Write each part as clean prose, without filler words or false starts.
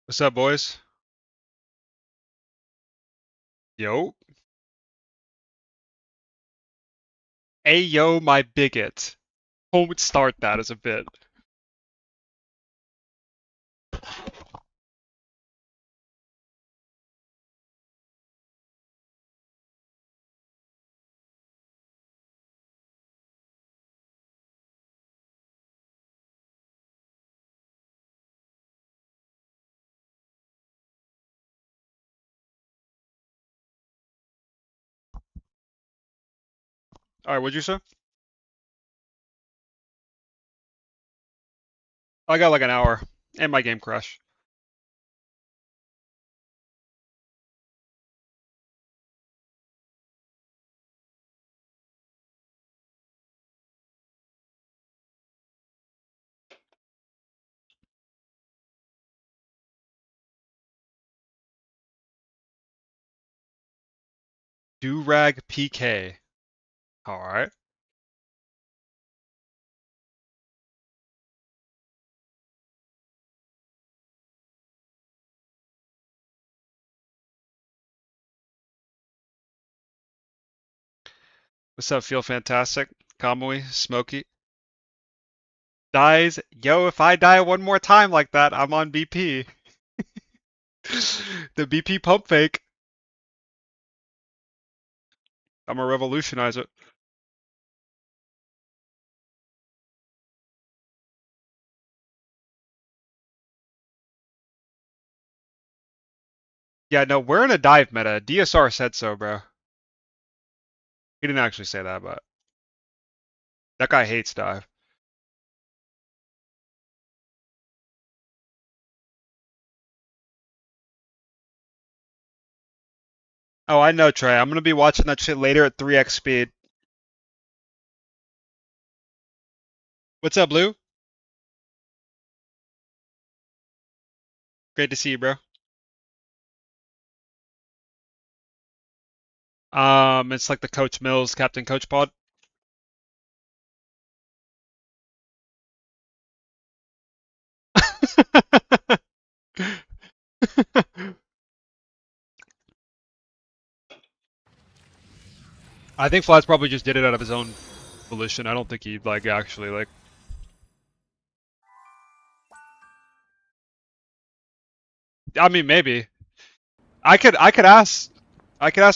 What's up, boys? Yo. Ayo, my bigot. Won't start that as a bit. Alright, what'd you say? I got like an hour. And my game crashed. Durag PK. Alright. What's up, Feel Fantastic? Kamui, Smokey. Dies. Yo, if I die one more time like that, I'm on BP. The BP pump fake. I'm gonna revolutionize it. Yeah, no, we're in a dive meta. DSR said so, bro. He didn't actually say that, but that guy hates dive. Oh, I know, Trey. I'm gonna be watching that shit later at 3x speed. What's up, Blue? Great to see you, bro. It's like the Coach Mills, Captain Coach pod. I think Flats probably just did it out of his own volition. I don't think he like actually like. I mean, maybe. I could ask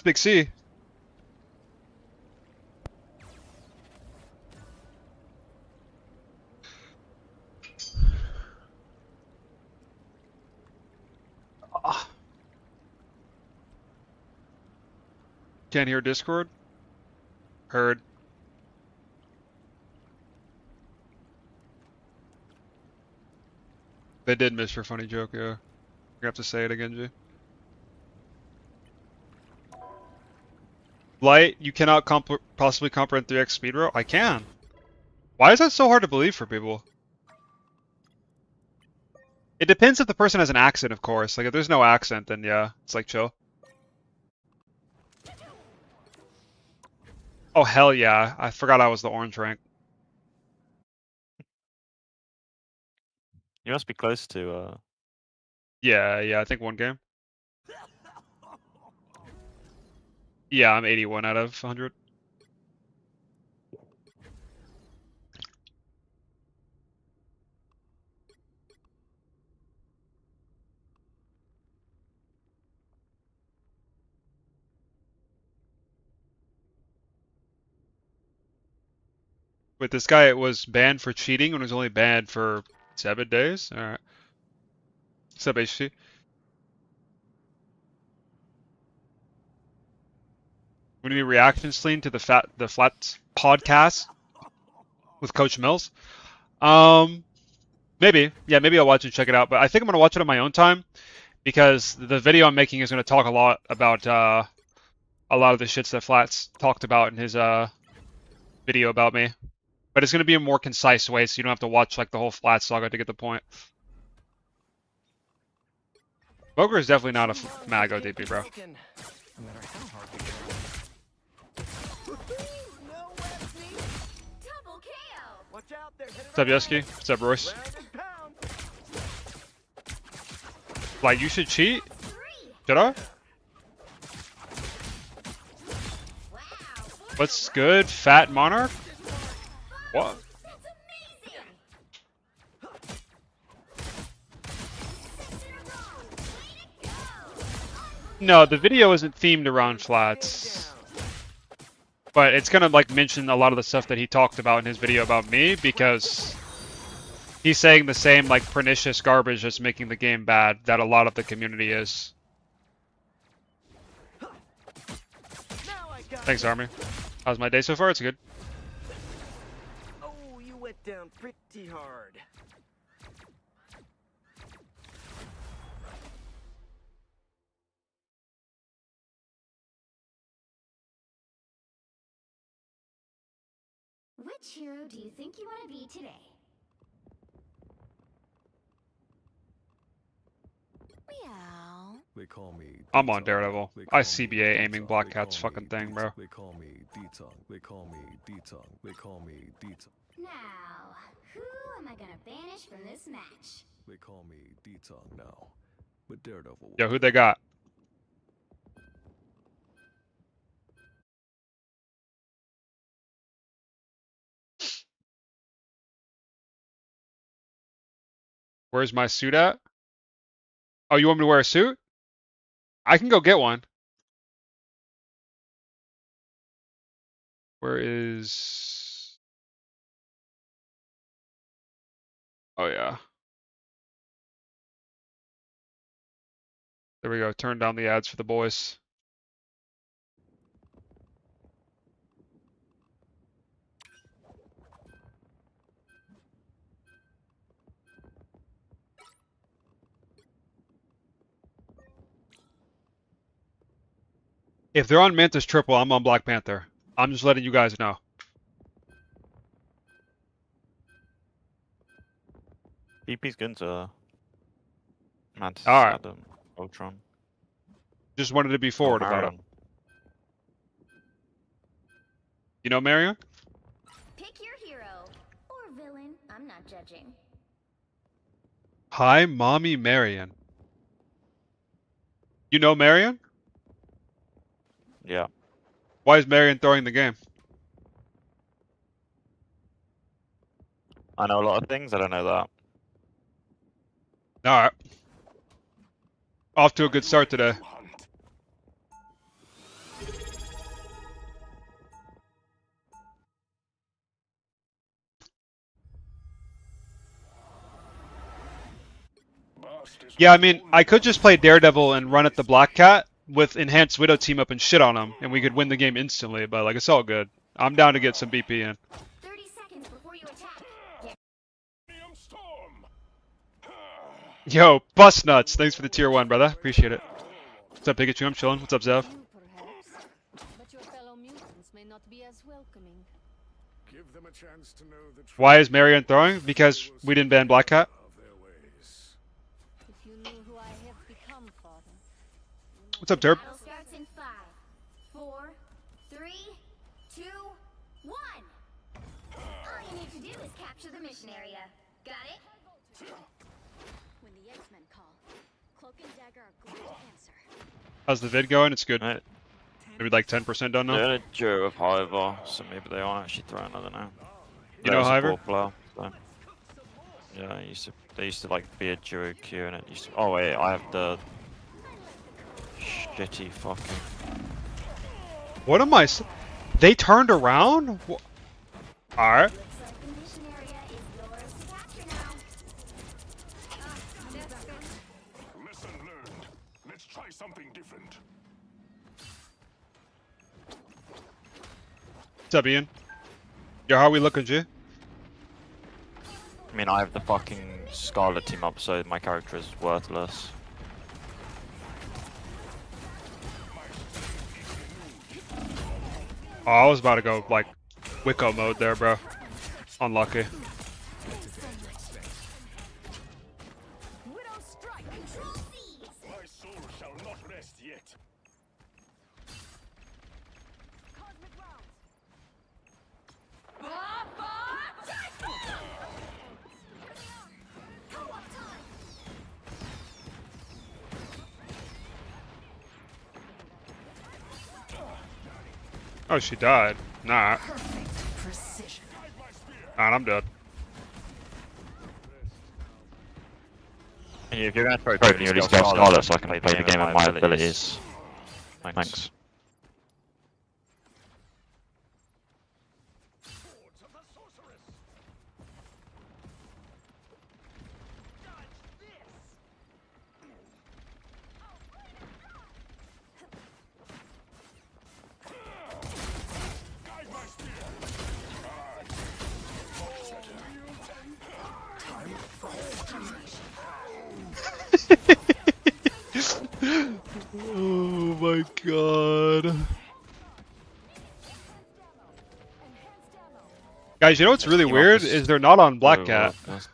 Big C. Ah, can't hear Discord. Heard. They did miss your funny joke. Yeah, you have to say it again, G. Light, you cannot possibly comprehend 3x speed row. I can. Why is that so hard to believe for people? It depends if the person has an accent, of course. Like if there's no accent, then yeah, it's like chill. Oh hell yeah! I forgot I was the orange rank. You must be close to. Yeah, I think one game. Yeah, I'm 81 out of 100. But this guy was banned for cheating and was only banned for 7 days. All right. What's up, HT? We need a reaction stream to the Flats podcast with Coach Mills. Maybe. Yeah, maybe I'll watch and check it out. But I think I'm gonna watch it on my own time because the video I'm making is gonna talk a lot about a lot of the shits that Flats talked about in his video about me. But it's gonna be a more concise way, so you don't have to watch like the whole Flats saga to get the point. Boger is definitely not a Mago DP, bro. What's up, Yeski? What's up, Royce? Like, you should cheat? Should I? What's good, Fat Monarch? What? No, the video isn't themed around flats. But it's gonna, like, mention a lot of the stuff that he talked about in his video about me, because he's saying the same, like, pernicious garbage that's making the game bad that a lot of the community is. Thanks, Army. How's my day so far? It's good. Oh, you went down pretty hard. Which hero do you think you want to be today? Meow. They call me I'm on D-Tongue. Daredevil. They I call me CBA aiming D-Tongue. Black They Cat's call me fucking thing, D-Tongue. bro. They call me D-Tongue. They call me D-Tongue. They call me D-Tongue. Now, who am I gonna banish from this match? They call me D-Tongue now. But Daredevil. Yo, who they got? Where's my suit at? Oh, you want me to wear a suit? I can go get one. Where is... Oh, yeah. There we go. Turn down the ads for the boys. If they're on Mantis Triple, I'm on Black Panther. I'm just letting you guys know. BP's good to Mantis, All right. Adam, Ultron. Just wanted to be forward about it. You know Marion? Pick your hero. Or villain. I'm not judging. Hi, Mommy Marion. You know Marion? Yeah. Why is Marion throwing the game? I know a lot of things, I don't know that. Alright. Off to a good start today. Yeah, I mean, I could just play Daredevil and run at the Black Cat with Enhanced Widow team up and shit on him, and we could win the game instantly, but, like, it's all good. I'm down to get some BP in. 30 seconds before you attack. Yo, bust nuts. Thanks for the tier 1, brother. Appreciate it. What's up, Pikachu? I'm chilling. What's up, Zev? Perhaps, but your fellow mutants may not be as welcoming. Give them a chance to know the truth Why is Marion throwing? Because we didn't ban Black Cat? of their ways. If you knew who I have become, Father. What's up, Derp? Battle starts in 5, 4, 3, 2, 1. All you need to do is capture the mission area. Got it? When the X-Men call, Cloak and Dagger are going to answer. How's the vid going? It's good. Right. Maybe like 10% done now. They're in a duo of Hiver, so maybe they aren't actually throwing, I don't know. You know Hiver? Player, so. Yeah, they used to like be a duo queue and it used to... Oh wait, I have the... shitty fucking... What am I... They turned around? Alright. Looks like the mission area is yours to capture now. Lesson learned. Let's try something different. What's up, Ian? Yo, how we looking, G? I mean, I have the fucking Scarlet team up, so my character is worthless. Oh, I was about to go, like, Wicco mode there, bro. Unlucky. Widow strike. Control C's. My soul shall not rest yet. Oh, she died. Nah. Perfect precision. Alright, I'm dead. And if you're gonna throw Token, you at least go Scarlet so I can play the game with my abilities. Thanks. Oh my god. Guys, you know what's really Team up weird is is they're not on Black so Cat. worthless.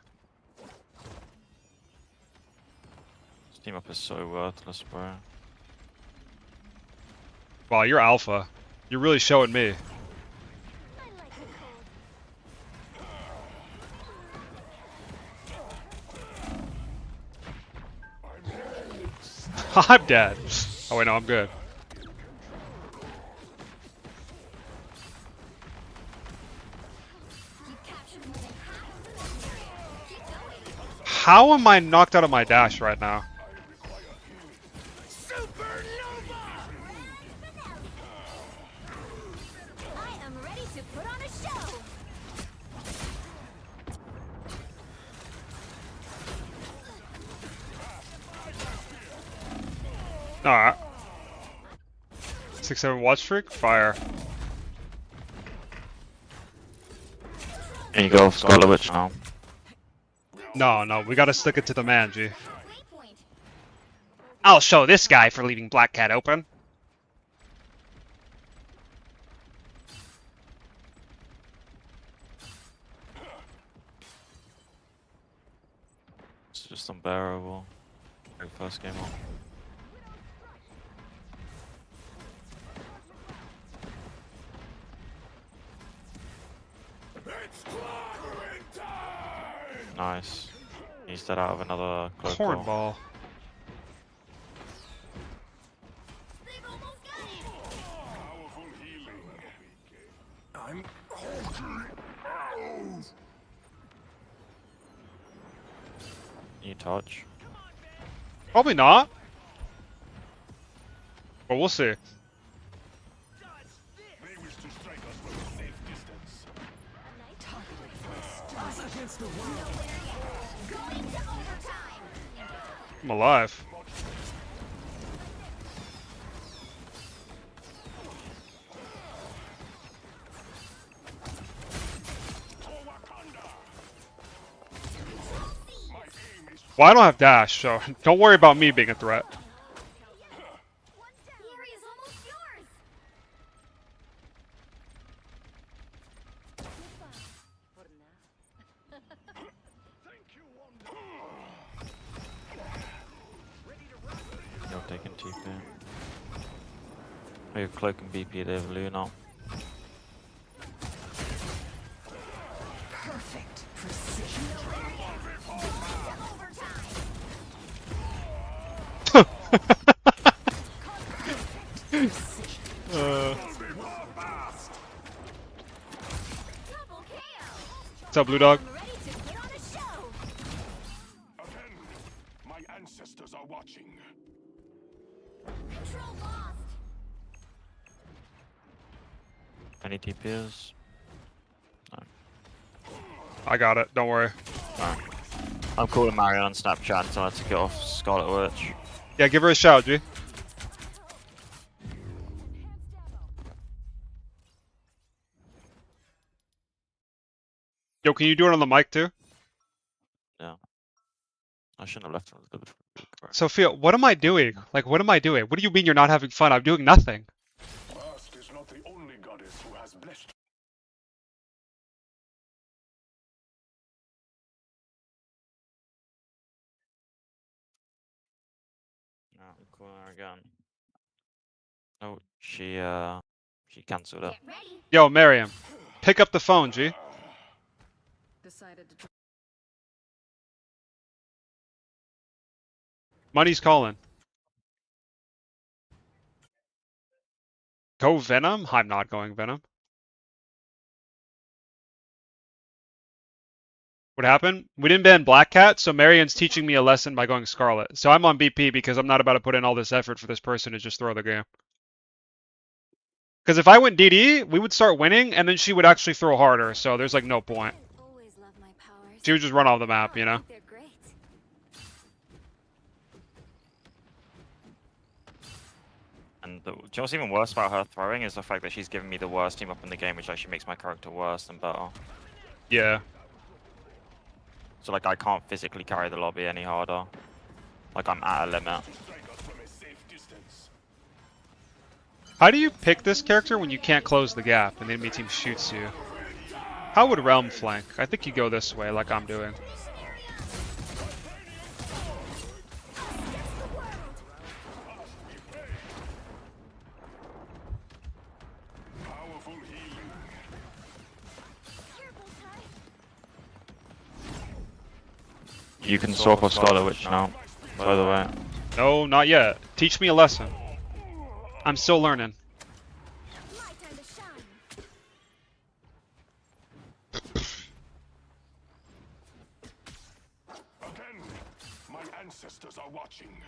This team up is so worthless, bro. Wow, you're alpha. You're really showing me. I like it cold. I'm dead. Oh wait, no, I'm good. You captured more than half of the mission area. Keep going. How am I knocked out of my dash right now? I am ready to put on a show. Alright. 6-7 watch streak? Fire. And you go Scarlet Witch now. No, we gotta stick it to the man, G. Waypoint. I'll show this guy for leaving Black Cat open. It's just unbearable. Very first game on. Nice. He's dead out of another cloak roll. Cornball. They've almost got it. I'm You touch. Probably not. But we'll see. Going to overtime. I'm alive. Well, I don't have dash, so don't worry about me being a threat. The area is almost yours. You're taking TP. Oh, you're cloak and BP there, Blue now. Perfect precision. Double KO. What's up, Blue Dog? I'm ready to put on a show. My ancestors are watching. Control lost. Any TPs? I got it. Don't worry. I'm calling Mario on Snapchat and telling her to get off Scarlet Witch. Yeah, give her a shout, G. Yo, can you do it on the mic too? Yeah. I shouldn't have left her a little bit. Sophia, what am I doing? Like, what am I doing? What do you mean you're not having fun? I'm doing nothing. Bast is not the only goddess who has blessed. No, I'm calling her again. Oh, she cancelled it. Get ready. Yo, Miriam, pick up the phone, G. Decided to. Money's calling. Go Venom? I'm not going Venom. What happened? We didn't ban Black Cat, so Marion's teaching me a lesson by going Scarlet. So I'm on BP because I'm not about to put in all this effort for this person to just throw the game. Because if I went DD, we would start winning, and then she would actually throw harder, so there's like no point. Always love my powers. She would just run off the map, you know? They're great. And do you know what's even worse about her throwing is the fact that she's giving me the worst team up in the game, which actually makes my character worse than better. Yeah. So like I can't physically carry the lobby any harder. Like I'm at a limit. Strike us from a safe distance. How do you pick this character when you can't close the gap and the enemy team shoots you? How would Realm flank? I think you go this way like I'm doing. Powerful healing. You can swap a Scholar Witch now, by the way. No, not yet. Teach me a lesson. I'm still learning. My time to shine. Again, my ancestors are watching.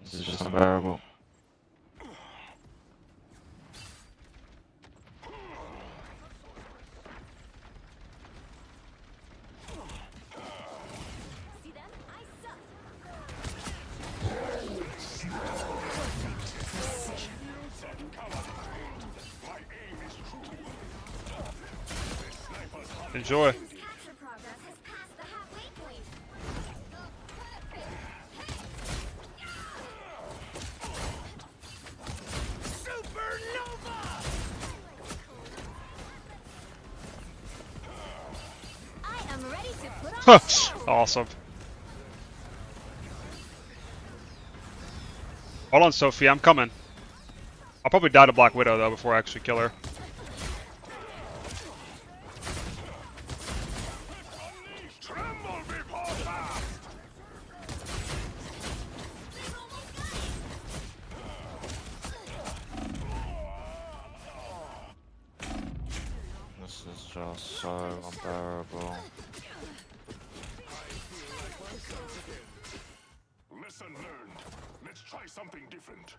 This is just unbearable. See them? I suck. My aim is true. Enjoy. Capture progress has passed the halfway point. I am ready to put on a show. Awesome. Hold on, Sophie, I'm coming. I'll probably die to Black Widow, though, before I actually kill her. Tremble before fast. This is just so unbearable. Lesson learned. Let's try something different.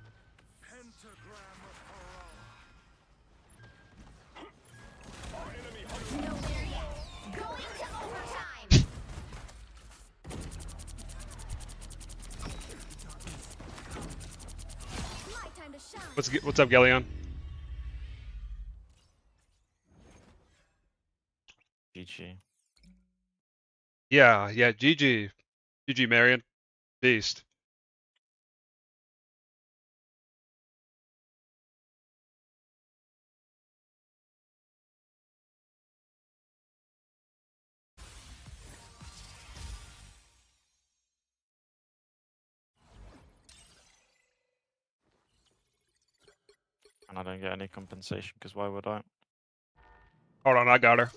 Nowhere yet. Going to overtime. My time to shine. What's up, Gellion? GG. Yeah, GG. GG, Marion. Beast. And I don't get any compensation, because why would I? Hold on, I got her.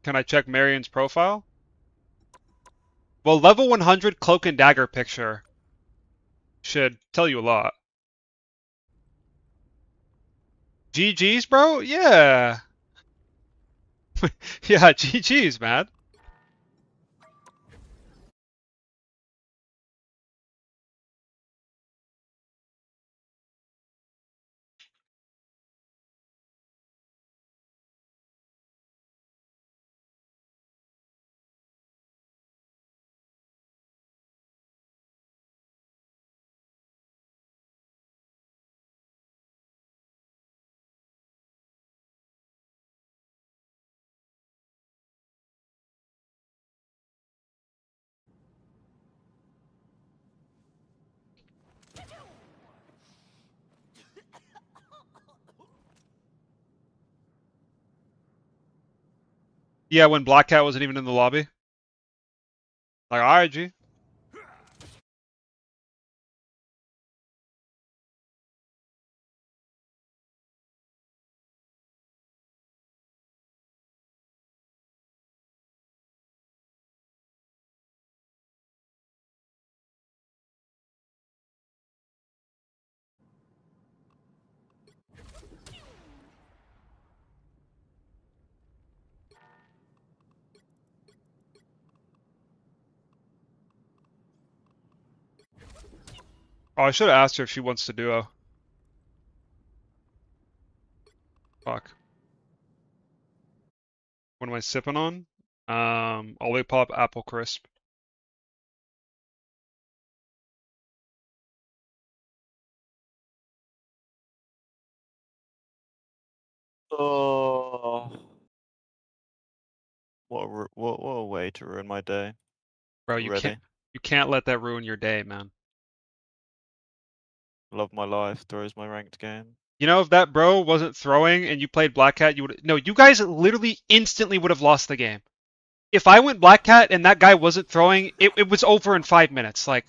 Can I check Marion's profile? Well, level 100 Cloak and Dagger picture should tell you a lot. GG's, bro? Yeah. Yeah, GG's, man. Yeah, when Black Cat wasn't even in the lobby. Like, alright, G. Oh, I should have asked her if she wants to duo. Fuck. What am I sipping on? Olipop Apple Crisp. Oh, what a way to ruin my day. Bro, Already. you can't let that ruin your day, man. Love my life. Throws my ranked game. You know, if that bro wasn't throwing and you played Black Cat, you would. No, you guys literally instantly would have lost the game. If I went Black Cat and that guy wasn't throwing, it was over in 5 minutes. Like,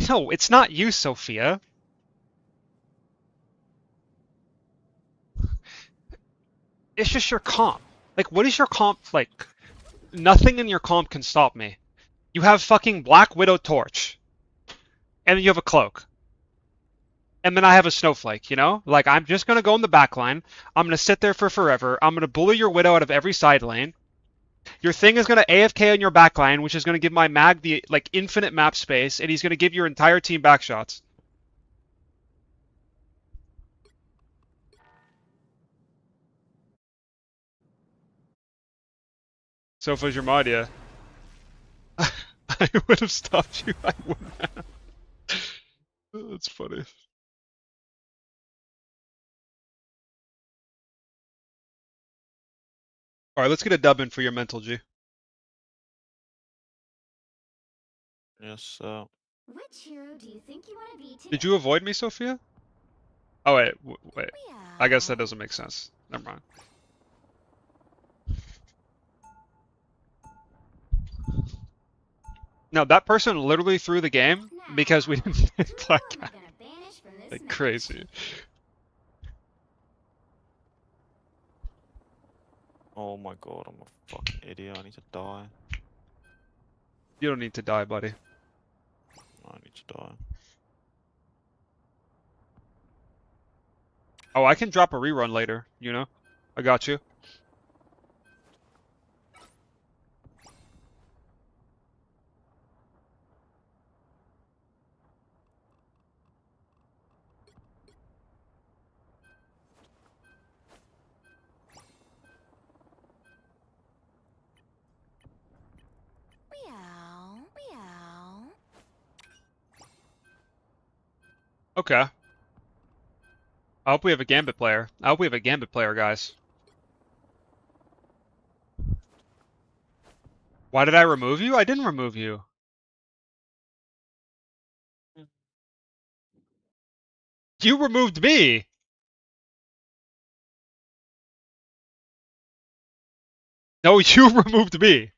no, it's not you, Sophia. It's just your comp. Like, what is your comp like? Nothing in your comp can stop me. You have fucking Black Widow Torch. And then you have a cloak. And then I have a snowflake, you know? Like, I'm just gonna go in the back line. I'm gonna sit there for forever. I'm gonna bully your Widow out of every side lane. Your thing is gonna AFK on your back line, which is gonna give my mag the, like, infinite map space, and he's gonna give your entire team back shots. So if it was your mod, yeah. I would have stopped you. I wouldn't have. That's funny. Alright, let's get a dub in for your mental, G. Yes, Which hero do you think you want to be today? Did you avoid me, Sophia? Oh, wait. Wait. I guess that Meow. doesn't make sense. Never mind. No, that person literally threw the game because we didn't play Black Who am I Cat. gonna banish from this Like, match? crazy. oh my god, I'm a fucking idiot. I need to die. You don't need to die, buddy. I need to die. Oh, I can drop a rerun later, you know? I got you. Meow. Meow. Okay. I hope we have a Gambit player. I hope we have a Gambit player, guys. Why did I remove you? I didn't remove you. You removed me! No, you removed me!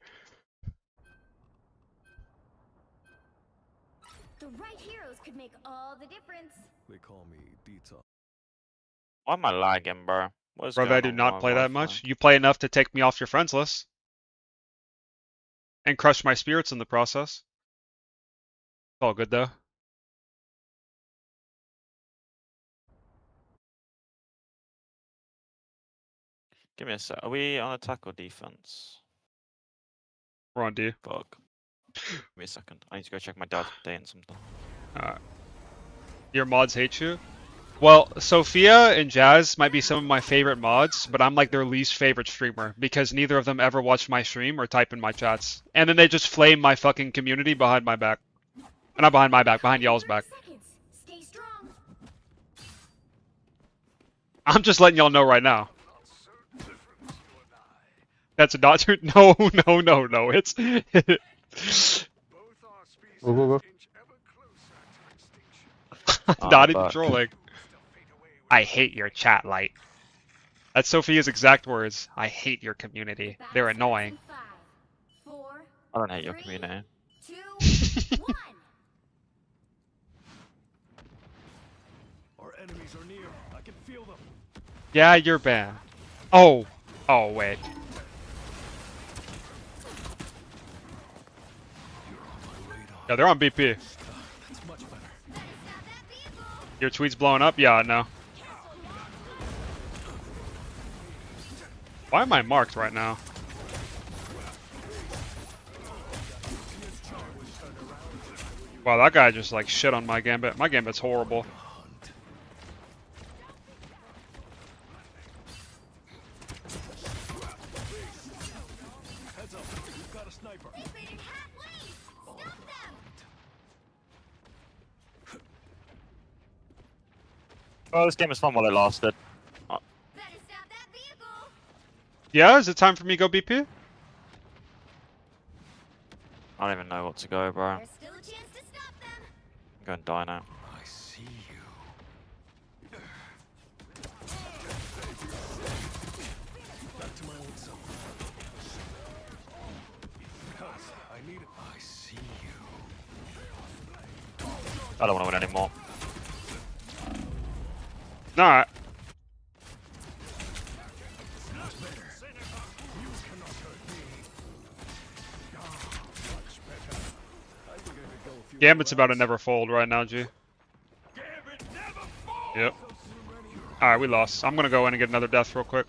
The right heroes could make all the difference. They call me Detox. Why am I lagging, bro? What's Brother, going I do on with not my play that Wi-Fi? much. You play enough to take me off your friends list. And crush my spirits in the process. It's all good, though. Give me a sec. Are we on attack or defense? We're on D. Fuck. Give me a second. I need to go check my dad's update and something. Your mods hate you? Well, Sophia and Jazz might be some of my favorite mods, but I'm like their least favorite streamer because neither of them ever watch my stream or type in my chats. And then they just flame my fucking community behind my back. Not behind my back, behind y'all's 30 back. seconds. Stay strong. I'm just letting y'all know right now. That's a not no, no, no, no. It's Both our species Go, go, go. inch ever closer to extinction. not even back. trolling. Still fade away with I hate your chat light. That's Sophia's exact words. I hate your community. The They're battle starts annoying. in 5, 4, I don't hate your 3, community. 2, 1. Our enemies are near. I can feel them. Yeah, you're banned. Oh. Oh, wait. You're on my radar. Yeah, they're on BP. That's much better. Better stop that vehicle. Your tweet's blowing up? Yeah, no. Why am I marked right now? Wow, that guy just like shit on my gambit. My gambit's horrible. Heads up, we've got a sniper. They've made it halfway! Stop them! Oh, this game was fun while it lasted. Better stop that vehicle! Yeah, is it time for me to go BP? I don't even know what to go, bro. There's still a chance to stop them! I'm going to die now. I see you. Back to my old self. Health, I need it. I see you. I don't want to win anymore. Nah. Gambit's about to never fold right now, G. Yep. Alright, we lost. I'm gonna go in and get another death real quick.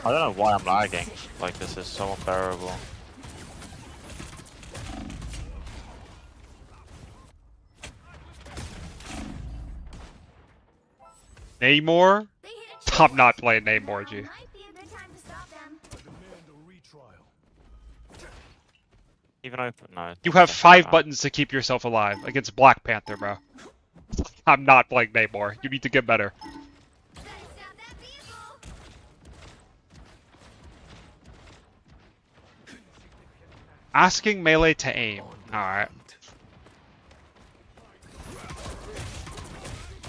I don't know why I'm lagging. Like, this is so unbearable. Namor? They hit a Stop not playing Namor, G. Might be a good time to stop them. I demand a retrial. Even open? No. You have definitely 5 not. buttons to keep yourself alive against Black Panther, bro. I'm not playing Namor. You need to get better. Better stop that vehicle! Asking melee to aim. Alright.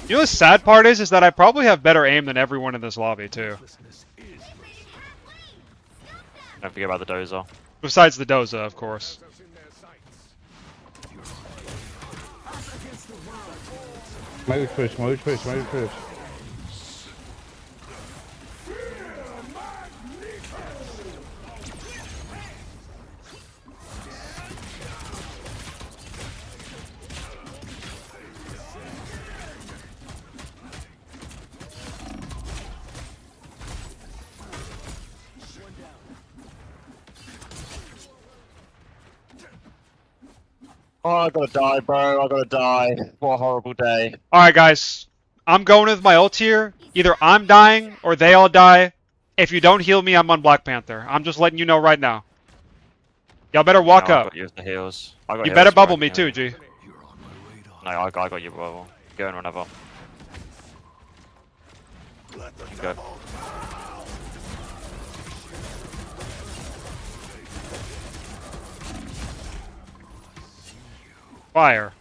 You know the sad part is that I probably have better aim than everyone in this lobby, too. Listeners is They've made it halfway! Stop them! Don't forget about the dozer. Besides the Doza, of course. Move push, move push, move push. Oh, I gotta die, bro. I gotta die. What a horrible day. Alright, guys. I'm going with my ult here. Either I'm dying or they all die. If you don't heal me, I'm on Black Panther. I'm just letting you know right now. Y'all better walk No, I up. got you with the heals. I got You heals better for bubble it, me yeah. too, G. you're on my radar. No, I got you bubble. Go in whenever. You go. Fire.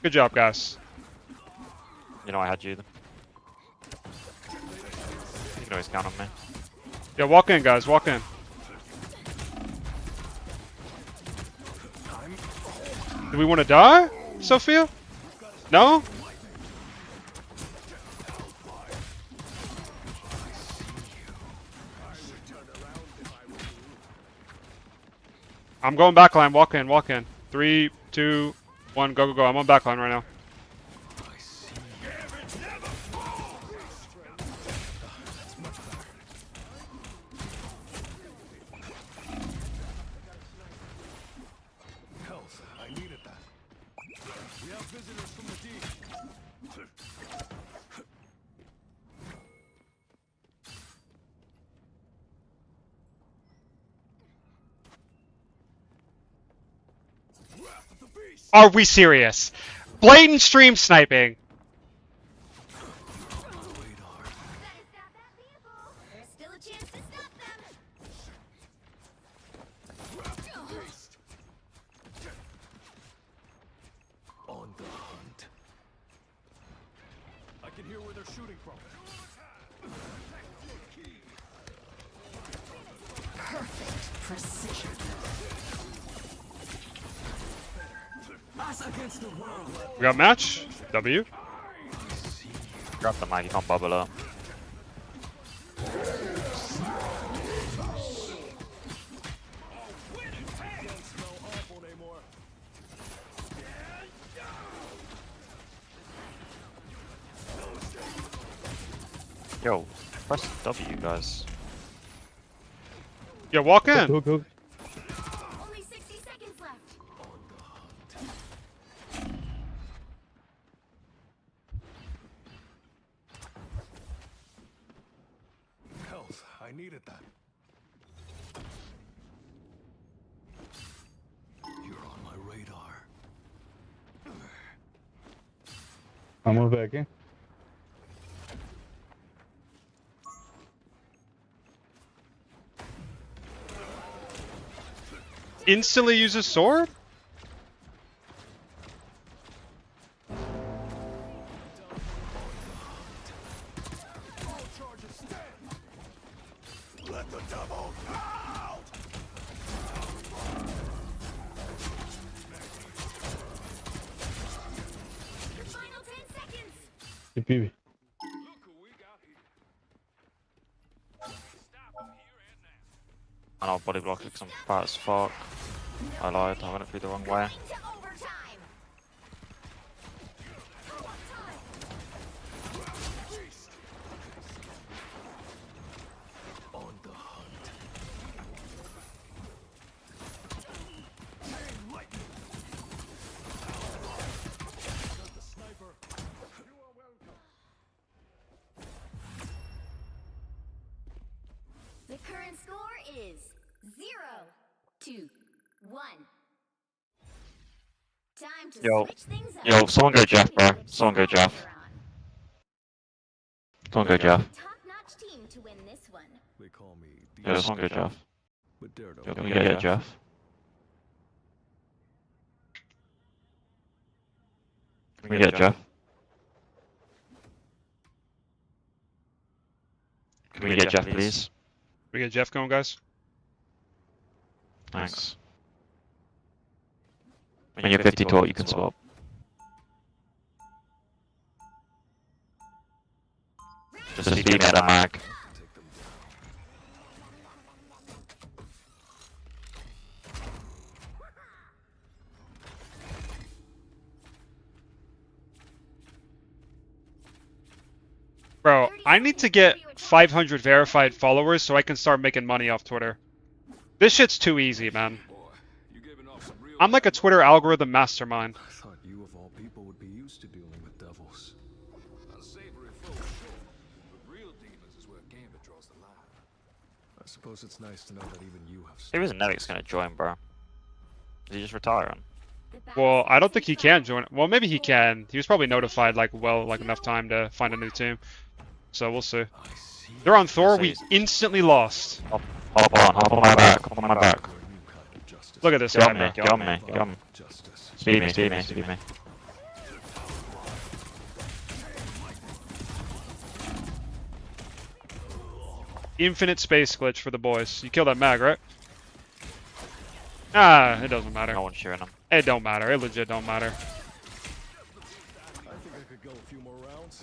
Good job, guys. You know I had you. You can always count on me. Yeah, walk in, guys. Walk in. Do we want to die, Sophia? No? I'm going backline. Walk in, walk in. 3, 2, 1, go, go, go. I'm on backline right now. Health, I needed that. We have visitors from the deep. Wrath of the beast. Are we serious? Blatant stream sniping. Better stop that vehicle! There's still a chance to stop them! On the hunt. I can hear where they're shooting from. Perfect precision. Us against the world. We got match. W. Grab the mag, you can't bubble up. Yo, press W, guys. Yeah, walk in. Hook, hook. Only 60 seconds left. Health, I needed that. You're on my radar. I'm move back in. Instantly use a sword? Let the devil out! Your final 10 seconds. Hey, PB. Look who we got here. Stop him here and now. And I'll body block it because I'm fat as fuck. I lied, I went through the wrong way. Going to overtime. On the hunt. The sniper. You are welcome. The current score is 0-1. Time to Yo. switch things up. Yo, someone go Jeff, bro. Someone go Jeff. Someone go Jeff. Top-notch team to win this one. They call me Yo, someone go Jeff. but Yo, Daredevil. can we get Jeff? Can we get Jeff? Can we get Jeff, please? We get Jeff going, guys. Thanks. When you're 50 tall, you can swap. Just feed me at the mag. Take them Bro, I need to get 500 verified followers so I can start making money off Twitter. This shit's too easy, man. Boy, you giving off some real. I'm like a Twitter algorithm mastermind. I thought you of all people would be used to dealing with devils. Unsavory foes, sure, but real demons is where Gambit draws the line. I suppose it's nice to know that even you have. Who is Nevix gonna join, bro? Is he just retiring? Well, I don't think he can join. Well, maybe he can. He was probably notified like enough time to find a new team. So we'll see. I see. They're on Thor. We instantly lost. Hop on my back, hop on my back. You're a new kind of justice. Look at this Get guy, on me, man. get on me, get on me. Justice. Speed me, speed me, speed me. Infinite space glitch for the boys. You killed that mag, right? Ah, it doesn't matter. No one's cheering him. It don't matter. It legit don't matter. I think I could go a few more rounds.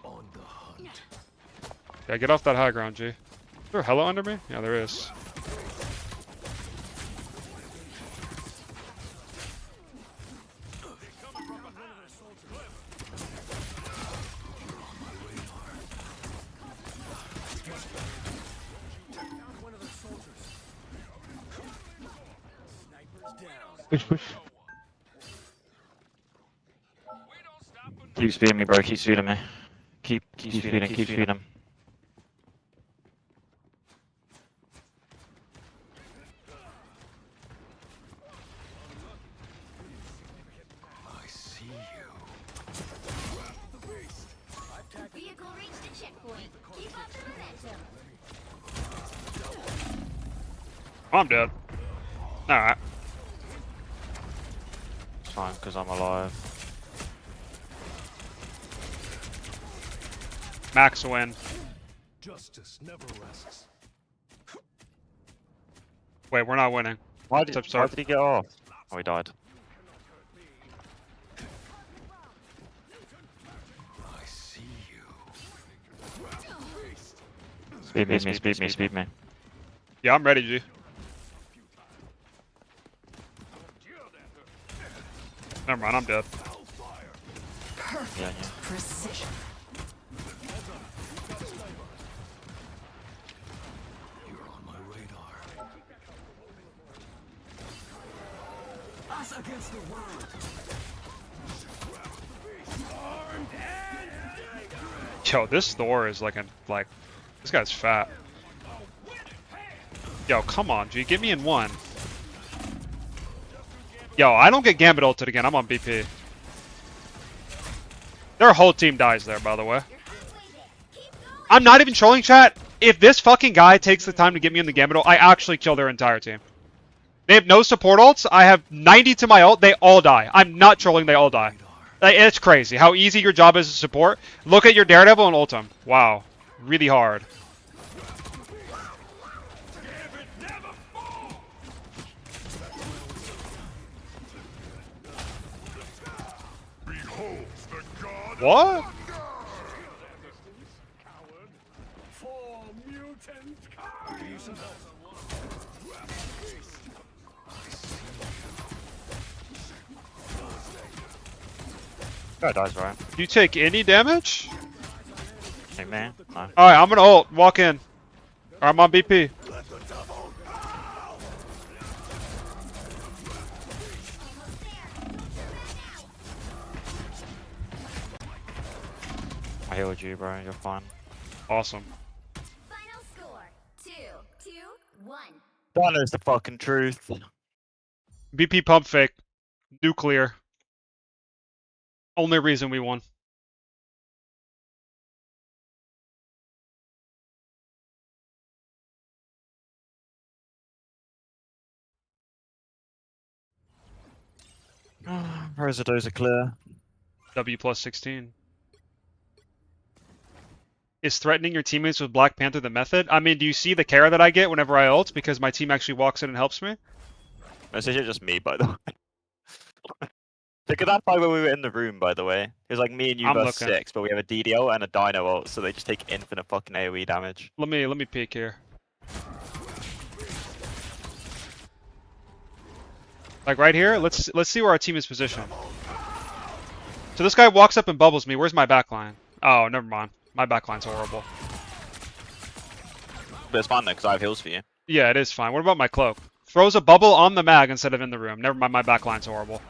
On the hunt. Yeah, get off that high ground, G. Is there a hella under me? Yeah, there is. Push, push. Keep speeding me, bro. Keep speeding me. Keep speeding. Keep speeding. I see you. Vehicle reached the checkpoint. Keep up the momentum. I'm dead. Alright. It's fine, because I'm alive. Max win. Justice never rests. Wait, we're not winning. Why What's up, sir? did he get off? Oh, he died. I see you. Speed me, speed me, speed me. Yeah, I'm ready, G. Never mind, I'm dead. Perfect Yeah, yeah. precision. against the world. Yo, this Thor is like this guy's fat. Yo, come on, G, get me in one. Yo, I don't get Gambit ulted again. I'm on BP. Their whole team dies there, by the way. I'm not even trolling, chat. If this fucking guy takes the time to get me in the Gambit ult, I actually kill their entire team. They have no support ults. I have 90 to my ult. They all die. I'm not trolling. They all die. Like, it's crazy how easy your job is to support. Look at your Daredevil and ult him. Wow. Really hard. What? Guy dies, right? Do you take any damage? Hey, man. No. Alright, I'm gonna ult. Walk in. Or I'm on BP. I healed you, bro. You're fine. Awesome. Final score 2-2-1. That is the fucking truth. BP pump fake. Nuclear. Only reason we won. Rosidos are clear. W plus 16. Is threatening your teammates with Black Panther the method? I mean, do you see the care that I get whenever I ult? Because my team actually walks in and helps me? This is just me, by the way. Look at that fight when we were in the room, by the way. It was like me and you I'm versus looking. 6, but we have a DDO and a Dino ult, so they just take infinite fucking AoE damage. Let me peek here. Like right here, let's see where our team is positioned. So this guy walks up and bubbles me. Where's my backline? Oh, never mind. My backline's horrible. But it's fine though, because I have heals for you. Yeah, it is fine. What about my cloak? Throws a bubble on the mag instead of in the room. Never mind, my backline's horrible.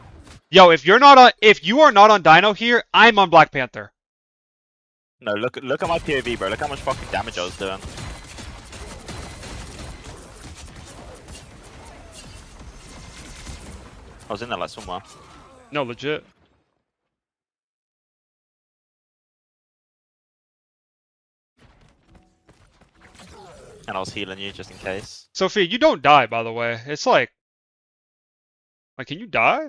Yo, if you are not on Dino here, I'm on Black Panther. No, look at my POV, bro. Look how much fucking damage I was doing. I was in there like somewhere. No, legit. And I was healing you just in case. Sophia, you don't die, by the way. It's like, can you die?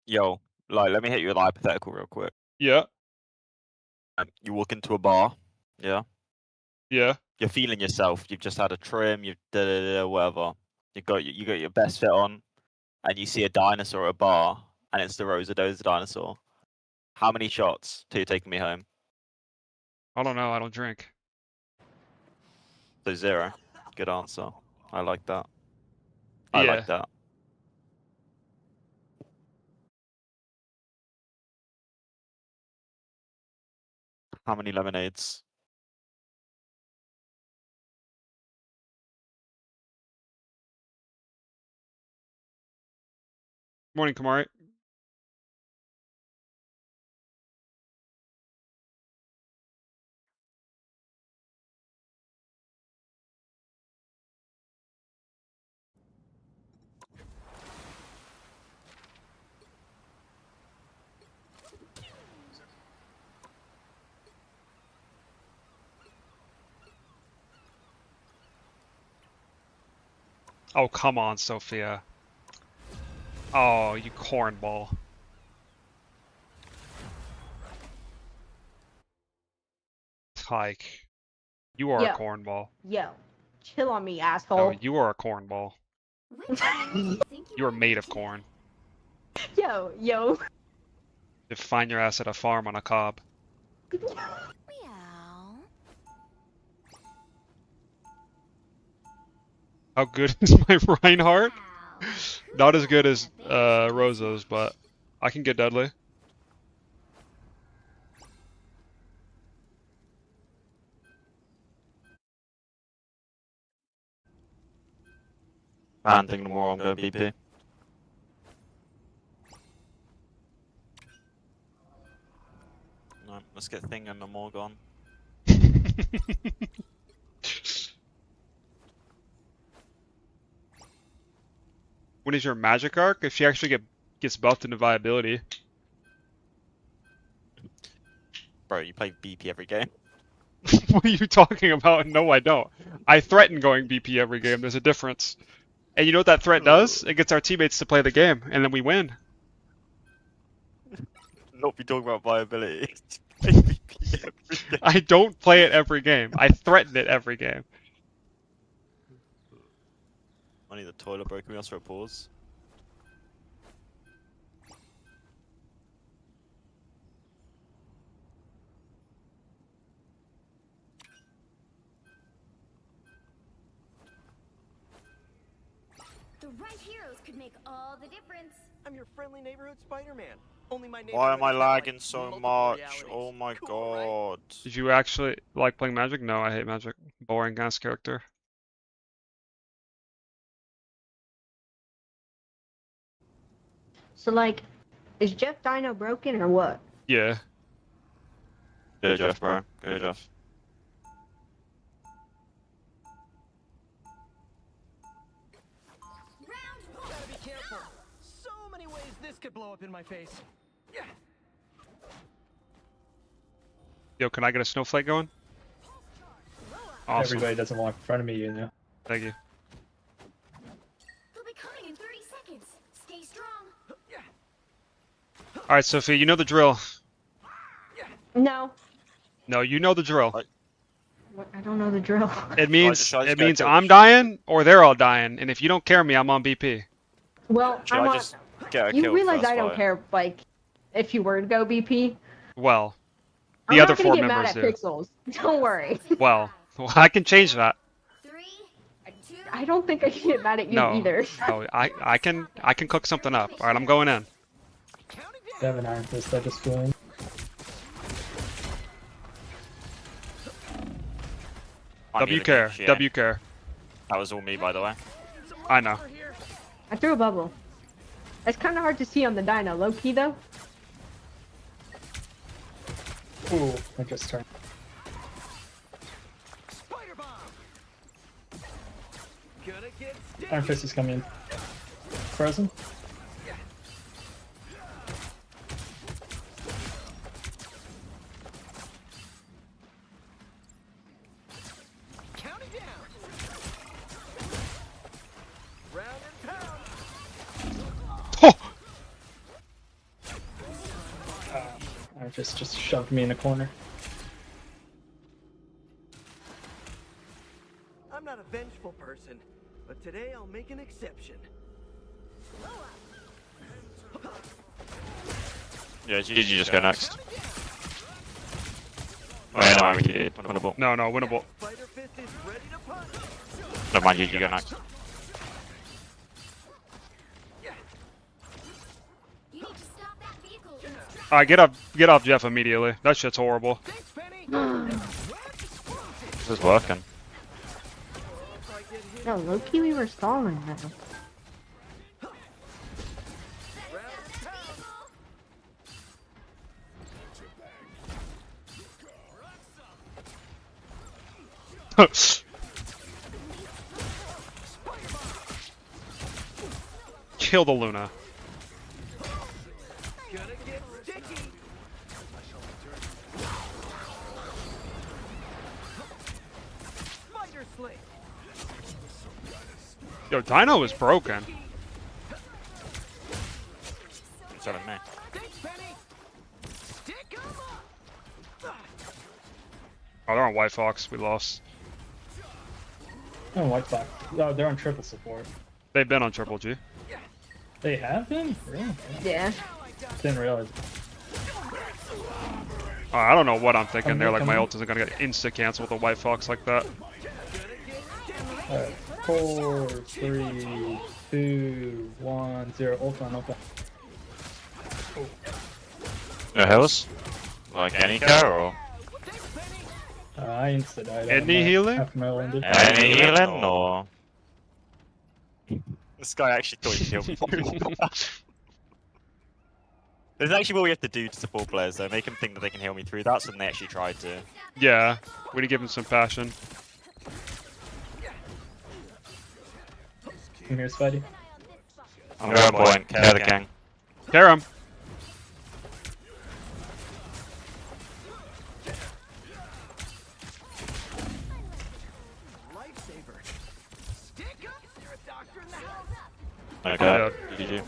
Yo, like, let me hit you with a hypothetical real quick. Yeah, You walk into a bar, yeah? yeah. You're feeling yourself. You've just had a trim. You've whatever. You got your best fit on, and you see a dinosaur at a bar, and it's the Rosidos dinosaur. How many shots till you're taking me home? I don't know. I don't drink. So 0. Good answer. I like that. I Yeah. like that. How many lemonades? Morning, Kamari. Oh, come on, Sophia. Oh, you cornball. Like, you are a Yo. cornball. Yo, chill on me, Oh, asshole. you are a cornball. Which one do you think You are wanna made of choose? corn. Yo. You find your ass at a farm on a cob. Meow. How good is my Reinhardt? Not as good as Rosa's, but I can get deadly. Man, thinking more on going BP. No, let's get Thing and the Morgon. When is your magic arc? If she actually gets buffed into viability. Bro, you play BP every game. What are you talking about? No, I don't. I threaten going BP every game. There's a difference. And you know what that threat does? It gets our teammates to play the game, and then we win. Not be talking about viability. Play BP every game. I don't play it every game. I threaten it every game. I need the toilet break. Can we ask for a pause? The right heroes could make all the difference. I'm your friendly neighborhood Spider-Man. Only my Why am I neighborhood has, lagging like, so multiple much? realities. Oh my Cool, right? god. Did you actually like playing Magic? No, I hate Magic. Boring ass character. So like, is Jeff Dino broken or what? Yeah. Good Jeff, bro. Good Jeff. Round one. Gotta be careful. So many ways this could blow up in my face. Yeah. Yo, can I get a snowflake going? Awesome. Everybody doesn't walk in front of me, you know. Thank you. They'll be coming in 30 seconds. Stay strong. Alright, Sophie, you know the drill. No. No, you know the drill. What? I don't know the drill. It means Should I just go I'm dying or they're all dying, and if you don't care me, I'm on BP. Well, Should I'm I on. just get a You kill realize first I don't fight? care, like, if you were to go BP. Well, I'm the other not gonna four get mad members at do. Pixels. Don't worry. Well, I can change that. 3, 2, I don't think I can get mad at you No, either. no, I can cook something up. All right, I'm going in. They have an Iron Fist, I just flew in. I W need a care, shit. W care. That was all me, by the way. I know. I threw a bubble. It's kind of hard to see on the Dino. Low key though. Ooh, I just turned. Spider bomb. Gonna get Iron sticky. Fist is coming in. Frozen? Counting down. Round and pound. Oh, Iron Fist just shoved me in a corner. I'm not a vengeful person, but today I'll make an exception. Yeah, did you just go next? Oh, yeah, no, we did. Winnable. no, winnable. Spider Fist is ready to punch. Never mind, you go next. you need to stop that vehicle. All right, get off Jeff immediately. That shit's horrible. Thanks, Penny. This is working. No, low key we were stalling though. Kill the Luna. Gonna get sticky. Spider Sling. Yo, Dino is broken. It's on me. Thanks, Penny. Stick 'em up. Oh, they're on White Fox. We lost. Oh, White Fox. Oh, they're on triple support. They've been on Triple G. They have been? Really? Yeah. Didn't realize. I don't know what I'm thinking I'm there. Like my coming. ult isn't gonna get insta cancel with a White Fox like that. Alright. 4, 3, 2, 1, 0. Ult on, ult on. No heals? Like any car or I insta-died. Any healing? Half my ended. any healing or? This guy actually thought he killed me. There's actually what we have to do to support players though, make them think that they can heal me through that, so then they actually try to. Yeah, we need to give him some passion. I'm here, Spidey. I'm going point, care the king. Tear him. Lifesaver. Stick up! Is there a doctor in the house? Okay, GG.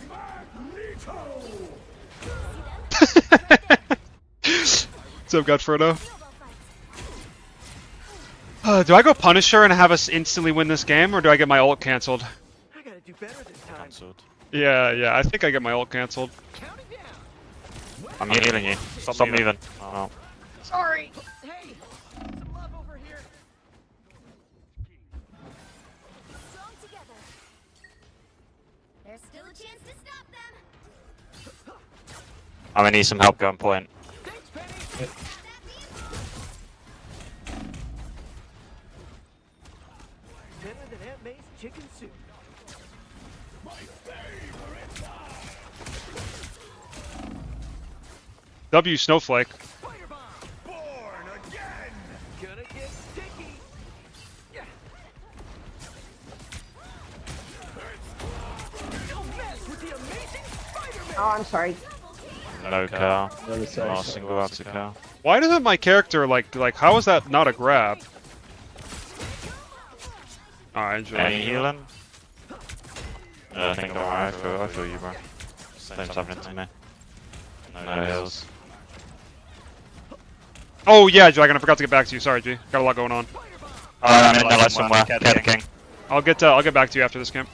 What's up, Godfredo? Do I go Punisher and have us instantly win this game, or do I get my ult cancelled? I gotta do better this time. Cancelled. Yeah, I think I get my ult cancelled. Counting down. I'm healing you. Stop moving. Oh. Sorry. Hey, some love over here. Strong together. There's still a chance to stop them. I'm gonna need some help going point. Thanks, Penny. Better than Aunt May's chicken soup. W Snowflake. Spider bomb. Born again. Gonna get sticky. Yeah. Don't mess with the amazing Spider-Man. Oh, I'm sorry. No car. Really sorry. Not a single out of car. Why doesn't my character like how is that not a grab? Alright, enjoy. Any healing? I think I'm alright. I feel you, bro. Same's happening to me. No heals. Oh yeah, Dragon, I forgot to get back to you. Sorry, G. Got a lot going on. I'm in the light somewhere. Care the king. I'll get back to you after this camp.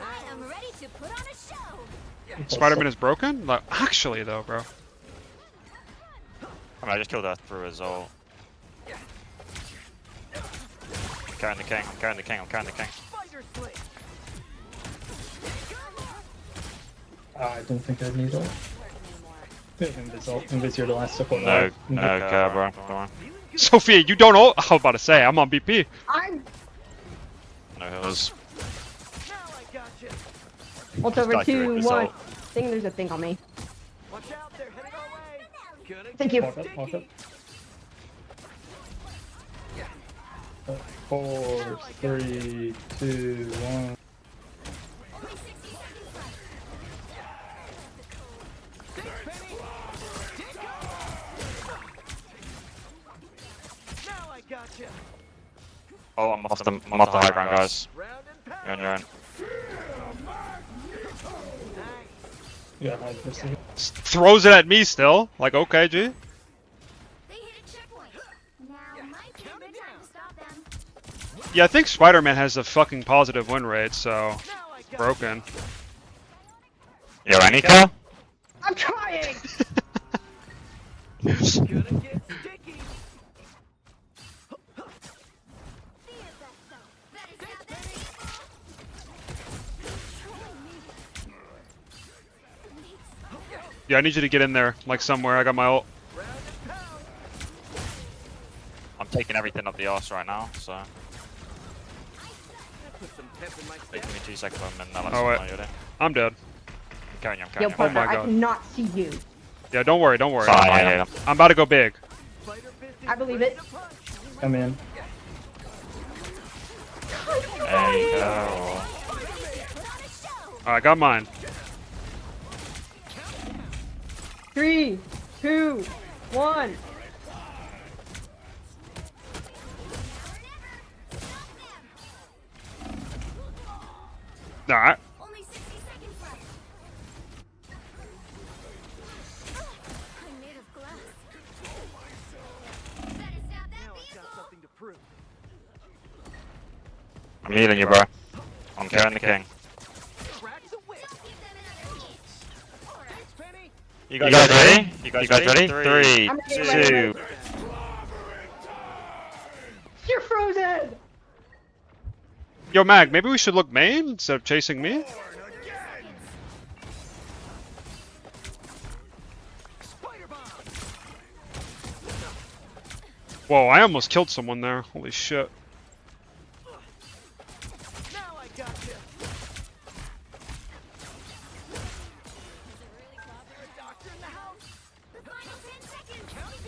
I am ready to put on a show. Spider-Man is broken? Like, actually though, bro. I mean, I just killed her through his ult. I'm carrying the king, I'm carrying the king, I'm carrying the king. Spider sling. I don't think I need ult. Invis, you're the last support. No car, bro. Come on. Sophia, you don't ult? I was about to say, I'm on BP. I'm No heals. Now I gotcha. ult over Got your 2, 1. result. I think there's a thing on me. Watch out, they're headed our way. Gonna Thank get you. Walk up, walk up. sticky. 4, 3, 2, 1. Now I gotcha. Oh, I'm off the high ground, guys. Round and You're on pound. your own. Nice. Yeah, I just think Throws it at me still. Like, okay, G. They hit a checkpoint. Now might be a good time to stop them. Yeah, I think Spider-Man has a fucking positive win rate, so Now I gotcha. broken. Yo, any car? I'm trying! Gonna get sticky. Yeah, I need you to get in there, like somewhere. I got my ult. Round and pound. I'm taking everything up the arse right now, so That put some pep in my give step. me 2 seconds. I'm in that Oh, wait. you're there. I'm dead. I'm carrying you, I'm Yo, carrying you. Parker, my I God. cannot see you. Yeah, don't worry, don't worry. Sorry, I hit him. I'm about to go big. Spider fist is I believe ready it. to punch. I'm in. Any car or? Alright, I got mine. 3, 2, 1. Alright. Only 60 seconds left. I'm made of glass. Better stop that Now I've vehicle. got something to prove. I'm healing you, bro. I'm carrying the king. Crack the whip. Don't give them another inch. Thanks, Penny. You You guys ready? You You guys ready? 3, I'm ready. 2. You're frozen! Yo, Mag, maybe we should look main instead of chasing me? Whoa, I almost killed someone there. Holy shit. Now I got you. Doctor in the house. The final 10 seconds. Counting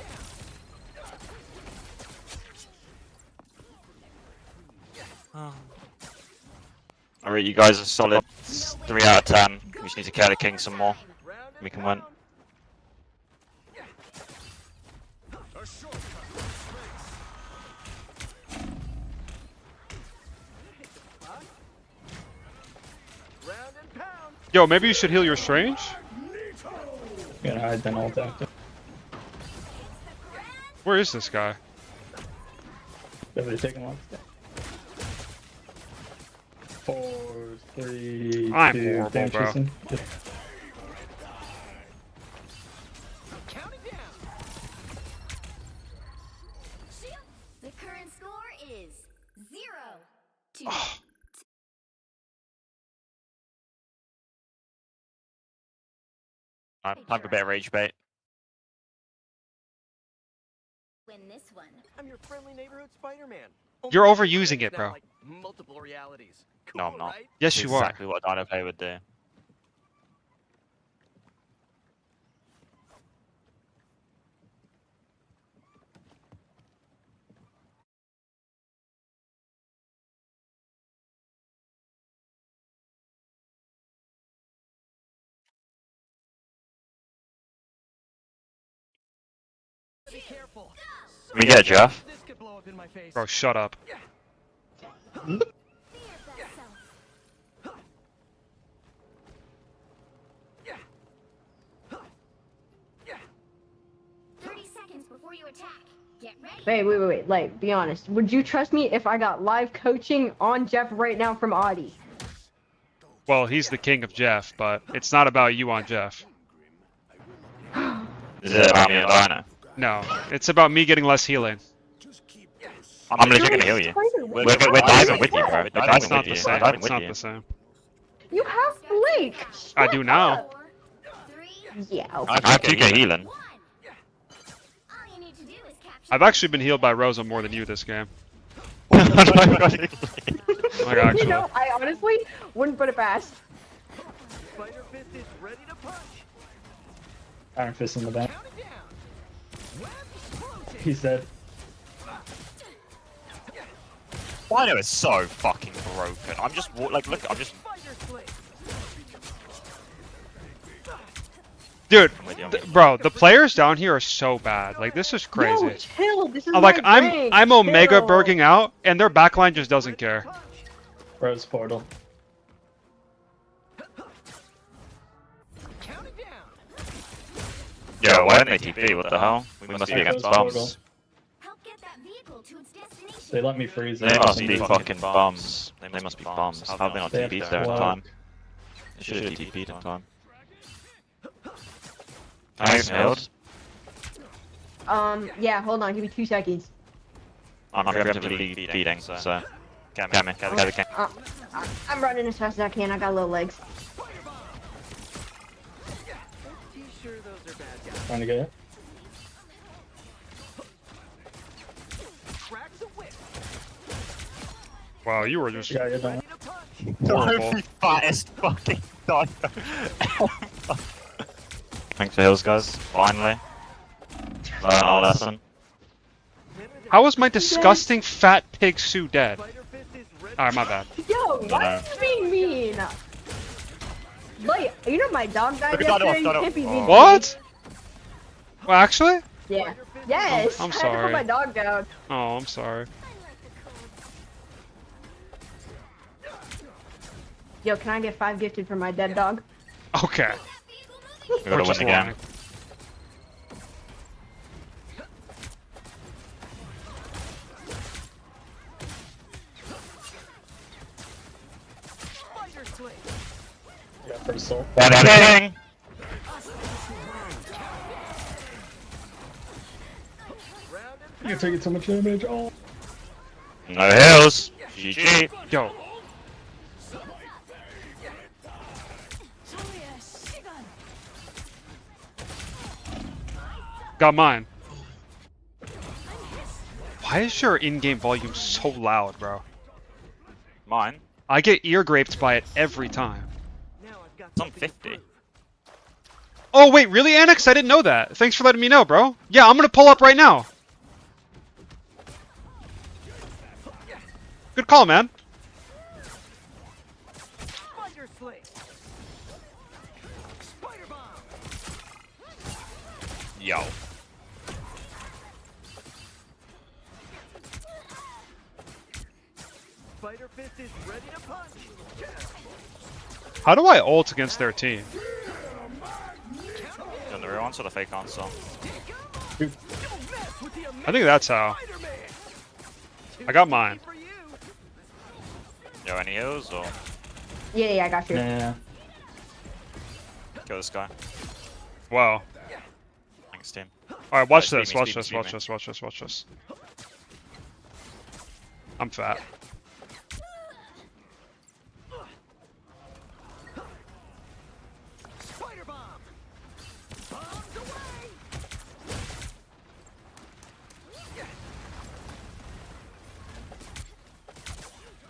down. Alright, you guys are solid 3 out of 10. We just need to kill the king some more. We can win. A shortcut. Round and pound. Yo, maybe you should heal your Strange? Gonna hide then ult active. Where is this guy? Everybody taking one. 4, 3, I'm 2, horrible, damage bro. Houston. Counting down. The current score is 0-2. Alright, time for a bit of rage bait. Win this one. I'm your friendly neighborhood Spider-Man. You're Only overusing it, that, bro. like, multiple realities. No, I'm Cool, not. right? Yes, you are. Exactly what a Dino player would do. Be careful. Can we get Jeff? This could blow up in my face. Bro, shut up. Be your best self. 30 seconds before you attack. Get ready. Wait. Like, be honest. Would you trust me if I got live coaching on Jeff right now from Audie? Well, he's the king of Jeff, but it's not about you on Jeff. Is it about me and Dino? No, it's about me getting less healing. I'm legit gonna heal you. We're diving with you, bro. We're It's diving not with the you. same. We're diving It's with not you. the same. You have Blake. I do now. 4, 3, Yeah. I Okay. have 2k healing. 1. All you need to do is capture. I've actually been healed by Rosa more than you this game. Oh Like, You actually. know, I honestly wouldn't put it past. Spider Fist is ready to punch. Iron Fist in the back. Counting down. Web explosion. He's dead. Dino is so fucking broken. I'm just like, look, I'm just. Spider Slate. Dude, with you. bro, the players down here are so bad. Like, this is Yo, crazy. chill. This is Like, my I'm rank. Omega Chill. berging out, and their backline just doesn't care. Rose portal. Counting down. Yo, why didn't they TP? What the hell? We must be against bombs. Help get that vehicle to its destination. They let me freeze They it. must be fucking bums. They must be bums. How have they not They have TP'd there in to time? They should have TP'd in time. Thanks, Hills. Yeah, hold on. Give me 2 seconds. I'm preemptively feeding, so. Come here. I'm running as fast as I can. I got little legs. Pretty sure those are bad guys. Trying to get it. Cracks a whip. Wow, you were just Yeah, you're done. Ready to punch. horrible. Every fattest fucking dino. Thanks for Hills, guys. Finally. Learn our lesson. How was my disgusting fat pig Sue dead? Spider Fist is ready. Alright, my bad. Yo, why are you being mean? Like, you know my dog died Look at that yesterday? You dog, can't be dog. mean. to me. What? Well, actually? Yeah. Yes. I'm I had to sorry. put my dog down. Oh, I'm sorry. Yo, can I get 5 gifted for my dead dog? Okay. We gotta We're win just the game. lying. Spider Slate. Yeah, first soul. Bang! Round and You're taking so much damage. Oh. No Hills. GG. Yo, Got mine. Why is your in-game volume so loud, bro? Mine? I get ear graped by it every time. It's on 50. Oh wait, really, Annex? I didn't know that. Thanks for letting me know, bro. Yeah, I'm gonna pull up right now. Good call, man. Spider Slate. Spider Bomb. Yo. Spider Fist is ready to punch. How do I ult against their team? Doing the real answer or the fake answer? I think that's how. I got mine. Yo, any heals or Yeah, I got you. Nah. kill this guy? Wow. Thanks, team. Alright, watch Alright, this, speed me, watch speed me, this, speed watch me. this, watch this, watch this. I'm fat. Spider Bomb. Bombs away.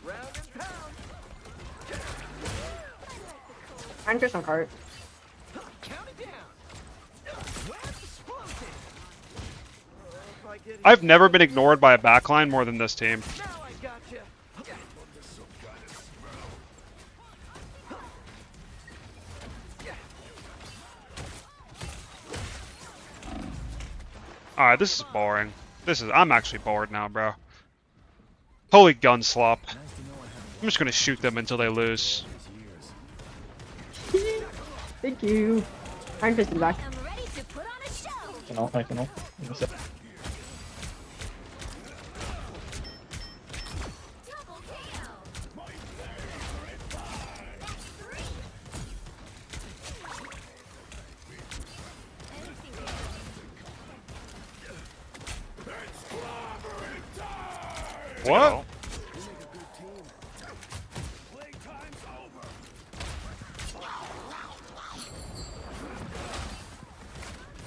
Round and pound. I'm just on cart. Count it down. Blast explosive. If I get I've never been ignored by a backline more than this team. now I gotcha. Alright, this is boring. I'm actually bored now, bro. Holy gun slop. I'm just gonna shoot them until they lose. Thank you. I'm just in the back. I'm ready to put on a show. I can all. Double KO. What?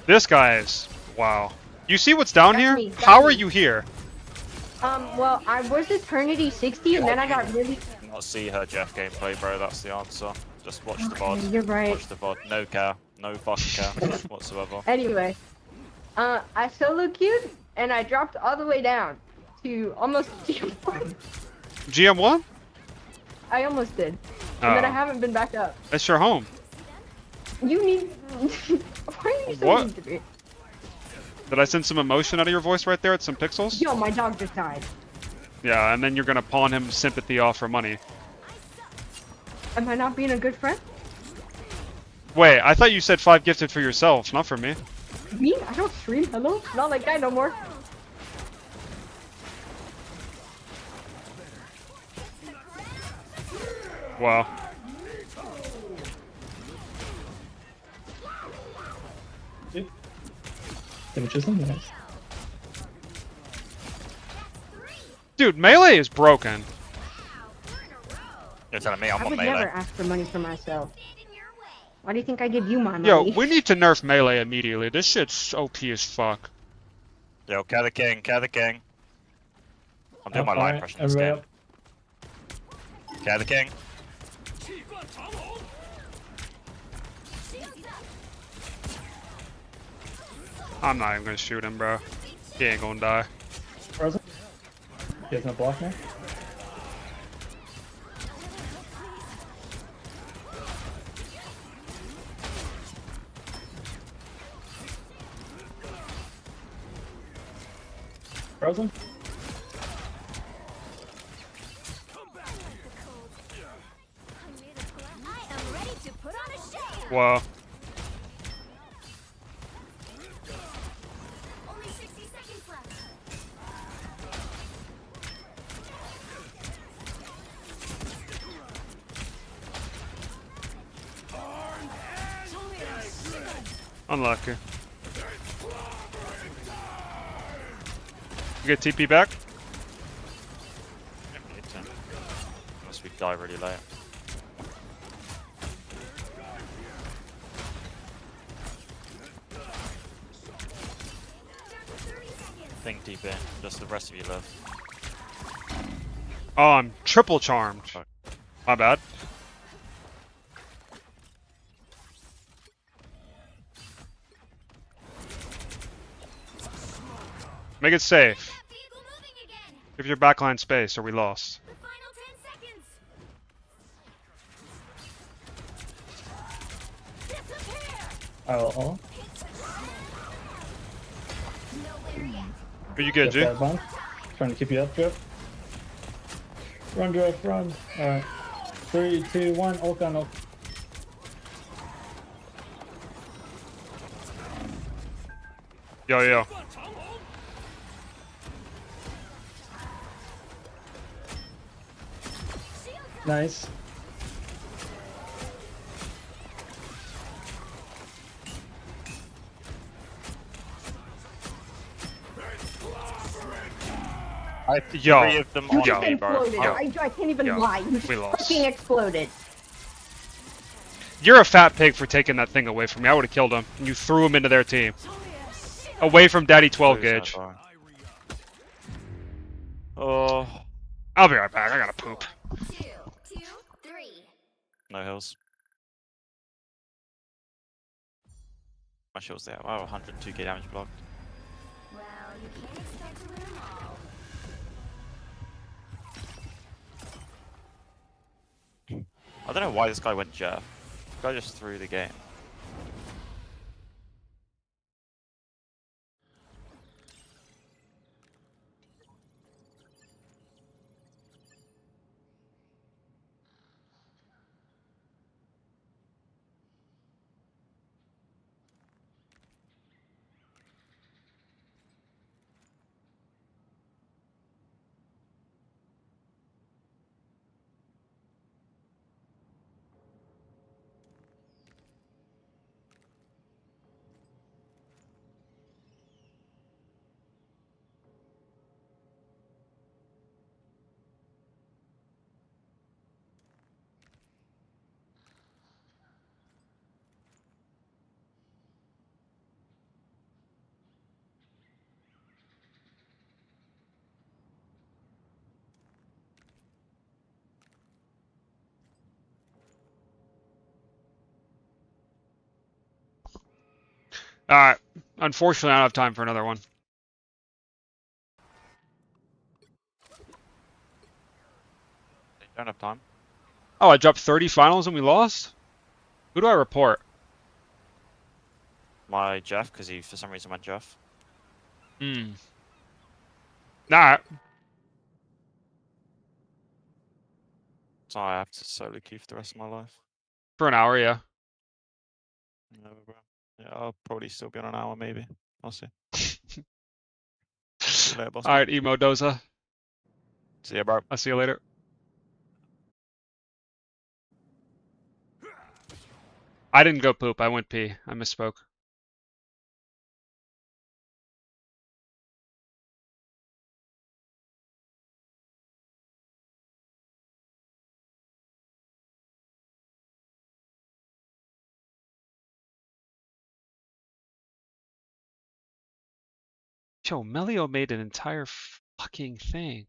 This guy is... Wow. You see what's down That's here? me, that's How are me. you here? Well, I was Eternity 60 and then I got really... Not see her Jeff gameplay, bro. That's the answer. Just watch the VOD. You're right. Watch the VOD. No care. No fucking care whatsoever. Anyway, I solo queued and I dropped all the way down to almost GM1. GM1? I almost did. And then I Oh. haven't been back up. That's your home. You need... Why are you so What? mean to me? Did I send some emotion out of your voice right there at some pixels? Yo, my dog just died. Yeah, and then you're gonna pawn him sympathy off for money. Am I not being a good friend? Wait, I thought you said 5 gifted for yourself, not for me. Me? I don't stream. Hello? Not like that no more. Wow. Finishes them. Nice. Dude, melee is broken. You're telling me I'm I on would melee. never ask for money for myself. Why do you think I give you my money? Yo, we need to nerf melee immediately. This shit's OP as fuck. Yo, care the king, care the king. I'm doing my line impression this Everybody game. Care the king. I'm not even gonna shoot him, bro. He ain't gonna die. Frozen. He has no block now. Frozen. I am ready to put on a show. Wow. Only 60 seconds left. Unlucky. You get TP back? Need to. Unless we die really late. think TP. Just the rest of you live. Oh, I'm triple charmed. Fuck. My bad. Make it safe. That vehicle moving again. Give your backline space or we lost. The final 10 seconds. Disappear. Oh. Nowhere yet. Are you good, G? That bump. Trying to keep you up, Drip. Run, Drip, run. Alright. 3, 2, 1. Ult on ult. Yo. Nice. Yo. 3 of them Yo. on You me, bro. exploded. I can't even Yo. lie. You We lost. fucking exploded. You're a fat pig for taking that thing away from me. I would have killed him. And you threw him into their team. Away from Daddy 12 Please, gauge. no, oh, I'll be right back. I gotta poop. 2, 2, 3. no hills. My shield's there. Wow, 102k damage blocked. Well, you can't expect to win them all. I don't know why this guy went Jeff. This guy just threw the game. Alright. Unfortunately, I don't have time for another one. They don't have time. Oh, I dropped 30 finals and we lost? Who do I report? My Jeff, because he for some reason went Jeff. Hmm. Alright. So I have to solo queue for the rest of my life. For an hour, yeah. No, bro. Yeah, I'll probably still be on an hour, maybe. I'll see. See you later, boss. Alright, Emo Doza. See ya, bro. I'll see you later. I didn't go poop. I went pee. I misspoke. Yo, Melio made an entire fucking thing.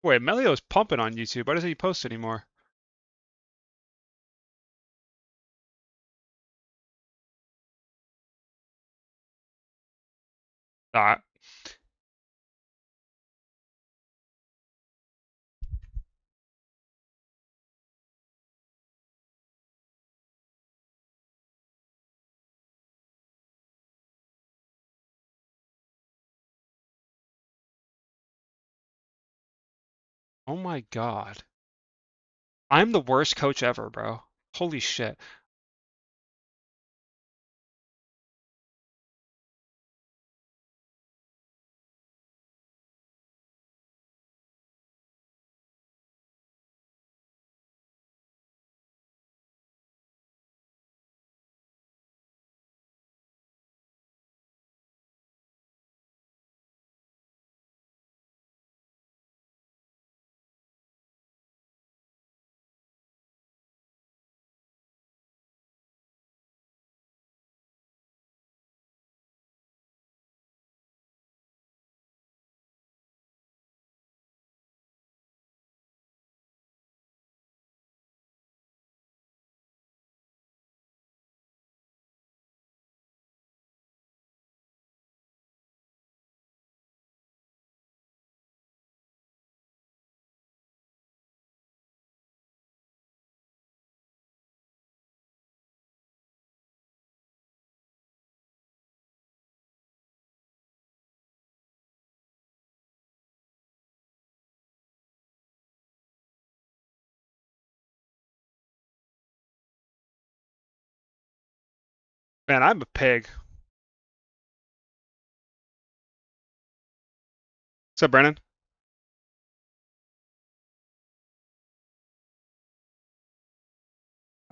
Wait, Melio's pumping on YouTube. Why doesn't he post anymore? Alright. Oh my god. I'm the worst coach ever, bro. Holy shit. Man, I'm a pig. What's up, Brandon?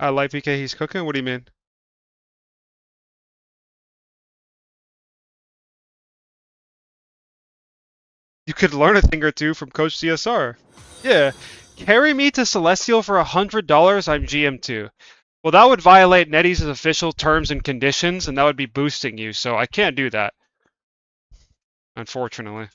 Light PK, he's cooking? What do you mean? You could learn a thing or two from Coach CSR. Yeah. Carry me to Celestial for $100, I'm GM2. Well, that would violate NetEase's official terms and conditions, and that would be boosting you, so I can't do that. Unfortunately.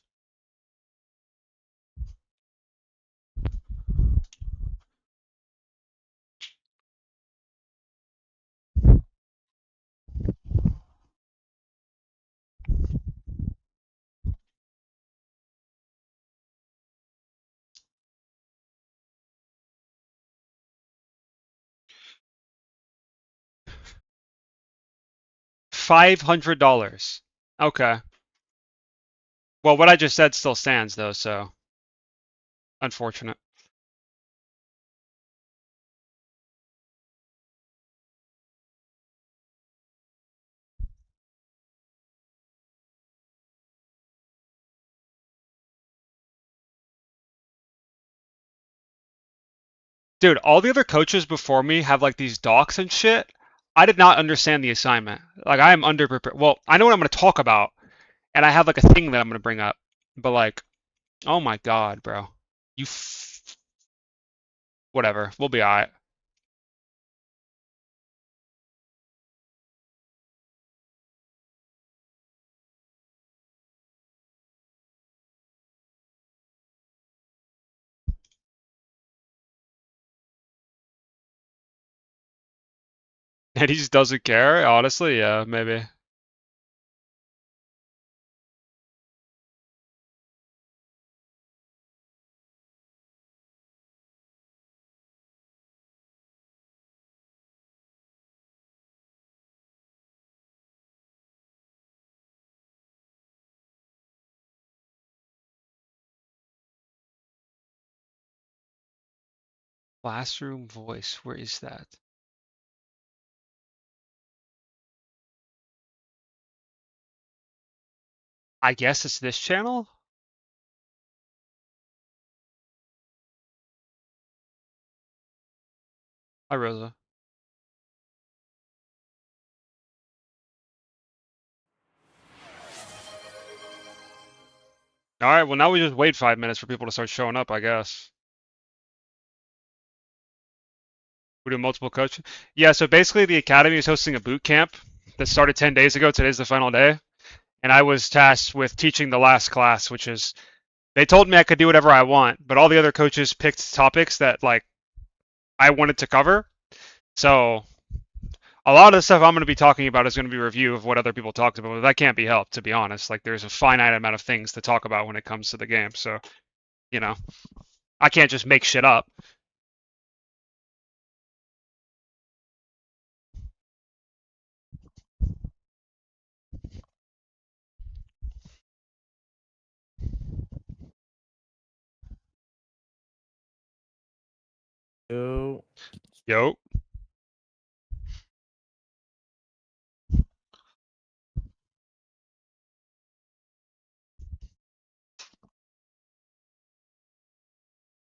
$500. Okay. Well, what I just said still stands, though, so unfortunate. Dude, all the other coaches before me have like these docs and shit. I did not understand the assignment. Like I am underprepared. Well, I know what I'm going to talk about, and I have like a thing that I'm going to bring up. But like, oh my god, bro. Whatever. We'll be alright. And he just doesn't care. Honestly, yeah, maybe. Classroom voice. Where is that? I guess it's this channel? Hi, Rosa. Alright, well now we just wait 5 minutes for people to start showing up, I guess. We do multiple coaches. Yeah, so basically the Academy is hosting a boot camp that started 10 days ago. Today's the final day. And I was tasked with teaching the last class, which is, they told me I could do whatever I want, but all the other coaches picked topics that like I wanted to cover. So a lot of the stuff I'm going to be talking about is going to be a review of what other people talked about. But that can't be helped, to be honest. Like there's a finite amount of things to talk about when it comes to the game. So, you know, I can't just make shit up. Yo. Yo.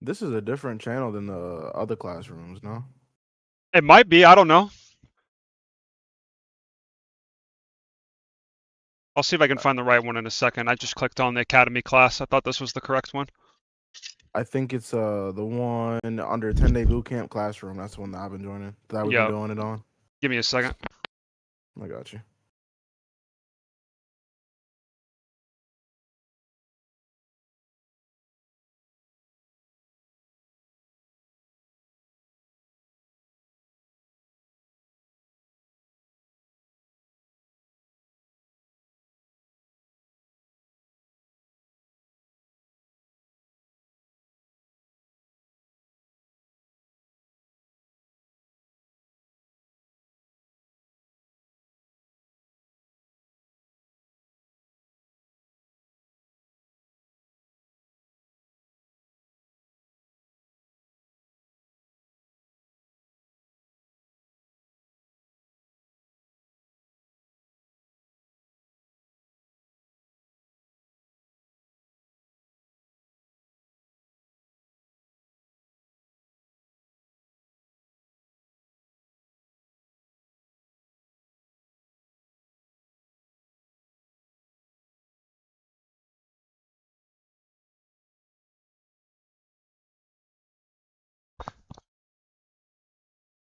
This is a different channel than the other classrooms, no? It might be. I don't know. I'll see if I can find the right one in a second. I just clicked on the Academy class. I thought this was the correct one. I think it's the one under 10-day bootcamp classroom. That's the one that I've been joining. That we've been doing it on. Give me a second. I got you.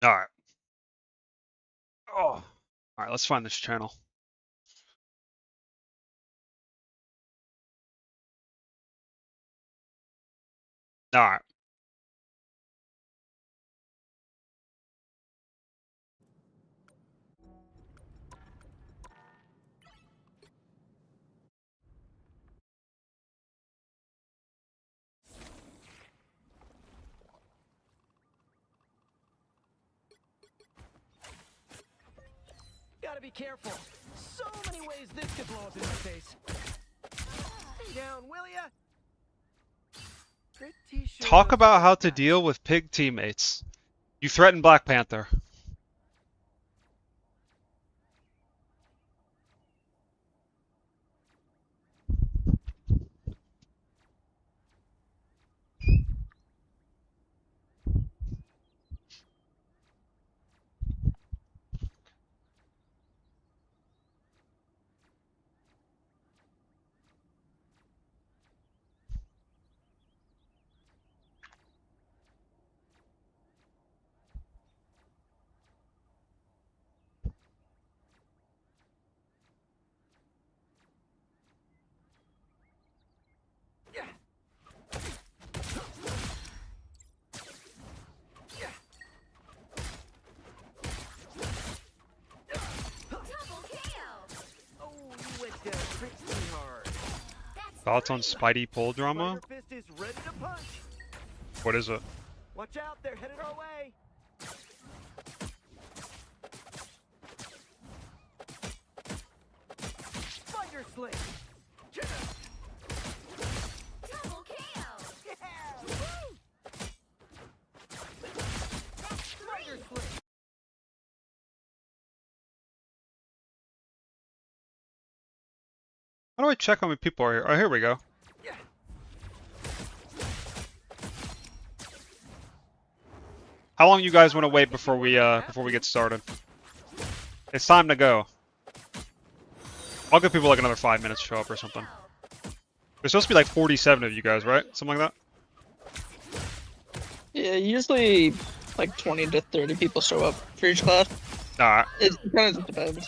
Alright. Oh. Alright, let's find this channel. Alright. Gotta be careful. So many ways this could blow up in my face. Stay down, will ya? Pretty sure Talk those about are how to guys. deal with pig teammates. You threaten Black Panther. Double kill. Oh, you went down pretty hard. That's Thoughts on 3. Spidey pole drama? Spider Fist is ready to punch. What is it? Watch out, they're headed our way. Spider Sling. Double kill. Yeah. Woo! That's Spider 3. Sling. How do I check how many people are here? Oh, here we go. How long you guys want to wait before we get started? It's time to go. I'll give people like another 5 minutes to show up or something. There's supposed to be like 47 of you guys, right? Something like that? Yeah, usually like 20 to 30 people show up for each class. Alright. It kind of just depends.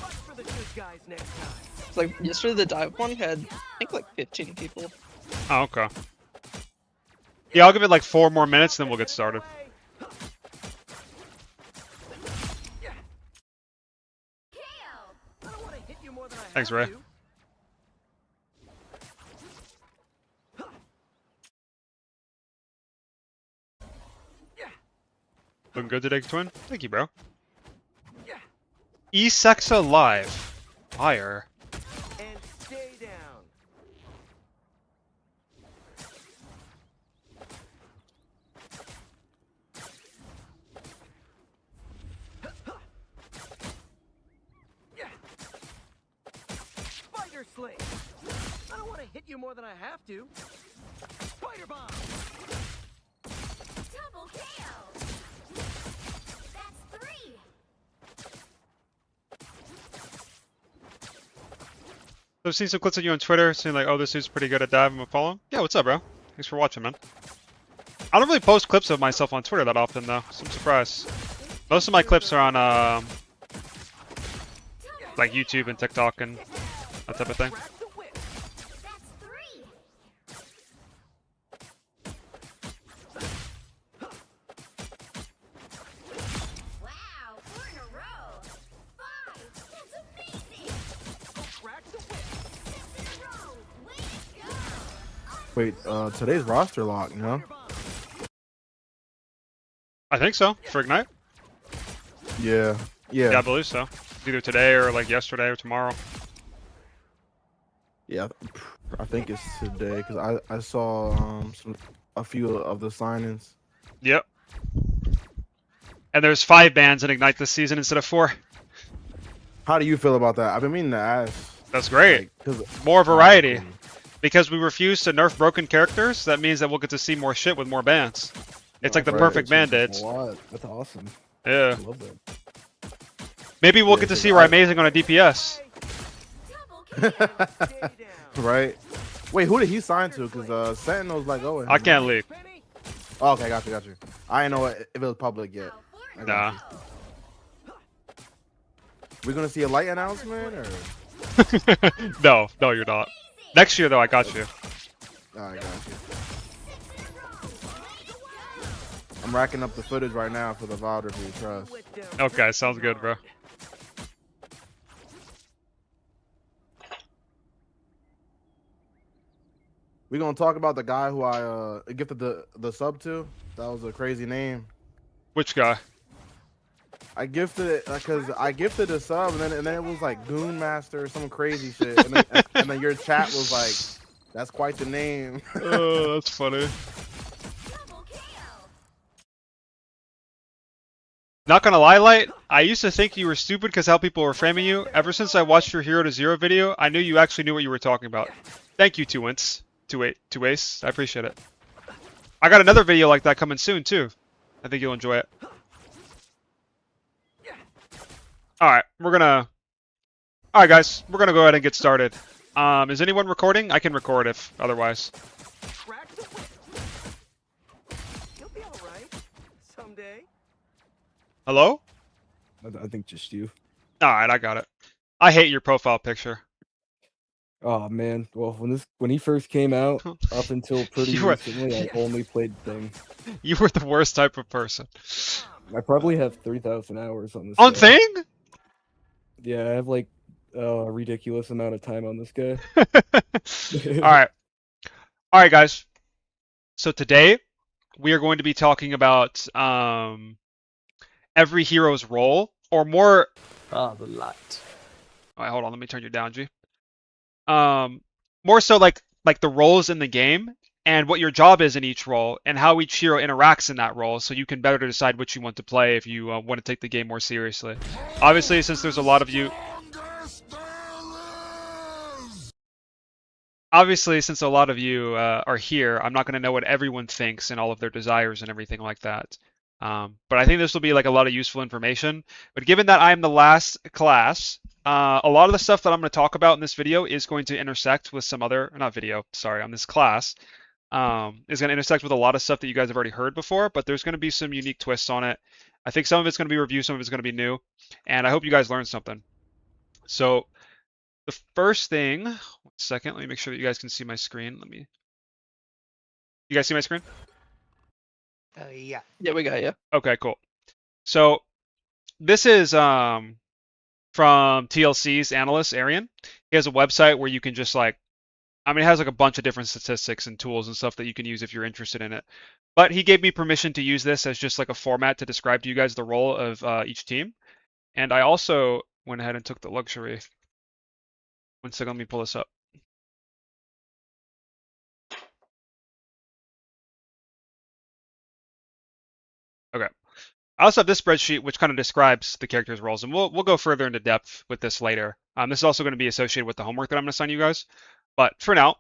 Watch for the good guys next time. It's like yesterday the dive one had, I think, like 15 people. Oh, okay. Yeah, I'll give it like 4 more minutes, then we'll get started. I don't want to hit you more than I Thanks, have Ray. to. Looking good today, Twin? Thank you, bro. E-Sexa Live. Fire. And stay down. Spider Sling. I don't want to hit you more than I have to. Spider Bomb. Double kill. That's 3. So I've seen some clips of you on Twitter saying like, oh, this dude's pretty good at diving. I'm follow him. Yeah, what's up, bro? Thanks for watching, man. I don't really post clips of myself on Twitter that often, though. So I'm surprised. Most of my clips are on, like YouTube and TikTok and that type of thing. Crack the whip. That's 3. Wow, 4 in a row. 5. That's amazing. Crack the whip. 6 in a row. Way to go. Wait, today's roster lock, you know? Spider Bomb. I think so. For Ignite? Yeah. Yeah, I Yeah. believe so. Either today or like yesterday or tomorrow. Yeah. I think it's today because I saw a few of the signings. Yep. And there's 5 bans in Ignite this season instead of 4. How do you feel about that? I've been meaning to ask. That's great. Like, 'cause More variety. Because we refuse to nerf broken characters, that means that we'll get to see more shit with more bans. It's like the Right, perfect it's band-aids. A lot. That's awesome. Yeah. I love that. Maybe we'll Yeah, get to 'cause see Right Amazing on a DPS. Double kill. Stay down. Right. Wait, who did he sign to? Because Sentinel's like, oh. I can't leak. Penny. Oh, okay, got you. I didn't know if it was public yet. I got Nah. you. We gonna see a light announcement or? No, you're not. Next year though, I got you. Oh, I got you. I'm racking up the footage right now for the VOD review. Trust. Okay, sounds good, bro. We gonna talk about the guy who I gifted the sub to. That was a crazy name. Which guy? I gifted it because I gifted a sub, and then it was like Goon Master or some crazy shit, and then your chat was like, "That's quite the name." Oh, that's funny. Not gonna lie, Light, I used to think you were stupid because how people were framing you. Ever since I watched your Hero to Zero video, I knew you actually knew what you were talking about. Thank you, 2Wince. 2Ace. I appreciate it. I got another video like that coming soon, too. I think you'll enjoy it. Alright, Alright, guys. We're gonna go ahead and get started. Is anyone recording? I can record if otherwise. You'll be alright. Someday. Hello? I think just you. Alright, I got it. I hate your profile picture. Oh man, well when he first came out, up until pretty recently, I only played Thing. You were the worst type of person. I probably have 3,000 hours on this. On guy. Thing? Yeah, I have like a ridiculous amount of time on this guy. Alright, guys. So today we are going to be talking about every hero's role, or more. The light. Alright, hold on. Let me turn you down, G. More so like the roles in the game and what your job is in each role and how each hero interacts in that role, so you can better decide which you want to play if you want to take the game more seriously. Obviously, since there's a lot of you. Obviously, since a lot of you are here, I'm not going to know what everyone thinks and all of their desires and everything like that. But I think this will be like a lot of useful information. But given that I'm the last class, a lot of the stuff that I'm going to talk about in this video is going to intersect with some other, not video, sorry, on this class, is going to intersect with a lot of stuff that you guys have already heard before, but there's going to be some unique twists on it. I think some of it's going to be review, some of it's going to be new, and I hope you guys learned something. So the first thing, 1 second, let me make sure that you guys can see my screen. You guys see my screen? Yeah. Yeah, we got you. Okay, cool. So this is from TLC's analyst, Arian. He has a website where you can just it has like a bunch of different statistics and tools and stuff that you can use if you're interested in it. But he gave me permission to use this as just like a format to describe to you guys the role of each team. And I also went ahead and took the luxury. 1 second, let me pull this up. Okay. I also have this spreadsheet which kind of describes the characters' roles, and we'll go further into depth with this later. This is also going to be associated with the homework that I'm going to assign you guys. But for now,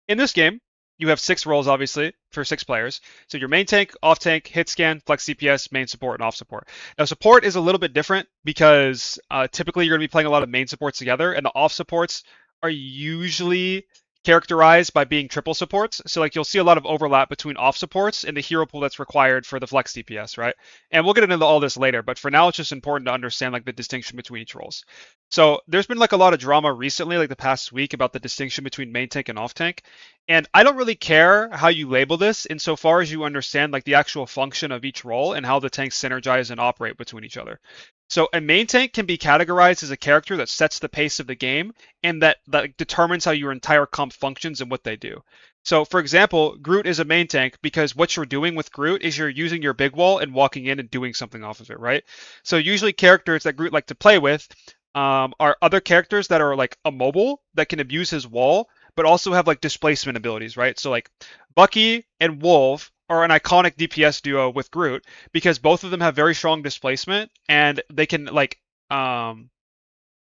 in this game, you have 6 roles, obviously, for 6 players. So your main tank, off tank, hit scan, flex DPS, main support, and off support. Now support is a little bit different because typically you're going to be playing a lot of main supports together, and the off supports are usually characterized by being triple supports. So like you'll see a lot of overlap between off supports and the hero pool that's required for the flex DPS, right? And we'll get into all this later, but for now it's just important to understand like the distinction between each roles. So there's been like a lot of drama recently, like the past week, about the distinction between main tank and off tank. And I don't really care how you label this insofar as you understand like the actual function of each role and how the tanks synergize and operate between each other. So a main tank can be categorized as a character that sets the pace of the game and that determines how your entire comp functions and what they do. So for example, Groot is a main tank because what you're doing with Groot is you're using your big wall and walking in and doing something off of it, right? So usually characters that Groot like to play with are other characters that are like immobile that can abuse his wall, but also have like displacement abilities, right? So like Bucky and Wolf are an iconic DPS duo with Groot because both of them have very strong displacement and they can like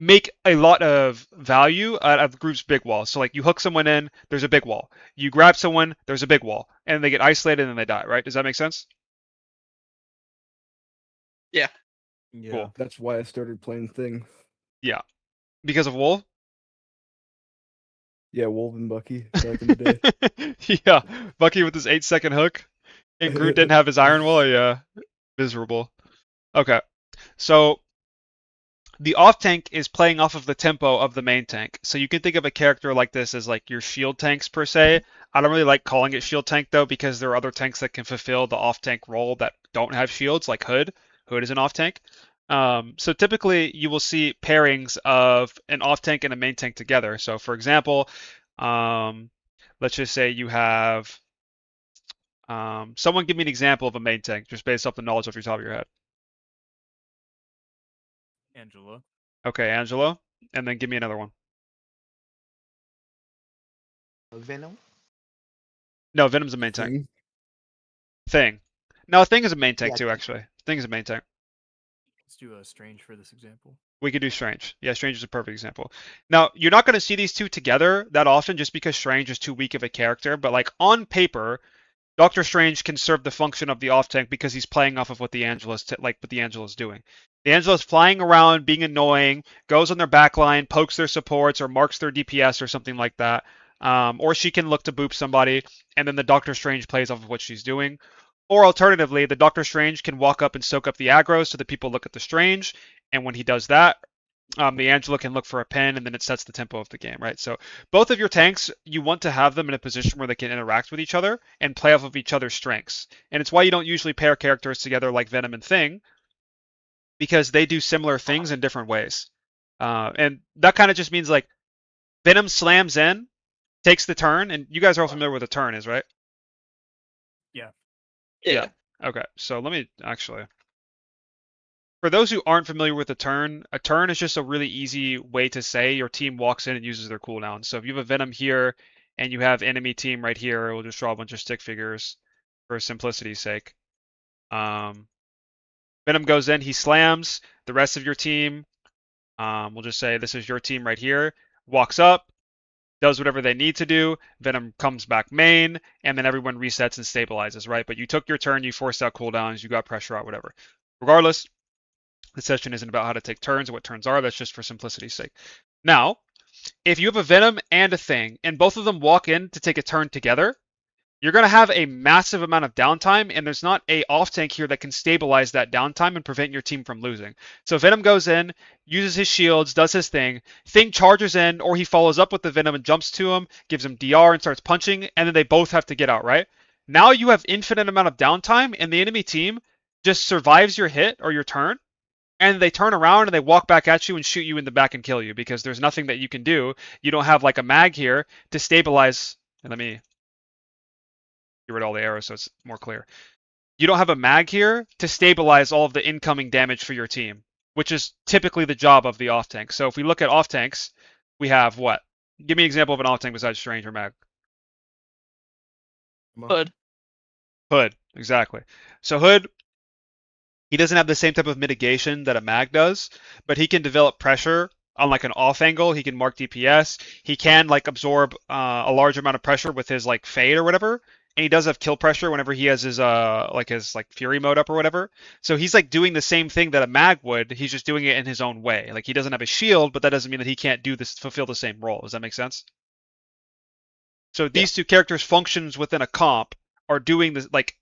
make a lot of value out of Groot's big wall. So like you hook someone in, there's a big wall. You grab someone, there's a big wall, and they get isolated and then they die, right? Does that make sense? Yeah. Yeah, Cool. That's why I started playing Thing. Yeah. Because of Wolf? Yeah, Wolf and Bucky back in the day. Yeah, Bucky with his 8-second hook. And Groot didn't have his Iron Will. Yeah, miserable. Okay, so the off tank is playing off of the tempo of the main tank. So you can think of a character like this as like your shield tanks per se. I don't really like calling it shield tank though, because there are other tanks that can fulfill the off tank role that don't have shields, like Hood. Hood is an off tank. So typically you will see pairings of an off tank and a main tank together. So for example, let's just say you have someone give me an example of a main tank just based off the knowledge off your top of your head. Angela. Okay, Angelo, and then give me another one. Venom. No, Venom's a main tank. Thing? Thing. No, Thing is a main tank Yeah. too, actually. Thing is a main tank. Let's do a Strange for this example. We could do Strange. Yeah, Strange is a perfect example. Now, you're not going to see these two together that often just because Strange is too weak of a character, but like on paper, Doctor Strange can serve the function of the off tank because he's playing off of what the Angela's doing. The Angela's flying around, being annoying, goes on their backline, pokes their supports, or marks their DPS or something like that. Or she can look to boop somebody, and then the Doctor Strange plays off of what she's doing. Or alternatively, the Doctor Strange can walk up and soak up the aggro so the people look at the Strange, and when he does that, the Angela can look for a pin, and then it sets the tempo of the game, right? So both of your tanks, you want to have them in a position where they can interact with each other and play off of each other's strengths. And it's why you don't usually pair characters together like Venom and Thing, because they do similar things in different ways. And that kind of just means like Venom slams in, takes the turn, and you guys are all familiar with what a turn is, right? Yeah. Okay, so let me actually... For those who aren't familiar with a turn is just a really easy way to say your team walks in and uses their cooldown. So if you have a Venom here and you have enemy team right here, we'll just draw a bunch of stick figures for simplicity's sake. Venom goes in, he slams. The rest of your team, we'll just say this is your team right here, walks up, does whatever they need to do. Venom comes back main, and then everyone resets and stabilizes, right? But you took your turn, you forced out cooldowns, you got pressure out, whatever. Regardless, the session isn't about how to take turns or what turns are. That's just for simplicity's sake. Now, if you have a Venom and a Thing, and both of them walk in to take a turn together, you're going to have a massive amount of downtime, and there's not a off tank here that can stabilize that downtime and prevent your team from losing. So Venom goes in, uses his shields, does his thing. Thing charges in, or he follows up with the Venom and jumps to him, gives him DR and starts punching, and then they both have to get out, right? Now you have infinite amount of downtime, and the enemy team just survives your hit or your turn, and they turn around and they walk back at you and shoot you in the back and kill you because there's nothing that you can do. You don't have like a mag here to stabilize. And let me get rid of all the arrows so it's more clear. You don't have a mag here to stabilize all of the incoming damage for your team, which is typically the job of the off tank. So if we look at off tanks, we have what? Give me an example of an off tank besides Strange or mag. Hood. Hood, exactly. So Hood, he doesn't have the same type of mitigation that a mag does, but he can develop pressure on like an off angle. He can mark DPS. He can like absorb a large amount of pressure with his like fade or whatever. And he does have kill pressure whenever he has his fury mode up or whatever. So he's like doing the same thing that a mag would. He's just doing it in his own way. Like he doesn't have a shield, but that doesn't mean that he can't do this, fulfill the same role. Does that make sense? So these two characters' functions within a comp are doing this like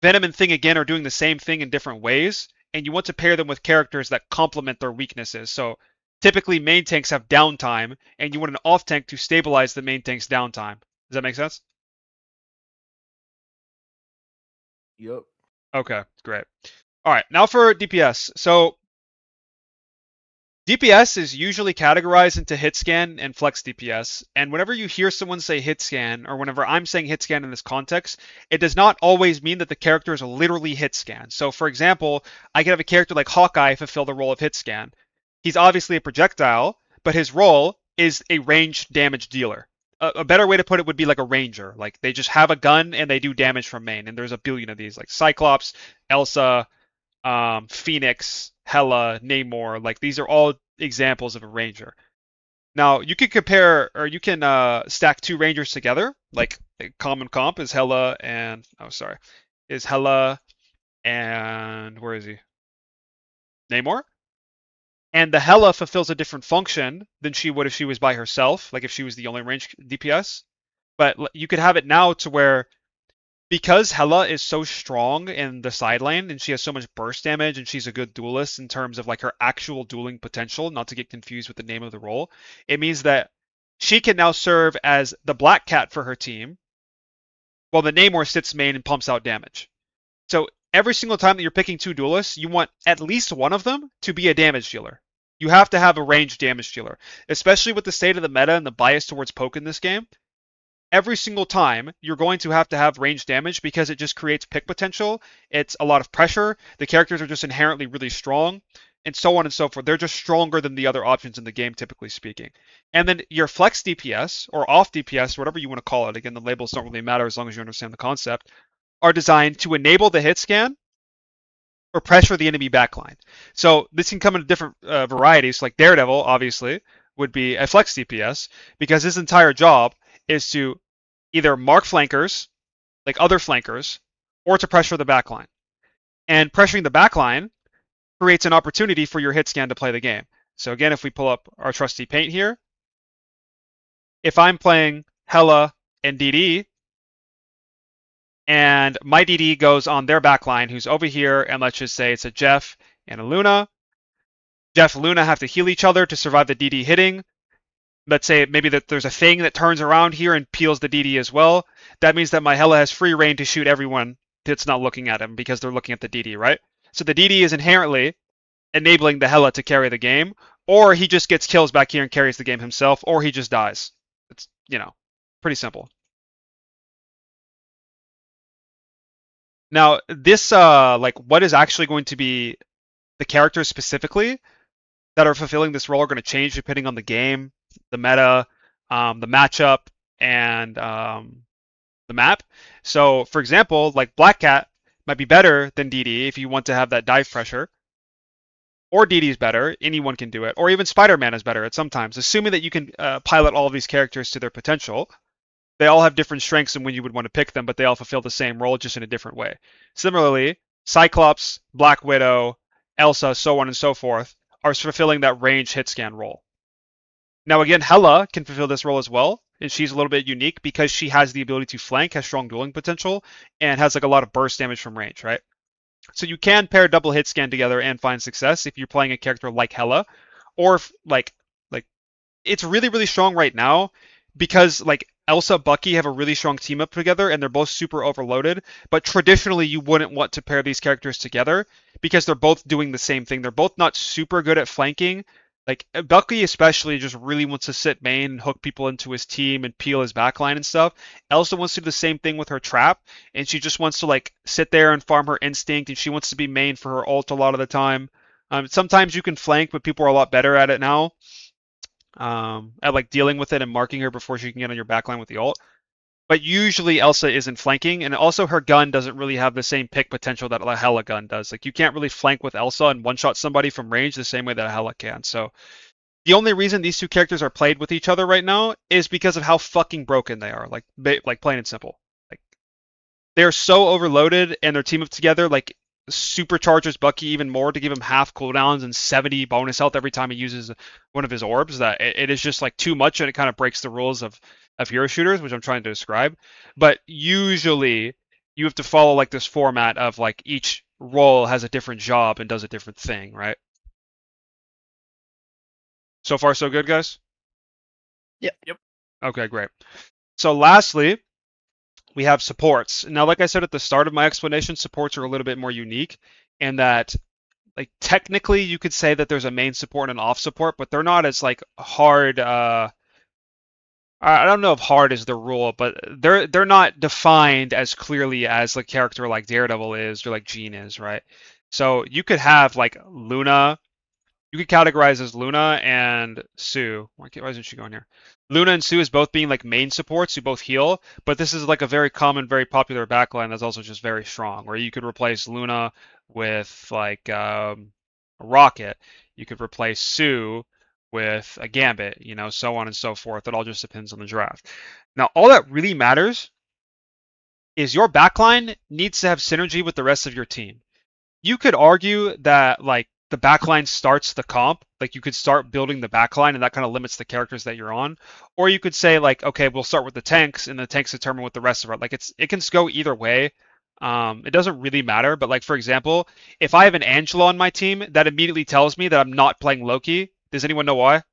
Venom and Thing again are doing the same thing in different ways, and you want to pair them with characters that complement their weaknesses. So typically main tanks have downtime, and you want an off tank to stabilize the main tank's downtime. Does that make sense? Yep. Okay, great. All right, now for DPS. So DPS is usually categorized into hit scan and flex DPS. And whenever you hear someone say hit scan, or whenever I'm saying hit scan in this context, it does not always mean that the character is literally hit scan. So for example, I could have a character like Hawkeye fulfill the role of hit scan. He's obviously a projectile, but his role is a ranged damage dealer. A better way to put it would be like a ranger. Like they just have a gun and they do damage from main. And there's a billion of these, like Cyclops, Elsa, Phoenix, Hela, Namor. Like these are all examples of a ranger. Now you can compare, or you can stack two rangers together. Like a common comp is Hela and where is he? Namor. And the Hela fulfills a different function than she would if she was by herself, like if she was the only range DPS. But you could have it now to where because Hela is so strong in the side lane and she has so much burst damage and she's a good duelist in terms of like her actual dueling potential, not to get confused with the name of the role, it means that she can now serve as the Black Cat for her team, while the Namor sits main and pumps out damage. So every single time that you're picking two duelists, you want at least one of them to be a damage dealer. You have to have a ranged damage dealer, especially with the state of the meta and the bias towards poke in this game. Every single time you're going to have ranged damage because it just creates pick potential. It's a lot of pressure. The characters are just inherently really strong, and so on and so forth. They're just stronger than the other options in the game, typically speaking. And then your flex DPS or off DPS, whatever you want to call it, again, the labels don't really matter as long as you understand the concept, are designed to enable the hit scan or pressure the enemy backline. So this can come in different varieties. Like Daredevil, obviously, would be a flex DPS because his entire job is to either mark flankers, like other flankers, or to pressure the backline. And pressuring the backline creates an opportunity for your hit scan to play the game. So again, if we pull up our trusty paint here, if I'm playing Hela and DD, and my DD goes on their backline, who's over here, and let's just say it's a Jeff and a Luna. Jeff and Luna have to heal each other to survive the DD hitting. Let's say maybe that there's a thing that turns around here and peels the DD as well. That means that my Hela has free reign to shoot everyone that's not looking at him because they're looking at the DD, right? So the DD is inherently enabling the Hela to carry the game, or he just gets kills back here and carries the game himself, or he just dies. It's, pretty simple. Now, this, what is actually going to be the characters specifically that are fulfilling this role are going to change depending on the game, the meta, the matchup, and the map. So, for example, like Black Cat might be better than DD if you want to have that dive pressure. Or DD is better, anyone can do it. Or even Spider-Man is better at sometimes, assuming that you can pilot all of these characters to their potential. They all have different strengths and when you would want to pick them, but they all fulfill the same role just in a different way. Similarly, Cyclops, Black Widow, Elsa, so on and so forth, are fulfilling that range hit scan role. Now again, Hela can fulfill this role as well, and she's a little bit unique because she has the ability to flank, has strong dueling potential, and has like a lot of burst damage from range, right? So you can pair double hit scan together and find success if you're playing a character like Hela, or if, like it's really, really strong right now because like Elsa, Bucky have a really strong team up together and they're both super overloaded, but traditionally you wouldn't want to pair these characters together because they're both doing the same thing. They're both not super good at flanking. Like Bucky especially just really wants to sit main and hook people into his team and peel his backline and stuff. Elsa wants to do the same thing with her trap, and she just wants to like sit there and farm her instinct, and she wants to be main for her ult a lot of the time. Sometimes you can flank, but people are a lot better at it now. At like dealing with it and marking her before she can get on your backline with the ult. But usually Elsa isn't flanking, and also her gun doesn't really have the same pick potential that a Hela gun does. Like you can't really flank with Elsa and one-shot somebody from range the same way that a Hela can. So the only reason these two characters are played with each other right now is because of how fucking broken they are. Like plain and simple. Like they're so overloaded, and their team up together like supercharges Bucky even more to give him half cooldowns and 70 bonus health every time he uses one of his orbs. That it is just like too much, and it kind of breaks the rules of hero shooters, which I'm trying to describe. But usually you have to follow like this format of like each role has a different job and does a different thing, right? So far, so good, guys? Yep. Okay, great. So lastly, we have supports. Now, like I said at the start of my explanation, supports are a little bit more unique in that, like, technically you could say that there's a main support and an off support, but they're not as like hard. I don't know if hard is the rule, but they're not defined as clearly as a character like Daredevil is or like Jean is, right? So you could have like Luna. You could categorize as Luna and Sue. Why isn't she going here? Luna and Sue as both being like main supports who both heal, but this is like a very common, very popular backline that's also just very strong, where you could replace Luna with like a Rocket. You could replace Sue with a Gambit, so on and so forth. It all just depends on the draft. Now, all that really matters is your backline needs to have synergy with the rest of your team. You could argue that like the backline starts the comp. Like you could start building the backline, and that kind of limits the characters that you're on. Or you could say like, okay, we'll start with the tanks, and the tanks determine what the rest of it. Like it can go either way. It doesn't really matter. But like for example, if I have an Angela on my team, that immediately tells me that I'm not playing Loki. Does anyone know why?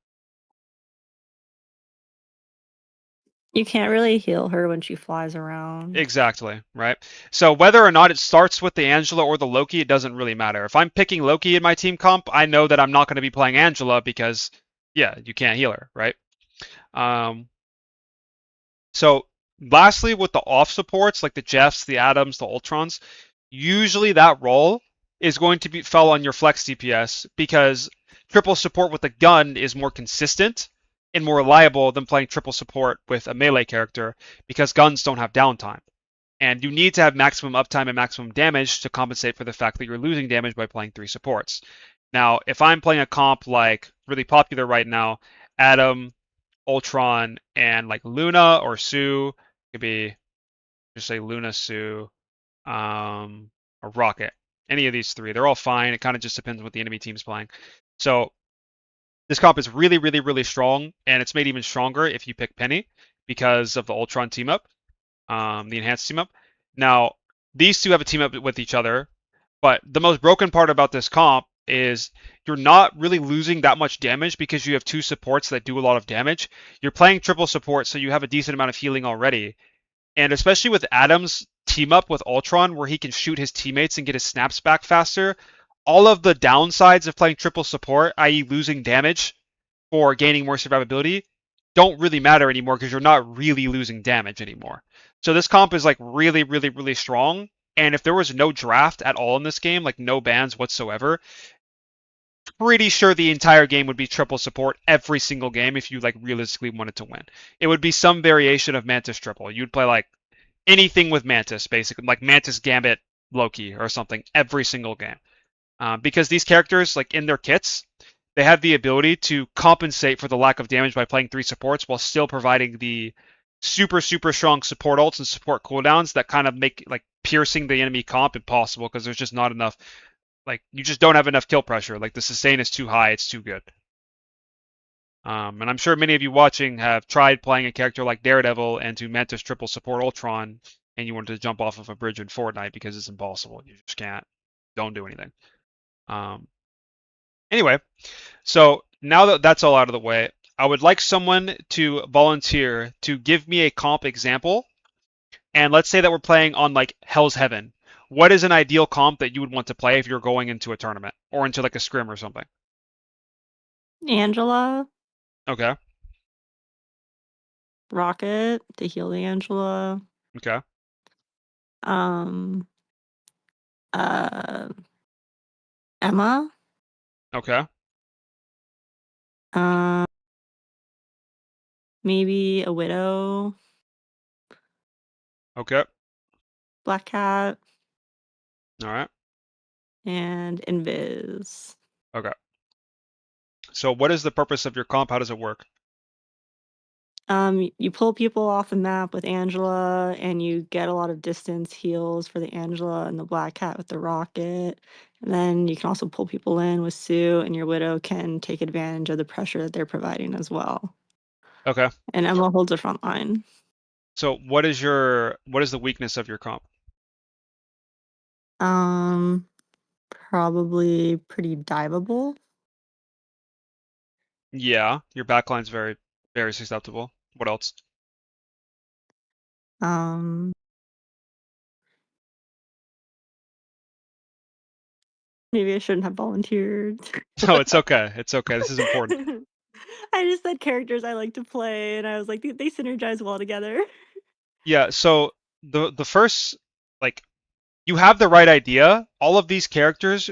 You can't really heal her when she flies around. Exactly, right? So whether or not it starts with the Angela or the Loki, it doesn't really matter. If I'm picking Loki in my team comp, I know that I'm not going to be playing Angela because, yeah, you can't heal her, right? So lastly, with the off supports, like the Jeffs, the Adams, the Ultrons, usually that role is going to be fell on your flex DPS because triple support with a gun is more consistent and more reliable than playing triple support with a melee character because guns don't have downtime. And you need to have maximum uptime and maximum damage to compensate for the fact that you're losing damage by playing 3 supports. Now, if I'm playing a comp like really popular right now, Adam, Ultron, and like Luna or Sue, it could be just say Luna, Sue, or Rocket. Any of these 3, they're all fine. It kind of just depends on what the enemy team's playing. So this comp is really, really, really strong, and it's made even stronger if you pick Penny because of the Ultron team up, the enhanced team up. Now, these 2 have a team up with each other, but the most broken part about this comp is you're not really losing that much damage because you have 2 supports that do a lot of damage. You're playing triple support, so you have a decent amount of healing already. And especially with Adam's team up with Ultron, where he can shoot his teammates and get his snaps back faster, all of the downsides of playing triple support, i.e. losing damage or gaining more survivability, don't really matter anymore because you're not really losing damage anymore. So this comp is like really, really, really strong. And if there was no draft at all in this game, like no bans whatsoever, pretty sure the entire game would be triple support every single game if you like realistically wanted to win. It would be some variation of Mantis triple. You'd play like anything with Mantis, basically, like Mantis Gambit Loki or something every single game. Because these characters, like in their kits, they have the ability to compensate for the lack of damage by playing 3 supports while still providing the super, super strong support ults and support cooldowns that kind of make like piercing the enemy comp impossible because there's just not enough, like you just don't have enough kill pressure. Like the sustain is too high, it's too good. And I'm sure many of you watching have tried playing a character like Daredevil and to Mantis triple support Ultron, and you wanted to jump off of a bridge in Fortnite because it's impossible. You just can't. Don't do anything. Anyway, so now that that's all out of the way, I would like someone to volunteer to give me a comp example. And let's say that we're playing on like Hell's Heaven. What is an ideal comp that you would want to play if you're going into a tournament or into like a scrim or something? Angela. Okay. Rocket to heal the Angela. Okay. Emma. Okay. Maybe a Widow. Okay. Black Cat. All right. And Invis. Okay. So what is the purpose of your comp? How does it work? You pull people off the map with Angela, and you get a lot of distance heals for the Angela and the Black Cat with the Rocket. And then you can also pull people in with Sue, and your Widow can take advantage of the pressure that they're providing as well. Okay. And Emma holds a front line. So what is the weakness of your comp? Probably pretty diveable. Yeah, your backline's very, very susceptible. What else? Maybe I shouldn't have volunteered. No, it's okay. It's okay. This is important. I just said characters I like to play, and I was like, they synergize well together. Yeah, so the first, like, you have the right idea. All of these characters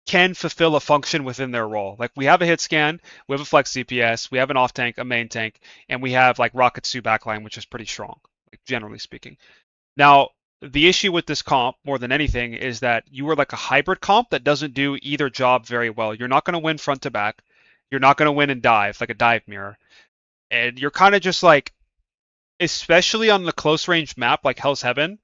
can fulfill a function within their role. Like, we have a hit scan, we have a flex DPS, we have an off tank, a main tank, and we have like Rocket Sue backline, which is pretty strong, like generally speaking. Now, the issue with this comp, more than anything, is that you are like a hybrid comp that doesn't do either job very well. You're not going to win front to back. You're not going to win in dive, like a dive mirror. And you're kind of just like, especially on the close range map like Hell's Heaven,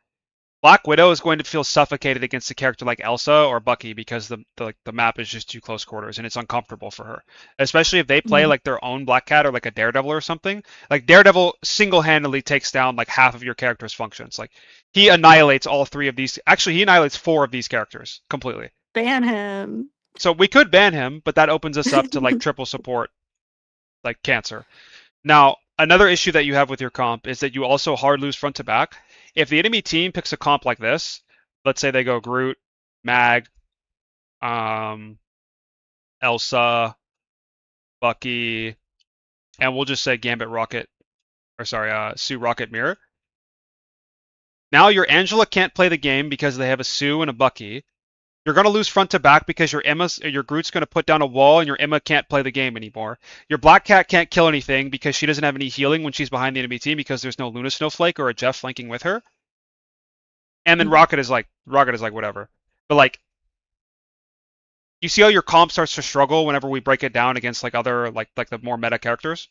Black Widow is going to feel suffocated against a character like Elsa or Bucky because the map is just too close quarters and it's uncomfortable for her. Especially if they play like their own Black Cat or like a Daredevil or something. Like Daredevil single-handedly takes down like half of your character's functions. Like he annihilates all 3 of these. Actually, he annihilates 4 of these characters completely. Ban him. So we could ban him, but that opens us up to like triple support, like cancer. Now, another issue that you have with your comp is that you also hard lose front to back. If the enemy team picks a comp like this, let's say they go Groot, Mag, Elsa, Bucky, and we'll just say Gambit Rocket, or sorry, Sue Rocket Mirror. Now your Angela can't play the game because they have a Sue and a Bucky. You're going to lose front to back because your Groot's going to put down a wall and your Emma can't play the game anymore. Your Black Cat can't kill anything because she doesn't have any healing when she's behind the enemy team because there's no Luna Snowflake or a Jeff flanking with her. And then Rocket is like whatever. But like, you see how your comp starts to struggle whenever we break it down against like other like the more meta characters?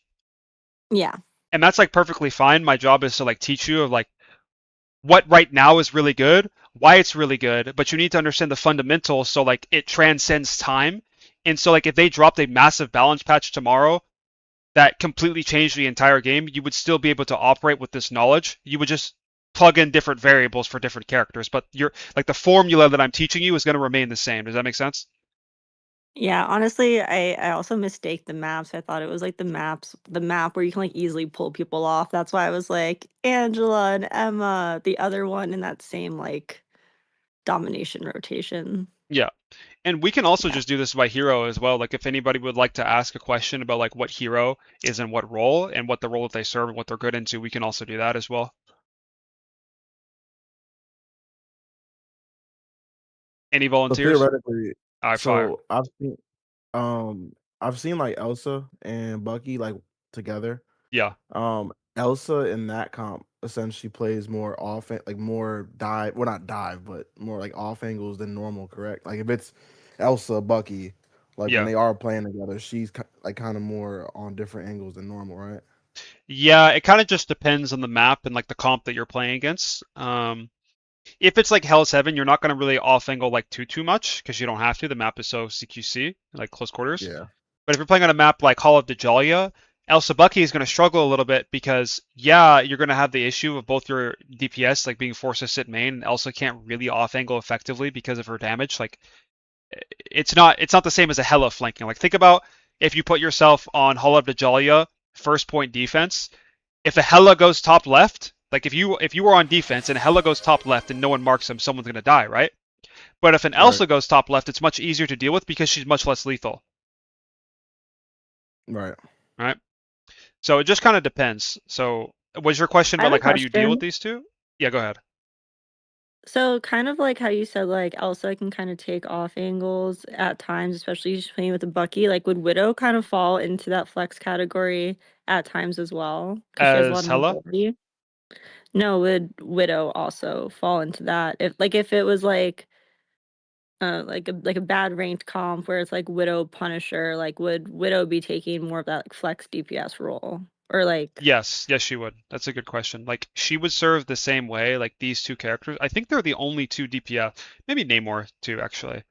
Yeah. And that's like perfectly fine. My job is to like teach you of like what right now is really good, why it's really good, but you need to understand the fundamentals so like it transcends time. And so like if they dropped a massive balance patch tomorrow that completely changed the entire game, you would still be able to operate with this knowledge. You would just plug in different variables for different characters, but you're like the formula that I'm teaching you is going to remain the same. Does that make sense? Yeah, honestly, I also mistake the maps. I thought it was like the map where you can like easily pull people off. That's why I was like Angela and Emma, the other one in that same like domination rotation. Yeah. And we can also just do this by hero as well. Like if anybody would like to ask a question about like what hero is in what role and what the role that they serve and what they're good into, we can also do that as well. Any volunteers? Theoretically, All right, fire. so I've seen like Elsa and Bucky like together. Yeah. Elsa in that comp essentially plays more off, like more dive, well not dive, but more like off angles than normal, correct? Like if it's Elsa, Bucky, like Yeah. when they are playing together, she's like kind of more on different angles than normal, right? Yeah, it kind of just depends on the map and like the comp that you're playing against. If it's like Hell's Heaven, you're not going to really off angle like too much because you don't have to. The map is so CQC, like close quarters. Yeah. But if you're playing on a map like Hall of Dajalia, Elsa Bucky is going to struggle a little bit because, yeah, you're going to have the issue of both your DPS like being forced to sit main, and Elsa can't really off angle effectively because of her damage. Like, it's not the same as a Hela flanking. Like, think about if you put yourself on Hall of Dajalia first point defense. If a Hela goes top left, like if you were on defense and a Hela goes top left and no one marks him, someone's going to die, right? But if an Elsa goes top left, it's much easier to deal with because she's much less lethal. Right. Right. So it just kind of depends. So was your question about like how do you deal with these two? Yeah, go ahead. So kind of like how you said, like Elsa can kind of take off angles at times, especially if she's playing with a Bucky. Like would Widow kind of fall into that flex category at times as well? Because she has a lot As of Hela? mobility. No, would Widow also fall into that? If it was like a bad ranked comp where it's like Widow Punisher, like would Widow be taking more of that like flex DPS role? Or like Yes, she would. That's a good question. Like she would serve the same way, like these two characters. I think they're the only two DPS. Maybe Namor too, actually.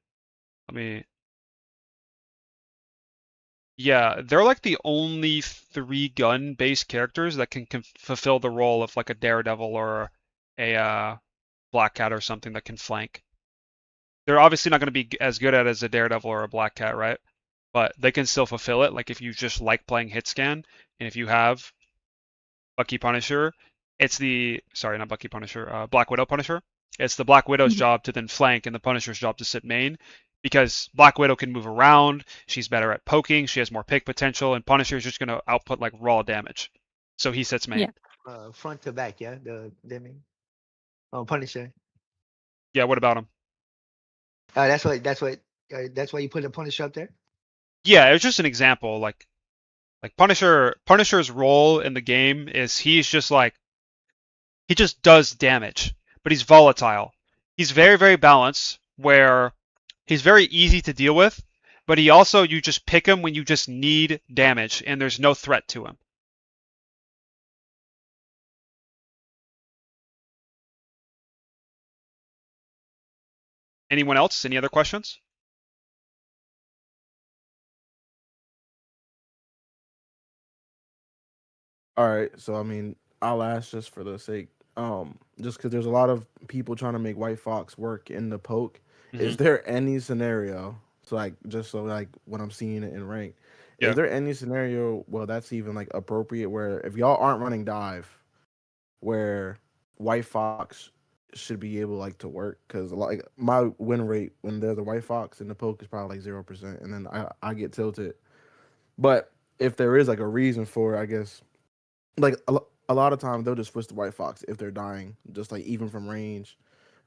Yeah, they're like the only 3 gun based characters that can fulfill the role of like a Daredevil or a Black Cat or something that can flank. They're obviously not going to be as good at it as a Daredevil or a Black Cat, right? But they can still fulfill it. Like if you just like playing hit scan, and if you have Bucky Punisher, it's the not Bucky Punisher, Black Widow Punisher. It's the Black Widow's job to then flank and the Punisher's job to sit main, because Black Widow can move around. She's better at poking. She has more pick potential, and Punisher is just going to output like raw damage. So he sits main. Yeah. Front to back, yeah. The main. Punisher. Yeah. What about him? That's why you put the Punisher up there. Yeah, it was just an example. Like Punisher's role in the game is he's just like he just does damage, but he's volatile. He's very, very balanced, where he's very easy to deal with, but he also, you just pick him when you just need damage and there's no threat to him. Anyone else? Any other questions? All right, so I mean, I'll ask just for the sake, just because there's a lot of people trying to make White Fox work in the poke. Is Mhm. there any scenario, so like just so like when I'm seeing it in rank, is Yeah. there any scenario well that's even like appropriate where if y'all aren't running dive, where White Fox should be able like to work? Because like my win rate when there's a White Fox in the poke is probably like 0%, and then I get tilted. But if there is like a reason for it, I guess like a lot of times they'll just switch to White Fox if they're dying, just like even from range.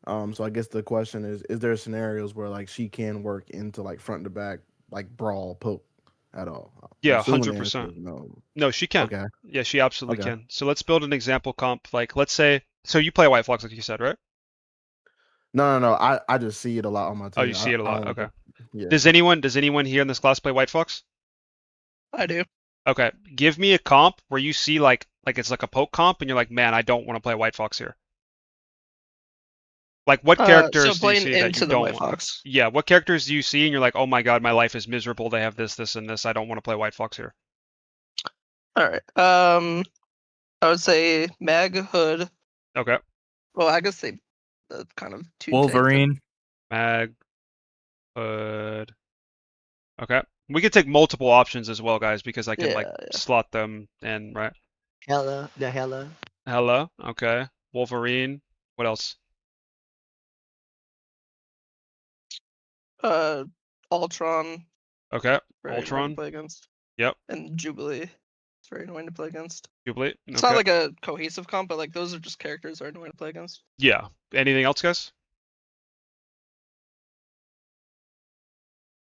So I guess the question is there scenarios where like she can work into like front to back, like brawl poke at all? I'm Yeah, assuming the answer 100%. is no. No, she can. Okay. Yeah, she absolutely Okay. can. So let's build an example comp. Like, let's say, so you play White Fox, like you said, right? No. I just see it a lot on my Oh, you team. see it a I lot. don't. Okay. Yeah. Does anyone here in this class play White Fox? I do. Okay. Give me a comp where you see like it's like a poke comp, and you're like, man, I don't want to play White Fox here. Like, what So characters do you playing see that into you the don't White want? Fox. Yeah, what characters do you see and you're like, oh my god, my life is miserable. They have this, this, and this. I don't want to play White Fox here. All right. I would say Mag, Hood. Okay. Well, I guess they kind of two. Wolverine. Mag, Hood. Okay. We could take multiple options as well, guys, because I can like slot them in, right? Hella. Hella. Okay. Wolverine. What else? Ultron. Okay. Very annoying to Ultron. play against. Yep. And Jubilee. It's very annoying to play against. Jubilee. It's Okay. not like a cohesive comp, but like those are just characters that are annoying to play against. Yeah. Anything else, guys?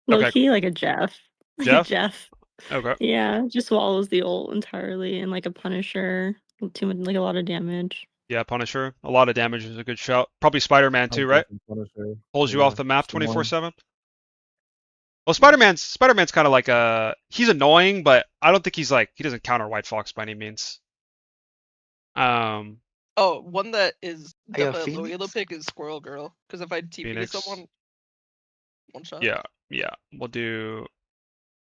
Low Okay. key, like a Jeff. Like a Jeff? Jeff. Okay. Yeah, just swallows the ult entirely and like a Punisher. Too much, like a lot of damage. Yeah, Punisher. A lot of damage is a good shout. Probably Spider-Man too, right? Pulls you off the map 24/7. Well, Spider-Man's kind of like he's annoying, but I don't think he doesn't counter White Fox by any means. Oh, one that is Are you a definitely a low Phoenix? elo pick is Squirrel Girl. Because if I TP to Phoenix. someone, one shot. Yeah. We'll do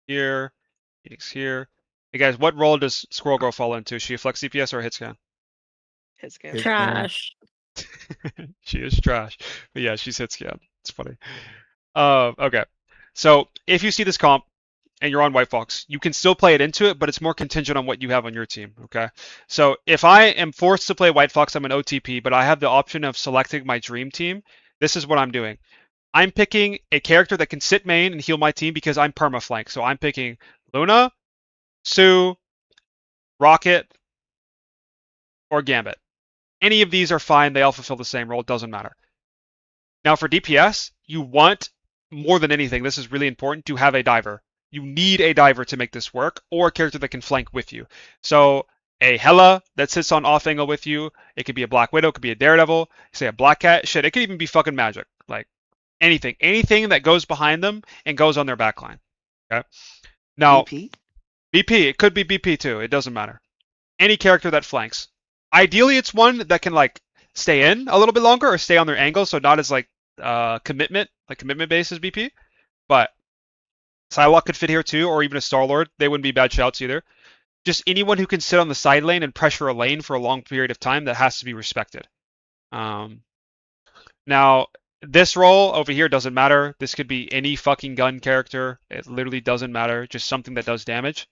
here, Phoenix here. Hey guys, what role does Squirrel Girl fall into? Is she a flex CPS or a hit scan? Hit scan. Trash. She is trash. But yeah, she's hit scan. It's funny. Okay. So if you see this comp and you're on White Fox, you can still play it into it, but it's more contingent on what you have on your team. Okay. So if I am forced to play White Fox, I'm an OTP, but I have the option of selecting my dream team. This is what I'm doing. I'm picking a character that can sit main and heal my team because I'm permaflank. So I'm picking Luna, Sue, Rocket, or Gambit. Any of these are fine. They all fulfill the same role. It doesn't matter. Now for DPS, you want, more than anything, this is really important, to have a diver. You need a diver to make this work, or a character that can flank with you. So a Hela that sits on off angle with you. It could be a Black Widow. It could be a Daredevil. Say a Black Cat. Shit, it could even be fucking Magic. Like anything that goes behind them and goes on their backline. Okay. Now BP? BP. It could be BP too. It doesn't matter. Any character that flanks. Ideally, it's one that can like stay in a little bit longer or stay on their angle, so not as like commitment based as BP. But Psylocke could fit here too, or even a Star-Lord. They wouldn't be bad shouts either. Just anyone who can sit on the side lane and pressure a lane for a long period of time, that has to be respected. Now, this role over here doesn't matter. This could be any fucking gun character. It literally doesn't matter. Just something that does damage.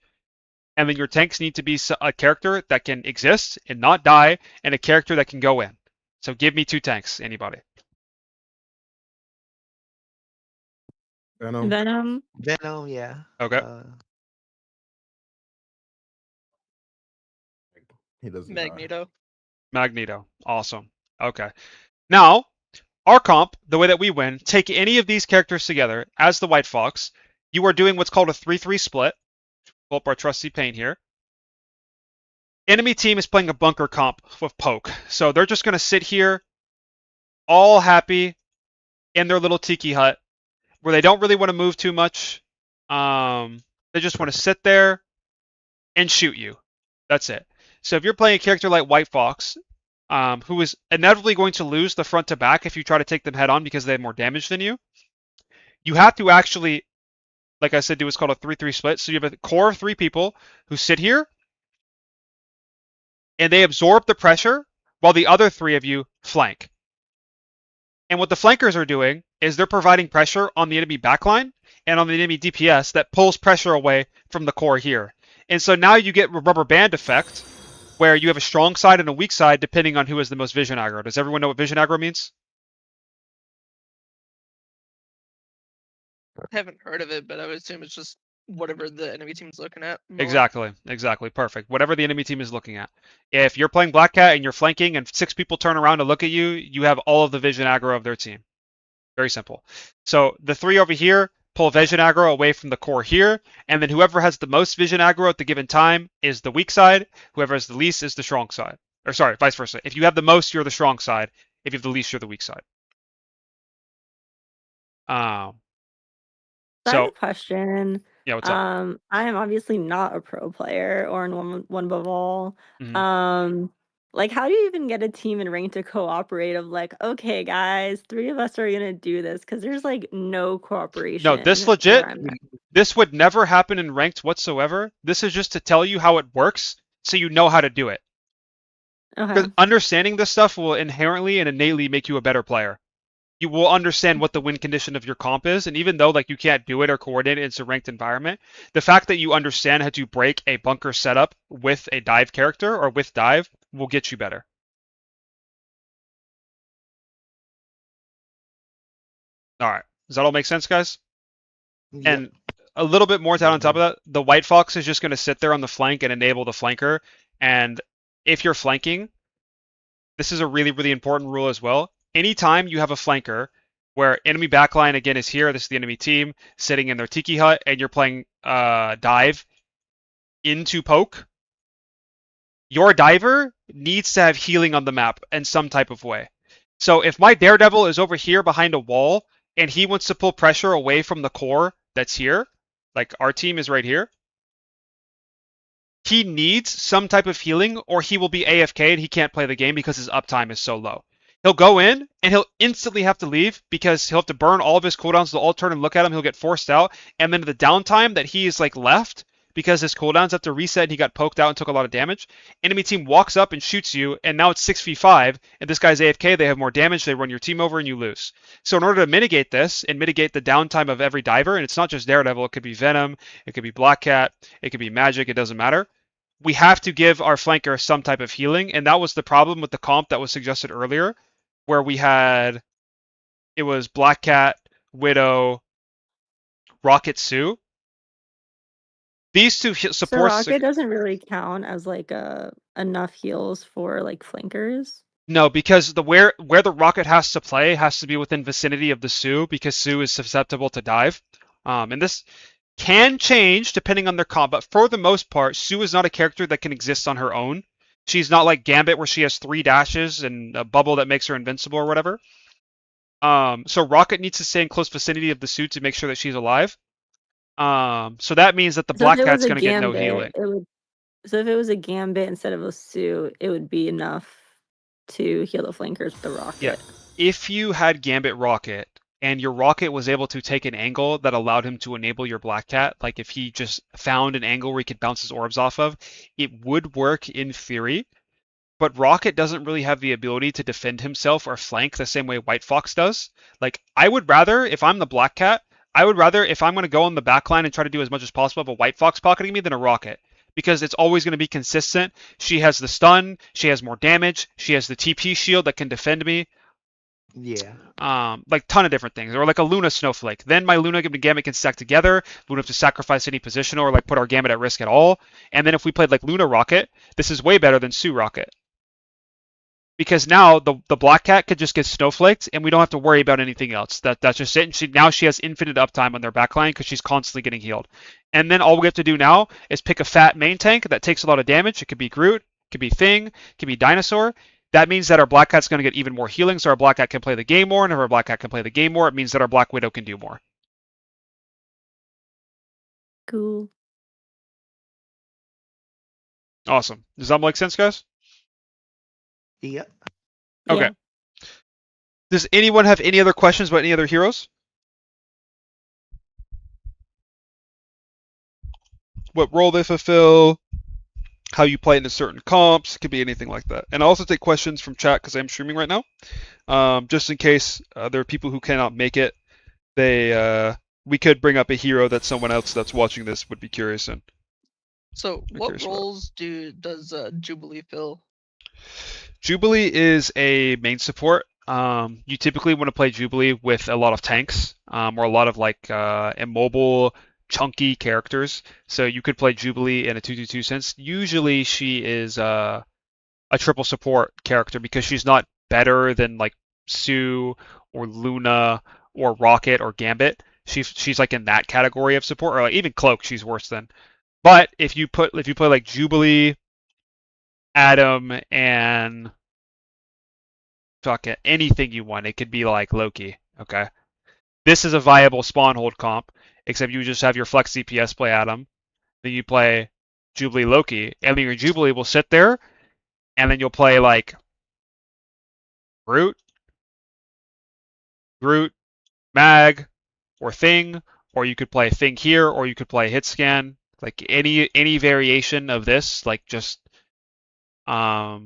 And then your tanks need to be a character that can exist and not die, and a character that can go in. So give me 2 tanks, anybody. Venom. Venom, yeah. Okay. He doesn't. Magneto. Magneto. Awesome. Okay. Now, our comp, the way that we win, take any of these characters together as the White Fox. You are doing what's called a 3-3 split. Pull up our trusty paint here. Enemy team is playing a bunker comp with poke. So they're just going to sit here all happy in their little tiki hut where they don't really want to move too much. They just want to sit there and shoot you. That's it. So if you're playing a character like White Fox, who is inevitably going to lose the front to back if you try to take them head on because they have more damage than you. You have to actually, like I said, do what's called a 3-3 split. So you have a core of 3 people who sit here and they absorb the pressure while the other 3 of you flank. And what the flankers are doing is they're providing pressure on the enemy backline and on the enemy DPS that pulls pressure away from the core here. And so now you get a rubber band effect where you have a strong side and a weak side depending on who has the most vision aggro. Does everyone know what vision aggro means? I haven't heard of it, but I would assume it's just whatever the enemy team's looking at. More. Exactly, perfect. Whatever the enemy team is looking at. If you're playing Black Cat and you're flanking and 6 people turn around to look at you, you have all of the vision aggro of their team. Very simple. So the 3 over here pull vision aggro away from the core here, and then whoever has the most vision aggro at the given time is the weak side. Whoever has the least is the strong side. Or sorry, vice versa. If you have the most, you're the strong side. If you have the least, you're the weak side. So I have So a question. yeah, what's up? I am obviously not a pro player or in one above all. Mhm. Like how do you even get a team in rank to cooperate of like, okay, guys, 3 of us are gonna do this because there's like no No, cooperation this where legit, I'm at. this would never happen in ranked whatsoever. This is just to tell you how it works so you know how to do it. Because Okay. understanding this stuff will inherently and innately make you a better player. You will understand what the win condition of your comp is, and even though like you can't do it or coordinate it, it's a ranked environment, the fact that you understand how to break a bunker setup with a dive character or with dive will get you better. All right, does that all make sense, guys? Yep. And a little bit more down on top of that, the white fox is just going to sit there on the flank and enable the flanker. And if you're flanking, this is a really, really important rule as well. Anytime you have a flanker where enemy backline again is here, this is the enemy team sitting in their tiki hut, and you're playing dive into poke, your diver needs to have healing on the map in some type of way. So if my daredevil is over here behind a wall and he wants to pull pressure away from the core that's here, like our team is right here, he needs some type of healing or he will be AFK and he can't play the game because his uptime is so low. He'll go in and he'll instantly have to leave because he'll have to burn all of his cooldowns. They'll all turn and look at him. He'll get forced out. And then the downtime that he is like left because his cooldowns have to reset and he got poked out and took a lot of damage. Enemy team walks up and shoots you, and now it's 6v5, and this guy's AFK. They have more damage. They run your team over and you lose. So in order to mitigate this and mitigate the downtime of every diver, and it's not just Daredevil, it could be Venom, it could be Black Cat, it could be Magic, it doesn't matter. We have to give our flanker some type of healing, and that was the problem with the comp that was suggested earlier, where we had it was Black Cat, Widow, Rocket Sue. These two So supports. Rocket doesn't really count as like enough heals for like flankers. No, because the where the Rocket has to play has to be within vicinity of the Sue because Sue is susceptible to dive. And this can change depending on their comp, but for the most part, Sue is not a character that can exist on her own. She's not like Gambit where she has 3 dashes and a bubble that makes her invincible or whatever. So Rocket needs to stay in close vicinity of the Sue to make sure that she's alive. So that means that the So if Black it was Cat's a gonna get no Gambit, healing. it would. So if it was a Gambit instead of a Sue, it would be enough to heal the flankers with the Rocket. Yeah. If you had Gambit Rocket and your Rocket was able to take an angle that allowed him to enable your Black Cat, like if he just found an angle where he could bounce his orbs off of, it would work in theory. But Rocket doesn't really have the ability to defend himself or flank the same way White Fox does. Like, I would rather, if I'm the Black Cat, I would rather, if I'm going to go on the back line and try to do as much as possible of a White Fox pocketing me than a Rocket. Because it's always going to be consistent. She has the stun, she has more damage, she has the TP shield that can defend me. Yeah. Like ton of different things, or like a Luna Snowflake. Then my Luna and Gambit can stack together. We don't have to sacrifice any position or like put our Gambit at risk at all. And then if we played like Luna Rocket, this is way better than Sue Rocket. Because now the Black Cat could just get snowflaked and we don't have to worry about anything else. That's just it. And now she has infinite uptime on their backline because she's constantly getting healed. And then all we have to do now is pick a fat main tank that takes a lot of damage. It could be Groot, it could be Thing, it could be Dinosaur. That means that our Black Cat's going to get even more healing, so our Black Cat can play the game more, and if our Black Cat can play the game more, it means that our Black Widow can do more. Cool. Awesome. Does that make sense, guys? Yep. Okay. Yeah. Does anyone have any other questions about any other heroes? What role they fulfill, how you play into certain comps, it could be anything like that. And I also take questions from chat because I'm streaming right now, just in case there are people who cannot make it. We could bring up a hero that someone else that's watching this would be curious in. So, what roles does Jubilee fill? Jubilee is a main support. You typically want to play Jubilee with a lot of tanks, or a lot of like immobile, chunky characters. So you could play Jubilee in a 2-2-2 sense. Usually she is a triple support character because she's not better than like Sue or Luna or Rocket or Gambit. She's like in that category of support, or like even Cloak she's worse than. But if you play like Jubilee, Adam, and fuck it, anything you want. It could be like Loki. Okay. This is a viable spawn hold comp, except you just have your flex CPS play Adam, then you play Jubilee Loki, and then your Jubilee will sit there, and then you'll play like Groot, Mag, or Thing, or you could play Thing here, or you could play Hit Scan, like any variation of this, like just like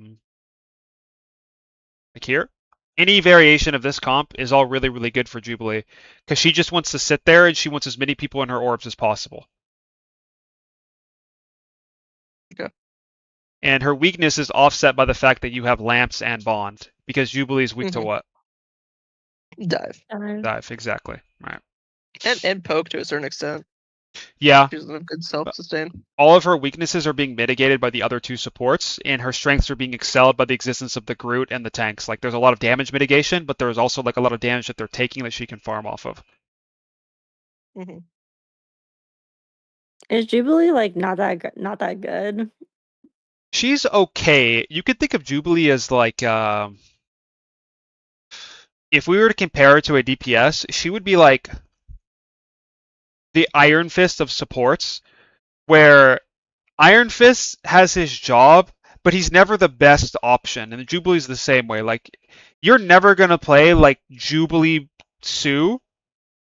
here. Any variation of this comp is all really, really good for Jubilee because she just wants to sit there and she wants as many people in her orbs as possible. Okay. And her weakness is offset by the fact that you have Lamps and Bond because Jubilee is weak to what? Dive. Dive, exactly. Right. And poke to a certain extent. Yeah. She doesn't have good self-sustain. All of her weaknesses are being mitigated by the other two supports, and her strengths are being excelled by the existence of the Groot and the tanks. Like, there's a lot of damage mitigation, but there's also like a lot of damage that they're taking that she can farm off of. Mm-hmm. Is Jubilee like not that good? She's okay. You could think of Jubilee as like, if we were to compare her to a DPS, she would be like the Iron Fist of supports, where Iron Fist has his job, but he's never the best option. And Jubilee's the same way. Like, you're never gonna play like Jubilee Sue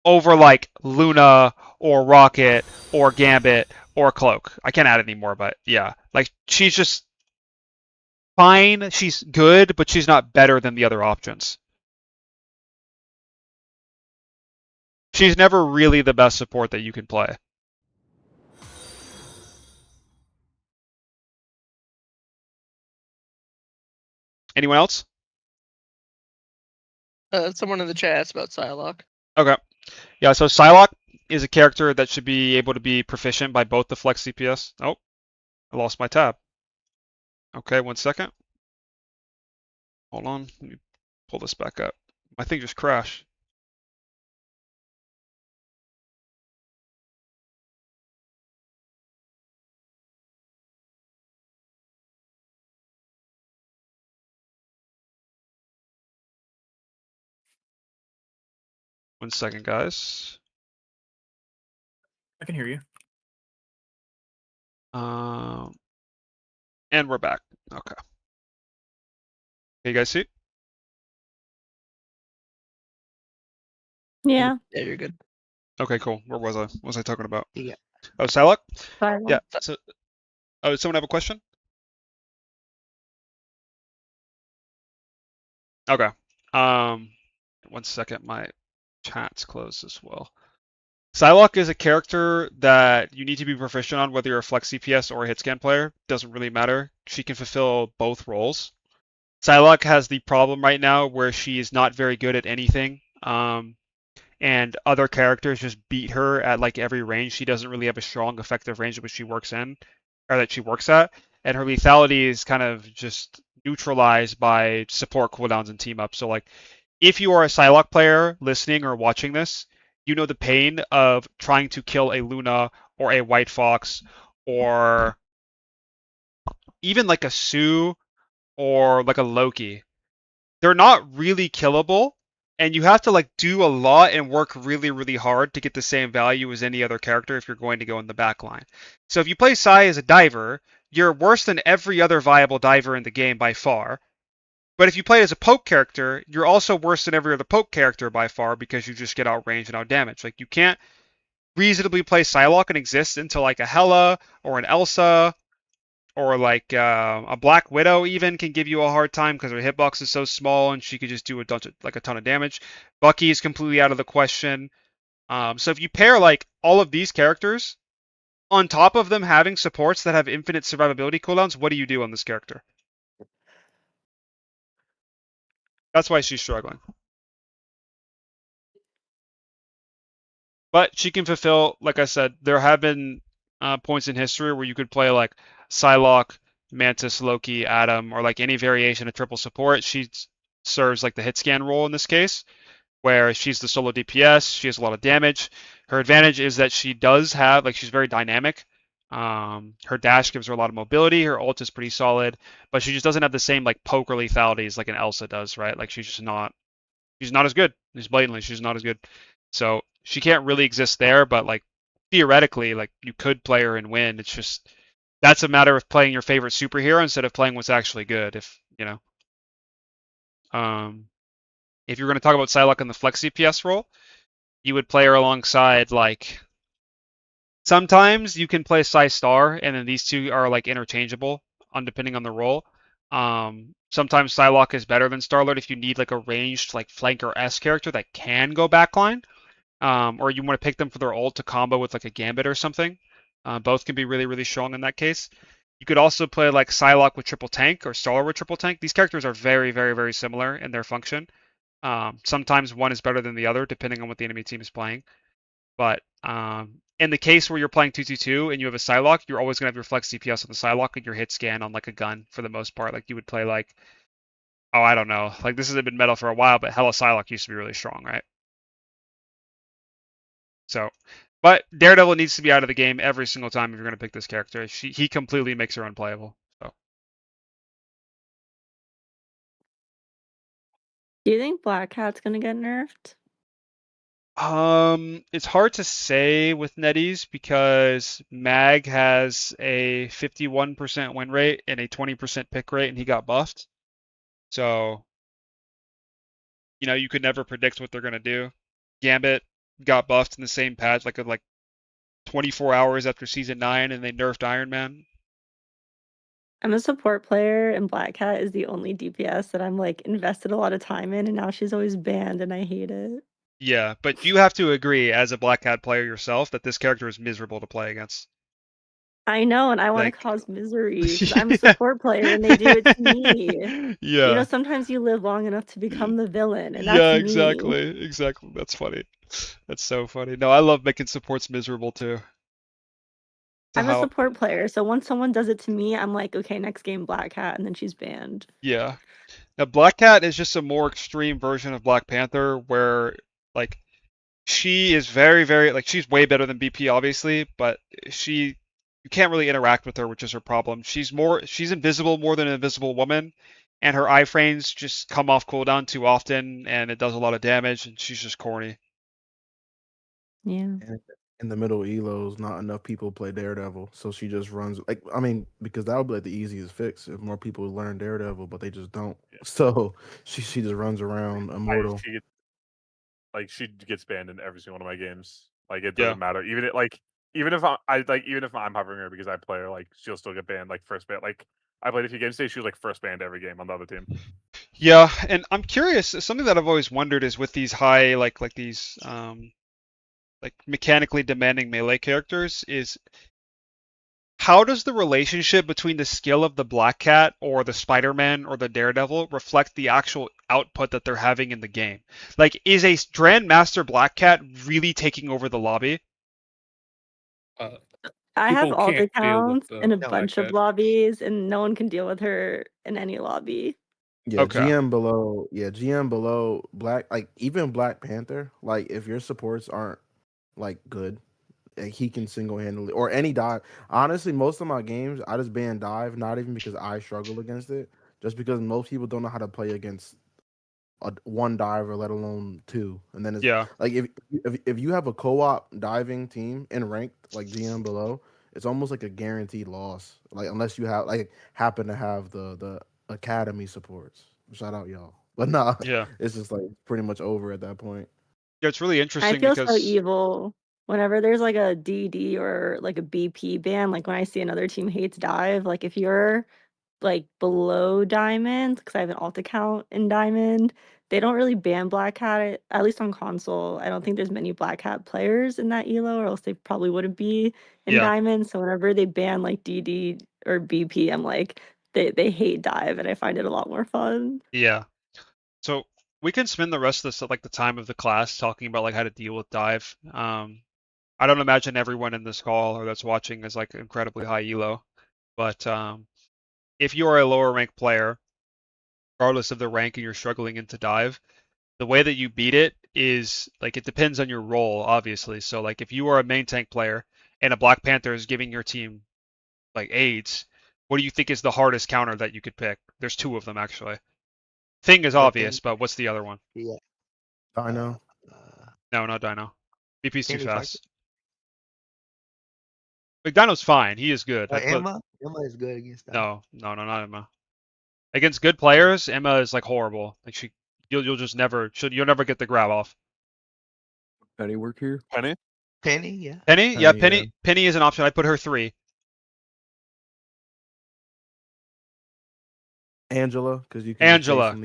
over like Luna or Rocket or Gambit or Cloak. I can't add any more, but yeah. Like, she's just fine. She's good, but she's not better than the other options. She's never really the best support that you can play. Anyone else? Someone in the chat asked about Psylocke. Okay. Yeah, so Psylocke is a character that should be able to be proficient by both the flex CPS. Oh, I lost my tab. Okay, 1 second. Hold on. Let me pull this back up. My thing just crashed. One second, guys. I can hear you. And we're back. Okay. Can you guys see? Yeah. Yeah, you're good. Okay, cool. Where was I? What was I talking about? Yeah. Oh, Psylocke? Psylocke. Yeah. So, oh, does someone have a question? Okay. 1 second. My chat's closed as well. Psylocke is a character that you need to be proficient on, whether you're a flex CPS or a hit scan player. Doesn't really matter. She can fulfill both roles. Psylocke has the problem right now where she is not very good at anything. And other characters just beat her at like every range. She doesn't really have a strong effective range which she works in, or that she works at. And her lethality is kind of just neutralized by support cooldowns and team ups. So like, if you are a Psylocke player listening or watching this, you know the pain of trying to kill a Luna or a White Fox or even like a Sue or like a Loki. They're not really killable, and you have to like do a lot and work really, really hard to get the same value as any other character if you're going to go in the back line. So if you play Psy as a diver, you're worse than every other viable diver in the game by far. But if you play as a poke character, you're also worse than every other poke character by far because you just get outranged and outdamaged. Like you can't reasonably play Psylocke and exist until like a Hela or an Elsa or like a Black Widow even can give you a hard time because her hitbox is so small and she could just do a ton of damage. Bucky is completely out of the question. So if you pair like all of these characters on top of them having supports that have infinite survivability cooldowns, what do you do on this character? That's why she's struggling. But she can fulfill, like I said, there have been points in history where you could play like Psylocke, Mantis, Loki, Atom, or like any variation of triple support. She serves like the hit scan role in this case, where she's the solo DPS. She has a lot of damage. Her advantage is that she does have, like, she's very dynamic. Her dash gives her a lot of mobility. Her ult is pretty solid, but she just doesn't have the same like poker lethality as like an Elsa does, right? Like she's not as good. Just blatantly, she's not as good. So she can't really exist there, but like theoretically, like you could play her and win. It's just that's a matter of playing your favorite superhero instead of playing what's actually good. If you know, if you're going to talk about Psylocke in the flex CPS role, you would play her alongside like. Sometimes you can play Psy Star, and then these two are like interchangeable, on depending on the role. Sometimes Psylocke is better than Starlord if you need like a ranged like flanker S character that can go backline, or you want to pick them for their ult to combo with like a Gambit or something. Both can be really really strong in that case. You could also play like Psylocke with triple tank or Starlord with triple tank. These characters are very very very similar in their function. Sometimes one is better than the other depending on what the enemy team is playing. But in the case where you're playing 2-2-2 and you have a Psylocke, you're always going to have your flex DPS on the Psylocke and your hit scan on like a gun for the most part. Like you would play like, oh, I don't know. Like this hasn't been meta for a while, but Hela Psylocke used to be really strong, right? So, but Daredevil needs to be out of the game every single time if you're going to pick this character. He completely makes her unplayable. So. Do you think Black Cat's gonna get nerfed? It's hard to say with NetEase because Mag has a 51% win rate and a 20% pick rate, and he got buffed. So, you know, you could never predict what they're gonna do. Gambit got buffed in the same patch, like 24 hours after season 9, and they nerfed Iron Man. I'm a support player, and Black Cat is the only DPS that I'm like invested a lot of time in, and now she's always banned, and I hate it. Yeah, but you have to agree as a Black Cat player yourself that this character is miserable to play against. I know, and I want to Like, cause misery because I'm a support player, and they do it to me. yeah. You know, sometimes you live long enough to become the villain, and Yeah, that's me. exactly. That's funny. That's so funny. No, I love making supports miserable too. I'm a support player, so once someone does it to me, I'm like, okay, next game Black Cat, and then she's banned. Yeah. Now, Black Cat is just a more extreme version of Black Panther where, like, she is very, very, like, she's way better than BP, obviously, but you can't really interact with her, which is her problem. She's invisible more than an invisible woman, and her iframes just come off cooldown too often, and it does a lot of damage, and she's just corny. Yeah. And in the middle elos, not enough people play Daredevil, so she just runs like I mean, because that would be like the easiest fix if more people learn Daredevil, but they just don't. So she just runs around immortal. She gets banned in every single one of my games. Like it doesn't matter. Even if I'm hovering her because I play her, like she'll still get banned. Like first ban. Like I played a few games today, she was like first banned every game on the other team. Yeah, and I'm curious. Something that I've always wondered is with these high, like these like mechanically demanding melee characters, is how does the relationship between the skill of the Black Cat or the Spider-Man or the Daredevil reflect the actual output that they're having in the game? Like, is a Grandmaster Black Cat really taking over the lobby? I have People alt can't deal with accounts the in a Black bunch of Cat. lobbies, and no one can deal with her in any lobby. Yeah, Okay. GM below Black, like even Black Panther, like if your supports aren't like good, like, he can single handedly or any dive. Honestly, most of my games I just ban dive, not even because I struggle against it, just because most people don't know how to play against one diver, let alone two. And then it's like if you have a co-op diving team in ranked like GM below, it's almost like a guaranteed loss. Like unless you have like happen to have the academy supports. shout out y'all. But nah, Yeah. it's just like pretty much over at that point. Yeah, it's really I interesting feel so because evil whenever there's like a DD or like a BP ban. Like when I see another team hates dive, like if you're like below diamond, because I have an alt account in diamond, they don't really ban black hat, at least on console. I don't think there's many black hat players in that elo, or else they probably wouldn't be in Yeah. diamond. So whenever they ban like DD or BP, I'm like, they hate dive, and I find it a lot more fun. Yeah. So we can spend the rest of this like the time of the class talking about like how to deal with dive. I don't imagine everyone in this call or that's watching is like incredibly high elo, but if you are a lower ranked player, regardless of the rank, and you're struggling into dive, the way that you beat it is like it depends on your role, obviously. So like if you are a main tank player and a Black Panther is giving your team like aids, what do you think is the hardest counter that you could pick? There's two of them actually. Thing is obvious, but what's the other one? Yeah. Dino. No, not Dino. BP's too Candy Fighter. fast. Like Dino's fine. He is good. Emma? Emma is good against Dino. No, not Emma. Against good players, Emma is like horrible. Like you'll just never you'll never get the grab off. Penny work here? Penny? Penny, yeah. Penny? Yeah, Penny is an option. I put her 3. Angela, because you can Angela.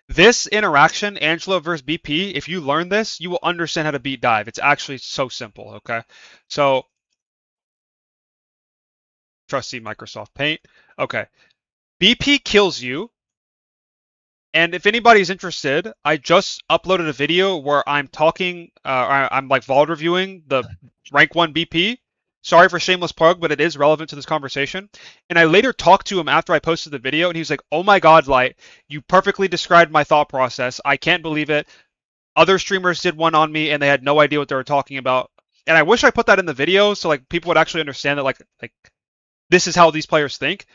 This interaction, Angela versus BP, if you learn this, you will understand how to beat dive. It's actually so simple, okay? So, trusty Microsoft Paint. Okay. BP kills you. And if anybody's interested, I just uploaded a video where I'm talking, I'm like VOD reviewing the rank 1 BP. Sorry for shameless plug, but it is relevant to this conversation. And I later talked to him after I posted the video, and he was like, "Oh my God, Light, you perfectly described my thought process. I can't believe it. Other streamers did one on me, and they had no idea what they were talking about." And I wish I put that in the video so like people would actually understand that like this is how these players think.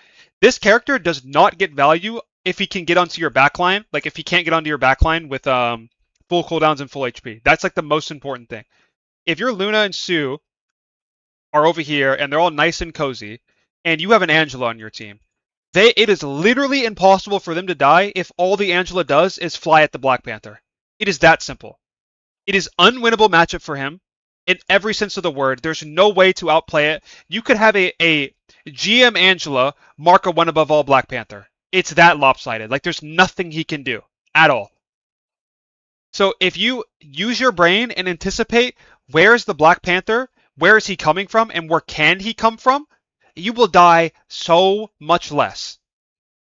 This character does not get value if he can get onto your backline. Like if he can't get onto your backline with full cooldowns and full HP. That's like the most important thing. If you're Luna and Sue are over here and they're all nice and cozy, and you have an Angela on your team, it is literally impossible for them to die if all the Angela does is fly at the Black Panther. It is that simple. It is unwinnable matchup for him in every sense of the word. There's no way to outplay it. You could have a GM Angela mark a 1 above all Black Panther. It's that lopsided. Like there's nothing he can do at all. So if you use your brain and anticipate where's the Black Panther, where is he coming from, and where can he come from, you will die so much less.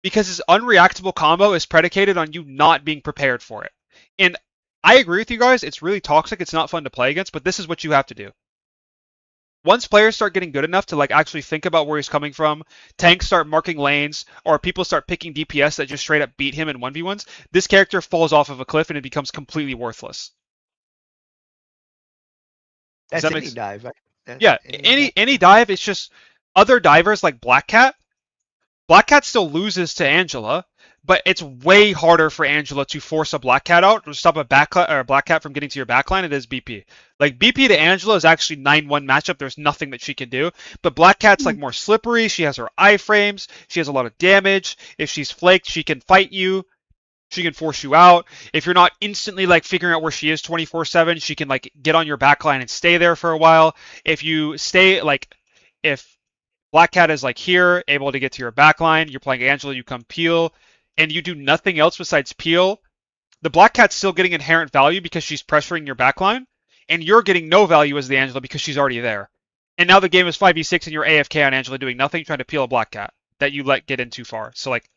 Because his unreactable combo is predicated on you not being prepared for it. And I agree with you guys, it's really toxic, it's not fun to play against, but this is what you have to do. Once players start getting good enough to like actually think about where he's coming from, tanks start marking lanes, or people start picking DPS that just straight up beat him in 1v1s, this character falls off of a cliff and it becomes completely worthless. That's any dive, right? Yeah, any dive, it's just other divers like Black Cat. Black Cat still loses to Angela, but it's way harder for Angela to force a Black Cat out or stop a Black Cat from getting to your backline. It is BP. Like BP to Angela is actually 9-1 matchup. There's nothing that she can do. But Black Cat's like more slippery. She has her iframes. She has a lot of damage. If she's flaked, she can fight you. She can force you out. If you're not instantly like figuring out where she is 24/7, she can like get on your backline and stay there for a while. If you stay like, if Black Cat is like here, able to get to your backline, you're playing Angela, you come peel, and you do nothing else besides peel, the Black Cat's still getting inherent value because she's pressuring your backline, and you're getting no value as the Angela because she's already there. And now the game is 5v6 and you're AFK on Angela doing nothing, trying to peel a Black Cat that you let get in too far. So like,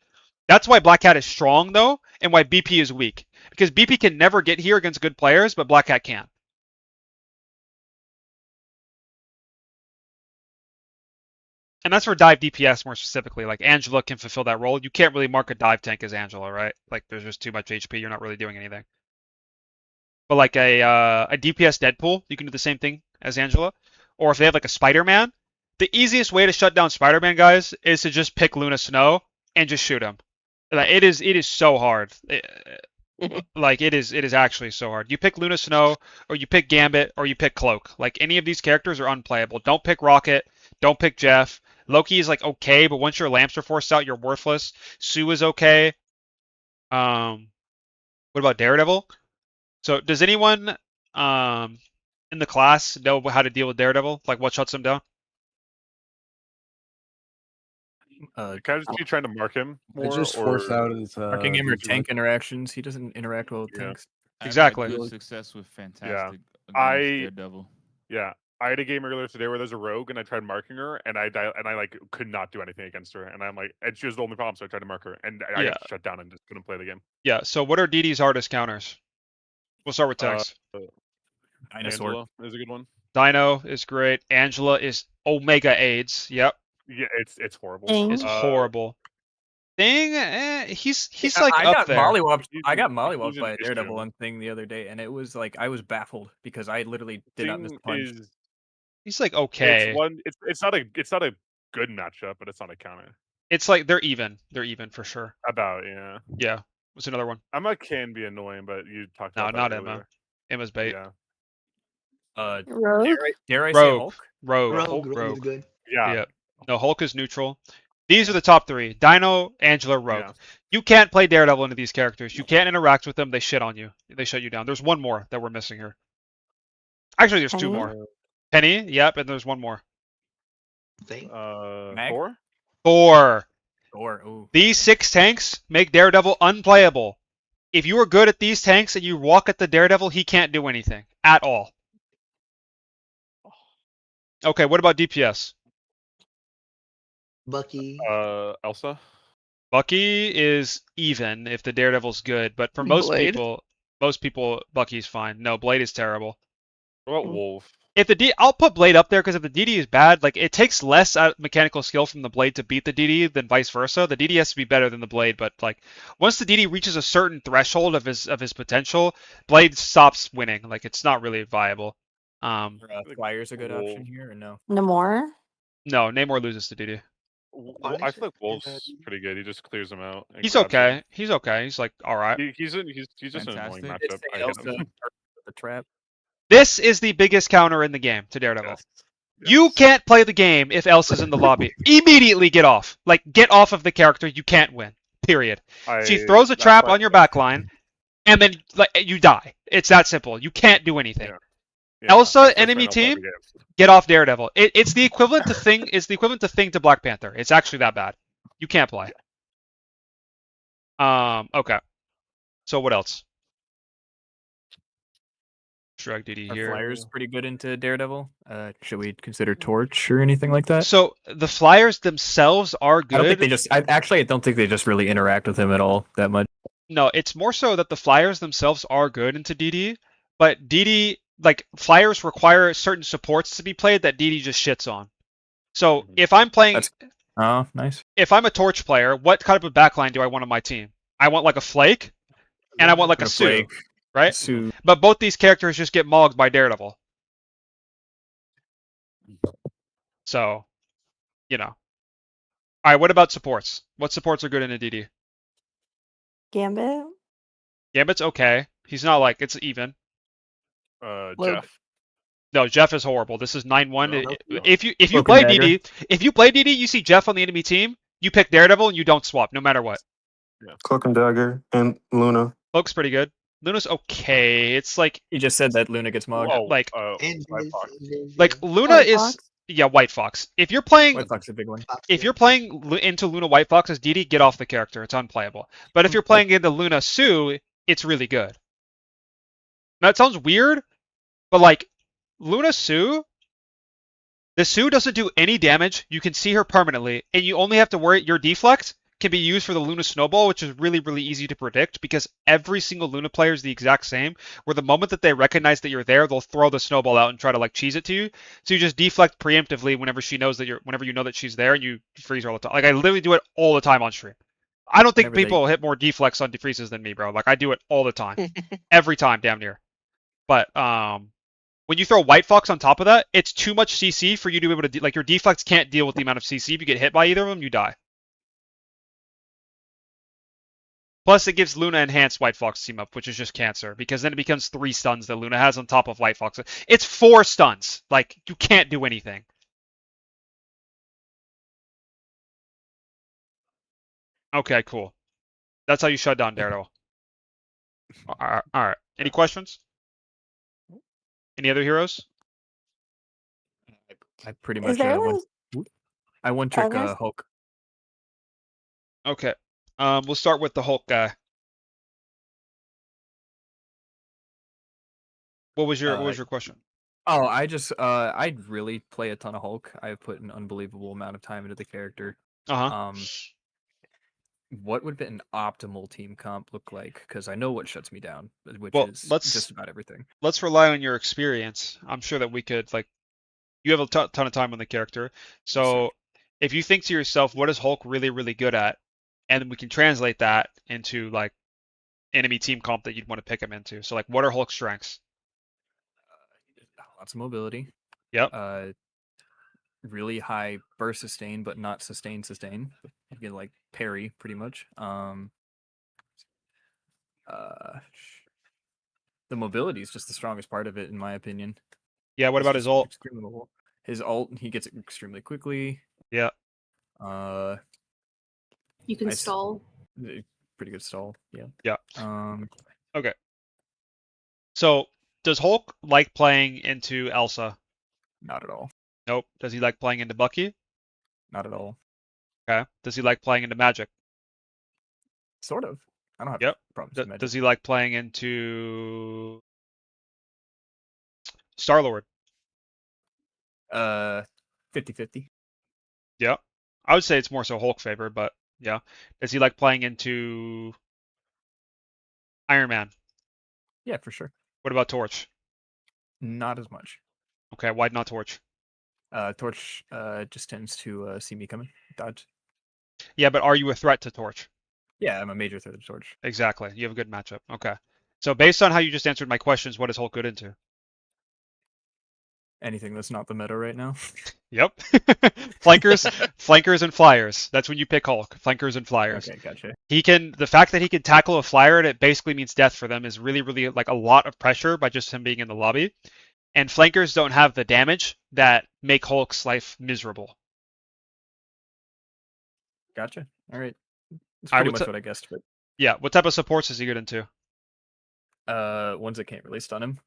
that's why Black Cat is strong though, and why BP is weak. Because BP can never get here against good players, but Black Cat can. And that's for dive DPS more specifically. Like Angela can fulfill that role. You can't really mark a dive tank as Angela, right? Like there's just too much HP. You're not really doing anything. But like a DPS Deadpool, you can do the same thing as Angela. Or if they have like a Spider-Man, the easiest way to shut down Spider-Man, guys, is to just pick Luna Snow and just shoot him. Like it is so hard. Like it is actually so hard. You pick Luna Snow, or you pick Gambit, or you pick Cloak. Like any of these characters are unplayable. Don't pick Rocket. Don't pick Jeff. Loki is like okay, but once your lamps are forced out, you're worthless. Sue is okay. What about Daredevil? So does anyone in the class know how to deal with Daredevil? Like what shuts him down? Kind of just keep trying to mark him I more, just or force out his Marking him or these tank interactions. He doesn't interact well with Yeah. tanks. Exactly. Good success with Yeah, Fantastic against I Daredevil. yeah. I had a game earlier today where there's a rogue and I tried marking her and I like could not do anything against her and I'm like, and she was the only problem, so I tried to mark her and I Yeah. got shut down and just couldn't play the game. Yeah. So what are DD's hardest counters? We'll start with tanks. Angela is a good one. Dino is great. Angela is Omega AIDS. Yep. Yeah, it's horrible. It's horrible. Thing, he's like I up got there. mollywopped. I got He's mollywopped an by a issue. Daredevil on thing the other day, and it was like I was baffled because I literally did not miss the punch. He's like okay. It's not a good matchup, but it's not a counter. It's like they're even. They're even for sure. About yeah. Yeah. What's another one? Emma can be annoying, but you talked No, about not that Emma. earlier. Emma's bait. Yeah. Rogue? Dare I say Rogue. Hulk? Rogue. Rogue is good. Yeah. No, Hulk is neutral. These are the top three. Dino, Angela, Rogue. Yeah. You can't play Daredevil into these characters. You can't interact with them. They shit on you. They shut you down. There's one more that we're missing here. Actually, there's two Penny? more. Penny, yep, and there's one more. Mag? Thor? Thor. Thor. Ooh. These 6 tanks make Daredevil unplayable. If you are good at these tanks and you walk at the Daredevil, he can't do anything at all. Okay, what about DPS? Bucky. Elsa. Bucky is even if the Daredevil's good, but for most Blade. people, Bucky's fine. No, Blade is terrible. What about Wolf? If I'll put Blade up there because if the DD is bad, like it takes less mechanical skill from the Blade to beat the DD than vice versa. The DD has to be better than the Blade, but like once the DD reaches a certain threshold of his potential, Blade stops winning. Like it's not really viable. Flyer's a good option here, or no? Namor? No, Namor loses to DD. I feel like Wolf's pretty good. He just clears them out. and He's grabs okay. them. He's okay. He's like all right. He's just an annoying It's matchup. the I hate Elsa him. the trap. This is the biggest counter in the game to Daredevil. Yes. You can't play the game if Elsa's in the lobby. Immediately get off. Like, get off of the character. You can't win. Period. She throws a trap on your backline, and then like you die. It's that simple. You can't do anything. Yeah, Elsa, enemy team, get off Daredevil. It's the equivalent to Thing. It's the equivalent to Thing to Black Panther. It's actually that bad. You can't play. Okay. So what else? Shrug DD Are here. Flyers pretty good into Daredevil? Should we consider Torch or anything like that? So the Flyers themselves are good. I don't think they just. I don't think they just really interact with him at all that much. No, it's more so that the Flyers themselves are good into DD, but DD like Flyers require certain supports to be played that DD just shits on. So if I'm playing, Oh, nice. if I'm a Torch player, what kind of a backline do I want on my team? I want like a Flake, and I want like a Sue, Flake. right? Sue. But both these characters just get mogged by Daredevil. So, you know. All right, what about supports? What supports are good in a DD? Gambit? Gambit's okay. He's not like it's even. Jeff. No, Jeff is horrible. This is 9-1. No. If you Cloak play and Dagger. if you play DD, you see Jeff on the enemy team, you pick Daredevil and you don't swap no matter what. Cloak and Dagger and Luna. Cloak's pretty good. Luna's okay. It's like You just said that Luna gets mogged. like White Luna White is Fox? yeah, White Fox. If you're playing White Fox is a big one. if you're playing into Luna White Fox as DD, get off the character. It's unplayable. But if you're playing into Luna Sue, it's really good. Now it sounds weird, but like Luna Sue, the Sue doesn't do any damage. You can see her permanently, and you only have to worry. Your deflect can be used for the Luna Snowball, which is really, really easy to predict because every single Luna player is the exact same. Where the moment that they recognize that you're there, they'll throw the snowball out and try to like cheese it to you. So you just deflect preemptively whenever she knows that whenever you know that she's there, and you freeze her all the time. Like I literally do it all the time on stream. I don't think Whenever they- people hit more deflects on defreezes than me, bro. Like I do it all the time, every time, damn near. But when you throw White Fox on top of that, it's too much CC for you to be able to like your deflects can't deal with the amount of CC. If you get hit by either of them, you die. Plus, it gives Luna enhanced White Fox team up, which is just cancer, because then it becomes 3 stuns that Luna has on top of White Fox. It's 4 stuns. Like, you can't do anything. Okay, cool. That's how you shut down Daredevil. All right. Any questions? Any other heroes? I pretty Is much there I one I was trick gonna Hulk. Okay. We'll start with the Hulk guy. What was your question? Oh, I really play a ton of Hulk. I've put an unbelievable amount of time into the character. Uh-huh. What would an optimal team comp look like? Because I know what shuts me down, which Well, is let's just about everything. let's rely on your experience. I'm sure that we could like you have a ton of time on the character. So if you think to yourself, what is Hulk really, really good at? And then we can translate that into like enemy team comp that you'd want to pick him into. So like what are Hulk's strengths? Lots of mobility. Yep. Really high burst sustain, but not sustain. You get like parry pretty much. The mobility is just the strongest part of it, in my opinion. Yeah. What about his ult? Extremely mobile. His ult, he gets it extremely quickly. Yeah. You can stall. Pretty good stall. Yeah. Yeah. Okay. So does Hulk like playing into Elsa? Not at all. Nope. Does he like playing into Bucky? Not at all. Okay. Does he like playing into Magic? Sort of. I don't have problems with Magic. Does he like playing into Star-Lord? 50-50. Yeah. I would say it's more so Hulk favored, but yeah. Does he like playing into Iron Man? Yeah, for sure. What about Torch? Not as much. Okay, why not Torch? Torch just tends to see me coming, dodge. Yeah, but are you a threat to Torch? Yeah, I'm a major threat to Torch. Exactly. You have a good matchup. Okay. So based on how you just answered my questions, what is Hulk good into? Anything that's not the meta right now. Yep. flankers and flyers. That's when you pick Hulk. Flankers and flyers. Okay, gotcha. The fact that he can tackle a flyer and it basically means death for them is really, really like a lot of pressure by just him being in the lobby. And flankers don't have the damage that make Hulk's life miserable. Gotcha. All right. That's pretty much what I guessed, but yeah. What type of supports is he good into? Ones that can't really stun him.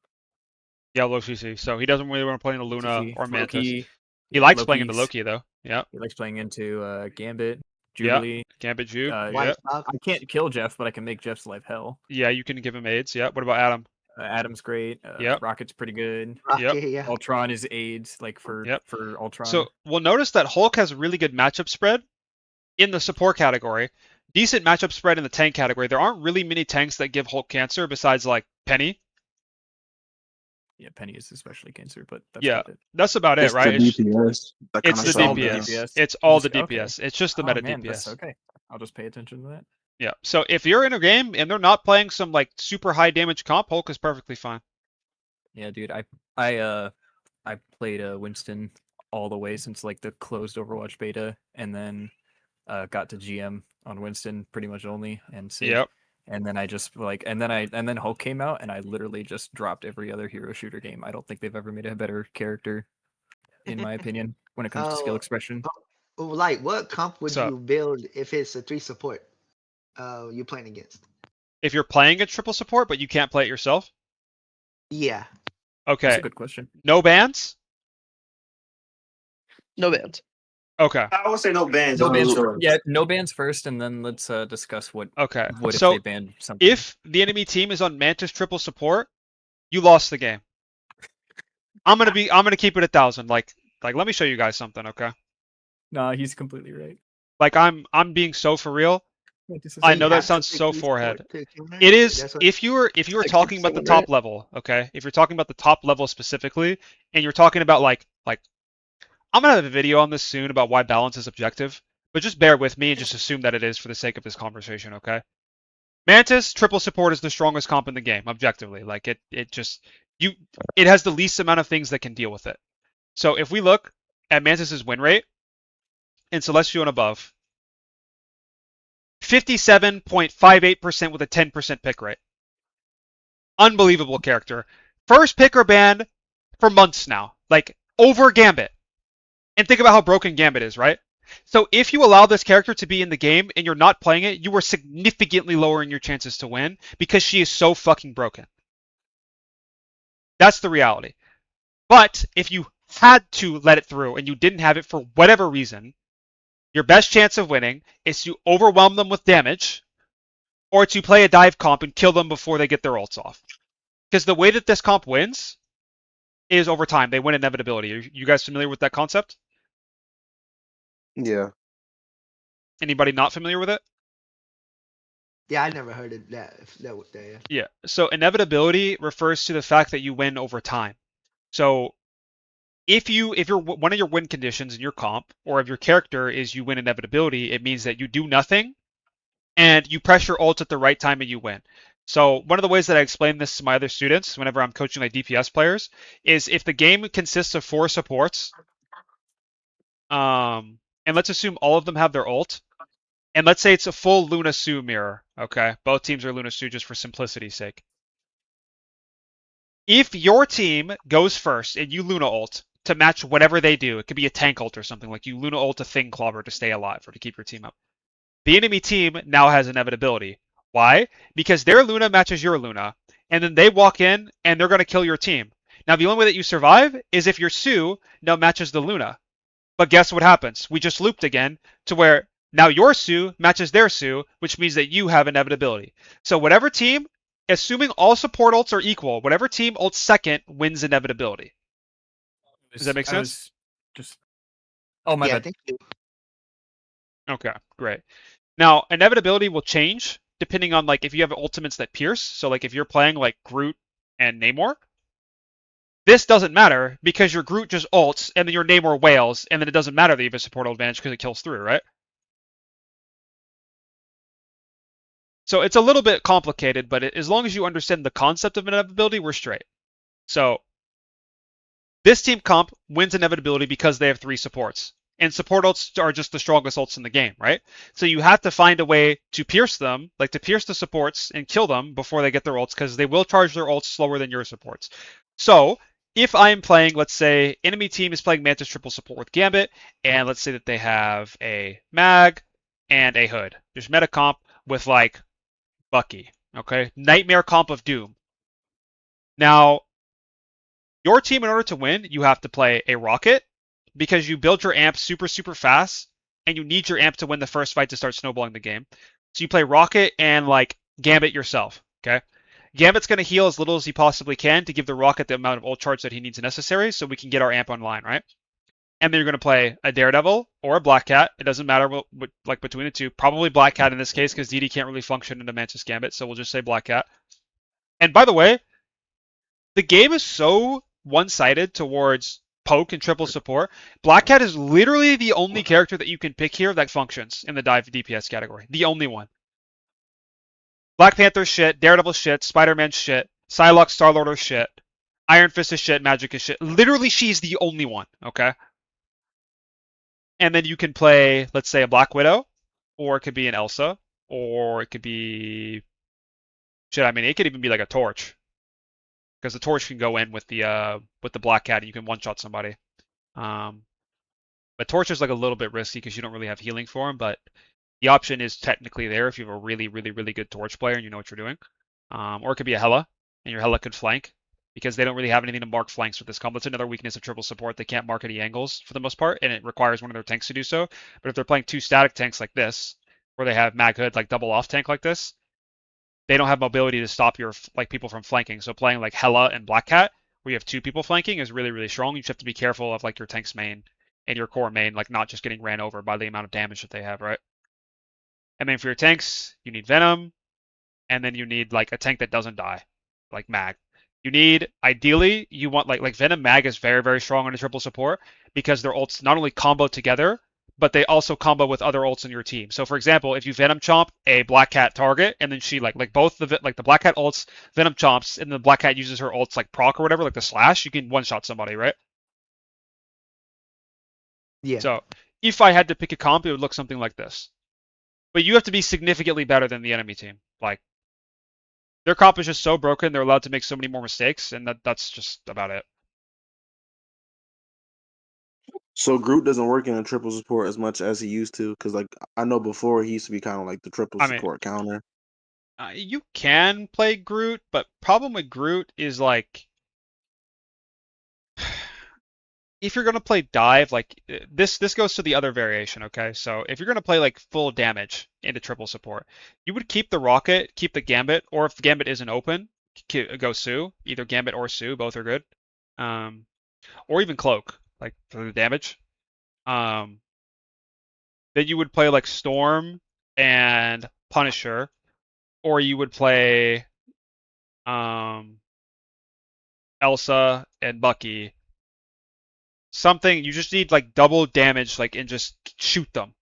Yeah, low CC. So he doesn't really want to play into Luna CC, or Mantis. Loki, He likes playing into Loki though. Yeah. He likes playing into Gambit, Jubilee. Yeah. Gambit, Jube. Yeah. I can't kill Jeff, but I can make Jeff's life hell. Yeah, you can give him aids. Yeah. What about Adam? Adam's great. Yep. Rocket's pretty good. Yep. Yeah. Ultron is aids like for Ultron. So we'll notice that Hulk has a really good matchup spread in the support category. Decent matchup spread in the tank category. There aren't really many tanks that give Hulk cancer besides like Penny. Yeah, Penny is especially cancer, but that's about it, right? The DPS. It's the DPS. It's all the DPS. It's just the meta DPS. That's okay. I'll just pay attention to that. Yeah. So if you're in a game and they're not playing some like super high damage comp, Hulk is perfectly fine. Yeah, dude. I played Winston all the way since like the closed Overwatch beta, and then got to GM on Winston pretty much only, and Sid. Yep. And then I just like, and then Hulk came out, and I literally just dropped every other hero shooter game. I don't think they've ever made a better character, in my opinion, when it comes to skill expression. Like, what comp would you build if it's a 3 support? You're playing against. If you're playing a triple support, but you can't play it yourself. Yeah. Okay. That's a good question. No bans. No bans. Okay. I would say no bans. No bans. Yeah, no bans first, and then let's discuss what. Okay. What so if they banned something? If the enemy team is on Mantis triple support, you lost the game. I'm gonna keep it 1,000. Like let me show you guys something, okay? Nah, he's completely right. Like I'm being so for real. I know that sounds so forehead. It is if you were talking about the top level, okay? If you're talking about the top level specifically, and you're talking about like I'm gonna have a video on this soon about why balance is objective, but just bear with me and just assume that it is for the sake of this conversation, okay? Mantis triple support is the strongest comp in the game, objectively. Like it has the least amount of things that can deal with it. So if we look at Mantis's win rate in Celestial and above, 57.58% with a 10% pick rate. Unbelievable character. First picker banned for months now, like over Gambit. And think about how broken Gambit is, right? So if you allow this character to be in the game and you're not playing it, you are significantly lowering your chances to win because she is so fucking broken. That's the reality. But if you had to let it through and you didn't have it for whatever reason, your best chance of winning is to overwhelm them with damage or to play a dive comp and kill them before they get their ults off. Because the way that this comp wins is over time. They win inevitability. Are you guys familiar with that concept? Yeah. Anybody not familiar with it? Yeah, I never heard of that. Yeah. Yeah. So inevitability refers to the fact that you win over time. So if you're one of your win conditions in your comp or if your character is you win inevitability, it means that you do nothing and you press your ult at the right time and you win. So one of the ways that I explain this to my other students whenever I'm coaching like DPS players is if the game consists of 4 supports, and let's assume all of them have their ult, and let's say it's a full Luna Su mirror, okay? Both teams are Luna Su just for simplicity's sake. If your team goes first and you Luna ult to match whatever they do, it could be a tank ult or something, like you Luna ult a Thing Clobber to stay alive or to keep your team up. The enemy team now has inevitability. Why? Because their Luna matches your Luna, and then they walk in and they're going to kill your team. Now, the only way that you survive is if your Su now matches the Luna. But guess what happens? We just looped again to where now your Su matches their Su, which means that you have inevitability. So whatever team, assuming all support ults are equal, whatever team ults second wins inevitability. Does that make sense? Oh, my bad. Thank you. Okay, great. Now, inevitability will change depending on like if you have ultimates that pierce. So like if you're playing like Groot and Namor, this doesn't matter because your Groot just ults and then your Namor wails, and then it doesn't matter that you have a support advantage because it kills through, right? So it's a little bit complicated, but as long as you understand the concept of inevitability, we're straight. So this team comp wins inevitability because they have 3 supports. And support ults are just the strongest ults in the game, right? So you have to find a way to pierce them, like to pierce the supports and kill them before they get their ults, because they will charge their ults slower than your supports. So if I'm playing, let's say, enemy team is playing Mantis triple support with Gambit, and let's say that they have a Mag and a Hood. There's meta comp with like Bucky, okay? Nightmare comp of Doom. Now, your team, in order to win, you have to play a Rocket, because you build your amp super, super fast, and you need your amp to win the first fight to start snowballing the game. So you play Rocket and like Gambit yourself, okay? Gambit's going to heal as little as he possibly can to give the Rocket the amount of ult charge that he needs necessary so we can get our amp online, right? And then you're going to play a Daredevil or a Black Cat. It doesn't matter what like between the two. Probably Black Cat in this case because DD can't really function into Mantis Gambit, so we'll just say Black Cat. And by the way, the game is so one-sided towards poke and triple support. Black Cat is literally the only character that you can pick here that functions in the dive DPS category. The only one. Black Panther shit, Daredevil shit, Spider-Man shit, Psylocke Star-Lord are shit, Iron Fist is shit, Magic is shit. Literally, she's the only one, okay? And then you can play, let's say, a Black Widow, or it could be an Elsa, or it could be... Shit, I mean, it could even be like a Torch. Because the Torch can go in with the Black Cat and you can one-shot somebody. But Torch is like a little bit risky because you don't really have healing for him, but the option is technically there if you have a really, really, really good Torch player and you know what you're doing. Or it could be a Hela, and your Hela could flank, because they don't really have anything to mark flanks with this combo. That's another weakness of triple support. They can't mark any angles for the most part, and it requires one of their tanks to do so. But if they're playing 2 static tanks like this, or they have Mag Hood like double off tank like this, they don't have mobility to stop your like people from flanking. So playing like Hela and Black Cat, where you have 2 people flanking, is really, really strong. You just have to be careful of like your tank's main and your core main, like not just getting ran over by the amount of damage that they have, right? And then for your tanks, you need Venom, and then you need like a tank that doesn't die, like Mag. You need, ideally, you want like Venom Mag is very, very strong on a triple support because their ults not only combo together, but they also combo with other ults in your team. So for example, if you Venom Chomp a Black Cat target, and then she like both the Black Cat ults Venom Chomps, and the Black Cat uses her ults like proc or whatever, like the slash, you can one-shot somebody, right? Yeah. So if I had to pick a comp, it would look something like this. But you have to be significantly better than the enemy team. Like, their comp is just so broken, they're allowed to make so many more mistakes, and that's just about it. So Groot doesn't work in a triple support as much as he used to, because like I know before he used to be kind of like the triple I mean, support counter. You can play Groot, but problem with Groot is like if you're gonna play dive, like this goes to the other variation, okay? So if you're gonna play like full damage into triple support, you would keep the rocket, keep the gambit, or if the gambit isn't open, go Sue. Either gambit or Sue, both are good. Or even cloak, like for the damage. Then you would play like Storm and Punisher, or you would play Elsa and Bucky. Something you just need like double damage, like and just shoot them.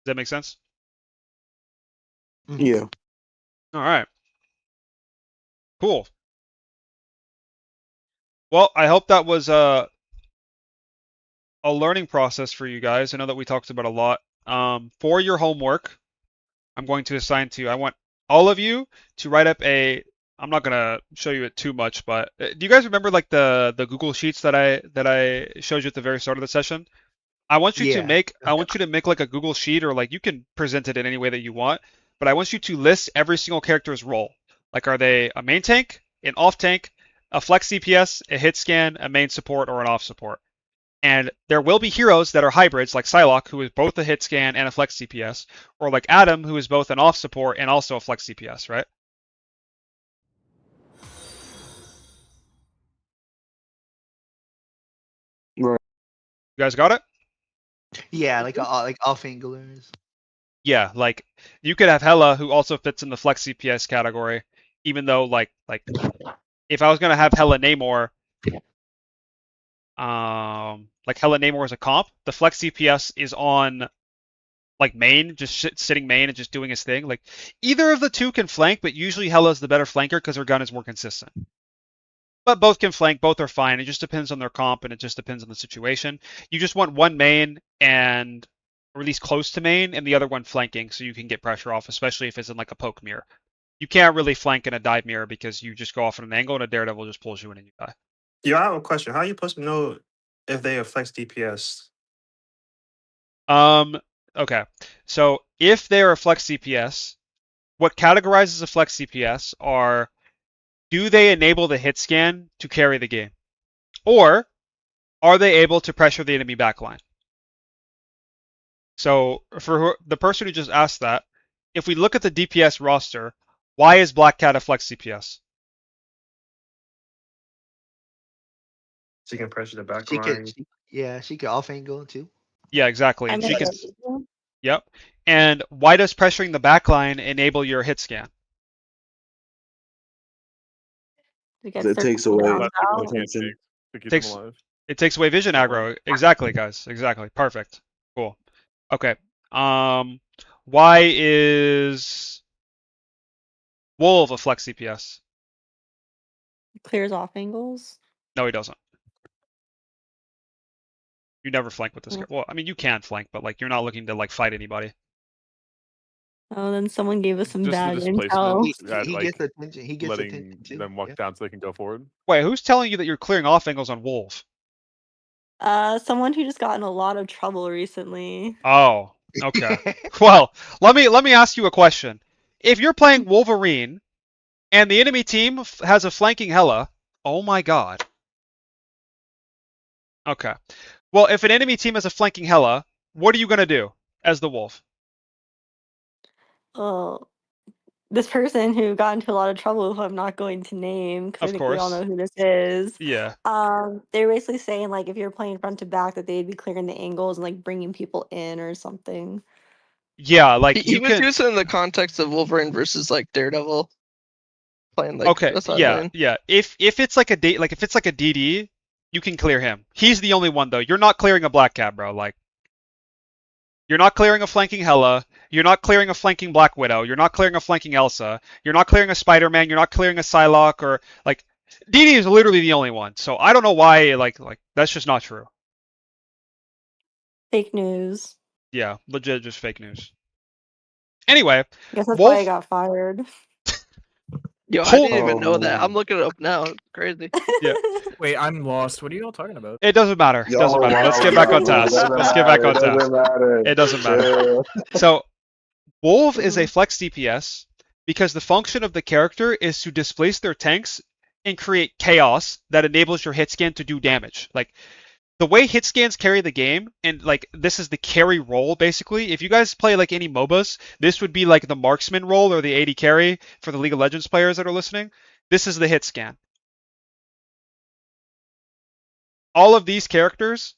Does that make sense? Yeah. All right. Cool. Well, I hope that was a learning process for you guys. I know that we talked about a lot. For your homework, I'm going to assign to you. I want all of you to write up a. I'm not gonna show you it too much, but do you guys remember like the Google Sheets that I showed you at the very start of the session? I want you to make like a Google Sheet, or like you can present it in any way that you want, but I want you to list every single character's role. Like, are they a main tank, an off tank, a flex CPS, a hit scan, a main support, or an off support? And there will be heroes that are hybrids, like Psylocke, who is both a hit scan and a flex CPS, or like Adam, who is both an off support and also a flex CPS, right? Right. You guys got it? Yeah, like off anglers. Yeah, like you could have Hela, who also fits in the flex CPS category, even though like if I was gonna have Hela Namor, like Hela Namor as a comp, the flex CPS is on like main, just sitting main and just doing his thing. Like either of the two can flank, but usually Hela's the better flanker because her gun is more consistent. But both can flank, both are fine. It just depends on their comp and it just depends on the situation. You just want one main and or at least close to main and the other one flanking so you can get pressure off, especially if it's in like a poke mirror. You can't really flank in a dive mirror because you just go off at an angle and a daredevil just pulls you in and you die. Yo, I have a question. How are you supposed to know if they have flex DPS? Okay. So if they are a flex CPS, what categorizes a flex CPS are, do they enable the hit scan to carry the game? Or are they able to pressure the enemy backline? So for the person who just asked that, if we look at the DPS roster, why is Black Cat a flex CPS? She can pressure the back She line. she could off angle too. Yeah, exactly. And she can. Yep. And why does pressuring the backline enable your hit scan? It takes away attention. It takes away vision aggro. Exactly, guys. Exactly. Perfect. Cool. Okay. Why is Wolf a flex CPS? Clears off angles. No, he doesn't. You never flank with this guy. Well, I mean, you can flank, but like you're not looking to like fight anybody. Oh, then someone gave us some Just bad the intel. displacement. He gets attention. He gets letting attention too. them walk down so they can go forward. Wait, who's telling you that you're clearing off angles on Wolf? Someone who just got in a lot of trouble recently. Oh, okay. Well, let me ask you a question. If you're playing Wolverine and the enemy team has a flanking Hela, oh my god. Okay. Well, if an enemy team has a flanking Hela, what are you gonna do as the Wolf? Well, this person who got into a lot of trouble, who I'm not going to name because I think we all know who this is. Yeah. They're basically saying like if you're playing front to back, that they'd be clearing the angles and like bringing people in or something. Yeah, like he was using it in the context of Wolverine versus like Daredevil. Playing like okay, yeah, yeah. If it's like a if it's like a DD, you can clear him. He's the only one though. You're not clearing a Black Cat, bro. Like you're not clearing a flanking Hela. You're not clearing a flanking Black Widow. You're not clearing a flanking Elsa. You're not clearing a Spider-Man. You're not clearing a Psylocke or like DD is literally the only one. So I don't know why like that's just not true. Fake news. Yeah, legit just fake news. Anyway, I guess that's Wolf, why I got fired. Yo, I Whole- didn't even know that. I'm looking it up now. It's crazy. Yeah. Wait, I'm lost. What are you all talking about? It doesn't matter. It doesn't matter. Let's get back on task. Let's get back on task. It doesn't matter. So, Wolf is a flex DPS because the function of the character is to displace their tanks and create chaos that enables your hit scan to do damage. Like, the way hit scans carry the game, and like this is the carry role basically. If you guys play like any MOBAs, this would be like the marksman role or the AD carry for the League of Legends players that are listening. This is the hit scan. All of these characters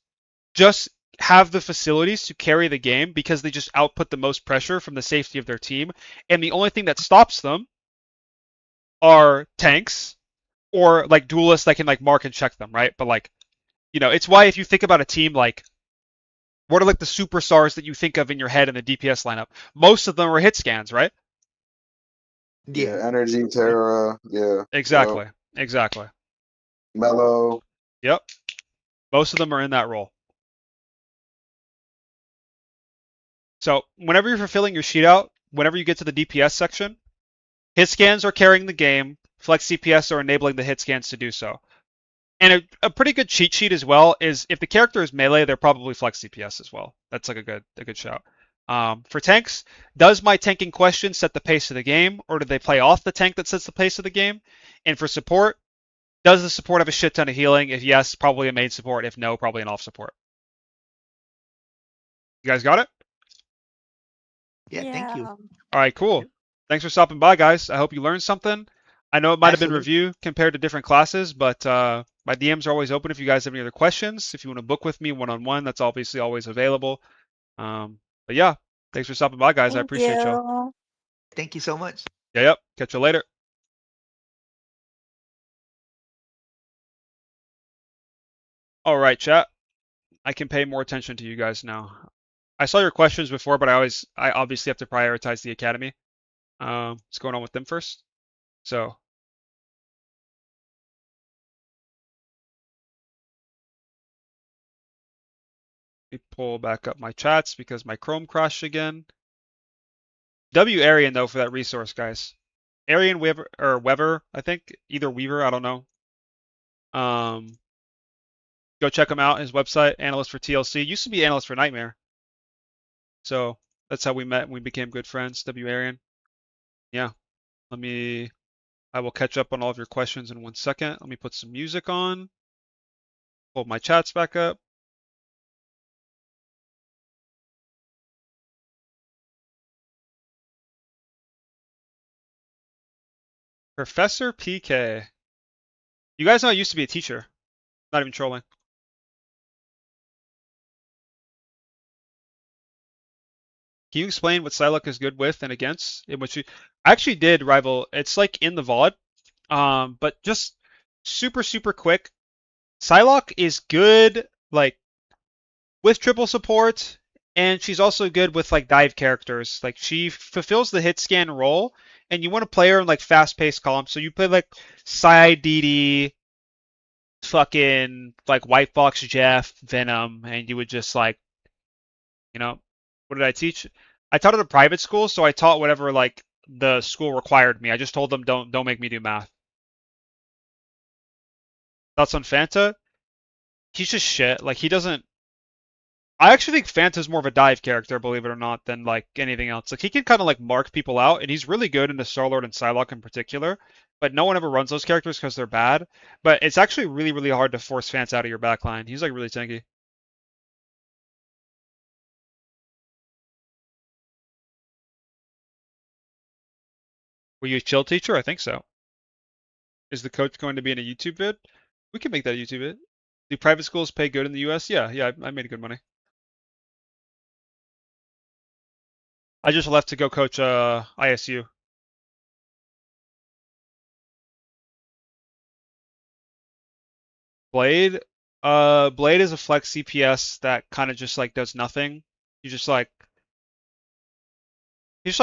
just have the facilities to carry the game because they just output the most pressure from the safety of their team. And the only thing that stops them are tanks or like duelists that can like mark and check them, right? But like, you know, it's why if you think about a team like, what are like the superstars that you think of in your head in the DPS lineup? Most of them are hit scans, right? Yeah, Energy, Terra, yeah. Exactly. Yep. Exactly. Mellow. Yep. Most of them are in that role. So whenever you're fulfilling your sheet out, whenever you get to the DPS section, hit scans are carrying the game. Flex DPS are enabling the hit scans to do so. And a pretty good cheat sheet as well is if the character is melee, they're probably flex DPS as well. That's like a good shout. For tanks, does my tanking question set the pace of the game, or do they play off the tank that sets the pace of the game? And for support, does the support have a shit ton of healing? If yes, probably a main support. If no, probably an off support. You guys got it? Yeah, thank you. All right, cool. Thanks for stopping by, guys. I hope you learned something. I know it might have been review compared to different classes, but my DMs are always open if you guys have any other questions. If you want to book with me one-on-one, that's obviously always available. But yeah, thanks for stopping by, guys. I appreciate y'all. Thank you so much. Yeah, yep. Catch you later. All right, chat. I can pay more attention to you guys now. I saw your questions before, but I obviously have to prioritize the academy. What's going on with them first? So let me pull back up my chats because my Chrome crashed again. W Arian though for that resource, guys. Arian Weaver or Weber, I think. Either Weaver, I don't know. Go check him out. His website, analyst for TLC. Used to be analyst for Nightmare. So that's how we met and we became good friends. W Arian. Yeah. I will catch up on all of your questions in 1 second. Let me put some music on. Pull my chats back up. Professor PK. You guys know I used to be a teacher. Not even trolling. Can you explain what Psylocke is good with and against? In which I actually did, Rival. It's like in the VOD. But just super quick. Psylocke is good like with triple support, and she's also good with like dive characters. Like she fulfills the hit scan role, and you want to play her in like fast-paced columns. So you play like Side DD, fucking like White Box Jeff, Venom, and you would just like, you know, what did I teach? I taught at a private school, so I taught whatever like the school required me. I just told them don't make me do math. Thoughts on Fanta? He's just shit. Like he doesn't. I actually think Fanta's more of a dive character, believe it or not, than like anything else. Like he can kind of like mark people out, and he's really good into Starlord and Psylocke in particular. But no one ever runs those characters because they're bad. But it's actually really hard to force Fanta out of your backline. He's like really tanky. Were you a chill teacher? I think so. Is the coach going to be in a YouTube vid? We can make that a YouTube vid. Do private schools pay good in the US? Yeah, I made good money. I just left to go coach ISU. Blade? Blade is a flex CPS that kind of just like does nothing. He's just like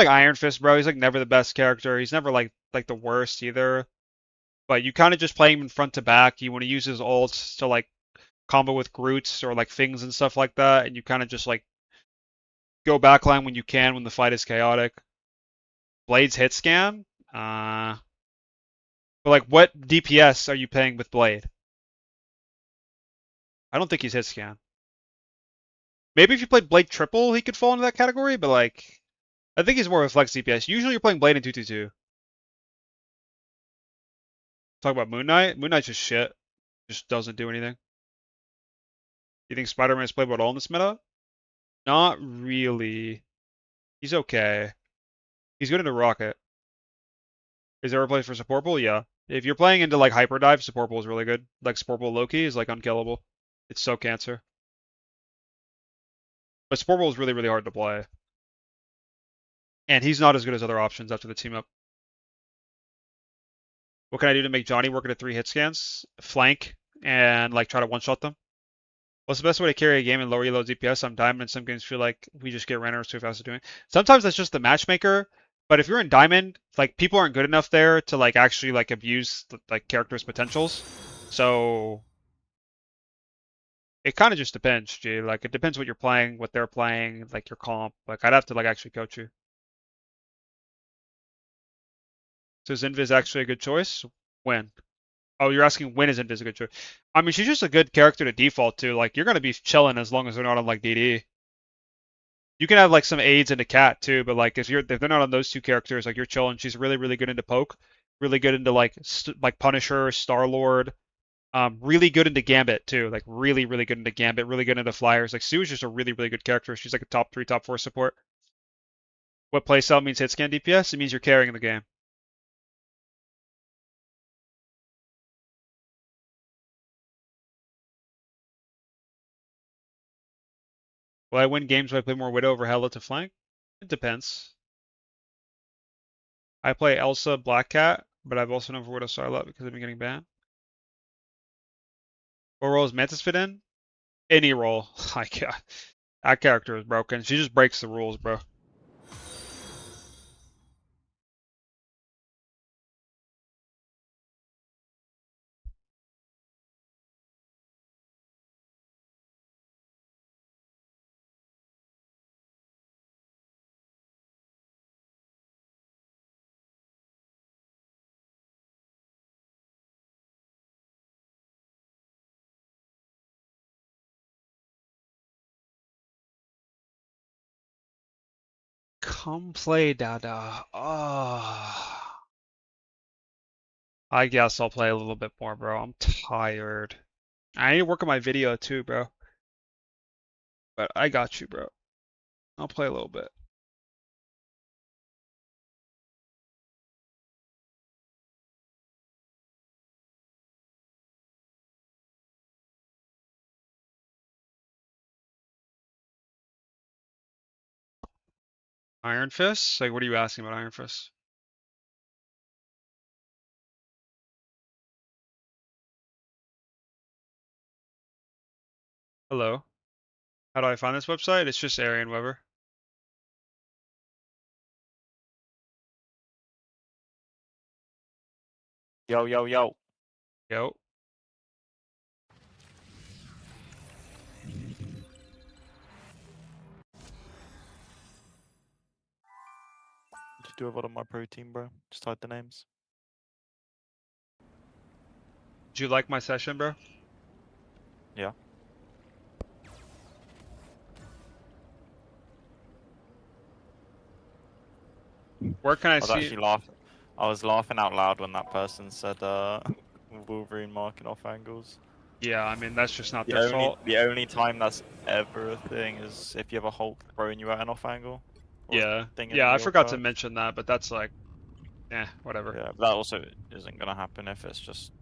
Iron Fist, bro. He's like never the best character. He's never like the worst either. But you kind of just play him in front to back. You want to use his ults to like combo with Groots or like things and stuff like that, and you kind of just like go backline when you can when the fight is chaotic. Blade's hit scan? But like, what DPS are you paying with Blade? I don't think he's hit scan. Maybe if you played Blade triple, he could fall into that category. But like, I think he's more of a flex DPS. Usually, you're playing Blade in 222. Talk about Moon Knight. Moon Knight's just shit. Just doesn't do anything. You think Spider-Man is playable at all in this meta? Not really. He's okay. He's good into Rocket. Is there a place for support pool? Yeah. If you're playing into like Hyperdive, support pool is really good. Like support pool Loki is like unkillable. It's so cancer. But support pool is really, really hard to play. And he's not as good as other options after the team up. What can I do to make Johnny work at 3 hit scans? Flank and like try to one-shot them. What's the best way to carry a game and lower elo DPS? I'm Diamond and some games feel like we just get runners too fast at doing. Sometimes that's just the matchmaker. But if you're in Diamond, like people aren't good enough there to like actually like abuse like characters' potentials. So it kind of just depends, G. Like it depends what you're playing, what they're playing, like your comp. Like I'd have to like actually coach you. So is Invis actually a good choice? When? Oh, you're asking when is Invis a good choice? I mean, she's just a good character to default to. Like you're gonna be chilling as long as they're not on like DD. You can have like some aids into Cat too, but like if they're not on those 2 characters, like you're chilling. She's really, really good into poke, really good into like Punisher, Star-Lord, really good into Gambit too, like really, really good into Gambit, really good into Flyers. Like Sue is just a really, really good character. She's like a top 3, top 4 support. What playstyle means hit scan DPS? It means you're carrying the game. Will I win games when I play more Widow over Hela to flank? It depends. I play Elsa Black Cat, but I've also known for Widow Starlight because I've been getting banned. What role does Mantis fit in? Any role. Like, that character is broken. She just breaks the rules, bro. Come play, Dada. Oh. I guess I'll play a little bit more, bro. I'm tired. I need to work on my video too, bro. But I got you, bro. I'll play a little bit. Iron Fist? Like, what are you asking about Iron Fist? Hello. How do I find this website? It's just Arian Weber. Yo, yo, yo. Yo. Just do a lot of my protein, bro. Just hide the names. Did you like my session, bro? Yeah. Where can I was see? Actually I was laughing out loud when that person said Wolverine marking off angles. Yeah, I mean that's just not their fault. The only time that's ever a thing is if you have a Hulk throwing you at an off angle. Yeah. Yeah, I forgot to mention that, but that's like, whatever. Yeah, that also isn't gonna happen if it's just.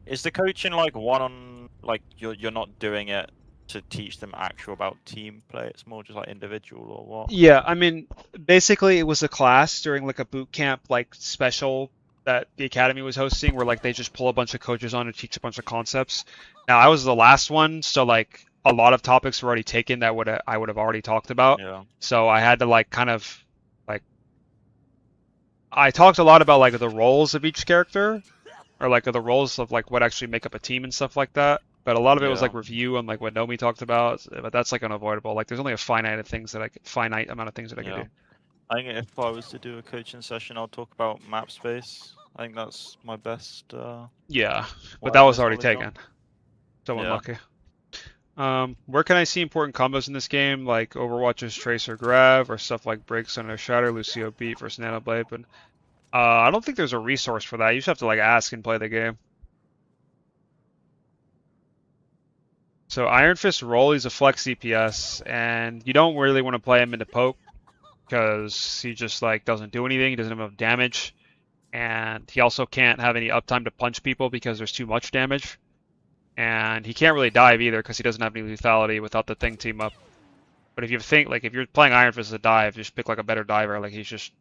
Is the coaching like one on like you're not doing it to teach them actual about team play? It's more just like individual or what? Yeah, I mean, basically it was a class during like a boot camp like special that the academy was hosting where like they just pull a bunch of coaches on to teach a bunch of concepts. Now I was the last one, so like a lot of topics were already taken that I would have already talked about. Yeah. So I had to like kind of like I talked a lot about like the roles of each character or like the roles of like what actually make up a team and stuff like that. But a lot of it was like review on like what Nomi talked about, but that's like unavoidable. Like there's only a finite amount of things that I can do. I think if I was to do a coaching session, I'll talk about map space I think that's my best. Yeah, but what that I have was best already knowledge on. taken. So Yeah. unlucky. Where can I see important combos in this game, like Overwatch's Tracer Grav, or stuff like Breaks Under Shatter, Lucio Beat versus Nanoblade? But I don't think there's a resource for that. You just have to like ask and play the game. So Iron Fist role, he's a flex DPS, and you don't really want to play him into poke because he just like doesn't do anything. He doesn't have enough damage, and he also can't have any uptime to punch people because there's too much damage. And he can't really dive either because he doesn't have any lethality without the thing team up. But if you think like if you're playing Iron Fist as a dive, just pick like a better diver. Like he's just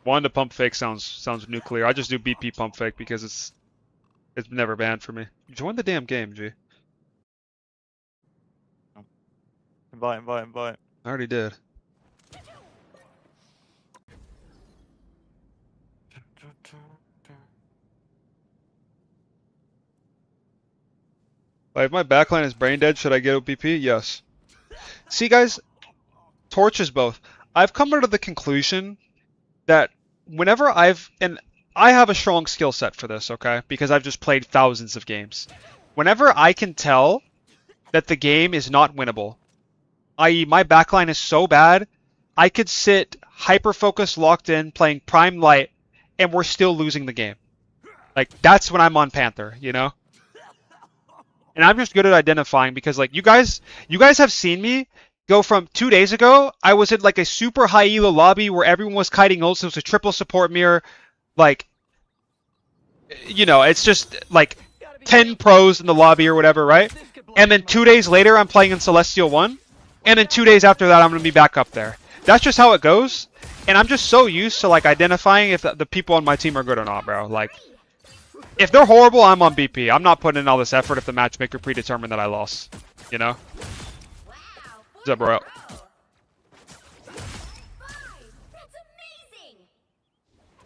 one to pump fake sounds nuclear. I just do BP pump fake because it's never banned for me. Join the damn game, G. Invite. I already did. Like, if my backline is brain dead, should I get OPP? Yes. See, guys, Torch is both. I've come to the conclusion that whenever I have a strong skill set for this, okay? Because I've just played thousands of games. Whenever I can tell that the game is not winnable, i.e. my backline is so bad, I could sit hyper-focused, locked in, playing Prime Light, and we're still losing the game. Like, that's when I'm on Panther, you know? And I'm just good at identifying because, like, you guys have seen me go from 2 days ago, I was in, like, a super high elo lobby where everyone was kiting ults, it was a triple support mirror, like, you know, it's just, like, 10 pros in the lobby or whatever, right? And then 2 days later, I'm playing in Celestial 1, and then 2 days after that, I'm going to be back up there. That's just how it goes, and I'm just so used to, like, identifying if the people on my team are good or not, bro. Like, if they're horrible, I'm on BP. I'm not putting in all this effort if the matchmaker predetermined that I lost. You know? What's up, bro?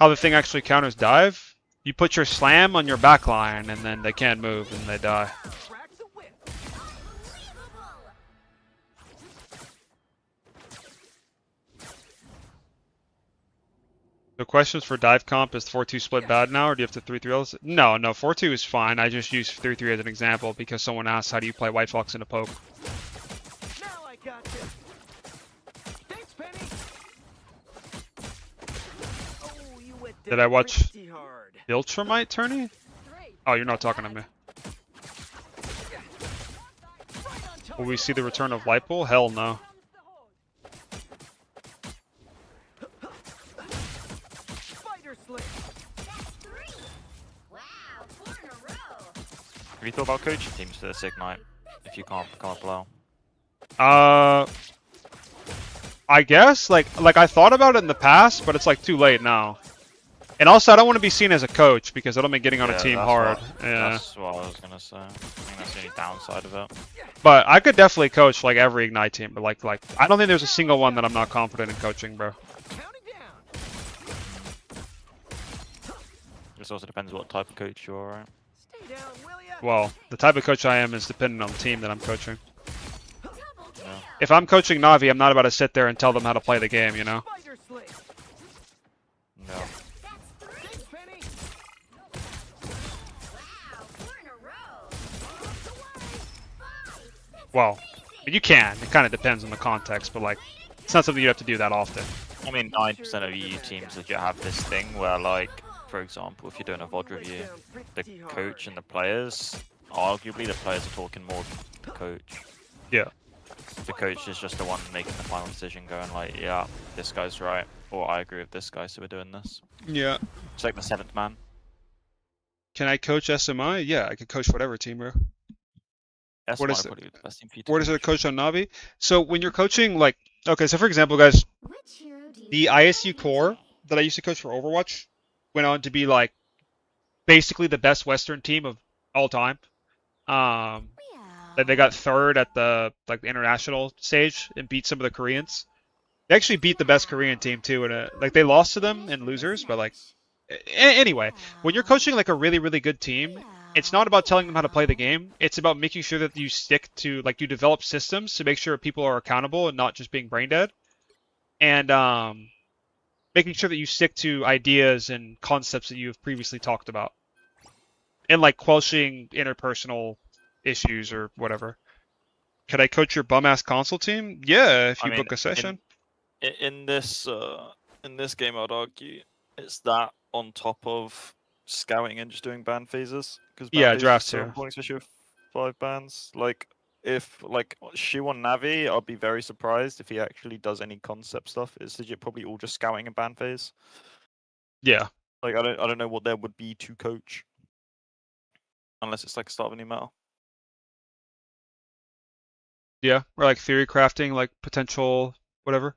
How the thing actually counters dive? You put your slam on your backline, and then they can't move, and they die. The questions for dive comp, is 4-2 split bad now, or do you have to 3-3 else? No, 4-2 is fine. I just use 3-3 as an example because someone asked how do you play White Fox in a poke. Now I got you. Thanks, Penny. Oh, you went Did I watch pretty hard. Viltrumite tourney? Oh, you're not talking to me. Will we see the return of Lightpool? Hell no. Have you thought about coaching teams for this Ignite if you can't become a player? I guess like I thought about it in the past, but it's like too late now. And also, I don't want to be seen as a coach because that'll make getting on a team hard. Yeah. That's what I was gonna say. I think that's the only downside of it. But I could definitely coach like every Ignite team, but like I don't think there's a single one that I'm not confident in coaching, bro. It also depends what type of coach you are, right? Well, the type of coach I am is dependent on the team that I'm coaching. Yeah. If I'm coaching Na'Vi, I'm not about to sit there and tell them how to play the game, you know? No. Well, you can. It kind of depends on the context, but like, it's not something you have to do that often. I mean, 9% of EU teams legit have this thing where, like, for example, if you're doing a VOD review, the coach and the players, arguably the players are talking more than the coach. Yeah. The coach is just the one making the final decision, going like, yeah, this guy's right, or I agree with this guy, so we're doing this. Yeah. It's like the 7th man. Can I coach SMI? Yeah, I can coach whatever team, bro. What is it, coach on Na'Vi? So when you're coaching, like, okay, so for example, guys, the ISU core that I used to coach for Overwatch went on to be like basically the best Western team of all time. They got third at the international stage and beat some of the Koreans. They actually beat the best Korean team too, and like they lost to them in losers, but like anyway, when you're coaching like a really, really good team, it's not about telling them how to play the game. It's about making sure that you stick to, like, you develop systems to make sure people are accountable and not just being brain dead. and making sure that you stick to ideas and concepts that you have previously talked about, and like quashing interpersonal issues or whatever. Could I coach your bum ass console team? Yeah, if you book a session. In this game, I'd argue it's that on top of scouting and just doing ban phases, because ban phases draft are so too. important, especially with 5 bans. Like if like Shu on Navi, I'd be very surprised if he actually does any concept stuff. It's legit probably all just scouting and ban phase. Yeah. Like I don't know what there would be to coach, unless it's like start of a new meta. Yeah, or like theory crafting, like potential whatever.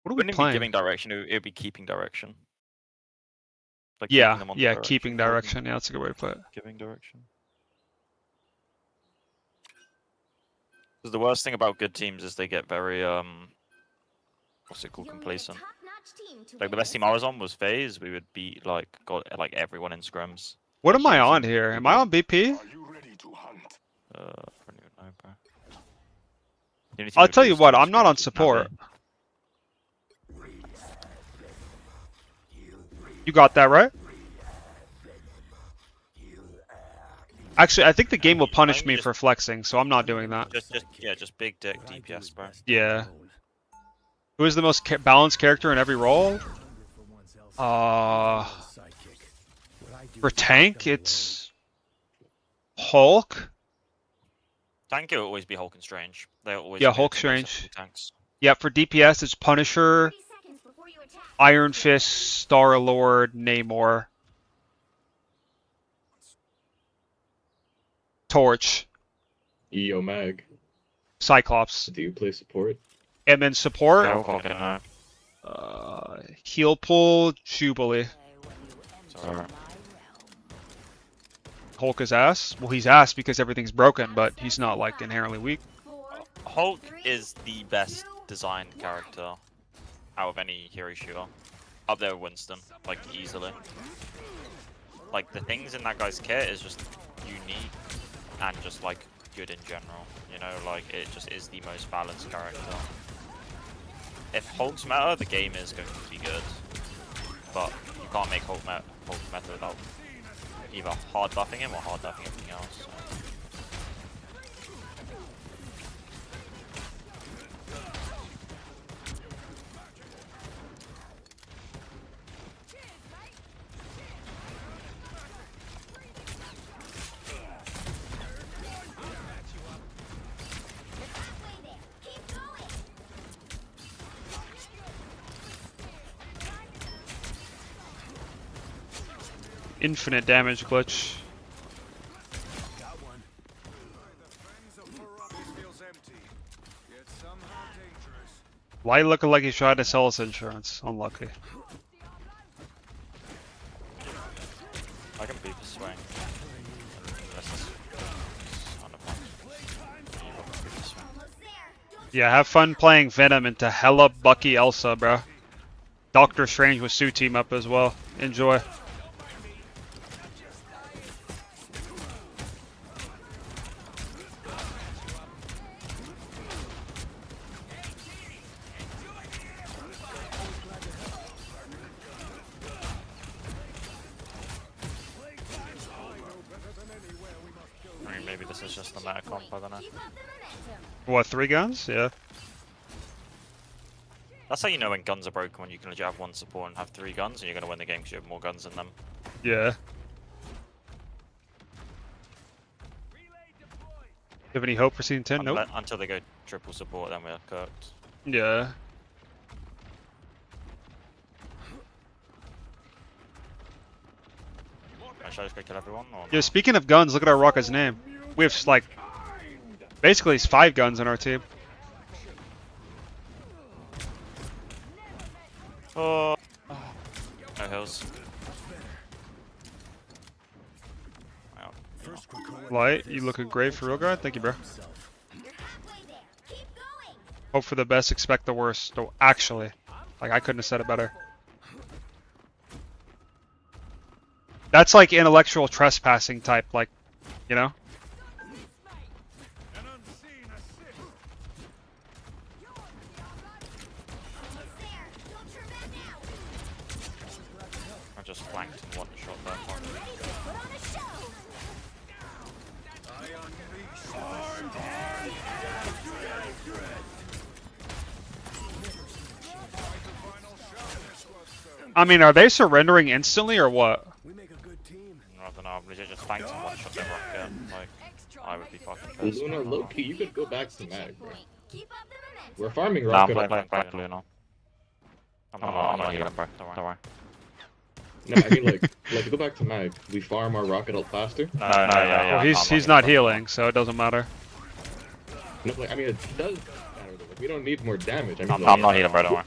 What are we Wouldn't it playing? be giving direction? It would be keeping direction. Like Yeah, keeping them on the yeah, direction keeping rather than direction. Yeah, that's a good way to put it. Giving direction. Because the worst thing about good teams is they get very what's it called, complacent. Like the best team I was on was FaZe. We would beat like everyone in scrims. What Like, am I every on single here? team Am we I beat. on BP? I don't even know, bro. The only team I'll we would tell beat you was what, Team I'm not on Scrims with support. Navi. You got that right? Actually, I think the game will punish me for flexing, so I'm not doing that. Just big dick DPS, bro. Yeah. Who is the most balanced character in every role? For tank, it's Hulk. Tank will always be Hulk and Strange. They'll always Yeah, be Hulk the two most Strange. effective tanks. Yeah, for DPS, it's Punisher, Iron Fist, Star-Lord, Namor, Torch, EO Mag. Cyclops. Do you play support? And then support, Yeah, heal pull, Jubilee. Sorry. Hulk is ass? Well, he's ass because everything's broken, but he's not like inherently weak. Hulk is the best designed character out of any hero shooter. Up there with Winston, like easily. Like the things in that guy's kit is just unique and just like good in general. You know, like it just is the most balanced character. If Hulk's meta, the game is going to be good, but you can't make Hulk meta without either hard buffing him or hard buffing everything else. So. Infinite damage glitch. Why looking like he's trying to sell us insurance? Unlucky. I can beat the swing. Yeah, have fun playing Venom into hella Bucky Elsa, bro. Doctor Strange with Sue team up as well. Enjoy. I mean, maybe this is just the meta comp, I don't know. What, 3 guns? Yeah. That's how you know when guns are broken, when you can legit have 1 support and have 3 guns, and you're going to win the game because you have more guns than them. Yeah. You have any hope for season 10? Nope. Until they go triple support, then we're cooked. Yeah. Should I just go kill everyone? Or Yeah, speaking of guns, look at our Rocka's name. We have, like, basically it's 5 guns on our team. Oh. No hills. Light, you looking great for real, guy? Thank you, bro. Hope for the best, expect the worst. Oh, actually, like, I couldn't have said it better. That's like intellectual trespassing type, like, you know? flanked and one shot there. I mean, are they surrendering instantly or what? I don't know, I'm legit just flanked and one shot their rocket. Like, I would be fucking pissed. Luna, low-key, you could go back to mag, bro. We're farming No, I'm rocket. playing Luna. I'm not healing, bro. Don't worry. No, I mean like go back to mag. We farm our rocket up faster. No, yeah. Well, he's not healing, so it doesn't matter. No, like, I mean, it does matter though. Like, we don't need more damage. I mean, I'm not healing, bro. Don't worry.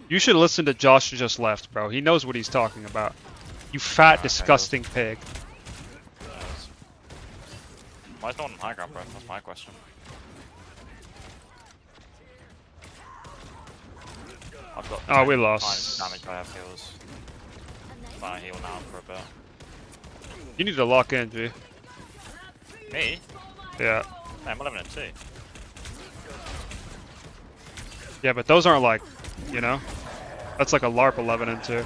You should listen to Josh who just left, bro. He knows what he's talking about. You fat, disgusting pig. Why is no one on high ground, bro? That's my question. I've got Oh, we 10 lost. times damage. I have heals. I'm gonna heal now for a bit. You need to lock in, G. Me? Yeah. Hey, I'm 11 and 2. Yeah, but those aren't like, you know? That's like a LARP 11 and 2.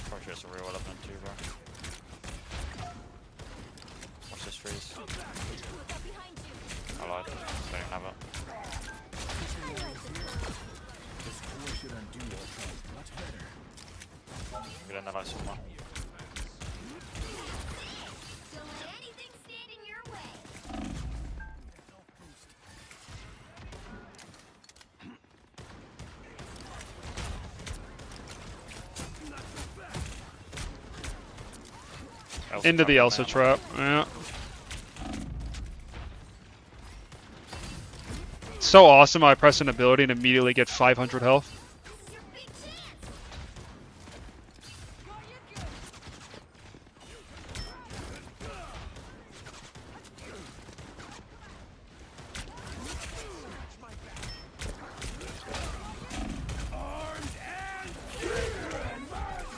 Probably just a real 11 and 2, bro. Watch this freeze. I lied. Don't even have it. Get in there like someone. Into the Elsa trap, yeah. So awesome, I press an ability and immediately get 500 health.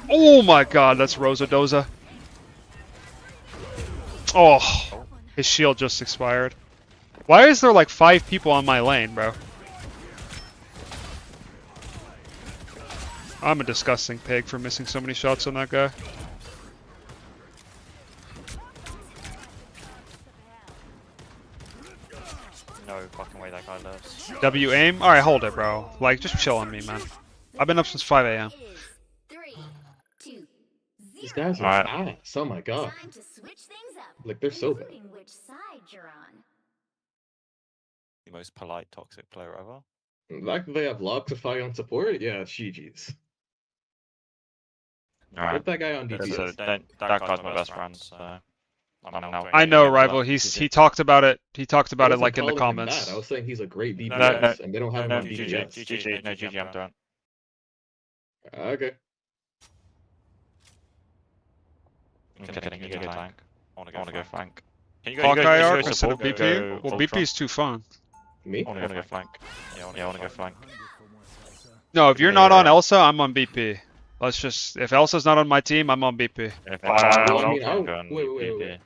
Oh my god, that's Rosadoza. Oh, his shield just expired. Why is there like 5 people on my lane, bro? I'm a disgusting pig for missing so many shots on that guy. No fucking way that guy lives. W aim? Alright, hold it, bro. Like, just chill on me, man. I've been up since 5 AM. These guys are ass. Oh my god. Like, they're so bad. The most polite toxic player ever. The fact that they have Loxify on support, yeah, GG's. Put that guy on DPS. That guy's my best friend, so I'm now I know, rival. He talked about it. He talked about it like in the calling him comments. bad. I was saying he's a great DPS, and they don't have him on DPS. GG, I'm done. Okay. I'm kidding, you go tank. I wanna go flank. Hawkeye arc instead of BP? Well, BP is too fun. Me? I wanna go flank. Yeah, I wanna go flank. No, if you're not on Elsa, I'm on BP. Let's just, if Elsa's not on my team, I'm on BP. Wait.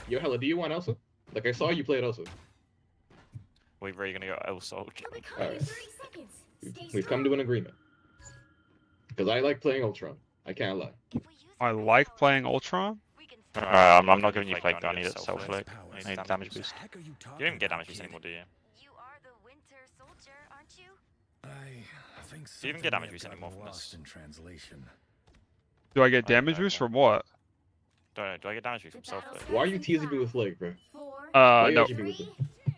Yo, Hella, do you want Elsa? Like, I saw you play at Elsa. We're really gonna go Elsa. Alright. We've come to an agreement. Because I like playing Ultron. I can't lie. I like playing Ultron? I'm not giving you Plague Gun, I need it self-flick. I need damage boost. You don't even get damage boost anymore, do you? Do you even get damage boost anymore from this? Do I get damage boost from what? Do I get damage boost from self-flick? Why are you teasing me with Flag, bro? No.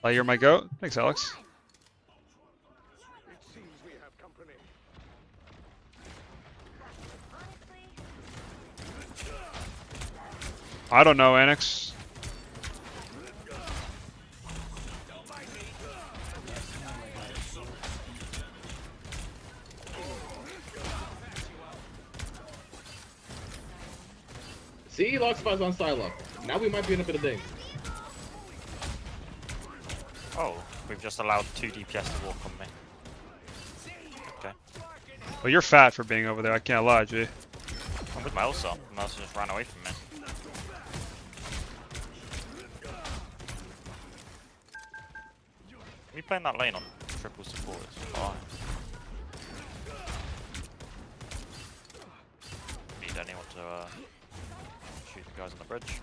Like, you're my goat? Thanks, Alex. I don't know, Annex. See, Loxify's on Psylocke. Now we might be in a bit of danger. Oh, we've just allowed 2 DPS to walk on me. Okay. Well, you're fat for being over there, I can't lie, G. I'm with my Elsa. My Elsa just ran away from me. playing that lane on triple support, it's fine. Need anyone to shoot the guys on the bridge.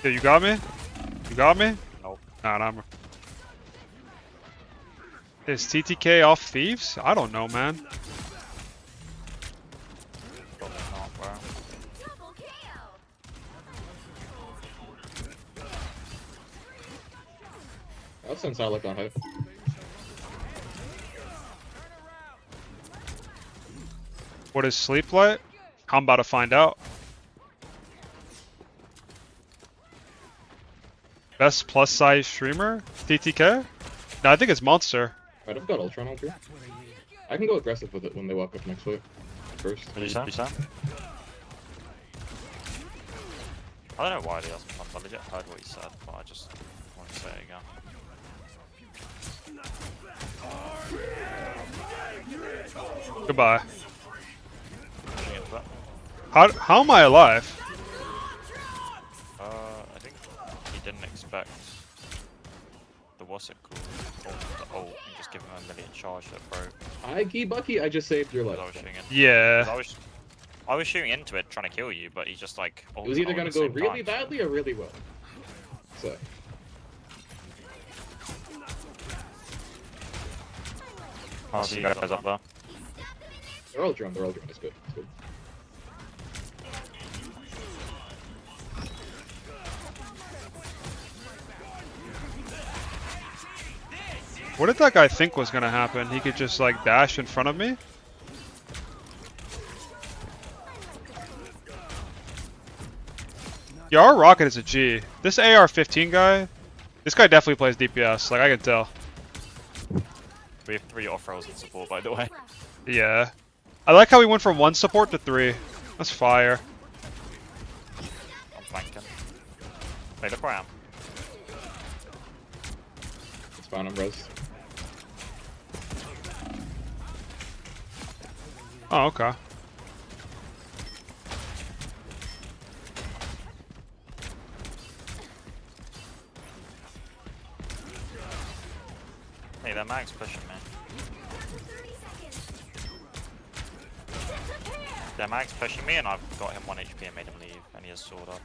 Yeah, you got me? You got me? Nope. Nah, nah. Is TTK off Thieves? I don't know, man. Probably not, bro. That sounds like on hype. What is sleep like? I'm about to find out. Best plus size streamer? TTK? No, I think it's Monster. Right, I've got Ultron out here. I can go aggressive with it when they walk up next wave. First. What did you say? I don't know why he doesn't come. I legit heard what he said, but I just want to say it again. Goodbye. How am I alive? I think he didn't expect the what's it called? The ult and just give him a million charge that broke. Ike Bucky, I just saved your life. Yeah. I was shooting into it trying to kill you, but he's just like. It was either gonna go really badly or really well. So. I'll see you guys up there. They're all drone. It's good. It's good. What did that guy think was gonna happen? He could just like dash in front of me? Yeah, our rocket is a G. This AR-15 guy, this guy definitely plays DPS, like I can tell. We have 3 off-rolls in support, by the way. Yeah. I like how we went from 1 support to 3. That's fire. I'm flanking. Hey, look where I am. It's fine, I'm res. Oh, okay. Hey, that mag's pushing me. Their mag's pushing me and I've got him 1 HP and made him leave and he has sword up.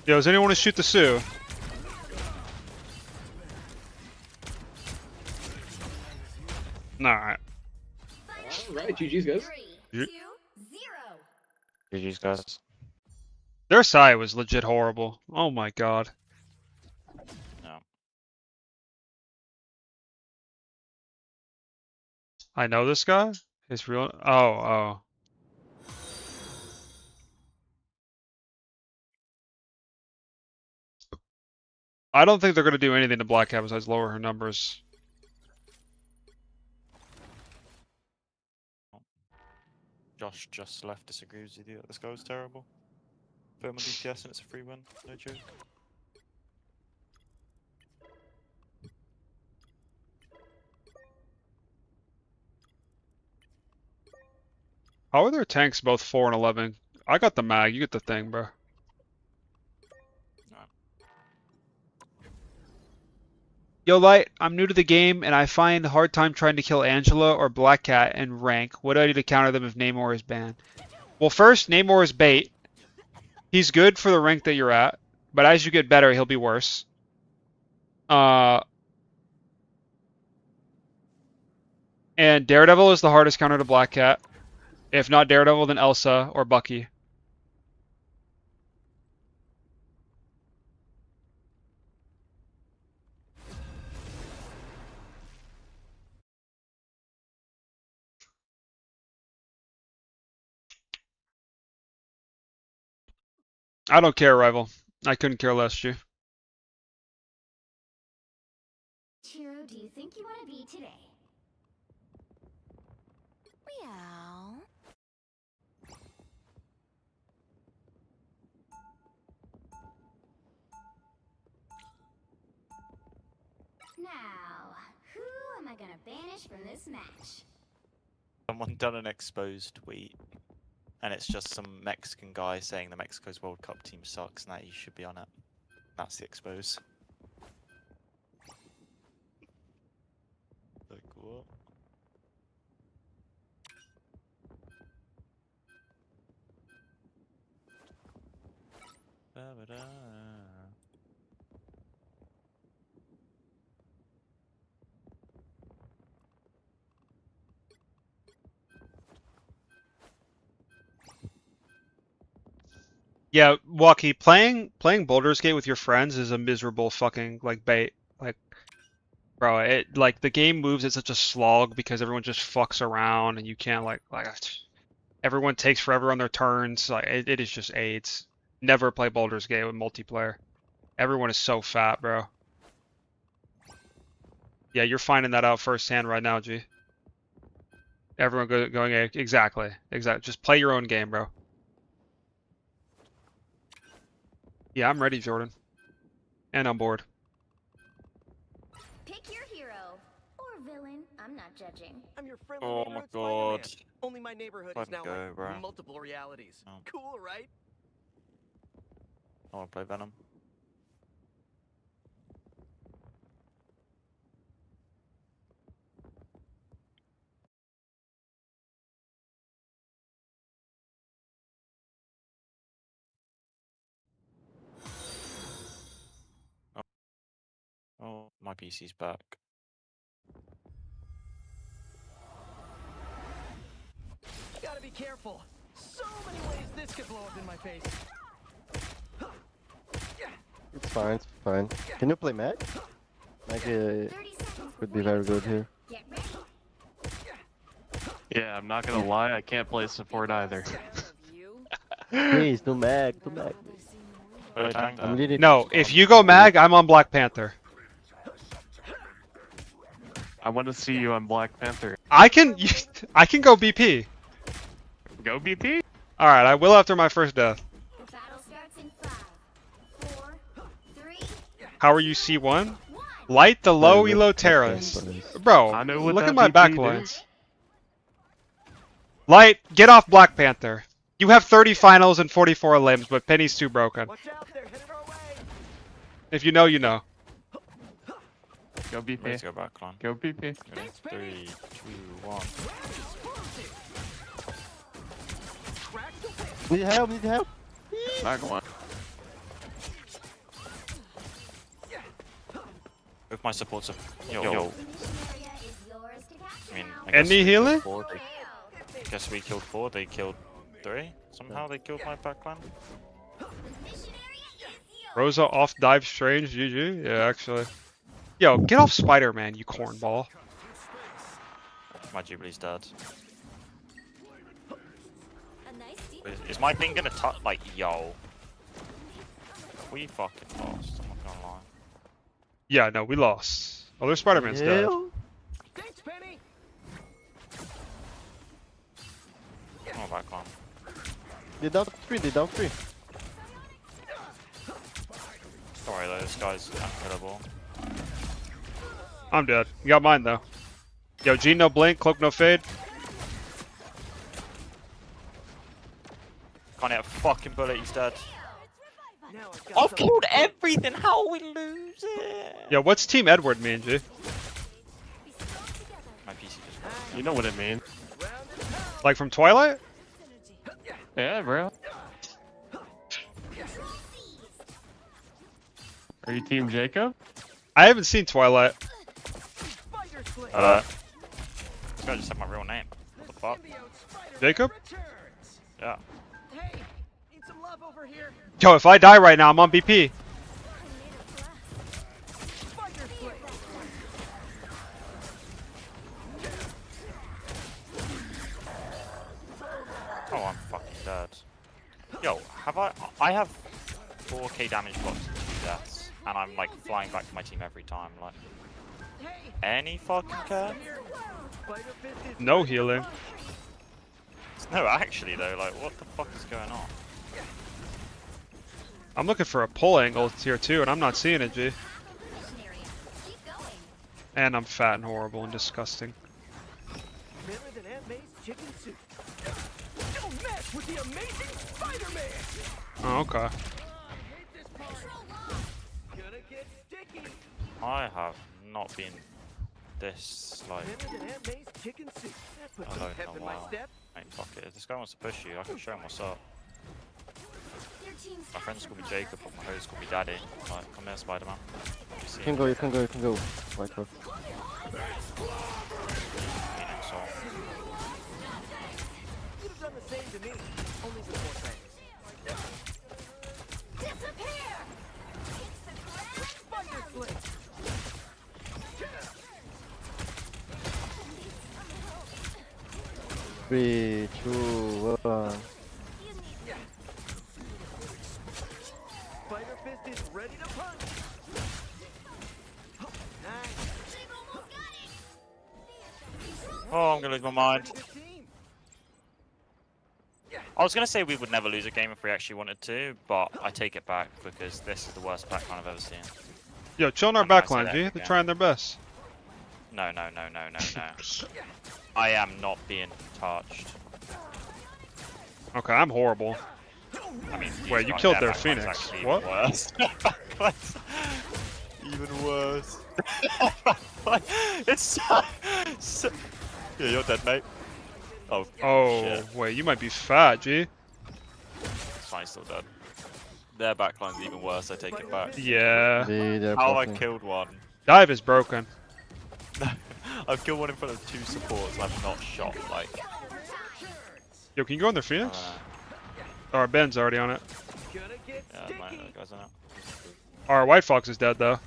Yo, does anyone want to shoot the Sioux? Alright. Alright, GG's guys. GG's guys. Their side was legit horrible. Oh my god. No. I know this guy? His real... Oh. I don't think they're going to do anything to Black Cat besides lower her numbers. Josh just left, disagrees with you. This guy was terrible. Put him on DPS and it's a free win. No joke. How are their tanks both 4 and 11? I got the mag, you get the thing, bro. Yo, Light, I'm new to the game, and I find a hard time trying to kill Angela or Black Cat in rank. What do I do to counter them if Namor is banned? Well, first, Namor is bait. He's good for the rank that you're at, but as you get better, he'll be worse. And Daredevil is the hardest counter to Black Cat. If not Daredevil, then Elsa or Bucky. I don't care, Rival. I couldn't care less, G. Chiro Now, who am I gonna banish from this match? Someone done an exposed tweet, and it's just some Mexican guy saying the Mexico's World Cup team sucks and that you should be on it. That's the expose. Like what? Ba-ba-da. Yeah, Walkie, playing Baldur's Gate with your friends is a miserable fucking like bait. Like, bro, it like the game moves at such a slog because everyone just fucks around and you can't like everyone takes forever on their turns. Like it is just AIDS. Never play Baldur's Gate with multiplayer. Everyone is so fat, bro. Yeah, you're finding that out firsthand right now, G. Everyone going A. Exactly. Just play your own game, bro. Yeah, I'm ready, Jordan. And I'm bored. Pick your hero or villain. I'm not judging. I'm your friendly Oh my neighborhood god. Spider-Man. Only my neighborhood Let is me now go, like bro. multiple realities. Oh. Cool, right? I want to play Venom. Oh, my PC's back. Gotta be careful. So many ways this could blow up in my face. It's fine, it's fine. Can you play Mag? Mag would be very good here. Yeah, I'm not gonna lie, I can't play support either. Please, do Mag, do Mag. I'm leading. No, if you go Mag, I'm on Black Panther. I want to see you on Black Panther. I can go BP. Go BP? All right, I will after my first death. How are you C1? Light the low elo terrace. Bro, look at my backlines. Light, get off Black Panther. You have 30 finals and 44 limbs, but Penny's too broken. If you know, you know. Go BP. Let's go back, clan. Go BP. 3, 2, 1. Need help, need help. Back one. With my supports of yo. I mean, Any healing? Guess we killed 4, they killed 3. Somehow they killed my backline. Rosa off dive strange, GG. Yeah, actually. Yo, get off Spider-Man, you cornball. My Jubilee's dead. Is my thing gonna touch? Like, yo. We fucking lost, I'm not gonna lie. Yeah, no, we lost. Oh, their Spider-Man's dead. Thanks, Penny. Oh, backline. They down 3, they down 3. Sorry though, this guy's unkillable. I'm dead. You got mine though. Yo, Gene no blink, cloak no fade. Can't hit a fucking bullet, he's dead. I've killed everything, how are we losing? Yo, what's Team Edward mean, G? My PC just... You know what it means. Like from Twilight? Yeah, bro. Are you Team Jacob? I haven't seen Twilight. This guy just said my real name. What the fuck? Jacob? Yeah. Hey, need some love over here. Yo, if I die right now, I'm on BP. Oh, I'm fucking dead. Yo, I have 4k damage blocks and 2 deaths, and I'm like flying back to my team every time, like... Any fucking care? No healing. No, actually though, like, what the fuck is going on? I'm looking for a pull angle tier 2, and I'm not seeing it, G. And I'm fat and horrible and disgusting. Better than Aunt May's chicken soup. Don't mess with the amazing Spider-Man! Oh, okay. Gonna get sticky. I have not been this like Better than Aunt May's chicken soup. That put some alone pep in in a my while. step. Mate, fuck it. If this guy wants to push you, I can show him what's up. My friends call me Jacob, but my hosts call me Daddy. Like, come here, Spider-Man. You can go, you can go, you can go. White Hawk. Phoenix, so. You'd have done the same to me. Only with more thanks. Disappear! Spider Sling! 3, 2, 1. Spider Fist is ready to punch! Oh, I'm gonna lose my mind. I was gonna say we would never lose a game if we actually wanted to, but I take it back because this is the worst backline I've ever seen. Yo, chill on our backline, G. They're trying their best. No. I am not being touched. Okay, I'm horrible. I mean, wait, you like, killed their backline's Phoenix. actually even What? Worse. Backline's even worse. It's so... Yeah, you're dead, mate. Oh, shit. Wait, you might be fat, G. It's fine, still dead. Their backline's even worse, I take it back. Yeah. How have I killed one? Dive is broken. I've killed one in front of 2 supports and I've not shot, like... Yo, can you go on their Phoenix? Or Ben's already on it. Yeah, mine guys on it. Our White Fox is dead, though.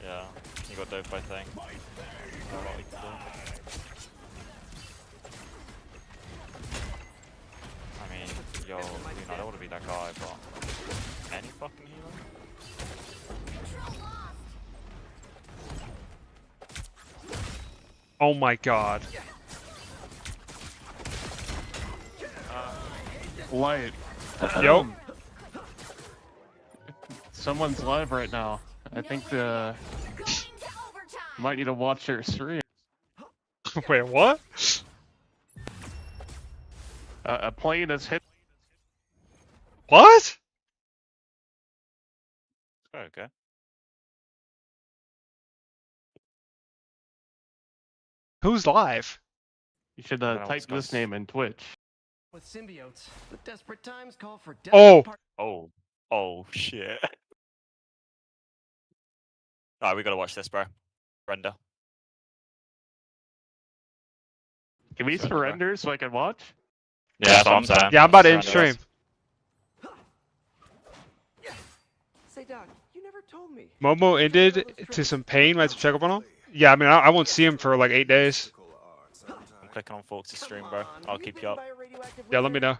Yeah, you got dope by thing. I mean, yo, I don't want to be that guy, but any fucking hero? Oh my god. Light. Yo. Someone's live right now. I think the might need to watch their stream. Wait, what? A plane has hit. What? Okay. Who's live? You should type this name in Twitch. With symbiotes, the desperate times call for Oh. Oh shit. Alright, we gotta watch this, bro. Render. Can we surrender so I can watch? Yeah, that's what I'm saying. Yeah, I'm about to end stream. Say, Doc, you never told me. Momo ended to some pain. I had to check up on him. Yeah, I mean, I won't see him for like 8 days. I'm clicking on Fox's stream, bro. I'll keep you up. Yeah, let me know.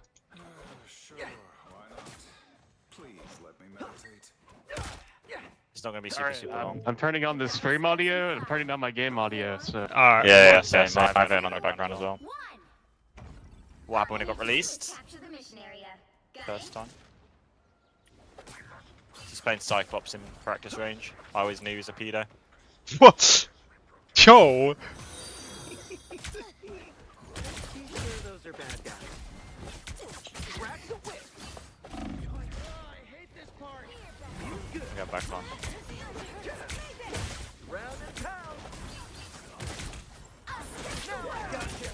It's not gonna be super long. I'm turning on the stream audio and I'm turning down my game audio. So. Alright. Yeah, same. I have it on the background as well. What happened when it got released? First time. He's playing Cyclops in practice range. I always knew he was a pedo. What? Yo! Those are bad guys. Crack the whip. I hate this part. I got back on. Round and pound. Now I got you.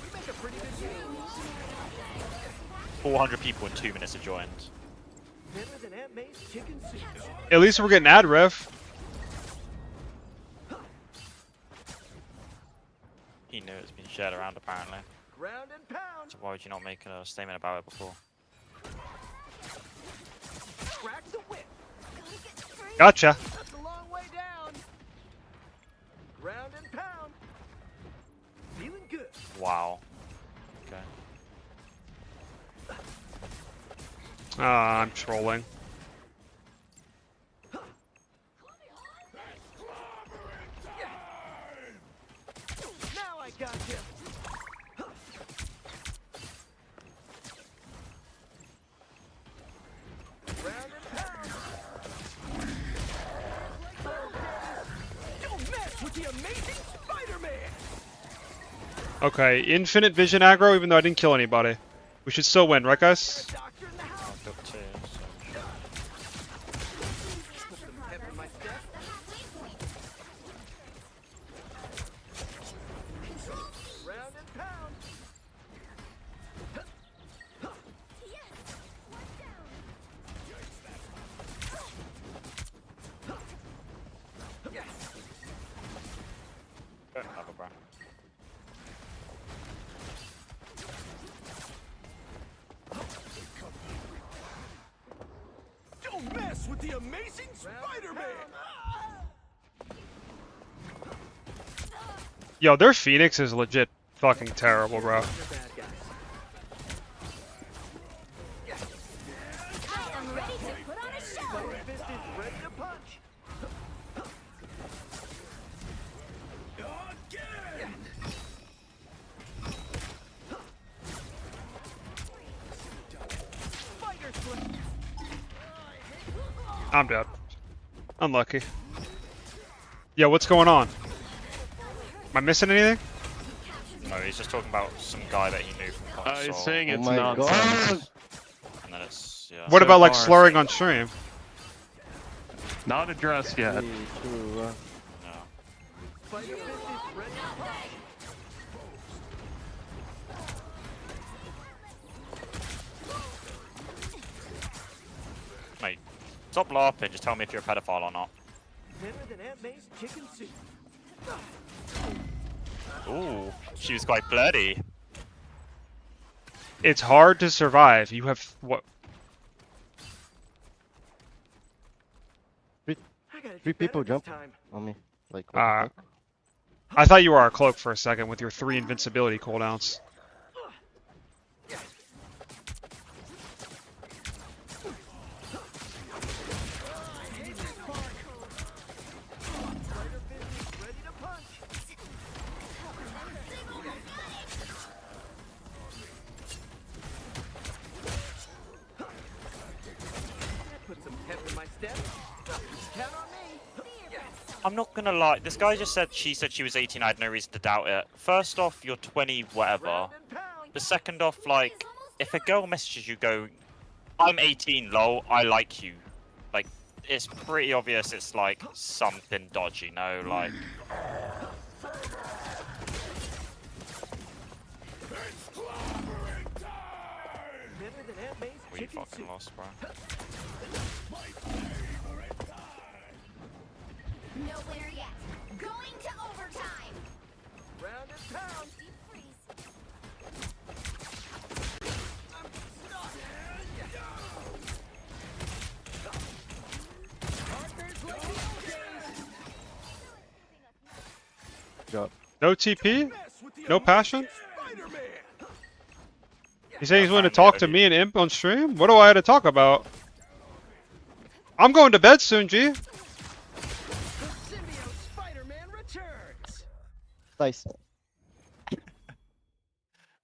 We make a pretty good team. 400 people in 2 minutes have joined. Better than Aunt May's chicken soup. At least we're getting ad rev. He knew it's been shared around apparently. Round and pound. So why would you not make a statement about it before? Crack the whip. Gotcha. That's a long way down. Round and pound. Feeling good. Wow. Okay. I'm trolling. Now I got you. Round and pound. Okay, infinite vision aggro, even though I didn't kill anybody. We should still win, right, guys? Don't mess with the amazing Spider-Man! Yo, their Phoenix is legit fucking terrible, bro. I'm dead. Unlucky. Yo, what's going on? Am I missing anything? No, he's just talking about some guy that he knew from console. He's saying it's my nonsense. God. And then it's, yeah. What So about like far, slurring on stream? Not addressed yet. No. Mate, stop LARPing, just tell me if you're a pedophile or not. Ooh, she was quite bloody. It's hard to survive. You have what? Three people jump on me. Like, what the fuck? I thought you were our cloak for a second with your 3 invincibility cooldowns. I'm not gonna lie, this guy just said she was 18, I had no reason to doubt it. First off, you're 20 whatever. The second off, like, if a girl messages you go, I'm 18, lol, I like you. Like, it's pretty obvious it's like something dodgy, no? Like... We fucking lost, bro. No winner yet. Going to overtime. Round and pound. Deep freeze. No TP? No passion? He's saying he's willing to talk to me and Imp on stream? What do I have to talk about? I'm going to bed soon, G. Nice.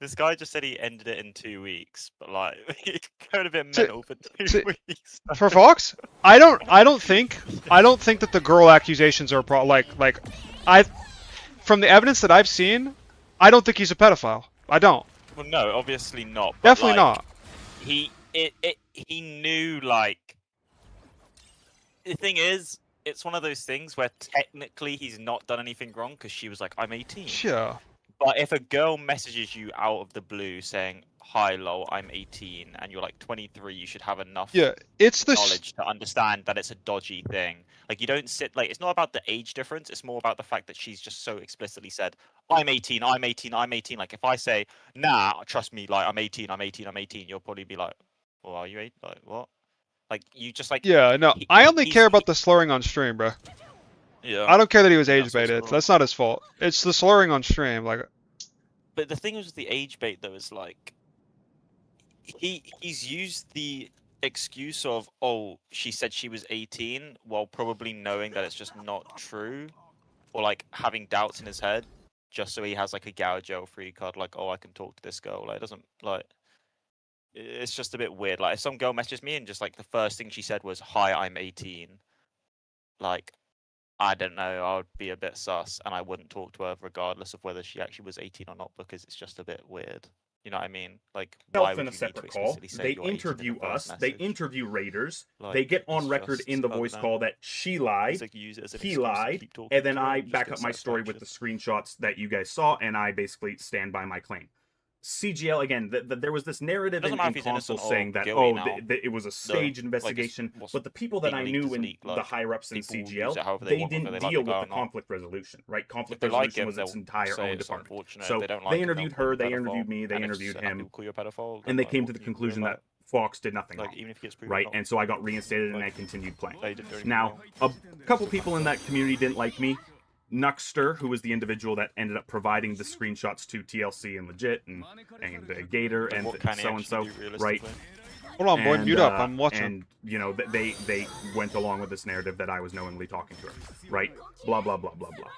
This guy just said he ended it in 2 weeks, but like he's going a bit mental for 2 weeks. For Fox, I don't think that the girl accusations are from the evidence that I've seen, I don't think he's a pedophile. I don't. Well, no, obviously not. But Definitely not. He knew, like, the thing is, it's one of those things where technically he's not done anything wrong because she was like, I'm 18. Sure. But if a girl messages you out of the blue saying, hi, lol, I'm 18, and you're like 23, you should have enough knowledge to understand that it's a dodgy thing. Like, you don't sit, like, it's not about the age difference, it's more about the fact that she's just so explicitly said, I'm 18, I'm 18, I'm 18. Like, if I say, nah, trust me, like, I'm 18, I'm 18, I'm 18, you'll probably be like, well, are you 8? Like, what? Like, you just, like... Yeah, no, I only care about the slurring on stream, bro. Yeah. I don't care that he was age baited. That's not his fault. It's the slurring on stream, like... But the thing is with the age bait, though, is, like... He's used the excuse of, oh, she said she was 18, while probably knowing that it's just not true, or like having doubts in his head, just so he has like a gouge jail free card, like, oh, I can talk to this girl. Like, it doesn't, like, it's just a bit weird. Like, if some girl messages me and just like the first thing she said was, hi, I'm 18, like, I don't know. I would be a bit sus, and I wouldn't talk to her regardless of whether she actually was 18 or not, because it's just a bit weird. You know what I mean? Like, why would In you a need separate to call, explicitly say they you're 18 in the interview first us, they message? interview Raiders, Like, they get on it's record just, in the I don't voice know. call that she It's lied, like you use it as an he excuse to lied, keep talking and then to her I and just back get up my story with the satisfaction. screenshots that you guys saw, and I basically stand by my claim. CGL again. There was this narrative Doesn't in, matter in if he's console innocent or saying that guilty now, it was a though. staged Like, investigation, what's but the people that being I leaked knew is in leaked. the Like, higher ups in people use CGL, it however they they want, whether didn't they like deal the with guy the or not. conflict resolution, right? If Conflict they like resolution him, was its they'll entire say own it's department. unfortunate. If So they don't like they him, they'll interviewed call him her, a they interviewed pedophile. me, they And if interviewed enough him, people call you a pedophile, then, and they like, came what to the can you do conclusion about that Fox did nothing Like, wrong. even if he gets proven Right, wrong. and so I got reinstated and I continued playing. They didn't do anything Now, wrong. a couple people in that community didn't like me. Nuxter, who was the individual that ended up providing the screenshots to TLC and Legit and Gator Like, and what can he so and so, actually do right? realistically? Hold on, boy, mute up. I'm watching. And you know they went along with this narrative that I was knowingly talking to her, right? Blah blah blah blah blah.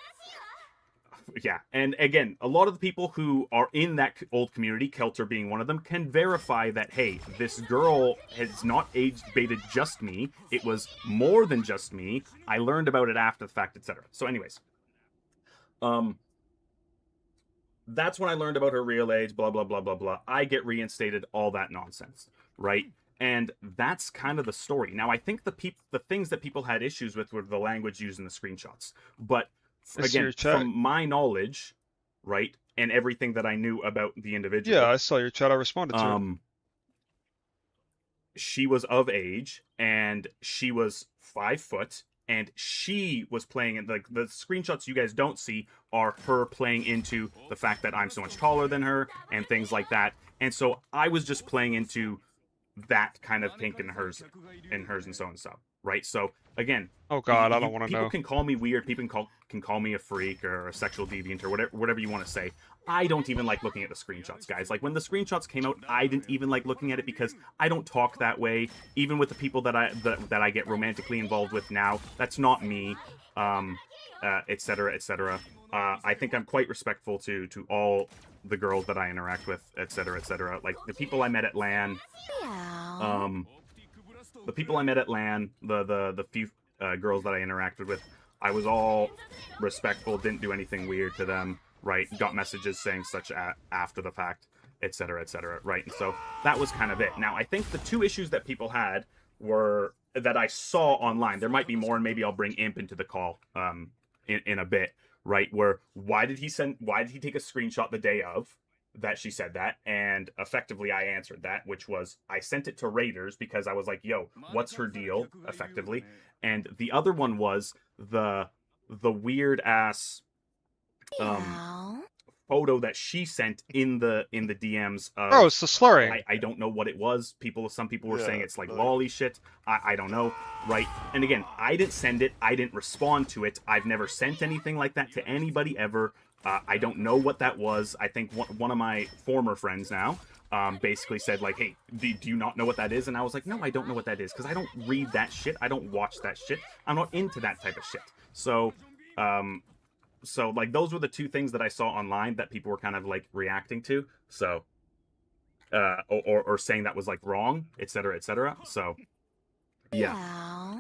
Yeah, and again, a lot of the people who are in that old community, Kelter being one of them, can verify that, hey, this girl has not age baited just me. It was more than just me. I learned about it after the fact, etc. So anyways, that's when I learned about her real age, blah, blah, blah, blah, blah. I get reinstated, all that nonsense, right? And that's kind of the story. Now, I think the things that people had issues with were the language used in the screenshots. But again, from my knowledge, right, and everything that I knew about the individual. Yeah, I saw your chat. I responded to it. She was of age, and she was 5 foot, and she was playing in like the screenshots you guys don't see are her playing into the fact that I'm so much taller than her and things like that. And so I was just playing into that kind of kink in hers and so and so, right? So again, oh god, I don't want to know. People can call me weird. People can call me a freak or a sexual deviant or whatever you want to say. I don't even like looking at the screenshots, guys. Like when the screenshots came out, I didn't even like looking at it because I don't talk that way. Even with the people that I get romantically involved with now, that's not me. Etc. etc. I think I'm quite respectful to all the girls that I interact with, etc. etc. Like the people I met at LAN, the people I met at LAN, the few girls that I interacted with, I was all respectful, didn't do anything weird to them, right? Got messages saying such after the fact, etc. etc. Right? And so that was kind of it. Now, I think the two issues that people had were that I saw online. There might be more, and maybe I'll bring Imp into the call in a bit, right? Where why did he take a screenshot the day of that she said that? And effectively I answered that, which was I sent it to Raiders because I was like, yo, what's her deal? Effectively. And the other one was the weird ass photo that she sent in the DMs of, oh, it's the slurring. I don't know what it was. Some people were saying it's like lolly shit. I don't know, right? And again, I didn't send it. I didn't respond to it. I've never sent anything like that to anybody ever. I don't know what that was. I think one of my former friends now basically said like, hey, do you not know what that is? And I was like, no, I don't know what that is because I don't read that shit. I don't watch that shit. I'm not into that type of shit. So like those were the two things that I saw online that people were kind of like reacting to. So or saying that was like wrong, etc. etc. So yeah.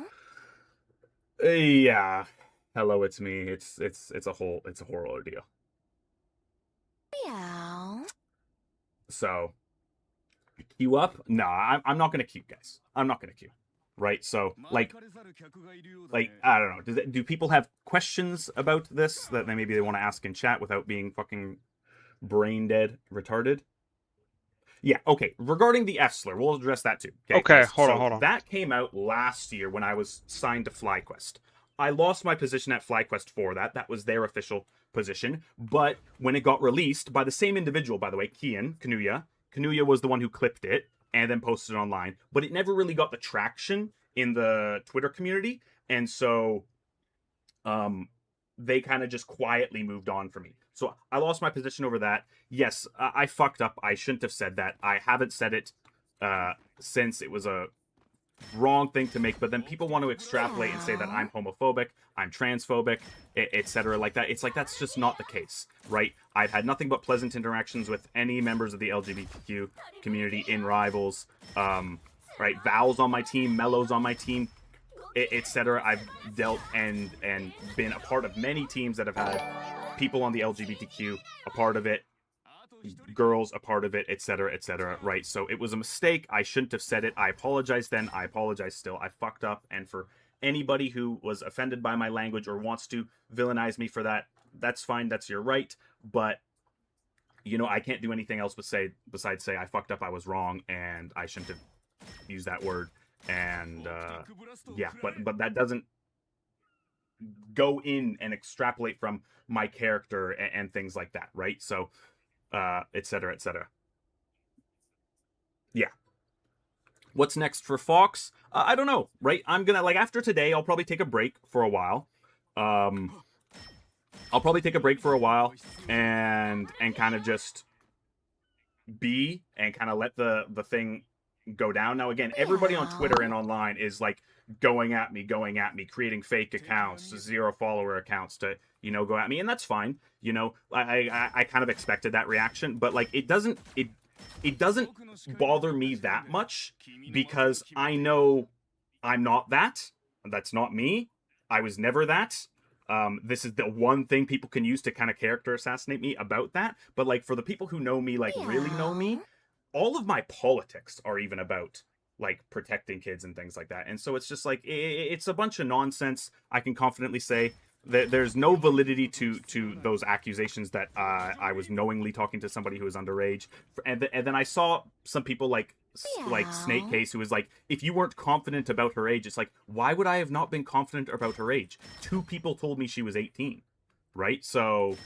Yeah. Hello, it's me. It's a horror ordeal. Yeah. So queue up? No, I'm not gonna queue, guys. I'm not gonna queue. Right, so like I don't know. Do people have questions about this that maybe they want to ask in chat without being fucking brain dead, retarded? Yeah, okay. Regarding the F slur, we'll address that too. Okay, hold on. That came out last year when I was signed to FlyQuest. I lost my position at FlyQuest for that. That was their official position. But when it got released by the same individual, by the way, Kanuya was the one who clipped it and then posted it online, but it never really got the traction in the Twitter community, and so they kind of just quietly moved on from me. So I lost my position over that. Yes, I fucked up. I shouldn't have said that. I haven't said it since. It was a wrong thing to make, but then people want to extrapolate and say that I'm homophobic, I'm transphobic, etc. like that. It's like that's just not the case, right? I've had nothing but pleasant interactions with any members of the LGBTQ community in Rivals, right? Val's on my team, Mello's on my team, etc. I've dealt and been a part of many teams that have had people on the LGBTQ a part of it, girls a part of it, etc., right? So it was a mistake. I shouldn't have said it. I apologize then. I apologize still. I fucked up. And for anybody who was offended by my language or wants to villainize me for that, that's fine. That's your right. But, you know, I can't do anything else besides say I fucked up, I was wrong, and I shouldn't have used that word. And, yeah, but that doesn't go in and extrapolate from my character and things like that, right? So, etc. Yeah. What's next for Fox? I don't know, right? I'm gonna, like, after today, I'll probably take a break for a while. I'll probably take a break for a while and kind of just be and kind of let the thing go down. Now, again, everybody on Twitter and online is like going at me, creating fake accounts, 0 follower accounts to, you know, go at me, and that's fine. You know, I kind of expected that reaction, but like it doesn't bother me that much because I know I'm not that. That's not me. I was never that. This is the one thing people can use to kind of character assassinate me about that. But like for the people who know me, like really know me, all of my politics are even about like protecting kids and things like that. And so it's just like it's a bunch of nonsense. I can confidently say that there's no validity to those accusations that I was knowingly talking to somebody who was underage. And then I saw some people like Snake Case, who was like, if you weren't confident about her age, it's like, why would I have not been confident about her age? 2 people told me she was 18, right? So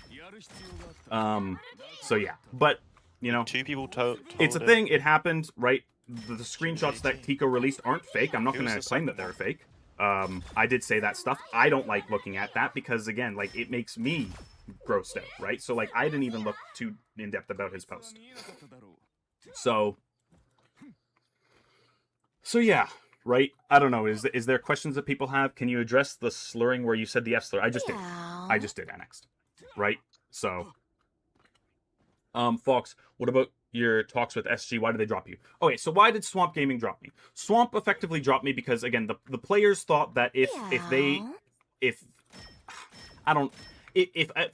yeah, but you know, 2 people told it's a thing. It happened, right? The screenshots that Tico released aren't fake. I'm not going to claim that they're fake. I did say that stuff. I don't like looking at that because, again, like, it makes me grossed out, right? So, like, I didn't even look too in-depth about his post. So yeah, right? I don't know. Is there questions that people have? Can you address the slurring where you said the F slur? I just did annexed, right? So, Fox, what about your talks with SG? Why did they drop you? Okay, so why did Swamp Gaming drop me? Swamp effectively dropped me because, again, the players thought that if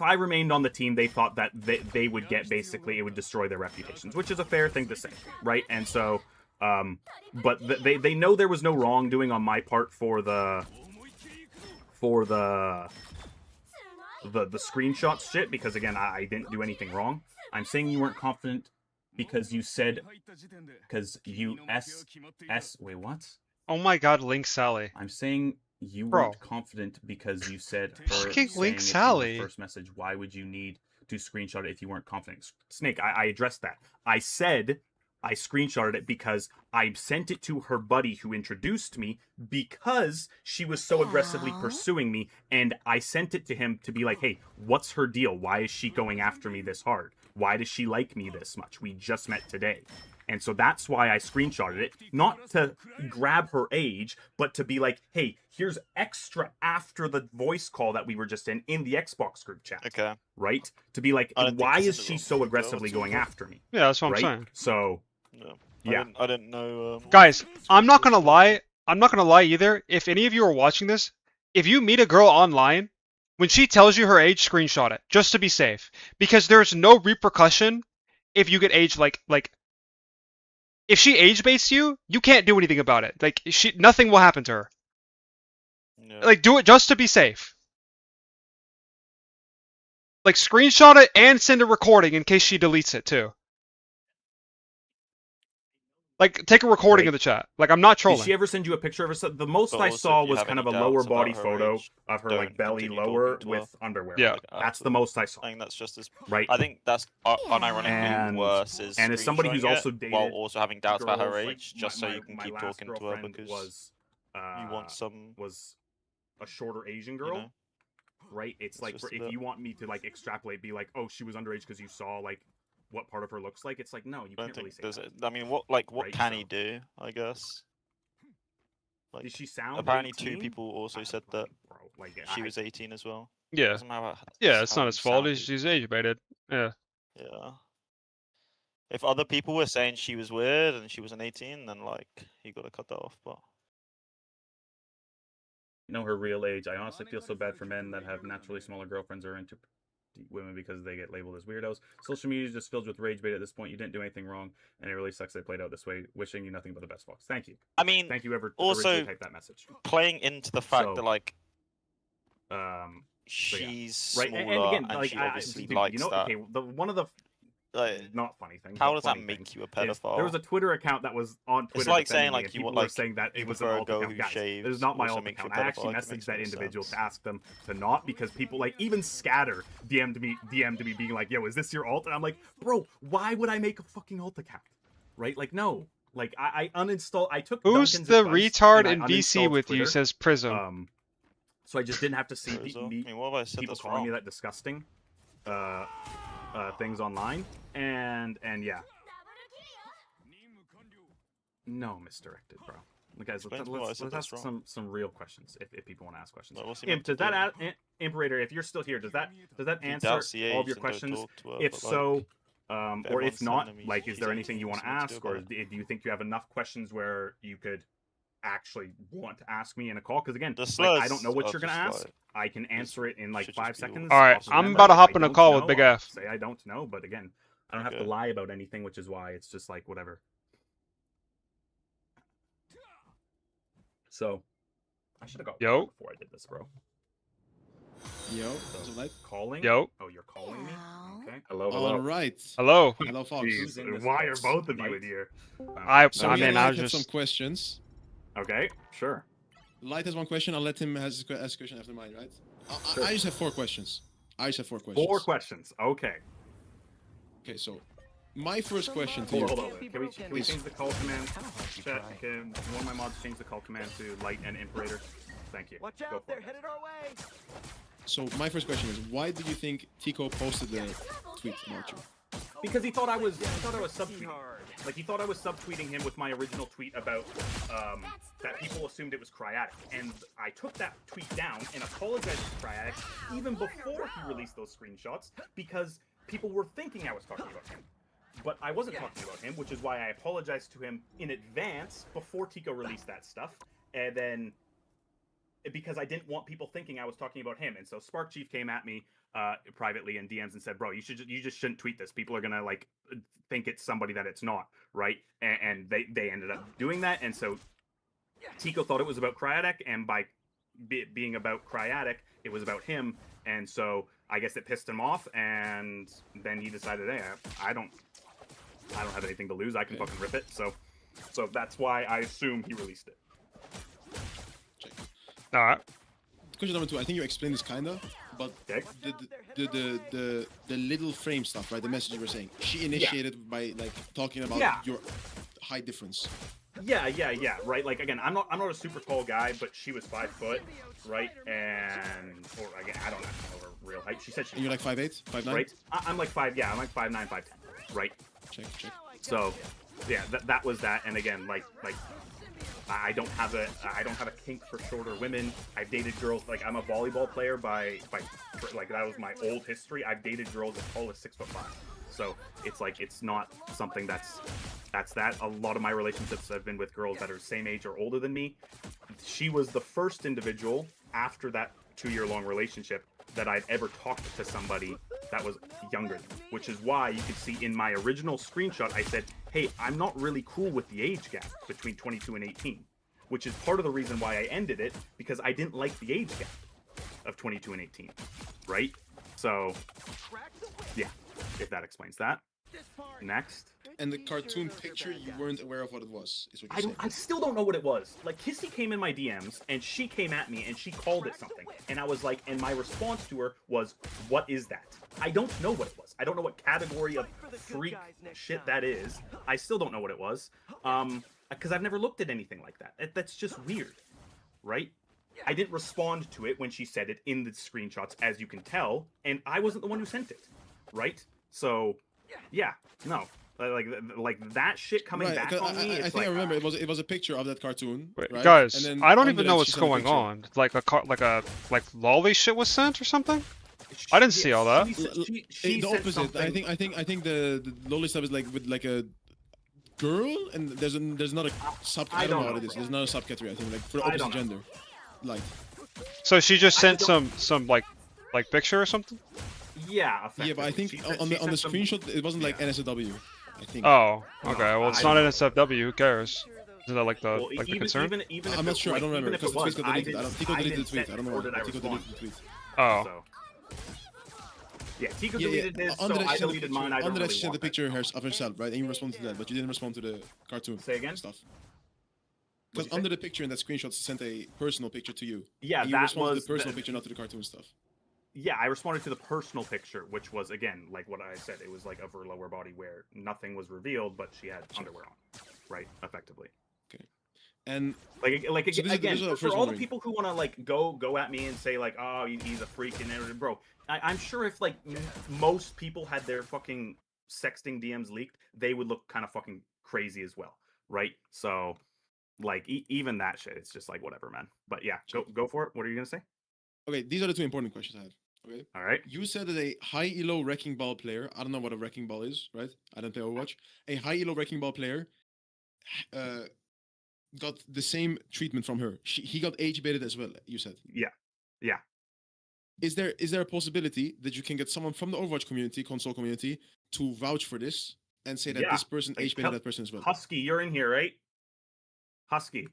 I remained on the team, they thought that they would get, basically, it would destroy their reputations, which is a fair thing to say, right? And so, but they know there was no wrongdoing on my part for the screenshots shit, because, again, I didn't do anything wrong. I'm saying you weren't confident because you said, wait, what? Oh my god, Link Sally. I'm saying you weren't confident because you said her Fucking saying Link it in Sally. the first message. Why would you need to screenshot it if you weren't confident? Snake, I addressed that. I said I screenshotted it because I sent it to her buddy who introduced me because she was so aggressively pursuing me, and I sent it to him to be like, hey, what's her deal? Why is she going after me this hard? Why does she like me this much? We just met today. And so that's why I screenshotted it, not to grab her age, but to be like, hey, here's extra after the voice call that we were just in the Xbox group chat. Okay. Right? To be like, why is she so aggressively going after me? Yeah, that's what I'm right? saying. So, No. yeah. I didn't know. Guys, I'm not gonna lie. I'm not gonna lie either. If any of you are watching this, if you meet a girl online, when she tells you her age, screenshot it, just to be safe. Because there's no repercussion if you get age like if she age baits you, you can't do anything about it. Like nothing will happen to her. Yeah. Like do it just to be safe. Like screenshot it and send a recording in case she deletes it too. Like take a recording of the chat. Like I'm not trolling. Did she ever send you a picture of herself? The most I saw was kind of a lower body photo of her like belly lower with underwear. Yeah, that's the most I saw. I think that's just as right. I think that's unironically worse. Is and as somebody who's also dated while also having doubts about her girls, age, just so you can keep talking to her because you want some was a shorter Asian girl. You know? Right? It's like if you want me to like extrapolate, be like, oh, she was underage because you saw like what part of her looks like. It's like no, you can't really say that. I mean, what can he do? I guess. Like, did she sound? Apparently, 18? 2 people also said that she was 18 as well. Yeah. Yeah, it's not his fault. She's age baited. Yeah. Yeah. If other people were saying she was weird and she was an 18, then like you got to cut that off. But know her real age. I honestly feel so bad for men that have naturally smaller girlfriends or into women because they get labeled as weirdos. Social media is just filled with rage bait at this point. You didn't do anything wrong, and it really sucks they played out this way. Wishing you nothing but the best, Fox. Thank you. I mean, thank you ever also originally typed that message. Playing into the fact that like, so yeah. she's right, smaller and again, and like, she obviously dude, likes you know, that. okay, one of the not funny things. How but does that funny make things you a is pedophile? There was a Twitter account that was on Twitter. It's like defending saying me, like and you people want were like saying that it was an prefer a alt girl account. who Guys, shaves. it is not my also alt makes you a account. I actually pedophile. It makes messaged that no individual sense. to ask them to not, because people like even Scatter DM'd me being like, "Yo, is this your alt?" And I'm like, "Bro, why would I make a fucking alt account?" Right? Like, no. Like I uninstalled. I took Who's Duncan's the advice, retard and I in VC uninstalled with you? Twitter. Says Prism. So I just didn't have to see I mean, what have I said people that's calling me wrong? that disgusting things online, and yeah. No, misdirected, bro. Guys, Explain to me why I let's said that's ask wrong. some real questions if people want to ask questions. Well, what's he Imp, meant to does that do? Imperator, if you're still here, does that If you answer doubt the all of age, your then don't questions? talk to her, If but, so, like, or everyone's if not, telling me like, is she's there anything you 18, want to so what's to ask, do or about do you think you have enough questions where you could actually want to ask me in a call? Because again, The like, I don't know slurs what are you're gonna just, ask. like, I can answer it in like should 5 just be seconds. All right, off the I'm member. about to If hop I in a don't call with know, Big I'll F. say I don't know, but again, I don't have to Okay. lie about anything, which is why it's just like whatever. So, I should have got Yo. before I did this, bro. Yo, So, so like, calling. Yo. Oh, you're calling me. Okay. Hello. all right. Hello. Hello, Fox. Jeez, why are both of you in here? So I me mean, and I Light was have just. some questions. Okay, sure. Light has one question. I'll let him ask a question after mine, right? Sure. I just have 4 questions. I just have 4 questions. 4 questions. Okay. Okay, so my first question to you. Hold on. Can we change the call command? Chat, can one of my mods change the call command to Light and Imperator? Thank you. Watch Go out, for they're it. headed our way. So my first question is, why do you think Tico posted the tweet about you? Because he thought I was subtweeting. Like, he thought I was subtweeting him with my original tweet about that people assumed it was Cryatic, and I took that tweet down and apologized to Cryatic even before he released those screenshots, because people were thinking I was talking about him. But I wasn't talking about him, which is why I apologized to him in advance before Tico released that stuff, and then because I didn't want people thinking I was talking about him. And so Spark Chief came at me privately in DMs and said, "Bro, you just shouldn't tweet this. People are gonna like think it's somebody that it's not, right?" And they ended up doing that. And so Tico thought it was about Cryatic, and by being about Cryatic, it was about him. And so I guess it pissed him off, and then he decided, "Hey, I don't have anything to lose. I can fucking rip it." So that's why I assume he released it. All right. Question number 2. I think you explained this kinda, but the little frame stuff, right? The message you were saying. She initiated by like talking about your height difference. Yeah, right. Like again, I'm not a super tall guy, but she was 5 foot, right? And or again, I don't know her real height. She said she. And you're like 5'8", 5'9"? Right. I'm like 5. Yeah, I'm like 5'9", 5'10", right? Check. So, yeah, that was that. And again, like I don't have a kink for shorter women. I've dated girls, like I'm a volleyball player by like that was my old history. I've dated girls as tall as 6'5". So it's like it's not something that's that. A lot of my relationships have been with girls that are same age or older than me. She was the first individual after that 2-year-long relationship that I'd ever talked to somebody that was younger than me, which is why you could see in my original screenshot, I said, "Hey, I'm not really cool with the age gap between 22 and 18, which is part of the reason why I ended it, because I didn't like the age gap of 22 and 18, right? So, yeah, if that explains that. Next. And the cartoon picture, you weren't aware of what it was, is what you're saying. I still don't know what it was. Like, Kissy came in my DMs, and she came at me, and she called it something. And I was like, and my response to her was, "What is that?" I don't know what it was. I don't know what category of freak shit that is. I still don't know what it was. Because I've never looked at anything like that. That's just weird, right? I didn't respond to it when she said it in the screenshots, as you can tell, and I wasn't the one who sent it, right? So, yeah, no. Like that shit coming back on me. I think I remember it was a picture of that cartoon. Wait, right? guys, And then I don't under even that, know she what's sent a going picture. on. Like lolly shit was sent or something. I didn't see all that. She the said opposite. something. I think the lolly stuff is like with like a girl, and there's not a sub. I don't know what it is. There's not a subcategory. I think like for the opposite gender. Like So she just sent some like picture or something. Yeah. Yeah, but I think on the screenshot it wasn't like NSFW. I think. Oh, okay. Well, it's not NSFW. Who cares? Isn't that like the Well, the concern? even I'm not sure. I don't remember even if because it was, the tweet got deleted. Tico deleted the tweet. I don't know why. Did I Tico respond? deleted the tweet. Oh. So. Yeah, Tico deleted his, so I deleted mine. I don't Under that, really she sent the want that. picture of herself, right? And you responded to that, but you didn't respond to the cartoon. Say again? Stuff. Because under the picture in that screenshot, she sent a personal picture to you. Yeah, and you that responded was to the personal picture, not to the cartoon stuff. Yeah, I responded to the personal picture, which was again like what I said. It was like of her lower body where nothing was revealed, but she had underwear on, right? Effectively. Okay. And like so again, this for all the people who want to like go at me and say like, oh, he's a freak and everything, bro. I'm sure if like most people had their fucking sexting DMs leaked, they would look kind of fucking crazy as well, right? So, like even that shit, it's just like whatever, man. But yeah, go for it. What are you gonna say? Okay, these are the two important questions I have. Okay. All right. You said that a high elo wrecking ball player. I don't know what a wrecking ball is, right? I don't play Overwatch. A high elo wrecking ball player got the same treatment from her. He got age baited as well. You said. Yeah. Yeah. Is there a possibility that you can get someone from the Overwatch community, console community, to vouch for this and say that this person age baited that person as well? Husky, you're in here, right? Husky.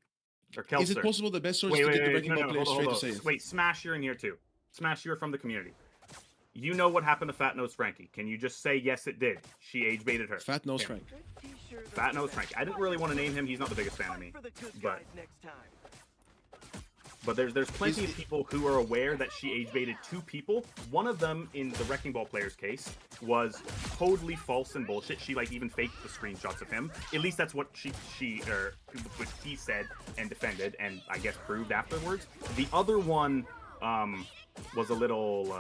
Or Kelser. Is it possible the best source to get the wrecking ball player straight to say it? Wait, Smash, you're in here too. Smash, you're from the community. You know what happened to Fat Nose Frankie. Can you just say, yes, it did? She age baited her. Fat Nose Frank. Fat Nose Frankie. I didn't really want to name him. He's not the biggest fan of me. But there's plenty of people who are aware that she age baited two people. One of them, in the Wrecking Ball player's case, was totally false and bullshit. She like even faked the screenshots of him. At least that's what what he said and defended, and I guess proved afterwards. The other one was a little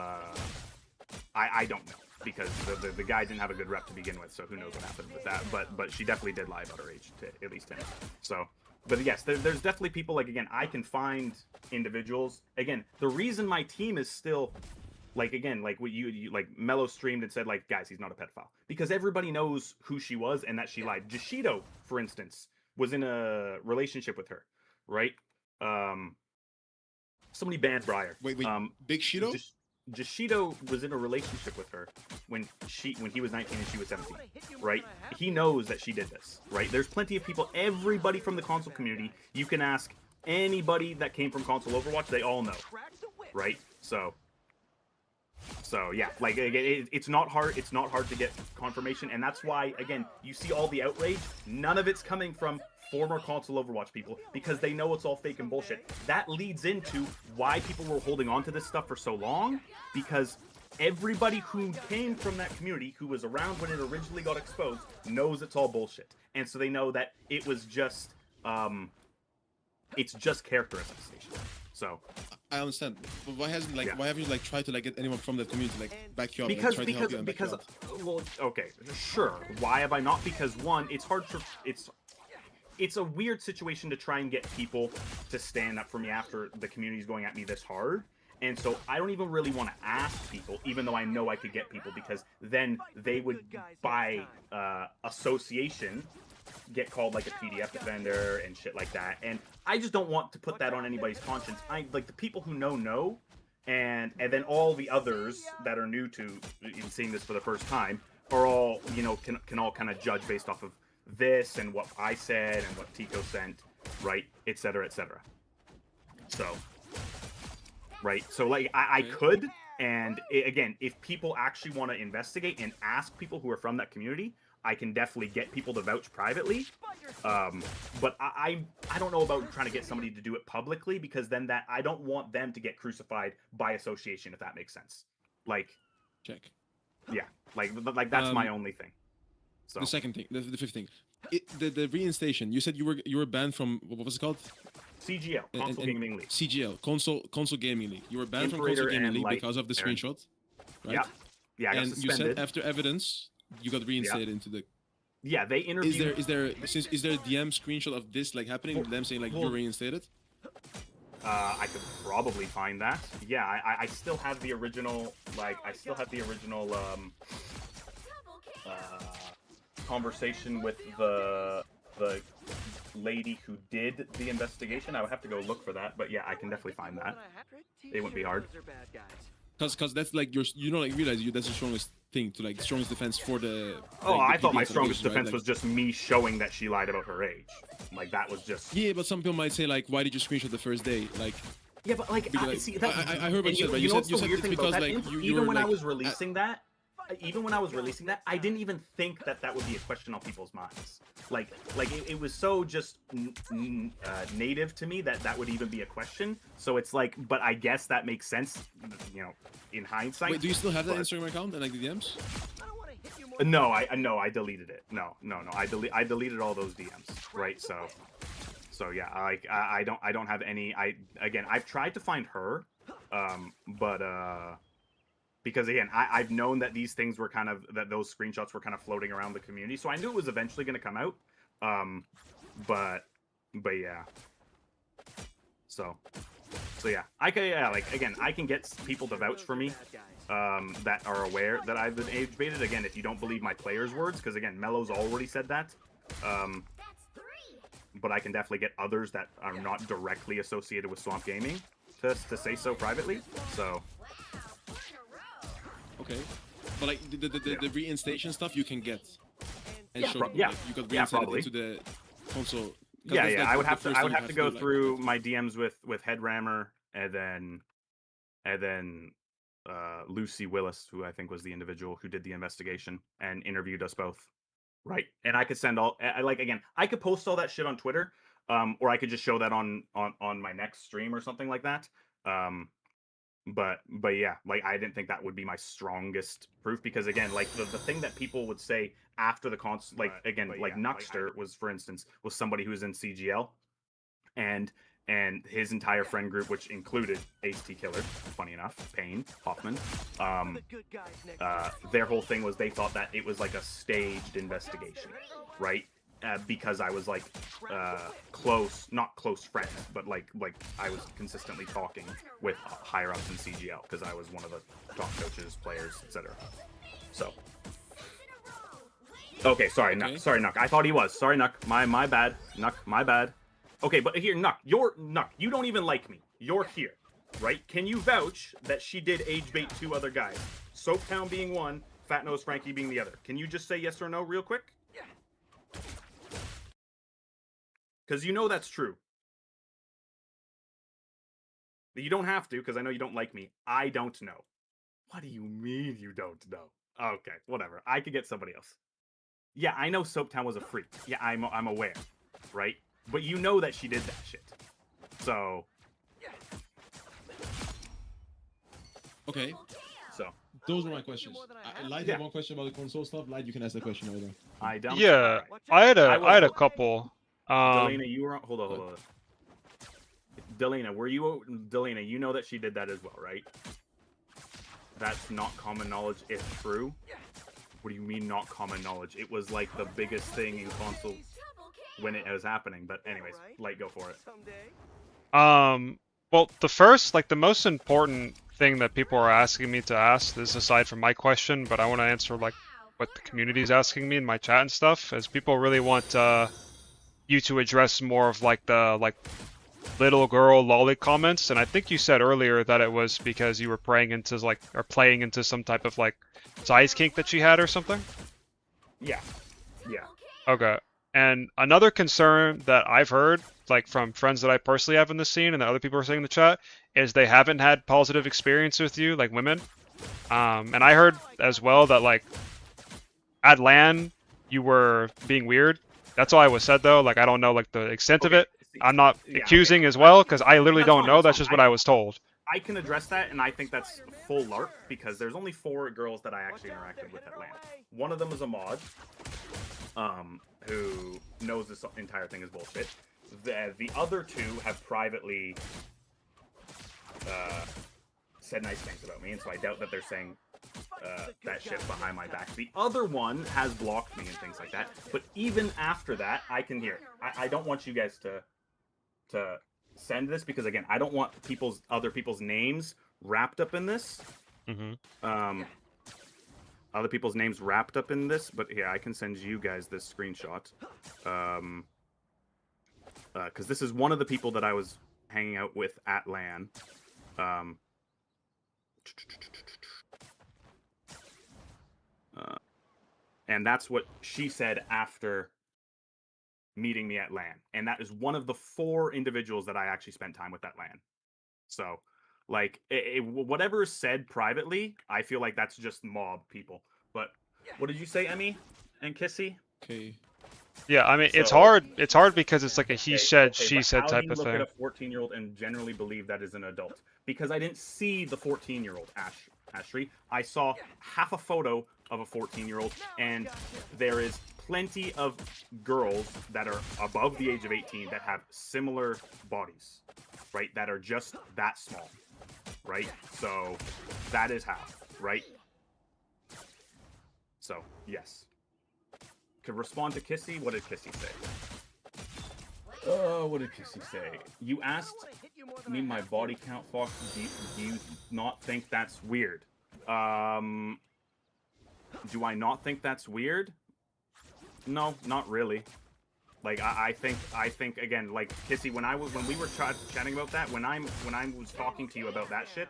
I don't know, because the guy didn't have a good rep to begin with, so who knows what happened with that. But she definitely did lie about her age, to at least him. So. But yes, there's definitely people, like, again, I can find individuals. Again, the reason my team is still, like, again, like what you like, Mello streamed and said, like, guys, he's not a pedophile. Because everybody knows who she was and that she lied. Jashido, for instance, was in a relationship with her, right? Somebody banned Briar. Wait, Big Shido? Jashido was in a relationship with her when he was 19 and she was 17, right? He knows that she did this, right? There's plenty of people, everybody from the console community, you can ask anybody that came from console Overwatch, they all know, right? So yeah, like it's not hard to get confirmation, and that's why, again, you see all the outrage, none of it's coming from former console Overwatch people, because they know it's all fake and bullshit. That leads into why people were holding on to this stuff for so long, because everybody who came from that community, who was around when it originally got exposed, knows it's all bullshit. And so they know that it was just, it's just character assassination. So I understand, but why haven't why haven't you tried to get anyone from that community back you up because and try to help you and back you up? Well, okay, sure. Why have I not? Because one, it's hard to it's a weird situation to try and get people to stand up for me after the community's going at me this hard. And so I don't even really want to ask people, even though I know I could get people, because then they would, by association, get called like a PDF defender and shit like that. And I just don't want to put that on anybody's conscience. The people who know, and then all the others that are new to seeing this for the first time are all, can all kind of judge based off of this and what I said and what Tico sent, right, etc., etc. So, right, so I could, and again, if people actually want to investigate and ask people who are from that community, I can definitely get people to vouch privately. But I don't know about trying to get somebody to do it publicly, because then I don't want them to get crucified by association, if that makes sense. Check. Yeah, that's my only thing. So. The second thing, the fifth thing, the reinstation. You said you were banned from, what was it called? CGL, Console Gaming League. CGL, Console Gaming League. You were banned from Console Gaming League because of the screenshot, right? Yeah. I got and suspended. You said after evidence, you got reinstated into the. Yeah, they interviewed. Is there a DM screenshot of this happening? Them saying you're reinstated? I could probably find that. Yeah, I still have the original. Conversation with the lady who did the investigation. I would have to go look for that, but yeah, I can definitely find that. It wouldn't be hard. Cause that's like realize that's the strongest thing to strongest defense for the. Oh, like, I the thought my PBS strongest abuse, right? defense was just me showing that she lied about her age. Like that was just. Yeah, but some people might say why did you screenshot the first day? Yeah, but see, I heard what you said. Right? You said it's because even when I was releasing that. Even when I was releasing that, I didn't even think that would be a question on people's minds. It was so just native to me that would even be a question. So it's but I guess that makes sense, in hindsight. Wait, do you still have that Instagram account and the DMs? No, I deleted it. No, I deleted all those DMs. Right, so yeah, I don't have any. I've tried to find her, but because again, I've known that these things were that those screenshots were kind of floating around the community, so I knew it was eventually going to come out. But yeah. So yeah, I can get people to vouch for me, that are aware that I've been age baited. Again, if you don't believe my players' words, because again, Mello's already said that. But I can definitely get others that are not directly associated with Swamp Gaming to say so privately. So. Okay, but the reinstation stuff you can get, and show them, you got probably into the console. Yeah, I would have to go through my DMs with Headrammer and then Lucy Willis, who I think was the individual who did the investigation and interviewed us both, right? And I could send I could post all that shit on Twitter, or I could just show that on my next stream or something like that. But yeah, I didn't think that would be my strongest proof, because again, the thing that people would say after the Nuxter was, for instance, was somebody who was in CGL, and his entire friend group, which included Ace T Killer, funny enough, Payne, Hoffman, their whole thing was they thought that it was a staged investigation, right? Because I was not close friends, but I was consistently talking with higher ups in CGL because I was one of the top coaches, players, etc. So, okay, sorry, Nuck. Sorry, Nuck. I thought he was. Sorry, Nuck. My bad. Nuck, my bad. Okay, but here, Nuck, you don't even like me. You're here, right? Can you vouch that she did age bait 2 other guys? Soaptown being one, Fat Nose Frankie being the other. Can you just say yes or no real quick? Because you know that's true. But you don't have to, because I know you don't like me. I don't know. What do you mean you don't know? Okay, whatever. I could get somebody else. Yeah, I know Soaptown was a freak. Yeah, I'm aware, right? But you know that she did that shit. So. Okay. So. Those were my questions. Light had one question about the console stuff. Light, you can ask that question right now. I don't. Yeah, I had a couple. Delena, you were on. Hold on. Delena, you know that she did that as well, right? That's not common knowledge if true. What do you mean not common knowledge? It was the biggest thing in console when it was happening. But anyways, Light, go for it. Well, the most important thing that people are asking me to ask, this aside from my question, but I want to answer what the community is asking me in my chat and stuff, is people really want you to address more of the little girl lolly comments, and I think you said earlier that it was because you were playing into some type of size kink that she had or something. Yeah. Okay. And another concern that I've heard, from friends that I personally have in the scene and that other people are saying in the chat, is they haven't had positive experience with you, women. And I heard as well that at LAN you were being weird. That's all I was said though. I don't know the extent of it. I'm not accusing as well, because I literally don't know. That's just what I was told. I can address that, and I think that's full LARP, because there's only 4 girls that I actually interacted with at LAN. One of them is a mod, who knows this entire thing is bullshit. The other 2 have privately said nice things about me, and so I doubt that they're saying that shit behind my back. The other one has blocked me and things like that. But even after that, I can hear. I don't want you guys to send this, because again, I don't want other people's names wrapped up in this. Mm-hmm. Other people's names wrapped up in this. But yeah, I can send you guys this screenshot. because this is one of the people that I was hanging out with at LAN. And that's what she said after meeting me at LAN. And that is one of the 4 individuals that I actually spent time with at LAN. So, like, whatever is said privately, I feel like that's just mob people. But what did you say, Emmy and Kissy? Okay. Yeah, I mean, So- it's hard. It's hard because it's like a he said, Okay, she but said how type do you of look thing. at a 14-year-old and generally believe that is an adult? Because I didn't see the 14-year-old, Ashtree. I saw half a photo of a 14-year-old, and there is plenty of girls that are above the age of 18 that have similar bodies, right? That are just that small, right? So that is how, right? So, yes. To respond to Kissy, what did Kissy say? What did Kissy say? You asked me my body count, Fox. Do you not think that's weird? Do I not think that's weird? No, not really. Like I think again, like Kissy, when we were chatting about that, when I was talking to you about that shit,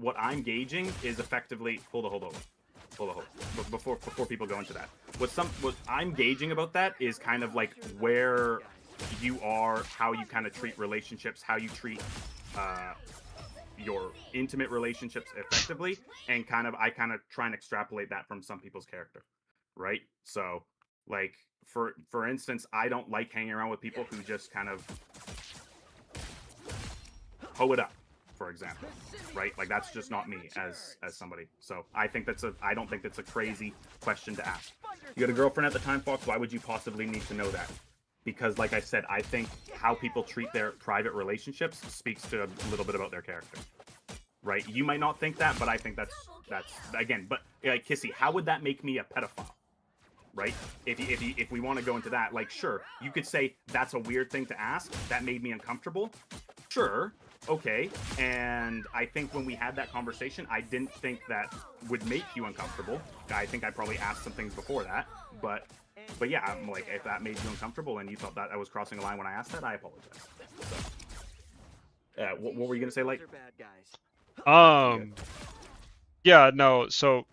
what I'm gauging is effectively hold on. Before people go into that, what I'm gauging about that is kind of like where you are, how you kind of treat relationships, how you treat your intimate relationships effectively, and I kind of try and extrapolate that from some people's character, right? So, like for instance, I don't like hanging around with people who just kind of hoe it up, for example, right? Like that's just not me as somebody. So I don't think that's a crazy question to ask. You got a girlfriend at the time, Fox? Why would you possibly need to know that? Because like I said, I think how people treat their private relationships speaks to a little bit about their character, right? You might not think that, but I think that's again. But like Kissy, how would that make me a pedophile? Right? If we want to go into that, like, sure, you could say that's a weird thing to ask. That made me uncomfortable. Sure, okay. And I think when we had that conversation, I didn't think that would make you uncomfortable. I think I probably asked some things before that, but yeah, I'm like, if that made you uncomfortable and you thought that I was crossing a line when I asked that, I apologize. So, what were you gonna say, like? Yeah, no. So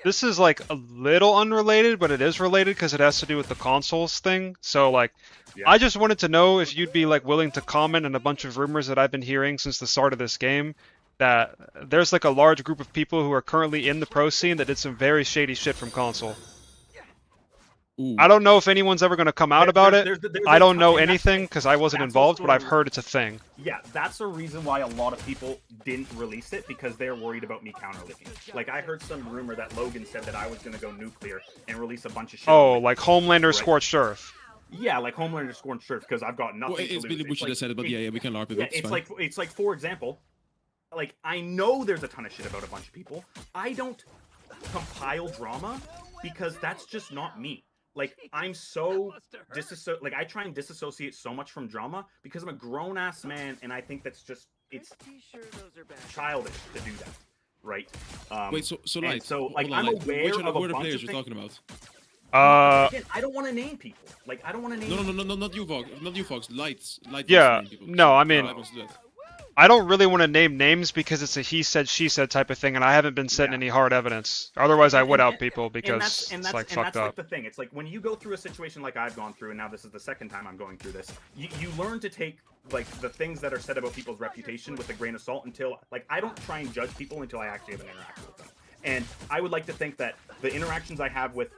this is like a little unrelated, but it is related because it has to do with the consoles thing. So like, I just wanted to know if you'd be like willing to comment on a bunch of rumors that I've been hearing since the start of this game, that there's like a large group of people who are currently in the pro scene that did some very shady shit from console. I don't know if anyone's ever going to come out about it. I don't know anything because I wasn't involved, but I've heard it's a thing. Yeah, that's a reason why a lot of people didn't release it, because they're worried about me counterleaking. Like, I heard some rumor that Logan said that I was going to go nuclear and release a bunch of shit. Oh, like Homelander Scorched Earth. Yeah, like Homelander Scorched Earth, because I've got nothing to lose. It's Billy Butcher that said it, but yeah, we can LARP it. Yeah, it's like, for example, like, I know there's a ton of shit about a bunch of people. I don't compile drama because that's just not me. Like, I'm so like, I try and disassociate so much from drama because I'm a grown-ass man, and I think that's just, it's childish to do that, right? Wait, so like, I'm aware which of a who are the bunch players of you're talking about? Again, I don't want to name people. Like, I don't want to name. No, not you, Fox. Not you, Fox. Light. Yeah, no, I mean, Light wants to do that. I don't really want to name names because it's a he said, she said type of thing, and I haven't been setting any hard evidence. Otherwise, I would out people because it's like fucked up. Like the thing. It's like when you go through a situation like I've gone through, and now this is the second time I'm going through this. You learn to take like the things that are said about people's reputation with a grain of salt until like I don't try and judge people until I actually have an interaction with them. And I would like to think that the interactions I have with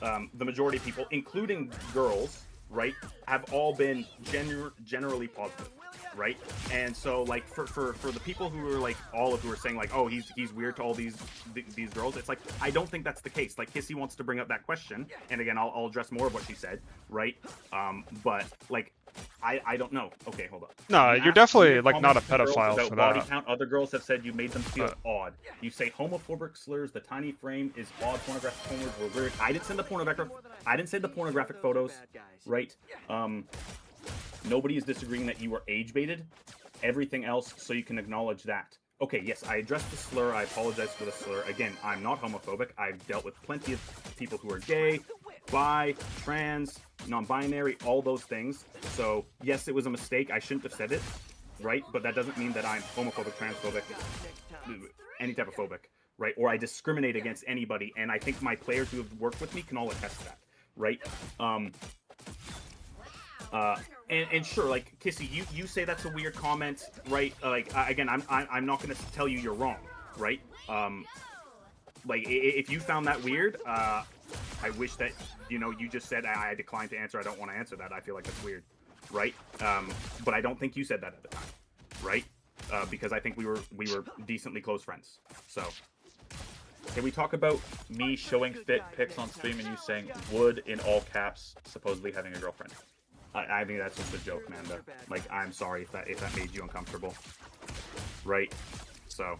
the majority of people, including girls, right, have all been generally positive. Right, and so like for the people who are like who are saying like, oh, he's weird to all these girls, it's like I don't think that's the case. Like Kissy wants to bring up that question, and again I'll address more of what she said, right? But like I don't know. Okay, hold on. No, you're definitely like not a pedophile about for body that. count. Other girls have said you made them feel odd. You say homophobic slurs. The tiny frame is odd. Pornographic photos were weird. I didn't send the pornographic. I didn't say the pornographic photos, right? Nobody is disagreeing that you were age baited. Everything else, so you can acknowledge that. Okay, yes, I addressed the slur. I apologize for the slur. Again, I'm not homophobic. I've dealt with plenty of people who are gay, bi, trans, non-binary, all those things. So yes, it was a mistake. I shouldn't have said it, right? But that doesn't mean that I'm homophobic, transphobic, any type of phobic, right? Or I discriminate against anybody. And I think my players who have worked with me can all attest to that, right? And sure, like Kissy, you say that's a weird comment, right? Again, I'm not gonna tell you you're wrong, right? Like if you found that weird, I wish that you just said I declined to answer. I don't want to answer that. I feel like that's weird, right? But I don't think you said that at the time, right? Because I think we were decently close friends. So can we talk about me showing fit pics on stream and you saying would in all caps, supposedly having a girlfriend? I think that's just a joke, Manda. Like, I'm sorry if that made you uncomfortable, right? So,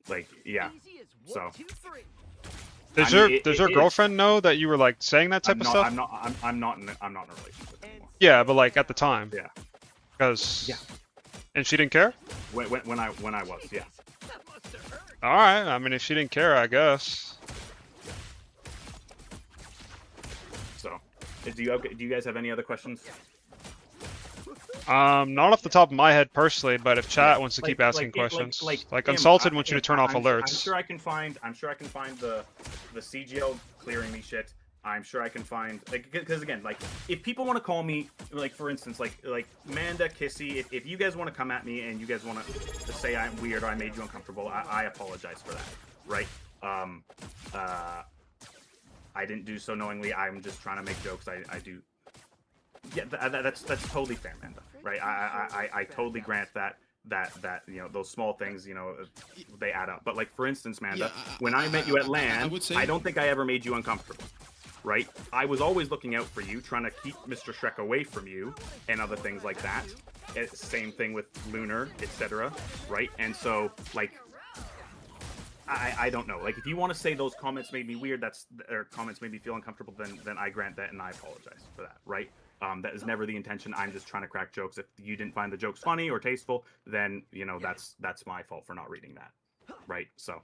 like, yeah. So, does your girlfriend know that you were like saying that type of stuff? I'm not in a relationship anymore. Yeah, but like at the time. Yeah. Because. And she didn't care? When I was, yeah. All right. I mean, if she didn't care, I guess. So, do you guys have any other questions? Not off the top of my head personally, but if chat wants to keep asking questions, like Unsalted wants you to turn off alerts. I'm sure I can find the CGL clearing me shit. I'm sure I can find, like, because again, like, if people want to call me, like, for instance, like Manda, Kissy, if you guys want to come at me and you guys want to say I'm weird or I made you uncomfortable, I apologize for that, right? I didn't do so knowingly. I'm just trying to make jokes. I do. Yeah, that's totally fair, Manda, right? I totally grant that those small things, they add up. But like, for instance, Manda, when I met you at LAN, I don't think I ever made you uncomfortable. Right? I was always looking out for you, trying to keep Mr. Shrek away from you, and other things like that. Same thing with Lunar, etc. Right? And so, like, I don't know. Like, if you want to say those comments made me weird, or comments made me feel uncomfortable, then I grant that, and I apologize for that. Right? That is never the intention. I'm just trying to crack jokes. If you didn't find the jokes funny or tasteful, then that's my fault for not reading that. Right? So,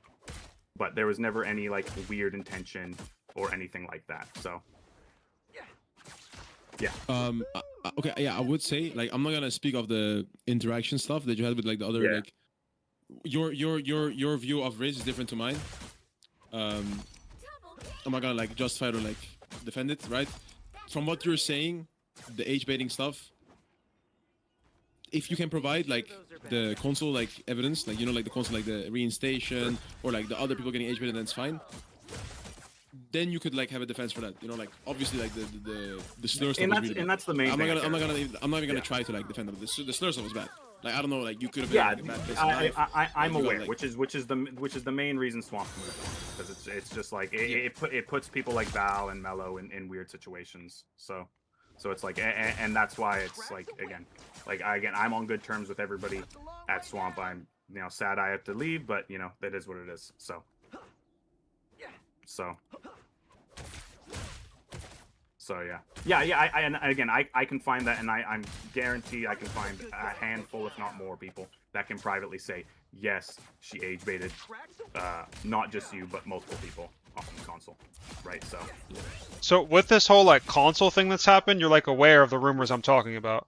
but there was never any like weird intention or anything like that. So yeah. Okay, yeah, I would say, like, I'm not gonna speak of the interaction stuff that you had with like the other like your view of race is different to mine. I'm not gonna like justify it or like defend it, right? From what you're saying, the age baiting stuff, if you can provide like the console like evidence, like like the console, like the reinstation or like the other people getting age baited, then it's fine. Then you could like have a defense for that, like obviously like the slur stuff. And that's the main thing. I'm not even gonna try to like defend them. The slur stuff was bad. Like, I don't know, like, you could have been like, a bad person. I'm aware, like, which is the main reason Swamp moved on, because it's just like it puts people like Val and Mello in weird situations. So it's like, and that's why it's like, again I'm on good terms with everybody at Swamp. I'm sad I have to leave, but that is what it is. So yeah. And again, I can find that, and I'm guaranteed I can find a handful, if not more, people that can privately say, yes, she age baited, not just you, but multiple people on the console, right? So with this whole like console thing that's happened, you're like aware of the rumors I'm talking about,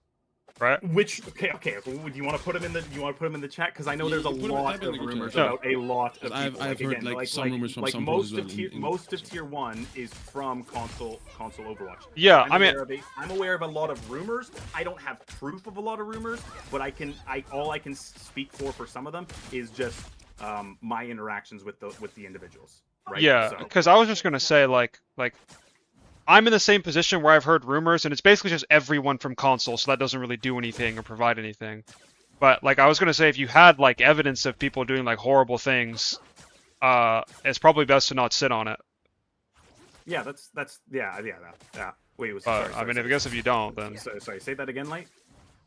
right? Which okay. Do you want to put them in the chat? Because I know there's a lot of rumors about a lot of people. I've heard like some rumors from some most of tier 1 is from console Overwatch. Yeah, I'm aware of a lot of rumors. I don't have proof of a lot of rumors, but all I can speak for some of them is just my interactions with the individuals. Right? Yeah, because I was just gonna say like I'm in the same position where I've heard rumors, and it's basically just everyone from console, so that doesn't really do anything or provide anything. But like I was gonna say, if you had like evidence of people doing like horrible things, it's probably best to not sit on it. Yeah, that's yeah. Wait, sorry, I mean, I guess if you don't, then sorry. Say that again, Light.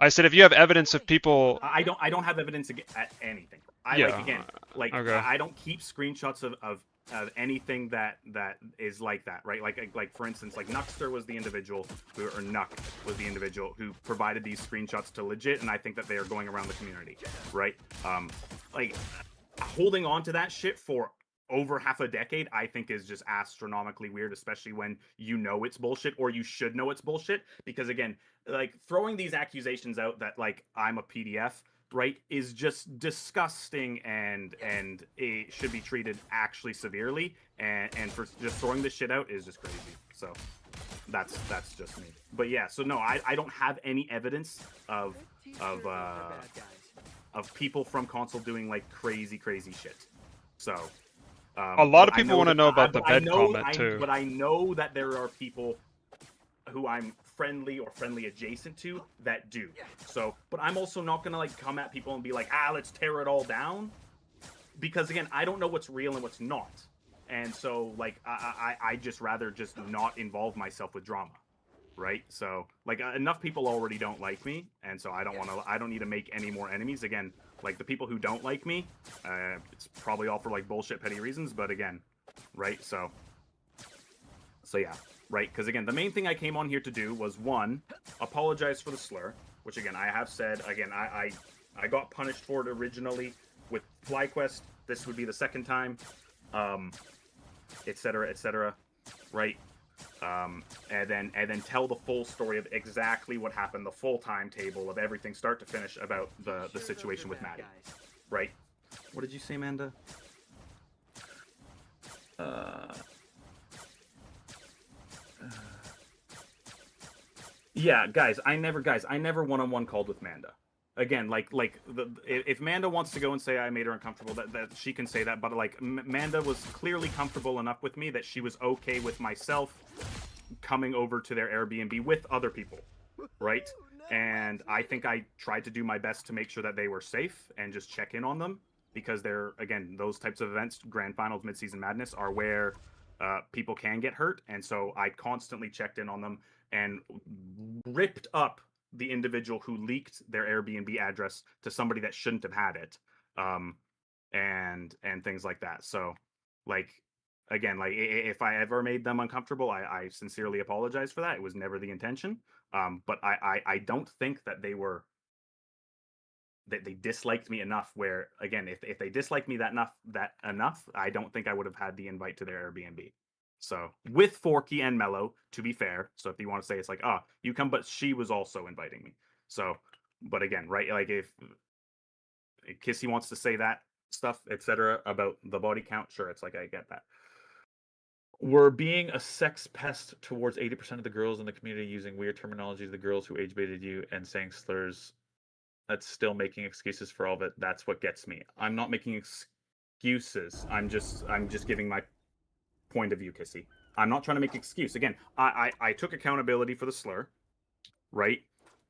I said if you have evidence of people. I don't have evidence at anything. I don't keep screenshots of anything that is like that, right? Like for instance, like Nuckster was the individual Nuck was the individual who provided these screenshots to Legit, and I think that they are going around the community, right? Like holding on to that shit for over half a decade, I think is just astronomically weird, especially when you know it's bullshit, or you should know it's bullshit. Because again, like throwing these accusations out that like I'm a PDF, right, is just disgusting, and it should be treated actually severely. And for just throwing this shit out is just crazy. So that's just me. But yeah, so no, I don't have any evidence of people from console doing like crazy shit. So a lot of people want to know about the bed comment too. But I know that there are people who I'm friendly or friendly adjacent to that do. So, but I'm also not gonna like come at people and be like, let's tear it all down, because again, I don't know what's real and what's not, and so like I just rather just not involve myself with drama, right? So like enough people already don't like me, and so I don't need to make any more enemies. Again, like the people who don't like me, it's probably all for like bullshit petty reasons, but again, right? So yeah. Right, because again, the main thing I came on here to do was, one, apologize for the slur, which again, I have said, again, I got punished for it originally with FlyQuest. This would be the second time, etc., right? And then tell the full story of exactly what happened, the full timetable of everything, start to finish, about the situation with Maddie, right? What did you say, Amanda? Yeah, guys, I never one-on-one called with Manda. Again, if Manda wants to go and say I made her uncomfortable, that she can say that. But like, Manda was clearly comfortable enough with me that she was okay with myself coming over to their Airbnb with other people, right? And I think I tried to do my best to make sure that they were safe and just check in on them, because they're, again, those types of events, Grand Finals, Mid-Season Madness, are where people can get hurt. And so I constantly checked in on them and ripped up the individual who leaked their Airbnb address to somebody that shouldn't have had it, and things like that. So, like, again, like, if I ever made them uncomfortable, I sincerely apologize for that. It was never the intention. But I don't think that they disliked me enough where, again, if they disliked me that enough, I don't think I would have had the invite to their Airbnb. So, with Forky and Mello, to be fair. So if you want to say it's like, you come, but she was also inviting me. So, but again, right, like if Kissy wants to say that stuff, etc., about the body count, sure, it's like, I get that. We're being a sex pest towards 80% of the girls in the community, using weird terminology to the girls who age baited you and saying slurs. That's still making excuses for all of it. That's what gets me. I'm not making excuses. I'm just giving my point of view, Kissy. I'm not trying to make excuse. Again, I took accountability for the slur, right?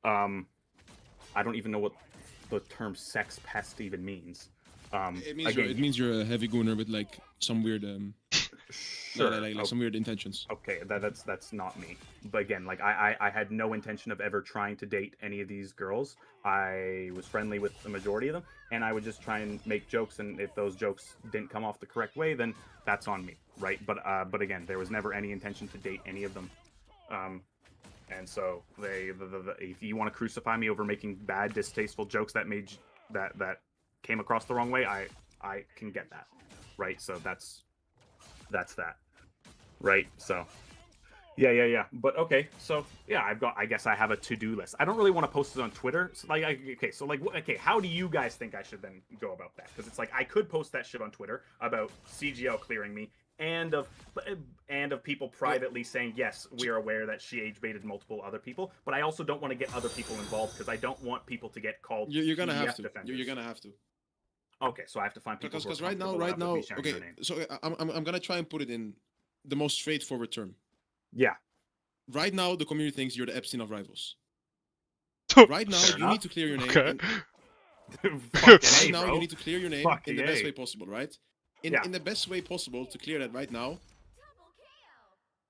I don't even know what the term sex pest even means. It means you're a heavy gooner with like some weird sure. like some weird intentions. Okay, that's not me. But again, like I had no intention of ever trying to date any of these girls. I was friendly with the majority of them, and I would just try and make jokes, and if those jokes didn't come off the correct way, then that's on me, right? But again, there was never any intention to date any of them. And so if you want to crucify me over making bad, distasteful jokes that made that came across the wrong way, I can get that, right? So that's that, right? So yeah. But okay, so yeah, I guess I have a to-do list. I don't really want to post it on Twitter. So how do you guys think I should then go about that? Because it's like, I could post that shit on Twitter about CGL clearing me, and of people privately saying, yes, we are aware that she age baited multiple other people, but I also don't want to get other people involved, because I don't want people to get called. You're gonna have to. You're gonna have to. Okay, so I have to find people. Because right now, okay. So I'm gonna try and put it in the most straightforward term. Yeah. Right now, the community thinks you're the Epstein of rivals. Right now, you need to clear your name. Okay. Right now, you need to clear your name in the best way possible, right? In the best way possible to clear that right now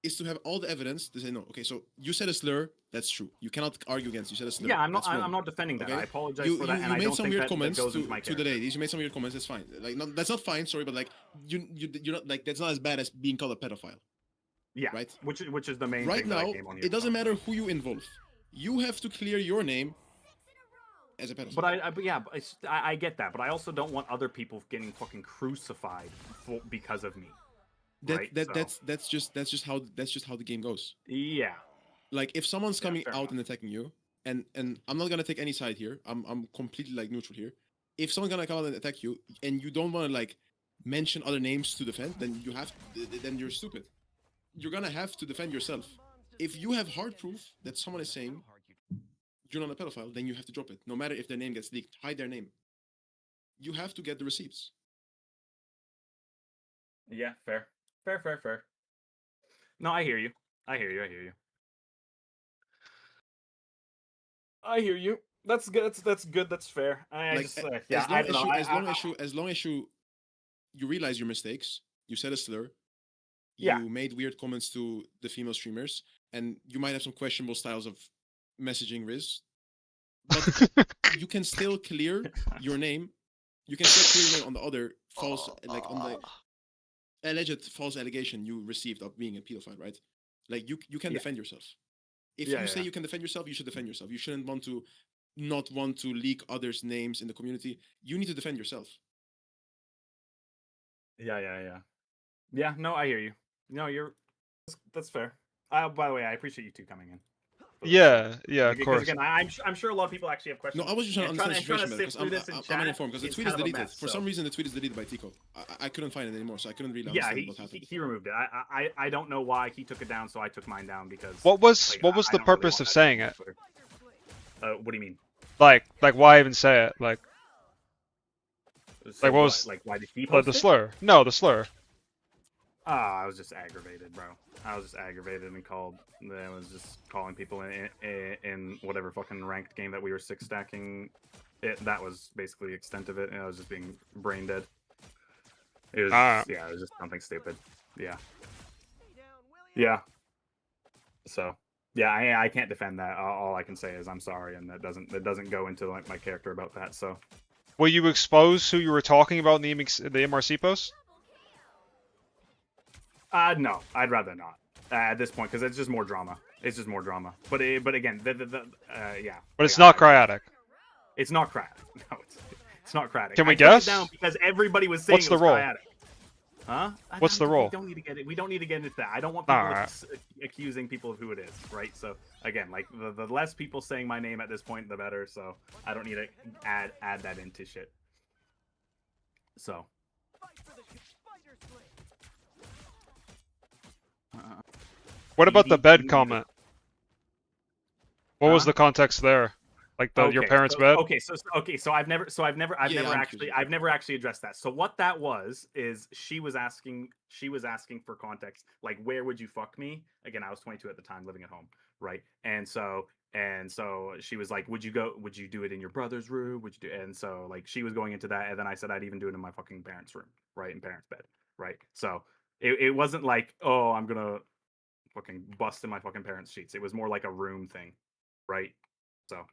is to have all the evidence to say, no, okay, so you said a slur, that's true. You cannot argue against. You said a slur. Yeah, I'm not defending that. Okay? I apologize for that, and I don't think that goes into my to the ladies. You made some weird comments. That's fine. Like, that's not fine. Sorry, but like you're not, like, that's not as bad as being called a pedophile. Yeah. Right. Which is the main right thing now. That I came on here it doesn't matter who you involve. You have to clear your name as a pedophile. But I get that, but I also don't want other people getting fucking crucified because of me. That's just how the game goes. Yeah. Like if someone's coming out and attacking you, and I'm not gonna take any side here. I'm completely like neutral here. If someone's gonna come out and attack you, and you don't want to like mention other names to defend, then you're stupid. You're gonna have to defend yourself. If you have hard proof that someone is saying you're not a pedophile, then you have to drop it. No matter if their name gets leaked, hide their name. You have to get the receipts. Yeah, fair. No, I hear you. I hear you. That's good. That's good. That's fair. As long as you realize your mistakes, you said a slur, you made weird comments to the female streamers, and you might have some questionable styles of messaging Riz, but you can still clear your name. You can still clear your name on the other false, like on the alleged false allegation you received of being a pedophile, right? Like you can defend yourself. If you say you can defend yourself, you should defend yourself. You shouldn't not want to leak others' names in the community. You need to defend yourself. Yeah. No, I hear you. No, that's fair. By the way, I appreciate you two coming in. Yeah, of course. Again, I'm sure a lot of people actually have questions. No, I was just trying to understand the situation because I'm uninformed. Because the tweet is deleted. For some reason, the tweet is deleted by Tico. I couldn't find it anymore, so I couldn't really understand what happened. He removed it. I don't know why he took it down, so I took mine down because. What was the purpose of saying it? What do you mean? Like why even say it? Like what was why did he post the slur? No, the slur. I was just aggravated, bro. I was just aggravated and I was just calling people in whatever fucking ranked game that we were 6-stacking. That was basically the extent of it, and I was just being brain dead. It was it was just something stupid. Yeah. So I can't defend that. All I can say is I'm sorry, and that doesn't go into like my character about that. So. Will you expose who you were talking about in the MRC post? No, I'd rather not at this point because it's just more drama. But again, yeah. But it's not Cryatic. It's not Cryatic. No, it's not Cryatic. Can we guess? Down because everybody was saying what's the role? Cryatic. Huh? What's the role? We don't need to get into that. I don't want people accusing people of who it is, right? So again, like the less people saying my name at this point, the better. So I don't need to add that into shit. So. What about the bed comment? What was the context there? Like your parents' bed? So I've never actually addressed that. So what that was is she was asking for context, like where would you fuck me? Again, I was 22 at the time, living at home, right? And so she was like, would you do it in your brother's room? And so like she was going into that, and then I said I'd even do it in my fucking parents' room, right? In parents' bed, right? So it wasn't like, oh, I'm gonna fucking bust in my fucking parents' sheets. It was more like a room thing, right? So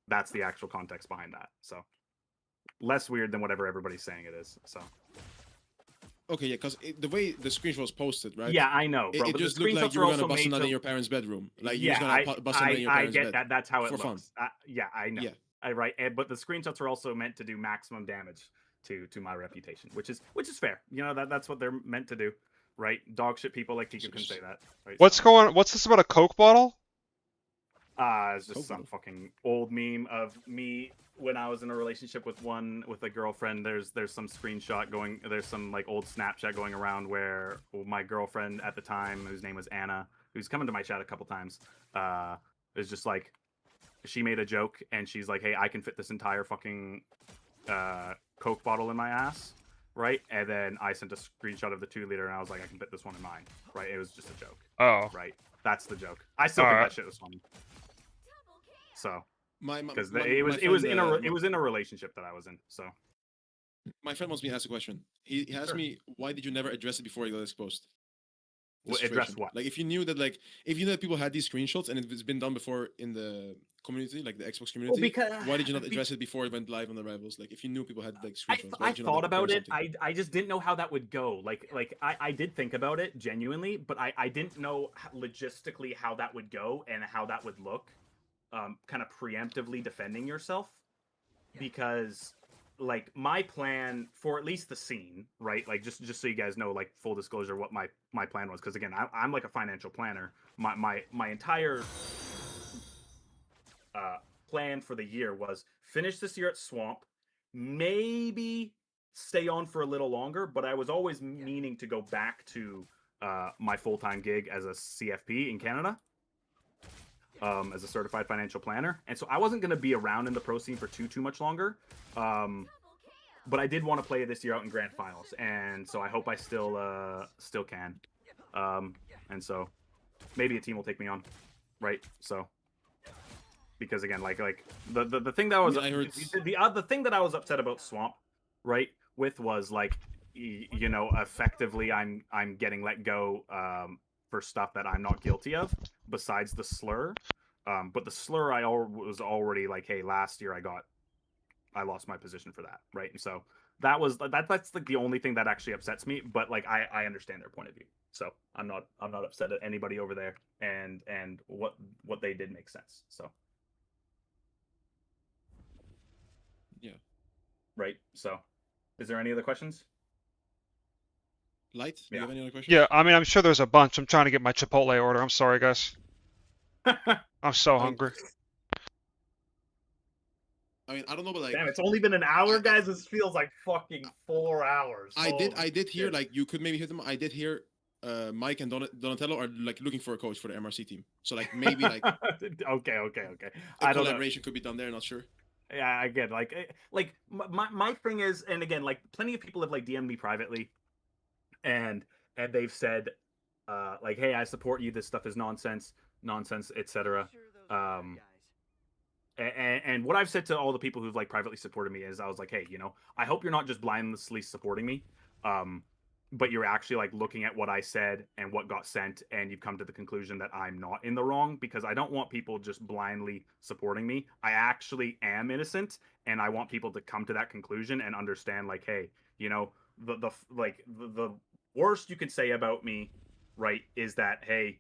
that's the actual context behind that. So less weird than whatever everybody's saying it is. So okay, yeah, because the way the screenshot was posted, right? Yeah, I know, bro. It just looked like you were gonna bust a nut in your parents' bedroom. Like you were gonna bust a nut in your parents' bed. I get that. That's how it looks. Fun. Yeah, I know. Yeah. But the screenshots are also meant to do maximum damage to my reputation, which is fair. You know that's what they're meant to do. Right, dog shit people like Tiku can say that. Right? What's this about a Coke bottle? It's just some fucking old meme of me when I was in a relationship with a girlfriend. There's some screenshot going. There's some like old Snapchat going around where my girlfriend at the time, whose name was Anna, who's come into my chat a couple times, is just like she made a joke and she's like, "Hey, I can fit this entire fucking Coke bottle in my ass." Right, and then I sent a screenshot of the 2-liter, and I was like, I can fit this one in mine. Right, it was just a joke. Oh, right, that's the joke. I still think that shit was funny. So, because it was in a relationship that I was in. So, my friend wants me to ask a question. He asked me, why did you never address it before you got exposed? Address what? Like if you knew that people had these screenshots and it's been done before in the community, like the Xbox community, why did you not address it before it went live on the Rivals? Like if you knew people had like screenshots, I thought about it. I just didn't know how that would go. Like I did think about it genuinely, but I didn't know logistically how that would go and how that would look. Kind of preemptively defending yourself, because like my plan for at least the scene, right? Like just so you guys know, like full disclosure, what my plan was. Because again, I'm like a financial planner. My entire plan for the year was finish this year at Swamp, maybe stay on for a little longer, but I was always meaning to go back to my full-time gig as a CFP in Canada, as a certified financial planner, and so I wasn't going to be around in the pro scene for too much longer. But I did want to play this year out in grand finals, and so I hope I still can. And so maybe a team will take me on, right? So because again, like the thing that was the thing that I was upset about Swamp, right, with was like you know, effectively I'm getting let go for stuff that I'm not guilty of besides the slur. But the slur I was already like, hey, last year I lost my position for that, right? And so that's like the only thing that actually upsets me. But like I understand their point of view, so I'm not upset at anybody over there, and what they did makes sense. So yeah, right. So is there any other questions? Light, do you have any other questions? Yeah, I mean, I'm sure there's a bunch. I'm trying to get my Chipotle order. I'm sorry, guys. I'm so hungry. I mean, I don't know, but like, damn, it's only been an hour, guys. This feels like fucking 4 hours. I did hear like you could maybe hit them. I did hear Mike and Donatello are like looking for a coach for the MRC team. So like maybe like okay. A collaboration could be done there. Not sure. Yeah, I get like my thing is, and again, like plenty of people have like DM'd me privately, and they've said like, hey, I support you. This stuff is nonsense, etc. And what I've said to all the people who've like privately supported me is I was like, hey, you know, I hope you're not just blindlessly supporting me, but you're actually like looking at what I said and what got sent, and you've come to the conclusion that I'm not in the wrong, because I don't want people just blindly supporting me. I actually am innocent, and I want people to come to that conclusion and understand like, hey, you know, the worst you could say about me, right, is that, hey,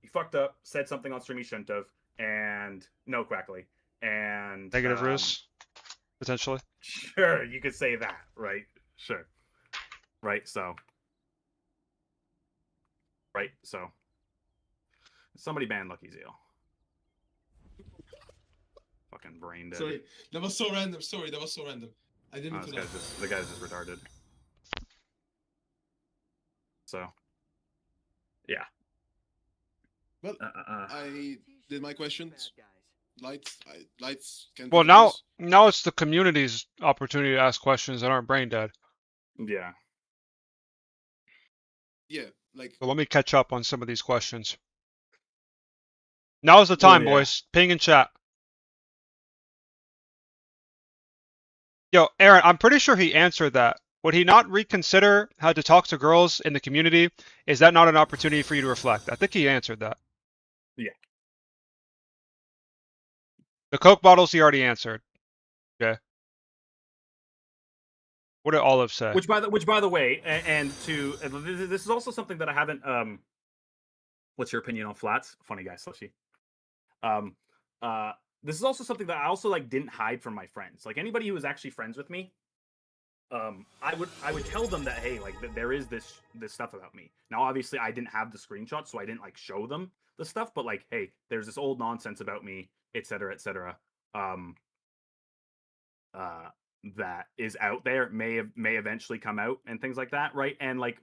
you fucked up, said something on stream you shouldn't have, and no Quackly, and negative risk, potentially. Sure, you could say that, right? Sure, right. So, somebody ban Lucky Zeal. Fucking brain dead. Sorry, that was so random. Sorry, that was so random. I didn't. The guy's just retarded. So, yeah. Well, I did my questions. Lights can. Well, now it's the community's opportunity to ask questions that aren't brain dead. Yeah. Yeah, like. So let me catch up on some of these questions. Now's the time, boys. Ping in chat. Yo, Aaron, I'm pretty sure he answered that. Would he not reconsider how to talk to girls in the community? Is that not an opportunity for you to reflect? I think he answered that. Yeah. The Coke bottles he already answered. Okay. What did Olive say? Which by the way, and to this is also something that I haven't. What's your opinion on flats? Funny guy, slushy. This is also something that I also like didn't hide from my friends. Like anybody who was actually friends with me, I would tell them that, hey, like there is this stuff about me. Now obviously I didn't have the screenshot, so I didn't like show them the stuff, but like, hey, there's this old nonsense about me, etc. That is out there, may eventually come out, and things like that, right? And like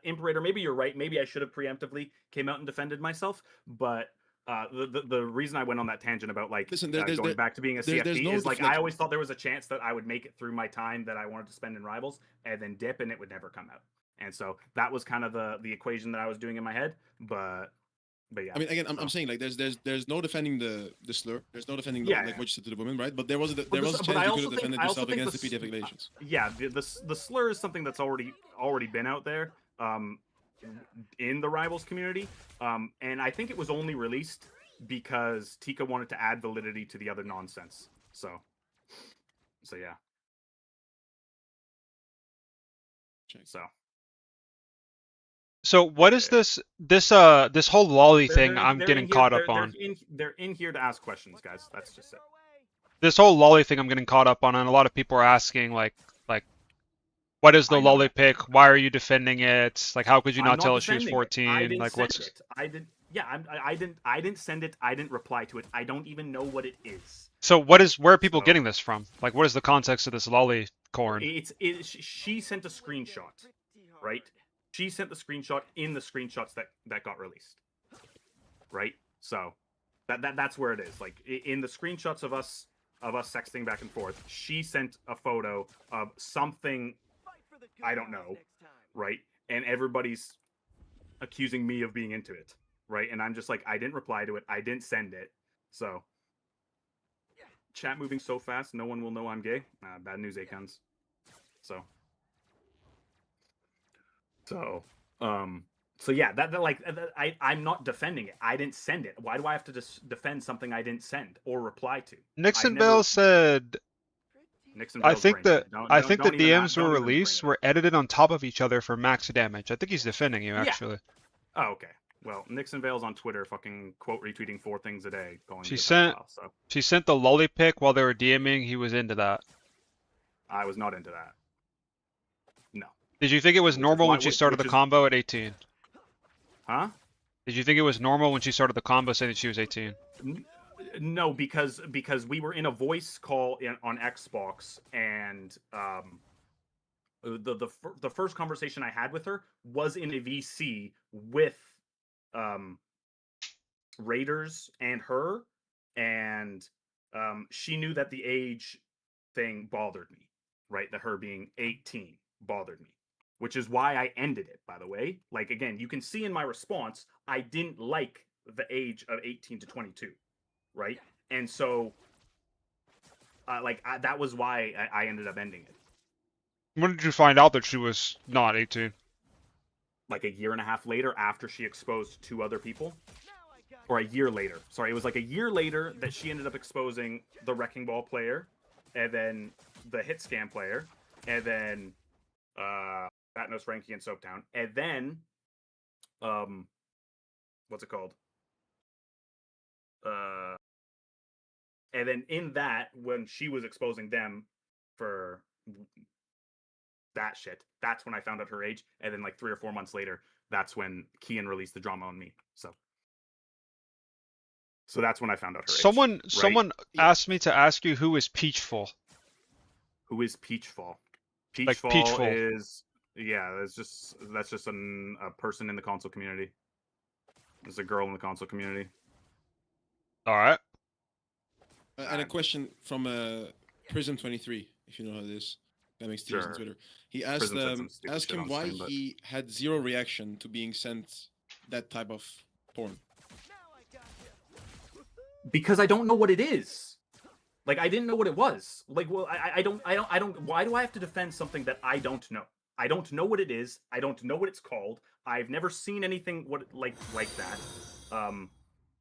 Imperator, maybe you're right, maybe I should have preemptively came out and defended myself, but the reason I went on that tangent about like going back to being a CFP is like I always thought there was a chance that I would make it through my time that I wanted to spend in Rivals and then dip, and it would never come out. And so that was kind of the equation that I was doing in my head. But yeah. I mean, again, I'm saying like there's no defending the slur. There's no defending like what you said to the woman, right? But there was a chance you could have defended yourself against the PDF violations. Yeah, the slur is something that's already been out there. In the Rivals community, and I think it was only released because Tika wanted to add validity to the other nonsense. So yeah. So what is this whole lolly thing I'm getting caught up on? They're in here to ask questions, guys. That's just it. this whole lolly thing I'm getting caught up on, and a lot of people are asking like, what is the lolly pick? Why are you defending it? Like, how could you not tell she was 14? I didn't like, send what's it. I didn't. Yeah, I didn't send it. I didn't reply to it. I don't even know what it is. so? Where are people getting this from? Like, what is the context of this lolly corn? She sent a screenshot, right? She sent the screenshot in the screenshots that got released, right? So that's where it is. Like in the screenshots of us sexting back and forth, she sent a photo of something I don't know, right? And everybody's accusing me of being into it, right? And I'm just like, I didn't reply to it. I didn't send it. So chat moving so fast, no one will know I'm gay. Bad news, Akons. So yeah, I'm not defending it. I didn't send it. Why do I have to defend something I didn't send or reply to? Nixon Bell said. I think the don't DMs were even released were edited on top of each other for max damage. I think he's defending you actually. Oh, okay. Well, Nixon Vale's on Twitter, fucking quote retweeting 4 things a day, calling She me a sent. pedophile, so She sent the lolly pic while they were DMing. He was into that. I was not into that. No. Did you think it was normal when she started the combo at 18? Huh? Did you think it was normal when she started the combo saying that she was 18? No, because we were in a voice call on Xbox, and the first conversation I had with her was in a VC with Raiders and her, and she knew that the age thing bothered me, right? That her being 18 bothered me, which is why I ended it, by the way. Like, again, you can see in my response, I didn't like the age of 18 to 22, right? And so, that was why I ended up ending it. When did you find out that she was not 18? Like a year and a half later, after she exposed 2 other people. Or a year later. Sorry, it was like a year later that she ended up exposing the Wrecking Ball player, and then the Hit Scam player, and then Batnos, Frankie, and Soaptown, and then what's it called? And then in that, when she was exposing them for that shit, that's when I found out her age, and then like 3 or 4 months later, that's when Kian released the drama on me. So that's when I found out her age. Someone asked me to ask you who is Peachful. Who is Peachful? Peachful is that's just a person in the console community. There's a girl in the console community. All right. And a question from Prism23, if you know how it is. That makes Steelers on Twitter. He asked ask him why he had 0 reaction to being sent that type of porn. Because I don't know what it is. Like, I didn't know what it was. Like, well, I don't. Why do I have to defend something that I don't know? I don't know what it is. I don't know what it's called. I've never seen anything like that.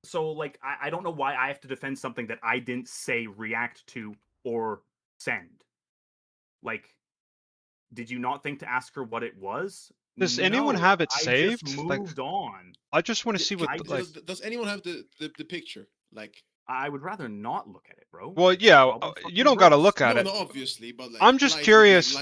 So like, I don't know why I have to defend something that I didn't say, react to, or send. Like, did you not think to ask her what it was? Does anyone have it saved? I just moved on. I just want to see what. Does anyone have the picture? Like, I would rather not look at it, bro. Well, yeah, you don't got to look at it. No, obviously, but like, I'm just curious.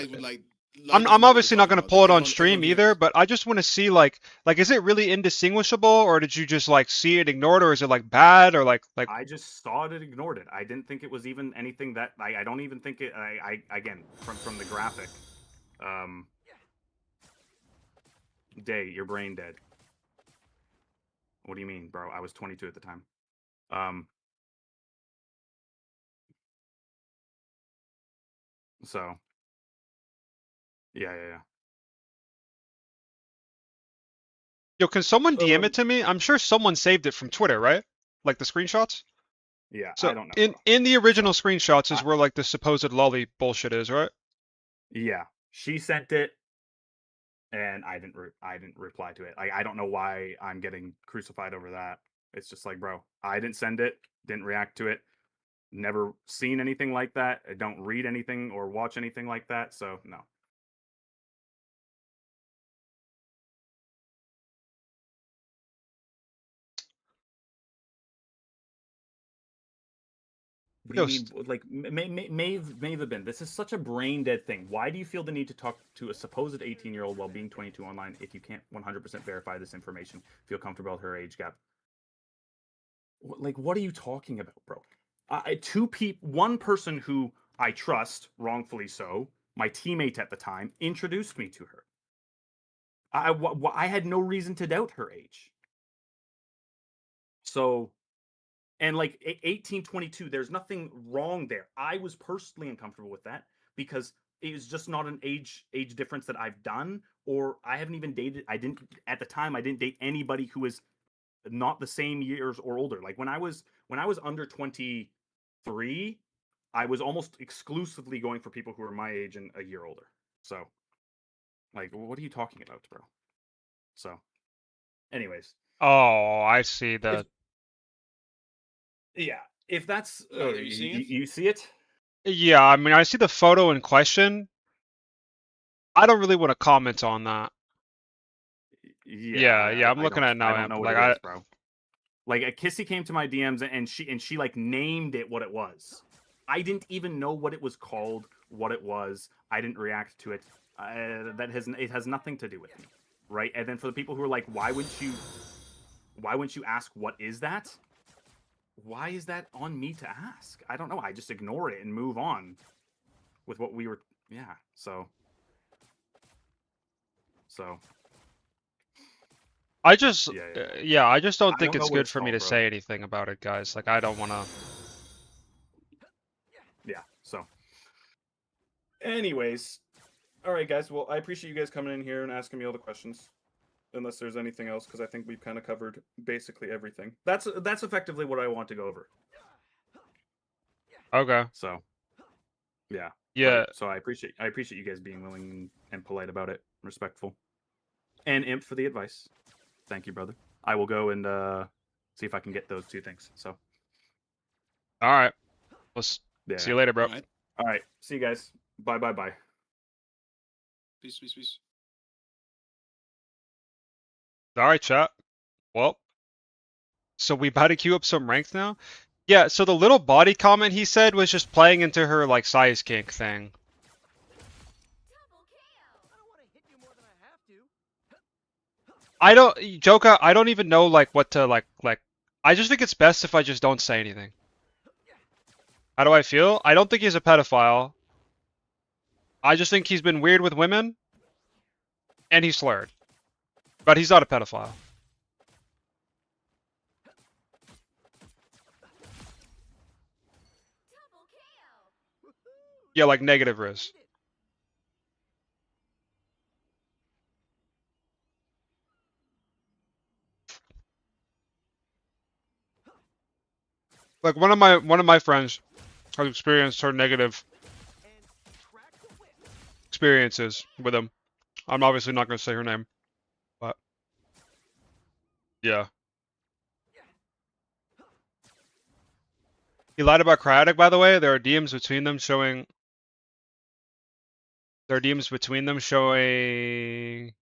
I'm obviously not going to pull it on stream either, but I just want to see like is it really indistinguishable, or did you just like see it, ignored, or is it like bad, or like? I just saw it and ignored it. I didn't think it was even anything that I don't even think it. I again from the graphic. Day, your brain dead. What do you mean, bro? I was 22 at the time. So, yeah. Yo, can someone DM it to me? I'm sure someone saved it from Twitter, right? Like the screenshots? Yeah, so I don't know. In the original screenshots is where like the supposed lolly bullshit is, right? Yeah, she sent it, and I didn't reply to it. I don't know why I'm getting crucified over that. It's just like, bro, I didn't send it, didn't react to it, never seen anything like that. I don't read anything or watch anything like that, so no. What do you mean? Like, may have been. This is such a brain dead thing. Why do you feel the need to talk to a supposed 18-year-old while being 22 online if you can't 100% verify this information? Feel comfortable with her age gap? Like, what are you talking about, bro? One person who I trust, wrongfully so, my teammate at the time, introduced me to her. I had no reason to doubt her age. So, and like 18, 22, there's nothing wrong there. I was personally uncomfortable with that because it was just not an age difference that I've done, or I haven't even dated. At the time, I didn't date anybody who was not the same years or older. Like when I was under 23, I was almost exclusively going for people who were my age and a year older. So, like, what are you talking about, bro? So, anyways. Oh, I see that. Yeah, if that's you see it? Yeah, I mean, I see the photo in question. I don't really want to comment on that. Yeah, I'm looking at it now. I don't know what like, it is, bro. Like a Kissy came to my DMs and she like named it what it was. I didn't even know what it was called, what it was. I didn't react to it. It has nothing to do with me, right? And then for the people who are like, why wouldn't you ask what is that? Why is that on me to ask? I don't know. I just ignore it and move on with what we were. Yeah. So. I just, I just don't think it's good for me to bro. say anything about it, guys. Like, I don't want to. Yeah. So. Anyways, all right, guys. Well, I appreciate you guys coming in here and asking me all the questions. Unless there's anything else, because I think we've kind of covered basically everything. That's effectively what I want to go over. Okay. So. Yeah. Yeah. Right. So I appreciate you guys being willing and polite about it, respectful, and Imp for the advice. Thank you, brother. I will go and see if I can get those two things. So. All right. We'll see you later, bro. All right. See you guys. Bye. Peace. All right, chat. Well, so we about to queue up some ranks now? Yeah, so the little body comment he said was just playing into her, like, size kink thing. Joka, I don't even know, like, what to, like, I just think it's best if I just don't say anything. How do I feel? I don't think he's a pedophile. I just think he's been weird with women. And he's slurred. But he's not a pedophile. Yeah, like negative risk. Like one of my friends has experienced her negative experiences with him. I'm obviously not going to say her name, but yeah. He lied about Cryatic, by the way. There are DMs between them showing.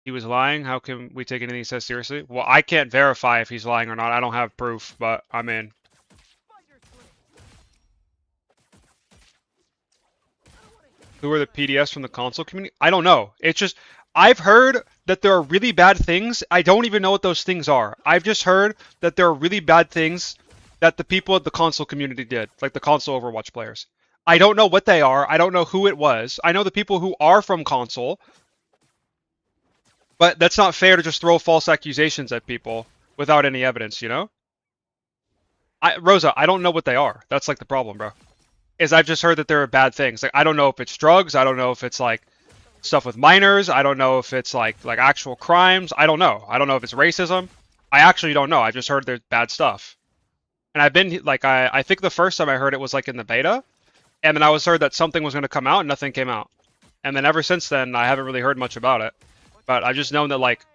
He was lying. How can we take anything he says seriously? Well, I can't verify if he's lying or not. I don't have proof, but I'm in. Who are the PDS from the console community? I don't know. It's just, I've heard that there are really bad things. I don't even know what those things are. I've just heard that there are really bad things that the people at the console community did, like the console Overwatch players. I don't know what they are. I don't know who it was. I know the people who are from console. But that's not fair to just throw false accusations at people without any evidence, you know? Rosa, I don't know what they are. That's like the problem, bro. Is I've just heard that there are bad things. Like, I don't know if it's drugs. I don't know if it's like stuff with minors. I don't know if it's like actual crimes. I don't know. I don't know if it's racism. I actually don't know. I just heard there's bad stuff. And I've been like, I think the first time I heard it was like in the beta. And then I was heard that something was going to come out and nothing came out. And then ever since then, I haven't really heard much about it. But I've just known that, like,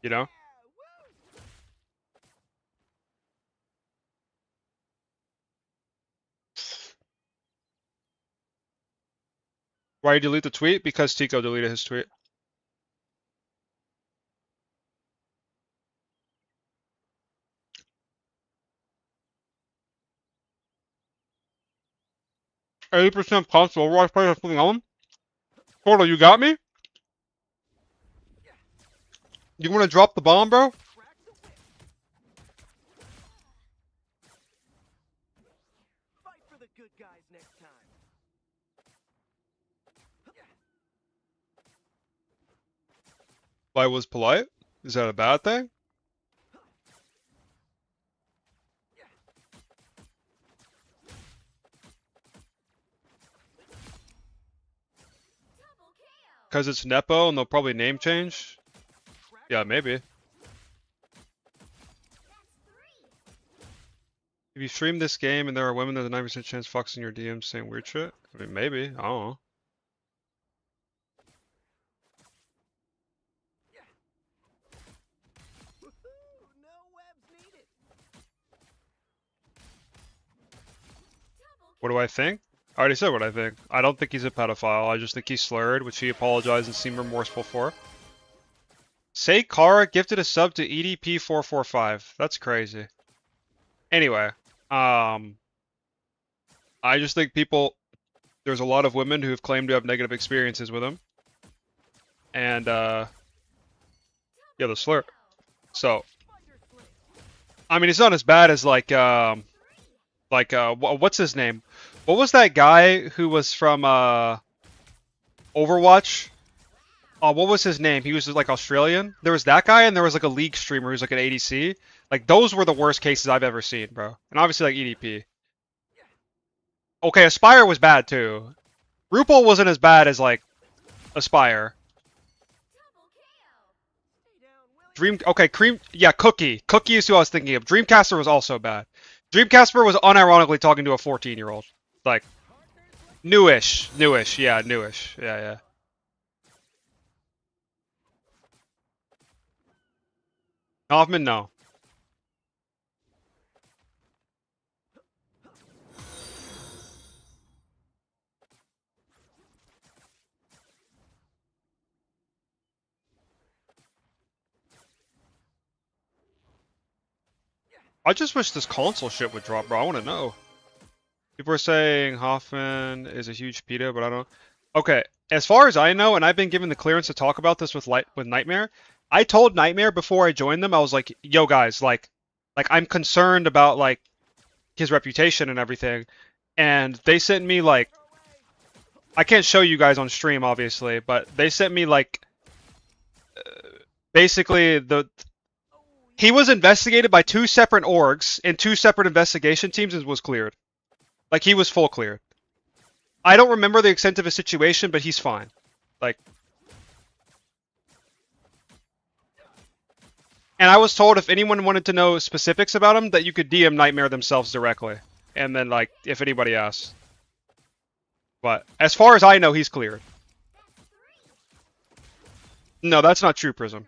you know? Why you delete the tweet? Because Tico deleted his tweet. 80% console Overwatch players are putting on. Portal, you got me? You want to drop the bomb, bro? Fight for the good guys next time. I was polite? Is that a bad thing? Because it's Nepo and they'll probably name change? Yeah, maybe. If you stream this game and there are women, there's a 9% chance Fox in your DMs saying weird shit? I mean, maybe. I don't know. What do I think? I already said what I think. I don't think he's a pedophile. I just think he's slurred, which he apologized and seemed remorseful for. Say Kara gifted a sub to EDP445. That's crazy. Anyway, I just think there's a lot of women who have claimed to have negative experiences with him. And, yeah, the slur. So, I mean, it's not as bad as what's his name? What was that guy who was from, Overwatch? What was his name? He was like Australian. There was that guy, and there was like a League streamer who's like an ADC. Like those were the worst cases I've ever seen, bro. And obviously like EDP. Okay, Aspire was bad too. RuPaul wasn't as bad as like Aspire. Cookie. Cookie is who I was thinking of. Dreamcaster was also bad. Dreamcaster was unironically talking to a 14-year-old. Like, newish. Yeah, newish. Yeah. Hoffman, no. I just wish this console shit would drop, bro. I want to know. People are saying Hoffman is a huge pedo, but I don't. Okay, as far as I know, and I've been given the clearance to talk about this with Nightmare. I told Nightmare before I joined them, I was like, "Yo, guys, like I'm concerned about like his reputation and everything," and they sent me like, I can't show you guys on stream, obviously, but they sent me like, basically he was investigated by 2 separate orgs and 2 separate investigation teams and was cleared. Like, he was full cleared. I don't remember the extent of his situation, but he's fine. Like, and I was told if anyone wanted to know specifics about him, that you could DM Nightmare themselves directly. And then, like, if anybody asks. But, as far as I know, he's cleared. No, that's not true, Prism.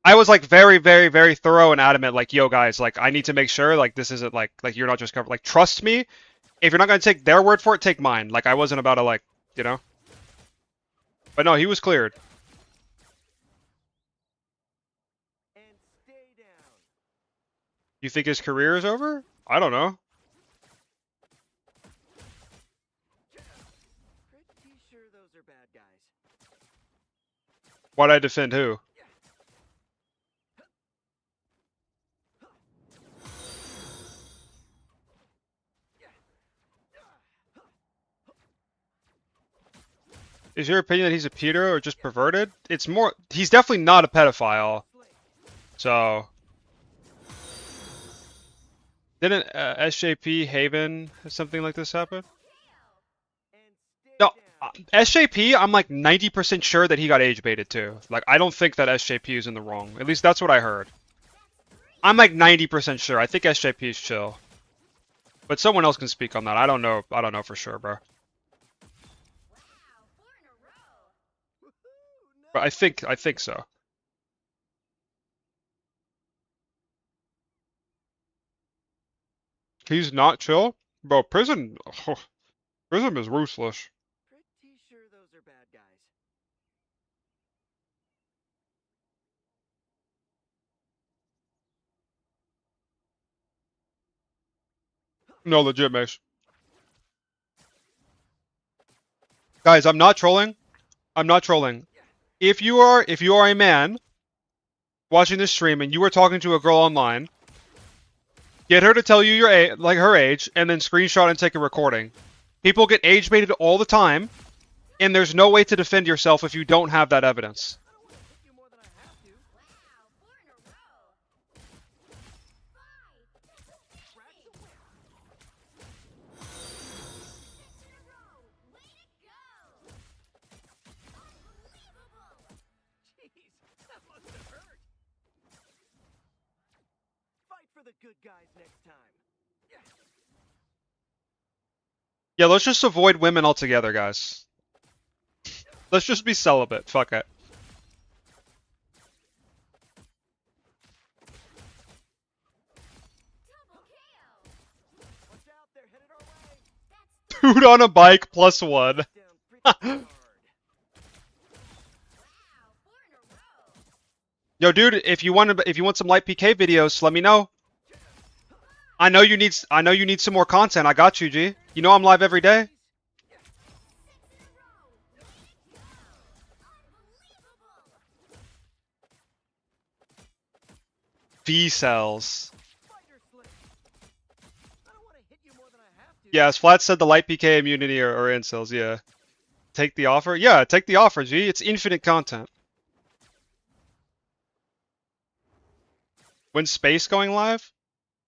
I was like very, very, very thorough and adamant, like, yo guys, like I need to make sure like this isn't like you're not just covered. Like, trust me, if you're not gonna take their word for it, take mine. Like, I wasn't about to like, you know. But no, he was cleared. You think his career is over? I don't know. Why'd I defend who? Is your opinion that he's a pedo or just perverted? It's more, he's definitely not a pedophile. So, didn't SJP Haven have something like this happen? No, SJP, I'm like 90% sure that he got age baited too. Like, I don't think that SJP is in the wrong. At least that's what I heard. I'm like 90% sure. I think SJP is chill. But someone else can speak on that. I don't know. I don't know for sure, bro. But I think so. He's not chill? Bro, Prism is ruthless. No, legit, Mace. Guys, I'm not trolling. I'm not trolling. If you are a man watching this stream and you are talking to a girl online, get her to tell you your age, like her age, and then screenshot and take a recording. People get age baited all the time, and there's no way to defend yourself if you don't have that evidence. Yeah, let's just avoid women altogether, guys. Let's just be celibate. Fuck it. Dude on a bike +1. Yo, dude, if you want some light PK videos, let me know. I know you need some more content. I got you, G. You know I'm live every day. V cells. Yeah, as Flat said, the light PK immunity or incels. Yeah. Take the offer. Yeah, take the offer, G. It's infinite content. When's Space going live?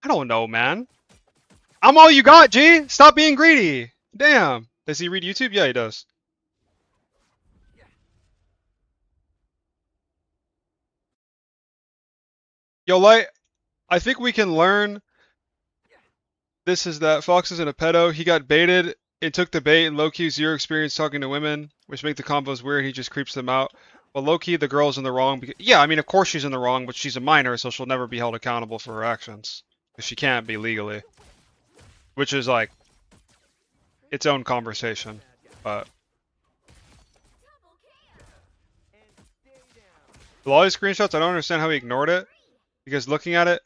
I don't know, man. I'm all you got, G. Stop being greedy. Damn. Does he read YouTube? Yeah, he does. Yo, Light, I think we can learn. This is that Fox isn't a pedo. He got baited. It took the bait, and low-key zero experience talking to women, which make the combos weird. He just creeps them out. Well, low-key, the girl's in the wrong. Because, yeah, I mean, of course she's in the wrong, but she's a minor, so she'll never be held accountable for her actions. Because she can't be legally. Which is, like, its own conversation. But with all these screenshots, I don't understand how he ignored it. Because looking at it,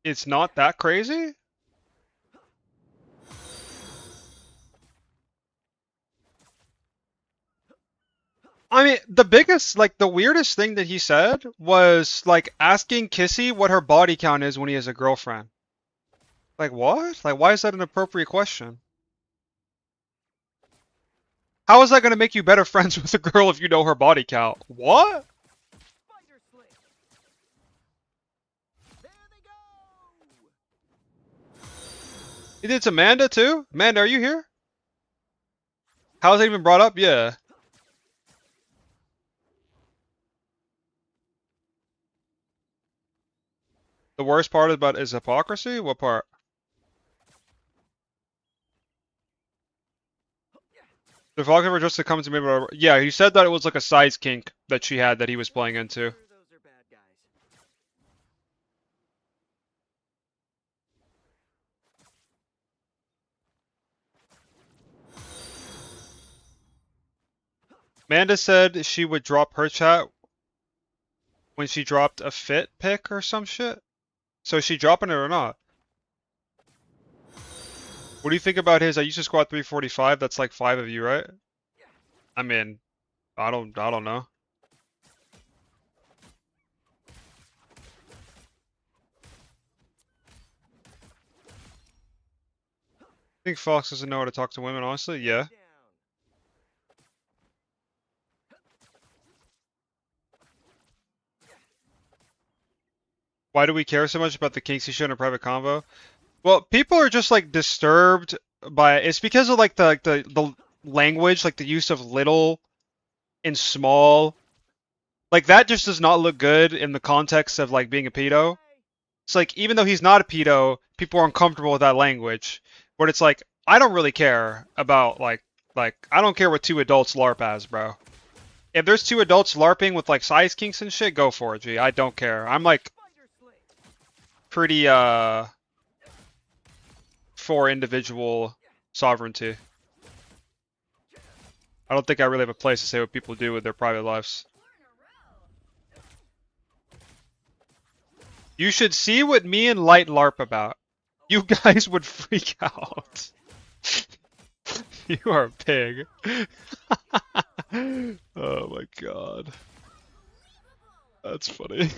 it's not that crazy. I mean, the biggest, like, the weirdest thing that he said was, like, asking Kissy what her body count is when he has a girlfriend. Like, what? Like, why is that an appropriate question? How is that going to make you better friends with a girl if you know her body count? What? It's Amanda, too? Amanda, are you here? How is that even brought up? Yeah. The worst part about is hypocrisy? What part? The Fox ever just to come to me, but yeah, he said that it was like a size kink that she had that he was playing into. Amanda said she would drop her chat when she dropped a fit pic or some shit. So is she dropping it or not? What do you think about his? I used to squat 345. That's like 5 of you, right? I mean, I don't know. I think Fox doesn't know how to talk to women, honestly. Yeah. Why do we care so much about the kinks he showed in a private convo? Well, people are just like disturbed by it. It's because of like the language, like the use of little and small. Like that just does not look good in the context of like being a pedo. It's like even though he's not a pedo, people are uncomfortable with that language. But it's like I don't really care about like I don't care what 2 adults LARP as, bro. If there's 2 adults LARPing with like size kinks and shit, go for it, G. I don't care. I'm like pretty for individual sovereignty. I don't think I really have a place to say what people do with their private lives. You should see what me and Light LARP about. You guys would freak out. You are a pig. Oh my god. That's funny.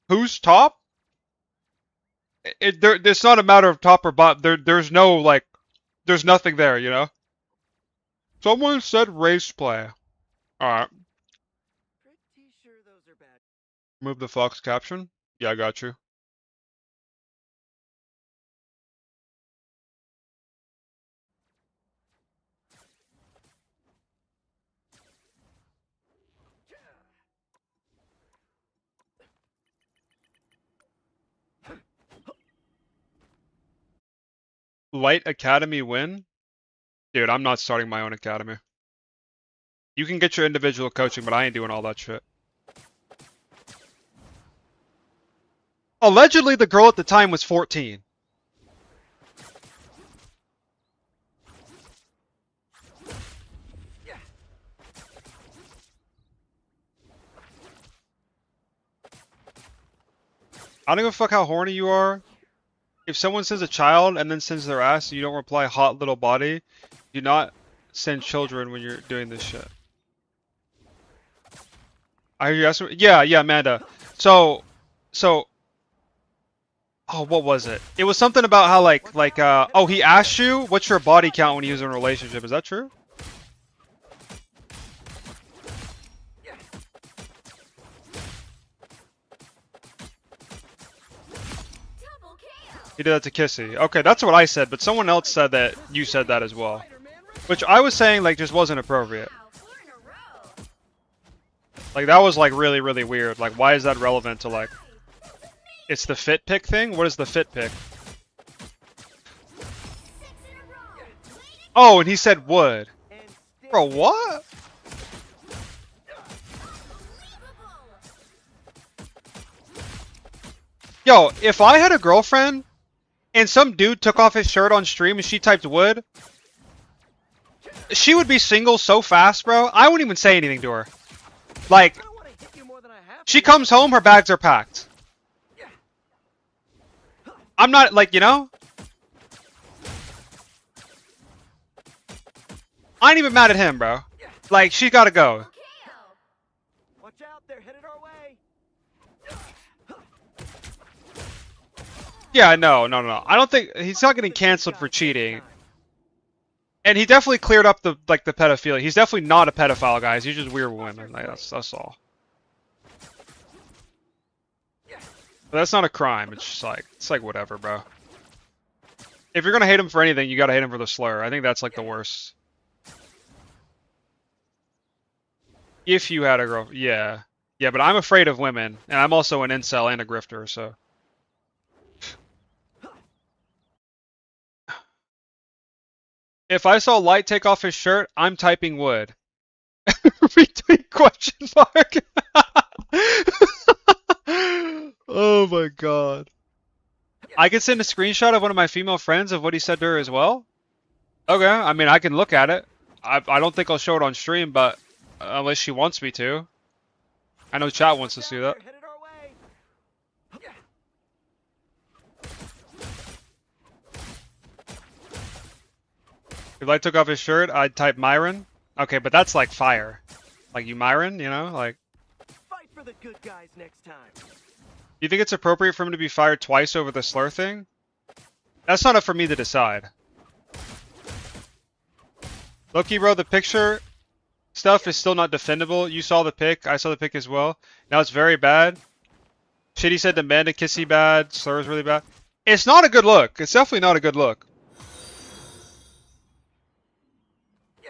Who's top? It's not a matter of top or bottom. There's no, like, there's nothing there, you know? Someone said race play. Alright. Move the Fox caption? Yeah, I got you. Light Academy win? Dude, I'm not starting my own academy. You can get your individual coaching, but I ain't doing all that shit. Allegedly, the girl at the time was 14. I don't give a fuck how horny you are. If someone sends a child and then sends their ass and you don't reply hot little body, do not send children when you're doing this shit. I hear you asking. Yeah, Amanda. So, oh, what was it? It was something about how oh, he asked you what's your body count when he was in a relationship. Is that true? He did that to Kissy. Okay, that's what I said, but someone else said that you said that as well. Which I was saying, like, just wasn't appropriate. Like, that was, like, really, really weird. Like, why is that relevant to, like... It's the fit pick thing? What is the fit pick? Oh, and he said would. Bro, what? Yo, if I had a girlfriend... and some dude took off his shirt on stream and she typed would, she would be single so fast, bro. I wouldn't even say anything to her. Like, she comes home, her bags are packed. I'm not, like, you know? I ain't even mad at him, bro. Like, she gotta go. Watch out, they're headed our way. Yeah, no. I don't think he's not getting canceled for cheating. And he definitely cleared up the pedophilia. He's definitely not a pedophile, guys. He's just weird with women. Like that's all. But that's not a crime. It's like whatever, bro. If you're gonna hate him for anything, you gotta hate him for the slur. I think that's like the worst. If you had a girl, yeah, but I'm afraid of women, and I'm also an incel and a grifter, so. If I saw Light take off his shirt, I'm typing would. Retweet question mark. Oh my god. I could send a screenshot of one of my female friends of what he said to her as well. Okay, I mean I can look at it. I don't think I'll show it on stream, but unless she wants me to. I know chat wants to see that. If I took off his shirt, I'd type Myron. Okay, but that's like fire. Like you Myron, you know? Like. Fight for the good guys next time. You think it's appropriate for him to be fired twice over the slur thing? That's not up for me to decide. Loki, bro, the picture stuff is still not defendable. You saw the pic. I saw the pic as well. Now it's very bad. Shitty said Amanda Kissy bad. Slur's really bad. It's not a good look. It's definitely not a good look.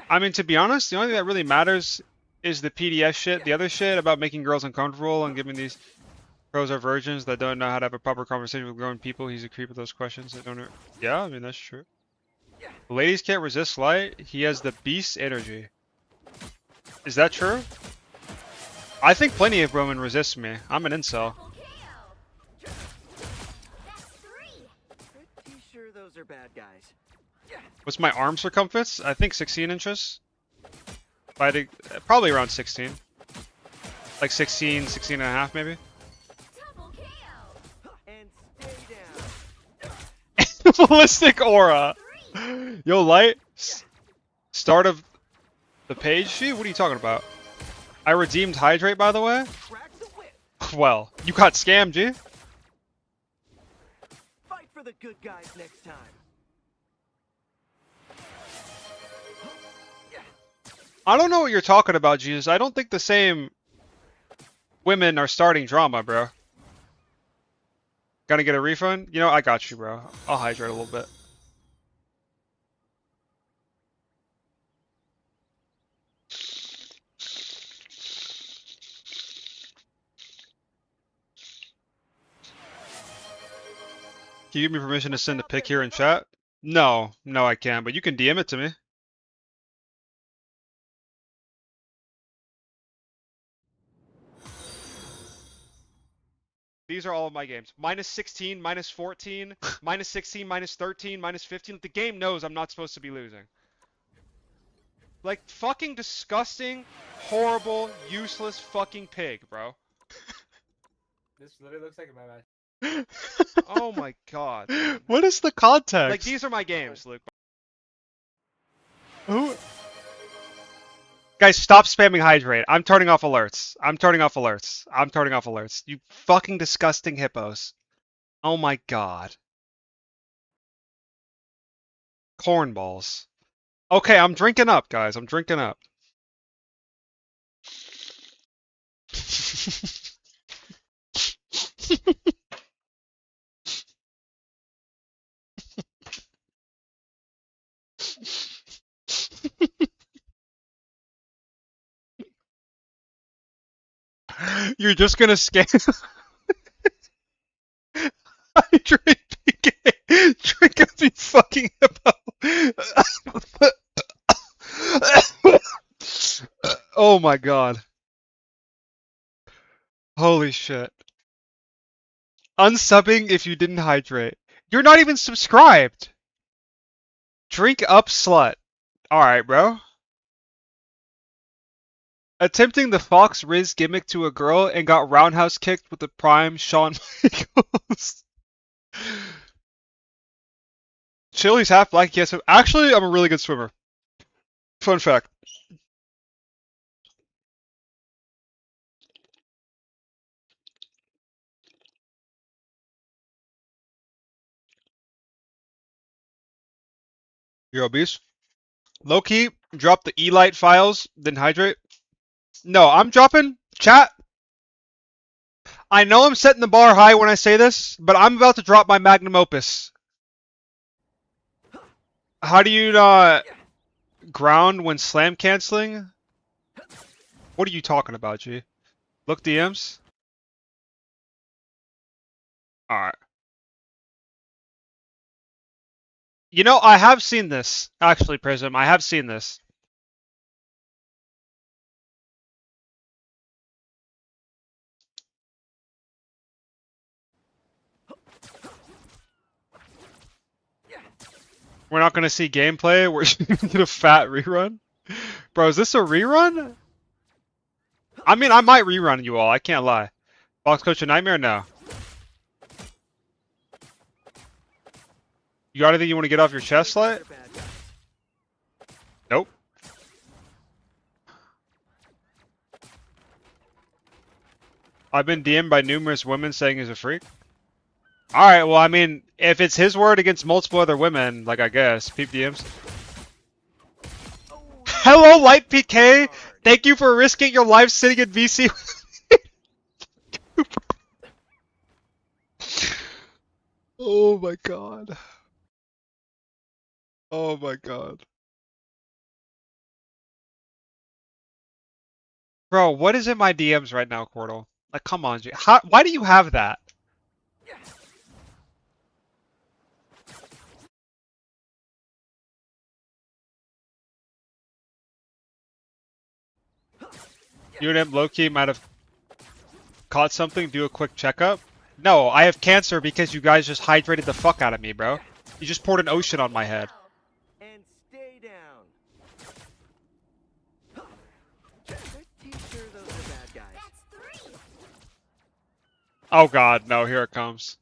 I mean, to be honest, the only thing that really matters is the PDS shit. The other shit about making girls uncomfortable and giving these pros are virgins that don't know how to have a proper conversation with grown people. He's a creep with those questions that don't know. Yeah, I mean, that's true. Ladies can't resist Light. He has the beast energy. Is that true? I think plenty of women resist me. I'm an incel. Pretty sure those are bad guys. What's my arm circumference? I think 16 inches. Probably around 16. Like 16 and a half maybe. Ballistic aura. Yo, light. Start of the page sheet? What are you talking about? I redeemed hydrate, by the way. Well, you got scammed, G. Fight for the good guys next time. I don't know what you're talking about, Jesus. I don't think the same women are starting drama, bro. Gonna get a refund? You know, I got you, bro. I'll hydrate a little bit. Can you give me permission to send a pic here in chat? No, I can't, but you can DM it to me. These are all of my games. Minus 16, minus 14, minus 16, minus 13, minus 15. The game knows I'm not supposed to be losing. Like, fucking disgusting, horrible, useless fucking pig, bro. This literally looks like a match. Oh my god. What is the context? Like, these are my games, Luke. Who? Guys, stop spamming hydrate. I'm turning off alerts. I'm turning off alerts. I'm turning off alerts. You fucking disgusting hippos. Oh my god. Cornballs. Okay, I'm drinking up, guys. I'm drinking up. You're just gonna scam. Hydrate PK. Drink up, you fucking hippo. Oh my god. Holy shit. Unsubbing if you didn't hydrate. You're not even subscribed. Drink up, slut. Alright, bro. Attempting the Fox Riz gimmick to a girl and got roundhouse kicked with the prime Shawn Michaels. Chili's half black, yes. Actually, I'm a really good swimmer. Fun fact. You're obese. Low key, drop the Elite files, then hydrate. No, I'm dropping. Chat. I know I'm setting the bar high when I say this, but I'm about to drop my magnum opus. How do you not ground when slam canceling? What are you talking about, G? Look DMs. Alright. You know, I have seen this. Actually, Prism, I have seen this. We're not going to see gameplay? We're going to get a fat rerun? Bro, is this a rerun? I mean, I might rerun you all. I can't lie. Box Coach a Nightmare? No. You got anything you want to get off your chest, Light? Nope. I've been DM'd by numerous women saying he's a freak. Alright, well, I mean, if it's his word against multiple other women, like, I guess. Peep DMs. Hello, Light PK! Thank you for risking your life sitting in VC. Oh my god. Oh my god. Bro, what is in my DMs right now, Cordell? Like, come on, why do you have that? You and him low-key might have caught something, do a quick checkup. No, I have cancer because you guys just hydrated the fuck out of me, bro. You just poured an ocean on my head. And stay down. Pretty sure those are bad guys. Oh god, no, here it comes.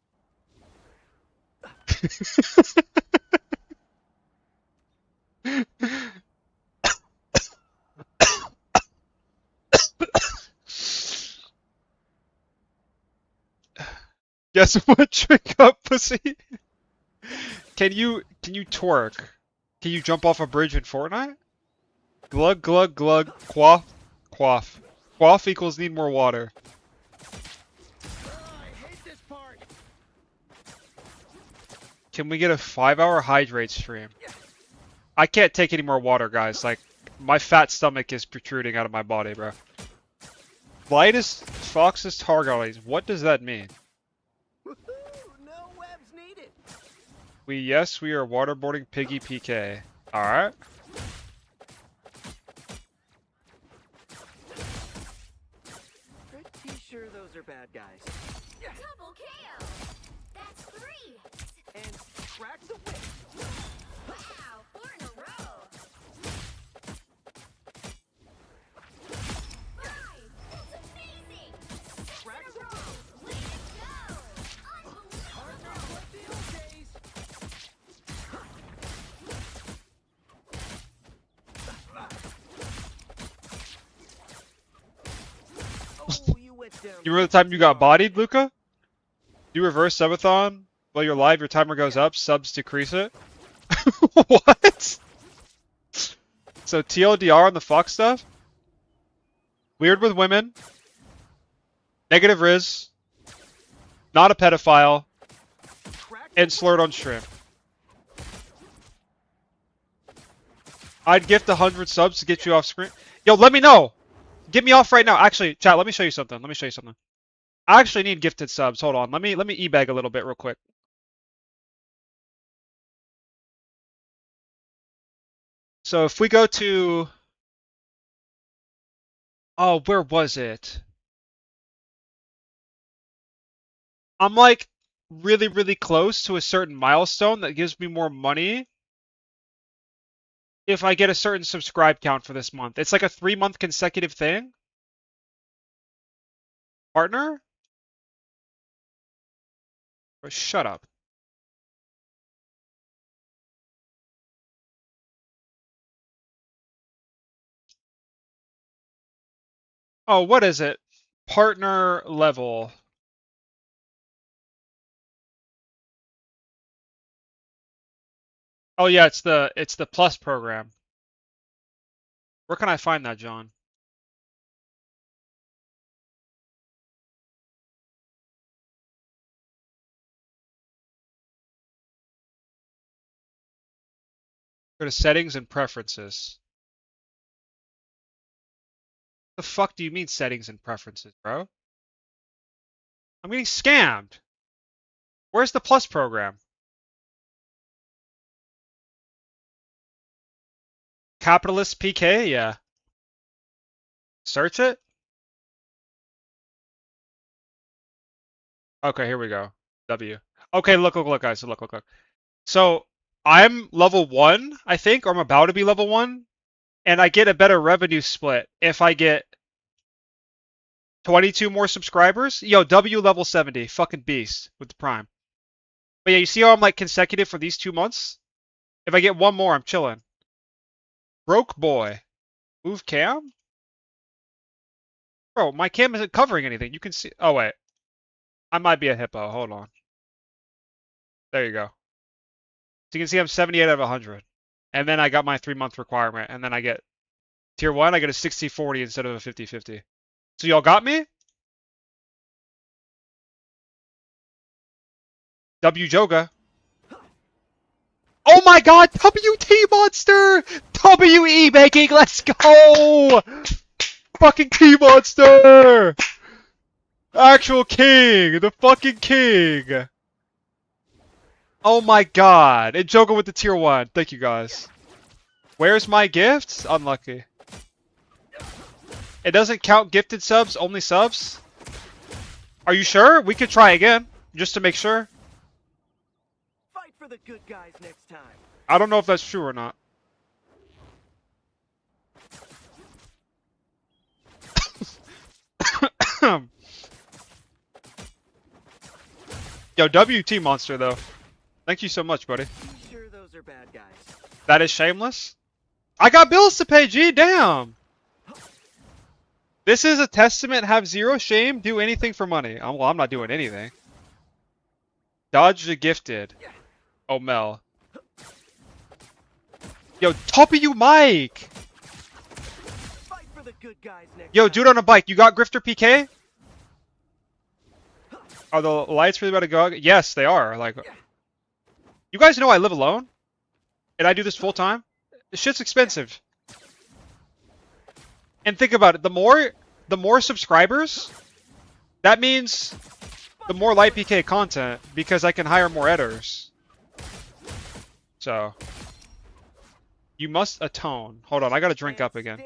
Guess what? Trick up, pussy. Can you twerk? Can you jump off a bridge in Fortnite? Glug glug glug. Quaff quaff. Quaff equals need more water. Can we get a 5-hour hydrate stream? I can't take any more water, guys. Like, my fat stomach is protruding out of my body, bro. Lightest Fox's target. What does that mean? We are waterboarding Piggy PK. Alright. Pretty sure those are bad guys. Double KO. That's 3. And crack the whip. Wow, 4 in a row. 5. That's amazing. 6 in a row. Way to go. Unbelievable. You remember the time you got bodied, Luca? You reverse subathon while you're live, your timer goes up, subs decrease it. What? So TLDR on the Fox stuff? Weird with women. Negative Riz. Not a pedophile. And slurred on stream. I'd gift 100 subs to get you off screen. Yo, let me know! Get me off right now. Actually, chat, let me show you something. I actually need gifted subs. Hold on. Let me e-bag a little bit real quick. So if we go to... Oh, where was it? I'm like really, really close to a certain milestone that gives me more money if I get a certain subscribe count for this month. It's like a 3-month consecutive thing. Partner? Bro, shut up. Oh, what is it? Partner level. Oh yeah, it's the plus program. Where can I find that, John? Go to settings and preferences. The fuck do you mean settings and preferences, bro? I'm getting scammed. Where's the plus program? Capitalist PK? Yeah. Search it? Okay, here we go. W. Okay, look, guys. Look. So, I'm level 1, I think, or I'm about to be level 1, and I get a better revenue split if I get 22 more subscribers. Yo, W level 70. Fucking beast with the Prime. But yeah, you see how I'm like consecutive for these 2 months? If I get one more, I'm chilling. Broke boy. Move cam? Bro, my cam isn't covering anything. You can see. Oh, wait. I might be a hippo. Hold on. There you go. So you can see I'm 78 out of 100. And then I got my 3-month requirement. And then I get tier 1. I get a 60-40 instead of a 50-50. So y'all got me? W Joga. Oh my god! WT Monster! WE making, let's go! Fucking T Monster! Actual king! The fucking king! Oh my god! And Joga with the tier 1. Thank you guys. Where's my gift? Unlucky. It doesn't count gifted subs, only subs? Are you sure? We could try again, just to make sure. Fight for the good guys next time. I don't know if that's true or not. Yo, WT Monster though. Thank you so much, buddy. Sure those are bad guys. That is shameless. I got bills to pay, G, damn. This is a testament, have zero shame, do anything for money. Well, I'm not doing anything. Dodge the gifted. Oh, Mel. Yo, top of you, Mike. Fight for the good guys next Yo, dude on a bike, you got Grifter PK? Are the lights really about to go out? Yes, they are. Like, you guys know I live alone? And I do this full time? This shit's expensive. And think about it, the more subscribers, that means the more light PK content, because I can hire more editors. So, you must atone. Hold on, I gotta drink up again.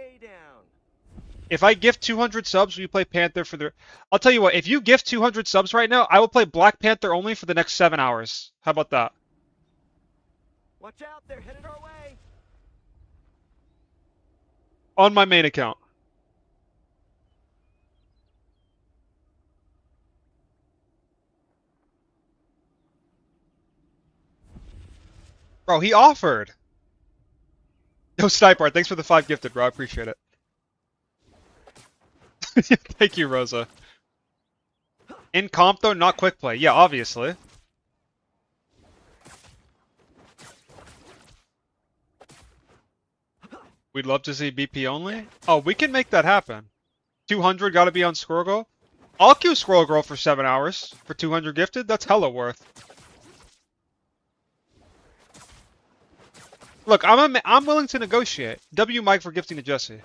If I gift 200 subs, will you play Panther for the... I'll tell you what, if you gift 200 subs right now, I will play Black Panther only for the next 7 hours. How about that? Watch out, they're headed our way. On my main account. Bro, he offered. Yo, Sniper, thanks for the 5 gifted, bro. I appreciate it. Thank you, Rosa. In comp, though, not quick play. Yeah, obviously. We'd love to see BP only. Oh, we can make that happen. 200 gotta be on Squirrel Girl. I'll queue Squirrel Girl for 7 hours. For 200 gifted, that's hella worth. Look, I'm willing to negotiate. W Mike for gifting to Jesse.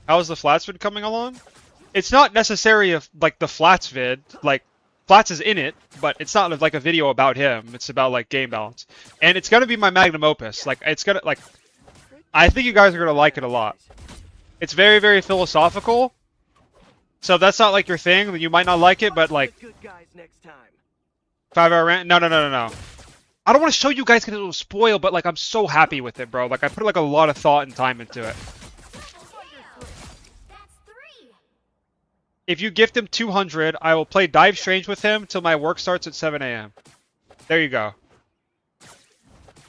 How's the Flats vid coming along? It's not necessary of like the Flats vid. Like Flats is in it, but it's not like a video about him. It's about like game balance, and it's gonna be my magnum opus. Like it's gonna like. I think you guys are gonna like it a lot. It's very, very philosophical. So if that's not like your thing, then you might not like it. But like, 5 hour rant. No. I don't want to show you guys because it'll spoil, but like I'm so happy with it, bro. Like I put like a lot of thought and time into it. If you gift him 200, I will play Dive Strange with him till my work starts at 7 a.m. There you go.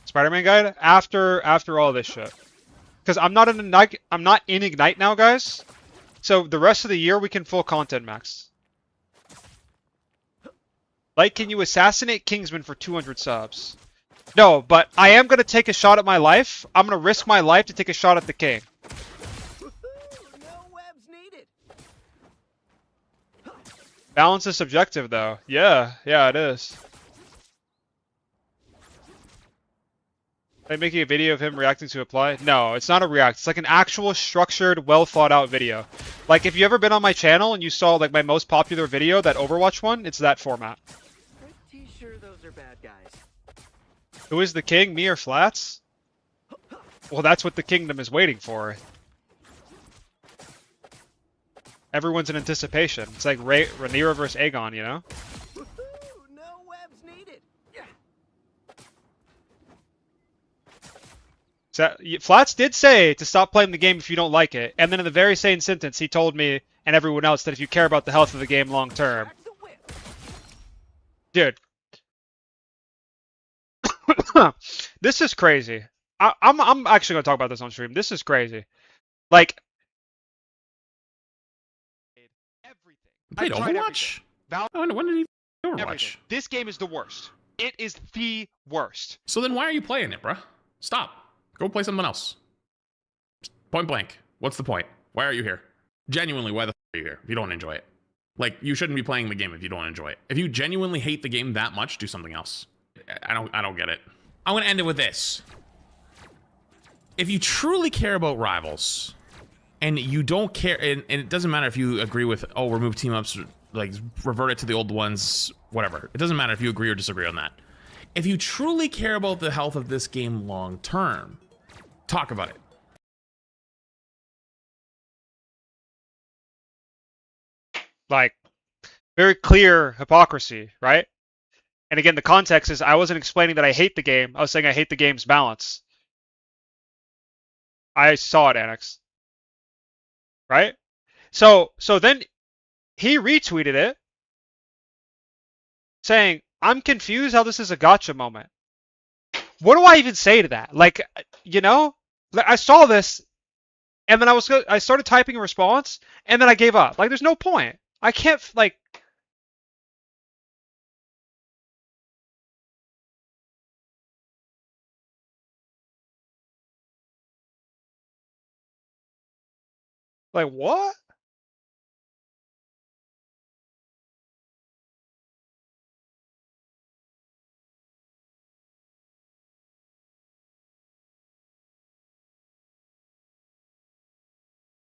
Spider-Man guide after all this shit. Because I'm not in Ignite now, guys. So the rest of the year we can full content max. Like, can you assassinate Kingsman for 200 subs? No, but I am going to take a shot at my life. I'm going to risk my life to take a shot at the king. Balance is subjective, though. Yeah, it is. Are they making a video of him reacting to Apply? No, it's not a react. It's like an actual structured, well thought out video. Like, if you ever been on my channel and you saw like my most popular video, that Overwatch one, it's that format. Pretty sure those are bad guys. Who is the king, me or Flats? Well, that's what the kingdom is waiting for. Everyone's in anticipation. It's like Rhaenyra versus Aegon, you know? No webs needed. So, Flats did say to stop playing the game if you don't like it, and then in the very same sentence he told me and everyone else that if you care about the health of the game long term. Dude. This is crazy. I'm actually going to talk about this on stream. This is crazy. Like, Played Overwatch? When did he play Overwatch? Everything. This game is the worst. It is the worst. So then why are you playing it, bruh? Stop. Go play something else. Point blank. What's the point? Why are you here? Genuinely, why the f are you here if you don't enjoy it? Like, you shouldn't be playing the game if you don't enjoy it. If you genuinely hate the game that much, do something else. I don't get it. I'm gonna end it with this. If you truly care about Rivals, and you don't care, and it doesn't matter if you agree with, oh, remove team ups, like revert it to the old ones, whatever. It doesn't matter if you agree or disagree on that. If you truly care about the health of this game long term, talk about it. Like, very clear hypocrisy, right? And again, the context is I wasn't explaining that I hate the game. I was saying I hate the game's balance. I saw it, Annex. Right? So then he retweeted it saying, I'm confused how this is a gotcha moment. What do I even say to that? Like, you know, I saw this, and then I started typing a response, and then I gave up. Like, there's no point. I can't like. Like what?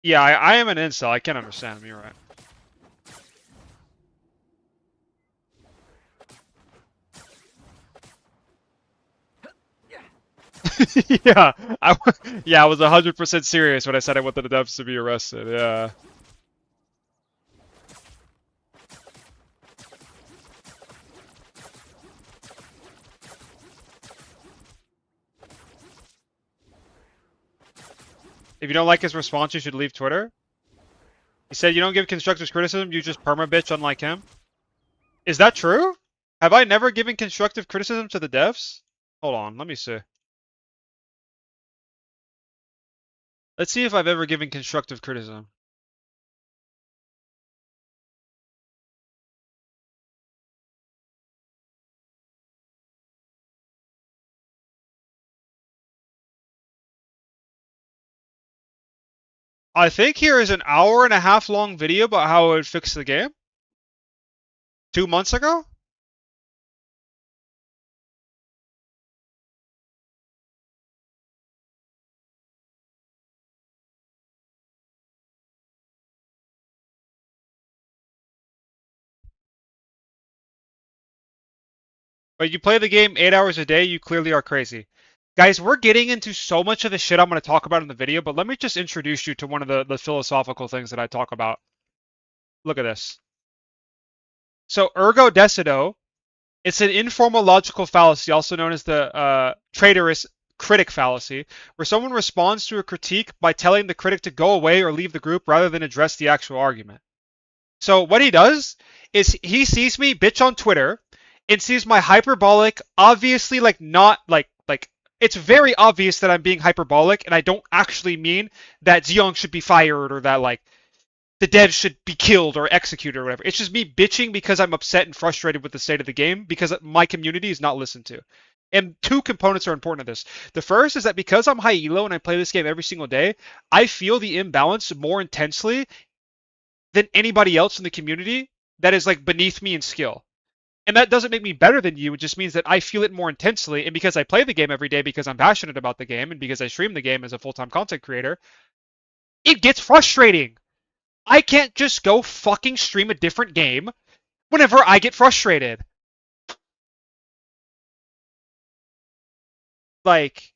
Yeah, I am an incel. I can't understand him. You're right. Yeah, I was 100% serious when I said I wanted the devs to be arrested. Yeah. If you don't like his response, you should leave Twitter. He said you don't give constructive criticism, you just perma-bitch unlike him. Is that true? Have I never given constructive criticism to the devs? Hold on, let me see. Let's see if I've ever given constructive criticism. I think here is an hour-and-a-half long video about how I would fix the game. 2 months ago? But you play the game 8 hours a day, you clearly are crazy. Guys, we're getting into so much of the shit I'm going to talk about in the video, but let me just introduce you to one of the philosophical things that I talk about. Look at this. So, ergo decido, it's an informal logical fallacy, also known as the traitorous critic fallacy, where someone responds to a critique by telling the critic to go away or leave the group rather than address the actual argument. So what he does is he sees me bitch on Twitter and sees my hyperbolic, obviously not like it's very obvious that I'm being hyperbolic and I don't actually mean that Zeong should be fired or that like the devs should be killed or executed or whatever. It's just me bitching because I'm upset and frustrated with the state of the game because my community is not listened to. And two components are important to this. The first is that because I'm high elo and I play this game every single day, I feel the imbalance more intensely than anybody else in the community that is like beneath me in skill. And that doesn't make me better than you. It just means that I feel it more intensely. And because I play the game every day, because I'm passionate about the game, and because I stream the game as a full-time content creator, it gets frustrating. I can't just go fucking stream a different game whenever I get frustrated. Like,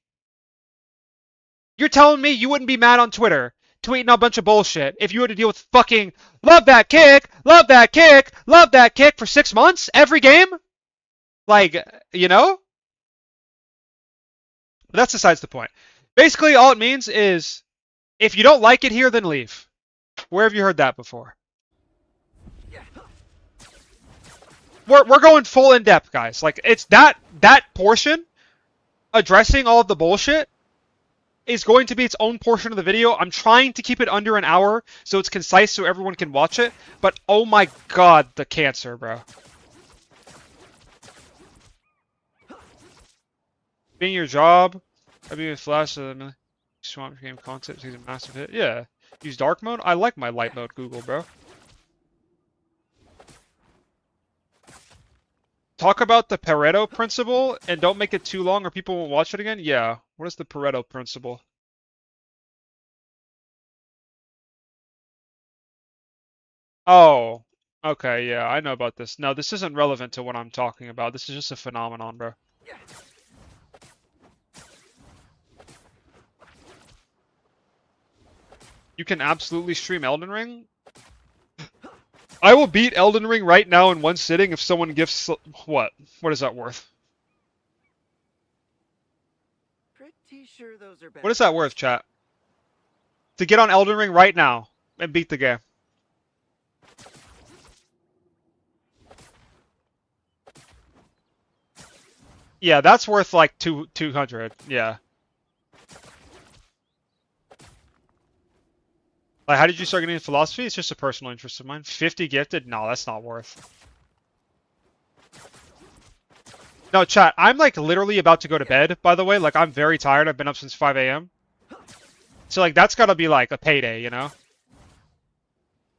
you're telling me you wouldn't be mad on Twitter tweeting a bunch of bullshit if you had to deal with fucking love that kick, love that kick, love that kick for 6 months every game? Like, you know? But that's besides the point. Basically, all it means is if you don't like it here, then leave. Where have you heard that before? We're going full in depth, guys. Like, it's that portion addressing all of the bullshit is going to be its own portion of the video. I'm trying to keep it under an hour so it's concise so everyone can watch it. But oh my god, the cancer, bro. Being your job, I'd be with Flash, Swamp game concept, he's a massive hit. Yeah. Use dark mode? I like my light mode, Google, bro. Talk about the Pareto principle and don't make it too long or people won't watch it again? Yeah. What is the Pareto principle? Oh. Okay, yeah, I know about this. No, this isn't relevant to what I'm talking about. This is just a phenomenon, bro. You can absolutely stream Elden Ring? I will beat Elden Ring right now in one sitting if someone gifts... What? What is that worth? Pretty sure those are What is that worth, chat? To get on Elden Ring right now and beat the game. Yeah, that's worth like 200. Yeah. Like, how did you start getting into philosophy? It's just a personal interest of mine. 50 gifted? No, that's not worth. No, chat, I'm like literally about to go to bed, by the way. Like, I'm very tired. I've been up since 5 a.m. So, like, that's gotta be like a payday, you know?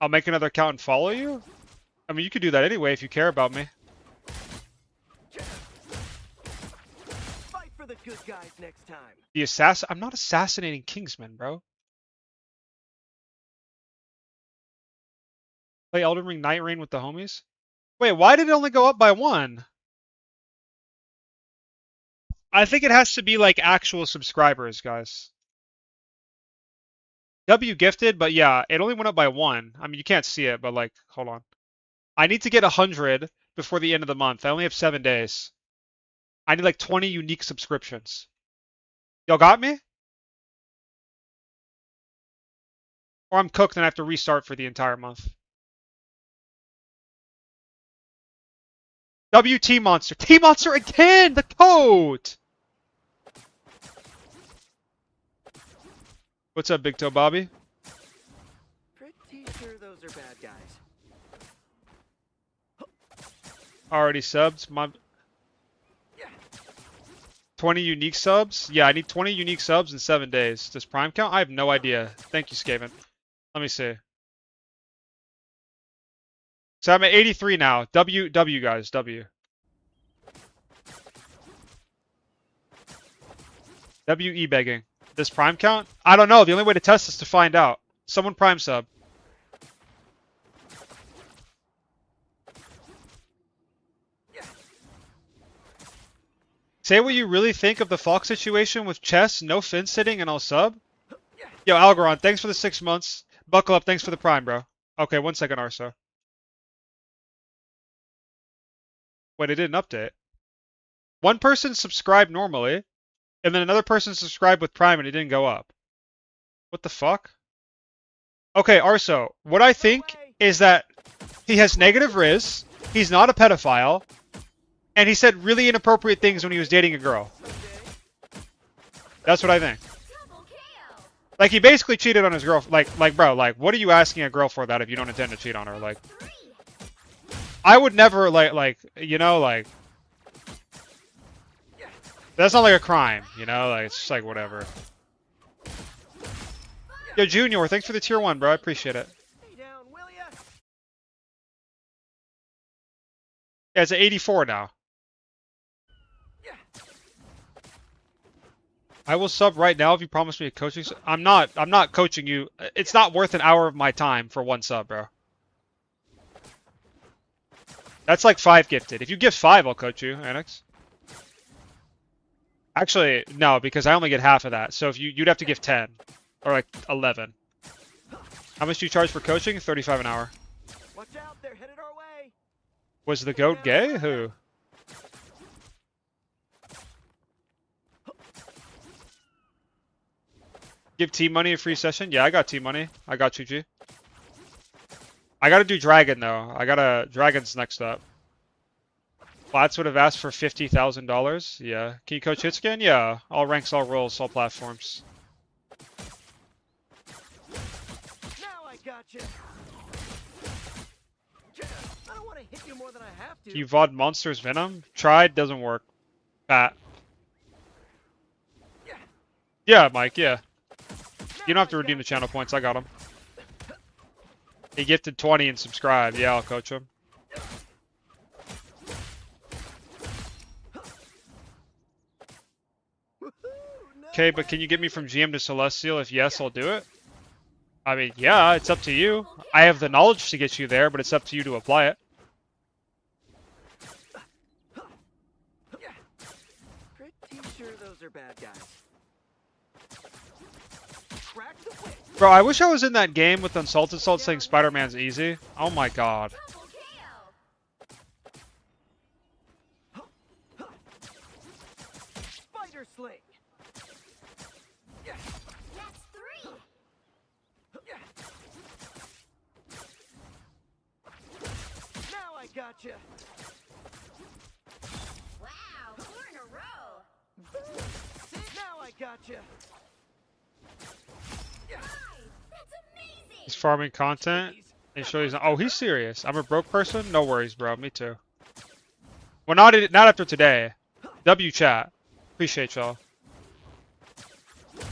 I'll make another account and follow you? I mean, you could do that anyway if you care about me. Fight for the good guys next time. The assassin? I'm not assassinating Kingsmen, bro. Play Elden Ring Night Rain with the homies? Wait, why did it only go up by 1? I think it has to be like actual subscribers, guys. W gifted, but yeah, it only went up by 1. I mean, you can't see it, but like, hold on. I need to get 100 before the end of the month. I only have 7 days. I need like 20 unique subscriptions. Y'all got me? Or I'm cooked and I have to restart for the entire month. WT Monster. T-Monster again! The code! What's up, Big Toe Bobby? Pretty sure those are bad guys. Already subs. 20 unique subs? Yeah, I need 20 unique subs in 7 days. Does Prime count? I have no idea. Thank you, Skaven. Let me see. So I'm at 83 now. W guys, W. WE begging. Does Prime count? I don't know. The only way to test is to find out. Someone Prime sub. Say what you really think of the Fox situation with chess, no fin sitting, and I'll sub. Yo, Algoron, thanks for the 6 months. Buckle up, thanks for the Prime, bro. Okay, 1 second, Arso. Wait, it didn't update. One person subscribed normally, and then another person subscribed with Prime and it didn't go up. What the fuck? Okay, Arso, what I think is that he has negative riz, he's not a pedophile, and he said really inappropriate things when he was dating a girl. That's what I think. Like, he basically cheated on his girl. Like, bro, like, what are you asking a girl for that if you don't intend to cheat on her? Like, I would never, like, you know, like, that's not like a crime, you know? Like, it's just like, whatever. Yo, Junior, thanks for the tier 1, bro. I appreciate it. Yeah, it's at 84 now. I will sub right now if you promise me a coaching. I'm not coaching you. It's not worth an hour of my time for 1 sub, bro. That's like 5 gifted. If you give 5, I'll coach you, Annex. Actually, no, because I only get half of that. So if you'd have to give 10 or like 11. How much do you charge for coaching? 35 an hour. Watch out, they're headed our way. Was the goat gay? Who? Give T-Money a free session? Yeah, I got T-Money. I got you, G. I gotta do Dragon, though. Dragon's next up. Flats would have asked for $50,000. Yeah. Can you coach hits again? Yeah. All ranks, all roles, all platforms. Now I gotcha. I don't want to hit you more than I have to. Can you VOD Monsters Venom? Tried, doesn't work. Pat. Yeah, Mike, yeah. You don't have to redeem the channel points, I got him. He gifted 20 and subscribed. Yeah, I'll coach him. Okay, but can you get me from GM to Celestial? If yes, I'll do it. I mean, yeah, it's up to you. I have the knowledge to get you there, but it's up to you to apply it. Pretty sure those are bad guys. Bro, I wish I was in that game with Unsalted Salt saying Spider-Man's easy. Oh my god. Spider sling. That's 3. Now I gotcha. Wow, corner Now I gotcha. He's farming content. And sure he's not. Oh, he's serious. I'm a broke person. No worries, bro. Me too. Well, not after today. W chat. Appreciate y'all.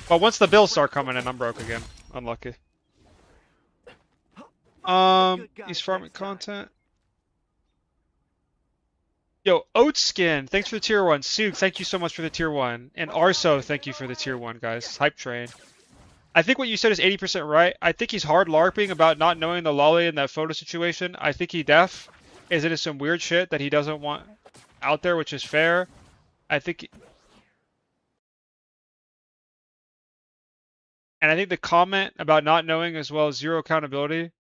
But once the bills start coming in, I'm broke again. Unlucky. He's farming content. Yo, Oatskin, thanks for the tier 1. Sug, thank you so much for the tier 1. And Arso, thank you for the tier 1, guys. Hype train. I think what you said is 80% right. I think he's hard LARPing about not knowing the lolly in that photo situation. I think he is into some weird shit that he doesn't want out there, which is fair. I think... And I think the comment about not knowing as well as zero accountability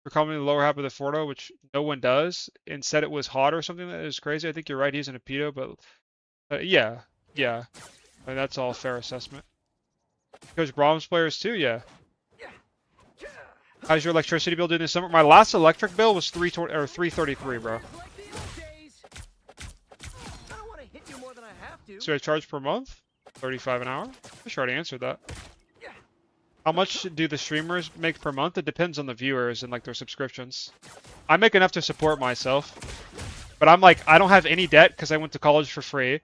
for commenting the lower half of the photo, which no one does, and said it was hot or something that is crazy. I think you're right, he's in a pedo, but yeah. I mean, that's all a fair assessment. Coach Brahms players too, yeah. How's your electricity bill doing this summer? My last electric bill was $333, bro. So I charge per month? 35 an hour? I sure already answered that. How much do the streamers make per month? It depends on the viewers and like their subscriptions. I make enough to support myself, but I'm like, I don't have any debt because I went to college for free,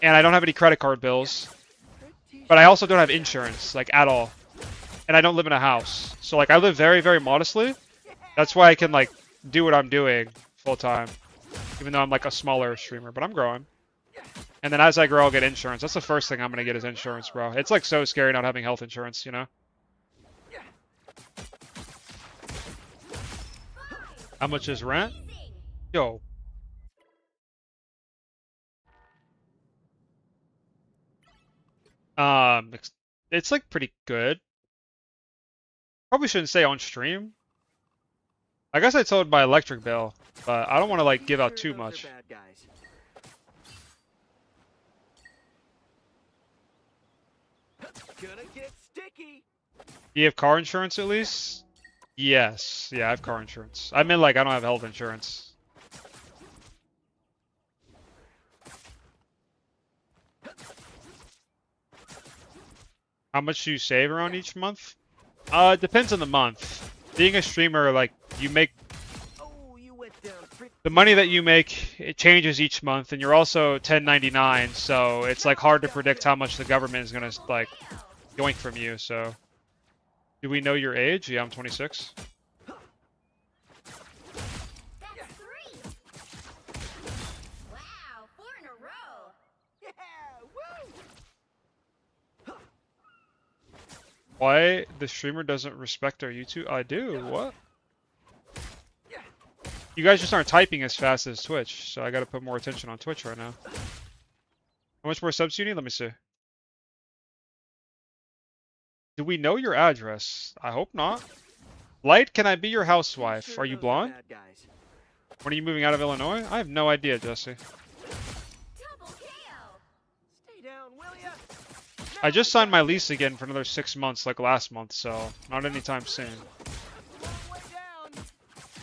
and I don't have any credit card bills, but I also don't have insurance, like at all, and I don't live in a house. So like I live very, very modestly. That's why I can like do what I'm doing full time, even though I'm like a smaller streamer, but I'm growing. And then as I grow, I'll get insurance. That's the first thing I'm gonna get is insurance, bro. It's like so scary not having health insurance, you know? How much is rent? Yo. It's like pretty good. Probably shouldn't say on stream. I guess I told my electric bill, but I don't want to like give out too much. Gonna get sticky. You have car insurance at least? Yes. Yeah, I have car insurance. I mean, like, I don't have health insurance. How much do you save around each month? It depends on the month. Being a streamer, like, you make... The money that you make, it changes each month, and you're also 1099, so it's, like, hard to predict how much the government is gonna, like, yoink from you, so... Do we know your age? Yeah, I'm 26. Why the streamer doesn't respect our YouTube? I do. What? You guys just aren't typing as fast as Twitch, so I gotta put more attention on Twitch right now. How much more subs do you need? Let me see. Do we know your address? I hope not. Light, can I be your housewife? Are you blonde? When are you moving out of Illinois? I have no idea, Jesse. I just signed my lease again for another 6 months like last month, so not anytime soon.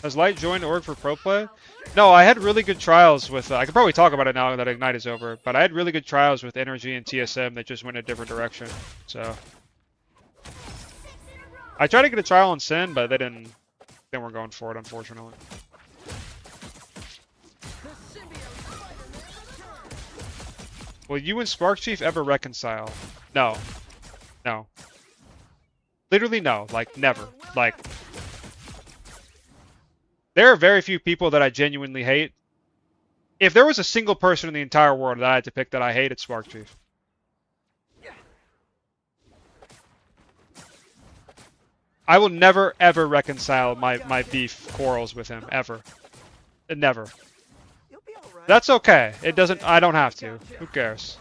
Has Light joined org for pro play? No, I had really good trials with, I could probably talk about it now that Ignite is over, but I had really good trials with Energy and TSM that just went a different direction, so. I tried to get a trial on Sin, but they weren't going for it, unfortunately. Will you and Spark Chief ever reconcile? No. No. Literally no. Like, never. Like, there are very few people that I genuinely hate. If there was a single person in the entire world that I had to pick that I hate, it's Spark Chief. I will never, ever reconcile my beef quarrels with him, ever. Never. That's okay. It doesn't, I don't have to. Who cares?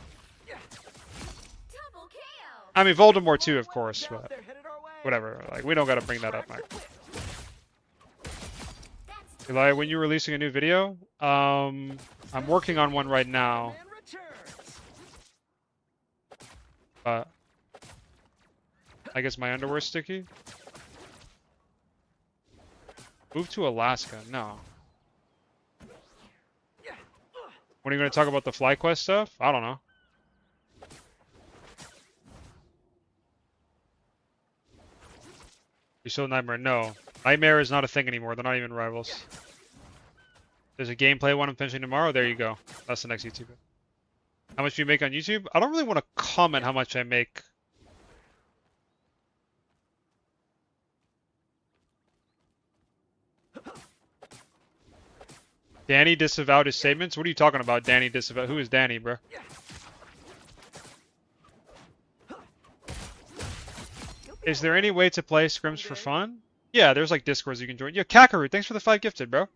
I mean, Voldemort too, of course, but whatever. Like, we don't gotta bring that up, Mike. Eli, when you releasing a new video? I'm working on one right now. But I guess my underwear's sticky. Move to Alaska? No. When are you going to talk about the FlyQuest stuff? I don't know. You still Nightmare? No. Nightmare is not a thing anymore. They're not even rivals. There's a gameplay one I'm finishing tomorrow. There you go. That's the next YouTube. How much do you make on YouTube? I don't really want to comment how much I make. Danny disavowed his statements? What are you talking about, Danny disavowed? Who is Danny, bro? Is there any way to play scrims for fun? Yeah, there's like Discords you can join. Yo, Kakaru, thanks for the 5 gifted, bro.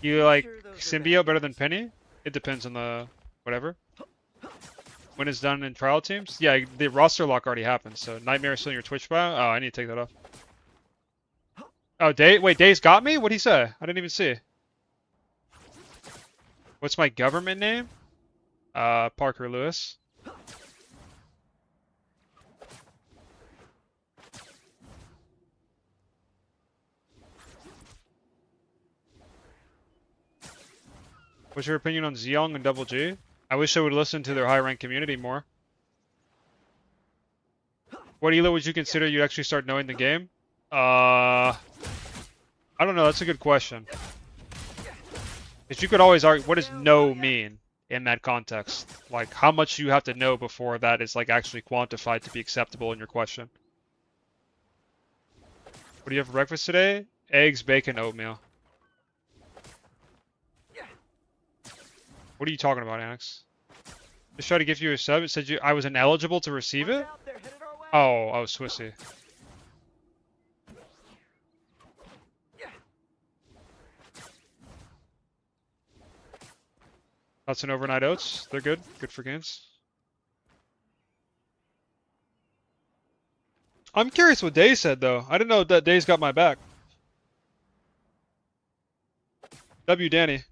You like Symbiote better than Penny? It depends on the whatever. When it's done in trial teams? Yeah, the roster lock already happened, so Nightmare is still in your Twitch bio? Oh, I need to take that off. Oh, wait, Days got me? What'd he say? I didn't even see. What's my government name? Parker Lewis. What's your opinion on Zeong and Double G? I wish I would listen to their high-ranked community more. What elo would you consider you'd actually start knowing the game? I don't know, that's a good question. Because you could always argue, what does know mean in that context? Like, how much you have to know before that is like actually quantified to be acceptable in your question. What do you have for breakfast today? Eggs, bacon, oatmeal. What are you talking about, Annex? Just tried to give you a sub. It said I was ineligible to receive it? Oh, Swissy. That's an overnight oats. They're good. Good for gains. I'm curious what Day said, though. I didn't know that Day's got my back. W, Danny.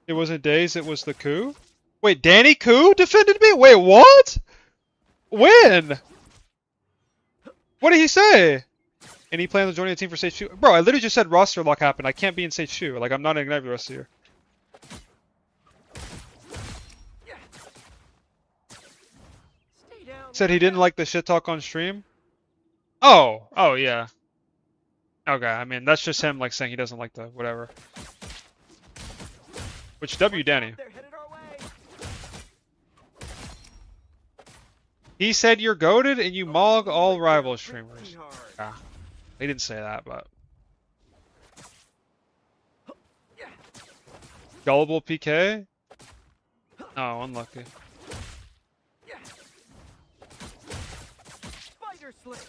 It wasn't Days, it was the coup? Wait, Danny Coup defended me? Wait, what? When? What did he say? And he plans on joining the team for Stage 2? Bro, I literally just said roster lock happened. I can't be in Stage 2. Like, I'm not in Ignite the rest of the year. Said he didn't like the shit talk on stream? Oh, yeah. Okay, I mean, that's just him, like, saying he doesn't like the whatever. Which W, Danny? He said you're goated and you mog all rival streamers. Yeah, they didn't say that, but... Gullible PK? Oh, unlucky. Spider Slick.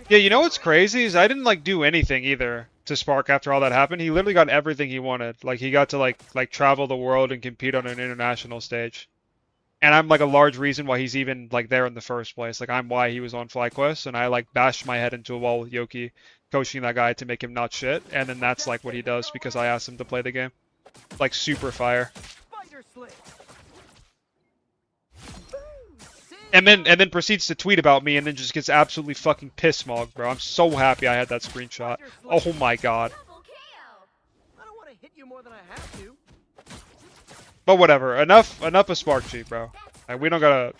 Yeah, you know what's crazy is I didn't like do anything either to Spark after all that happened. He literally got everything he wanted. Like he got to like travel the world and compete on an international stage. And I'm like a large reason why he's even like there in the first place. Like I'm why he was on FlyQuest, and I like bashed my head into a wall with Yoki, coaching that guy to make him not shit. And then that's like what he does because I asked him to play the game. Like super fire. And then proceeds to tweet about me and then just gets absolutely fucking piss smog, bro. I'm so happy I had that screenshot. Oh my god. But whatever. Enough of Spark G, bro. Like, we don't gotta...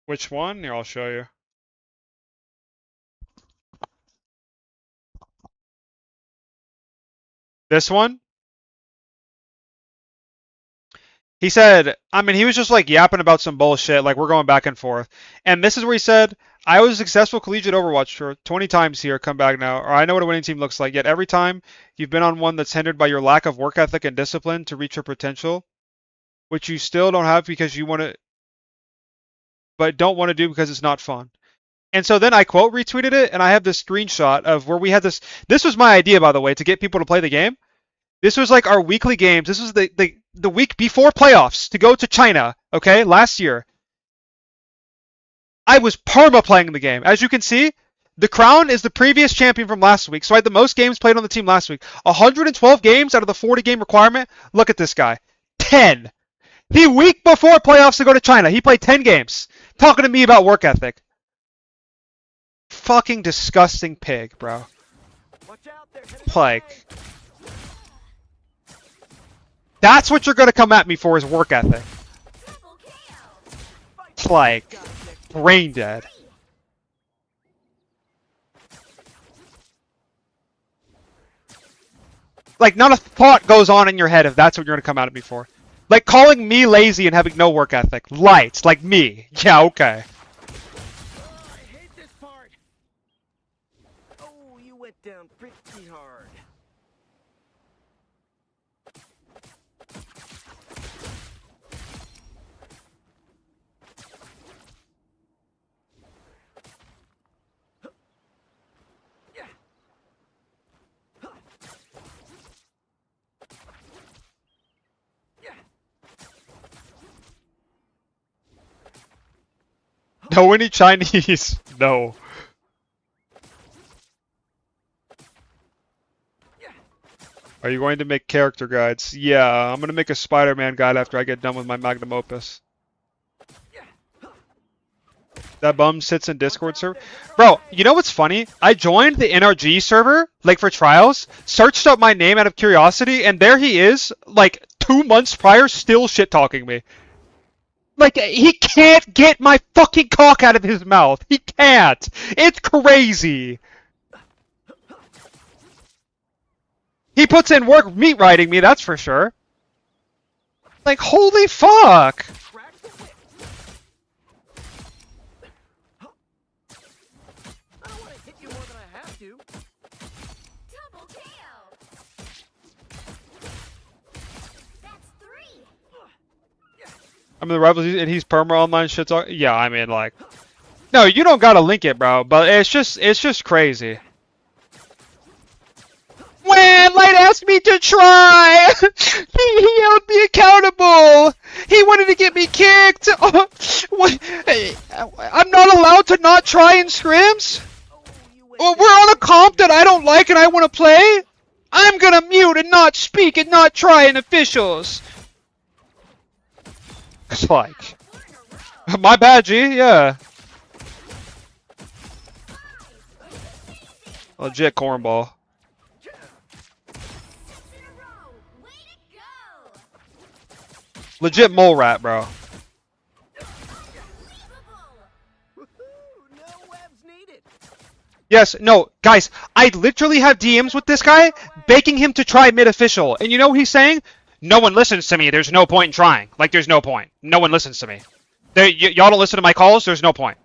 Which one? Here, I'll show you. This one? He said, I mean, he was just like yapping about some bullshit, like we're going back and forth. And this is where he said, I was a successful collegiate Overwatch for 20 times here, come back now. Or I know what a winning team looks like, yet every time you've been on one that's hindered by your lack of work ethic and discipline to reach your potential, which you still don't have because you want to, but don't want to do because it's not fun. And so then I quote retweeted it, and I have this screenshot of where we had this. This was my idea, by the way, to get people to play the game. This was like our weekly games. This was the week before playoffs to go to China, okay, last year. I was perma playing the game. As you can see, the Crown is the previous champion from last week, so I had the most games played on the team last week. 112 games out of the 40 game requirement. Look at this guy. 10. The week before playoffs to go to China, he played 10 games. Talking to me about work ethic. Fucking disgusting pig, bro. Like, that's what you're gonna come at me for is work ethic. Like, brain dead. Like, not a thought goes on in your head if that's what you're gonna come at me for. Like, calling me lazy and having no work ethic. Lights, like me. Yeah, okay. Down pretty hard. Know any Chinese? No. Are you going to make character guides? Yeah, I'm going to make a Spider-Man guide after I get done with my magnum opus. That bum sits in Discord server. Bro, you know what's funny? I joined the NRG server, like for trials, searched up my name out of curiosity, and there he is, like 2 months prior, still shit-talking me. Like, he can't get my fucking cock out of his mouth. He can't. It's crazy. He puts in work meat riding me, that's for sure. Like, holy fuck! I mean, the rivals, and he's perma online shit talk. Yeah, I mean, like, no, you don't gotta link it, bro. But it's just crazy. When Light asked me to try, he held me accountable. He wanted to get me kicked. I'm not allowed to not try in scrims. Well, we're on a comp that I don't like and I want to play. I'm gonna mute and not speak and not try in officials. It's like, my bad, G. Yeah. Legit cornball. Legit mole rat, bro. Yes, no, guys, I literally have DMs with this guy, begging him to try mid-official. And you know what he's saying? No one listens to me, there's no point in trying. Like, there's no point. No one listens to me. Y'all don't listen to my calls, there's no point.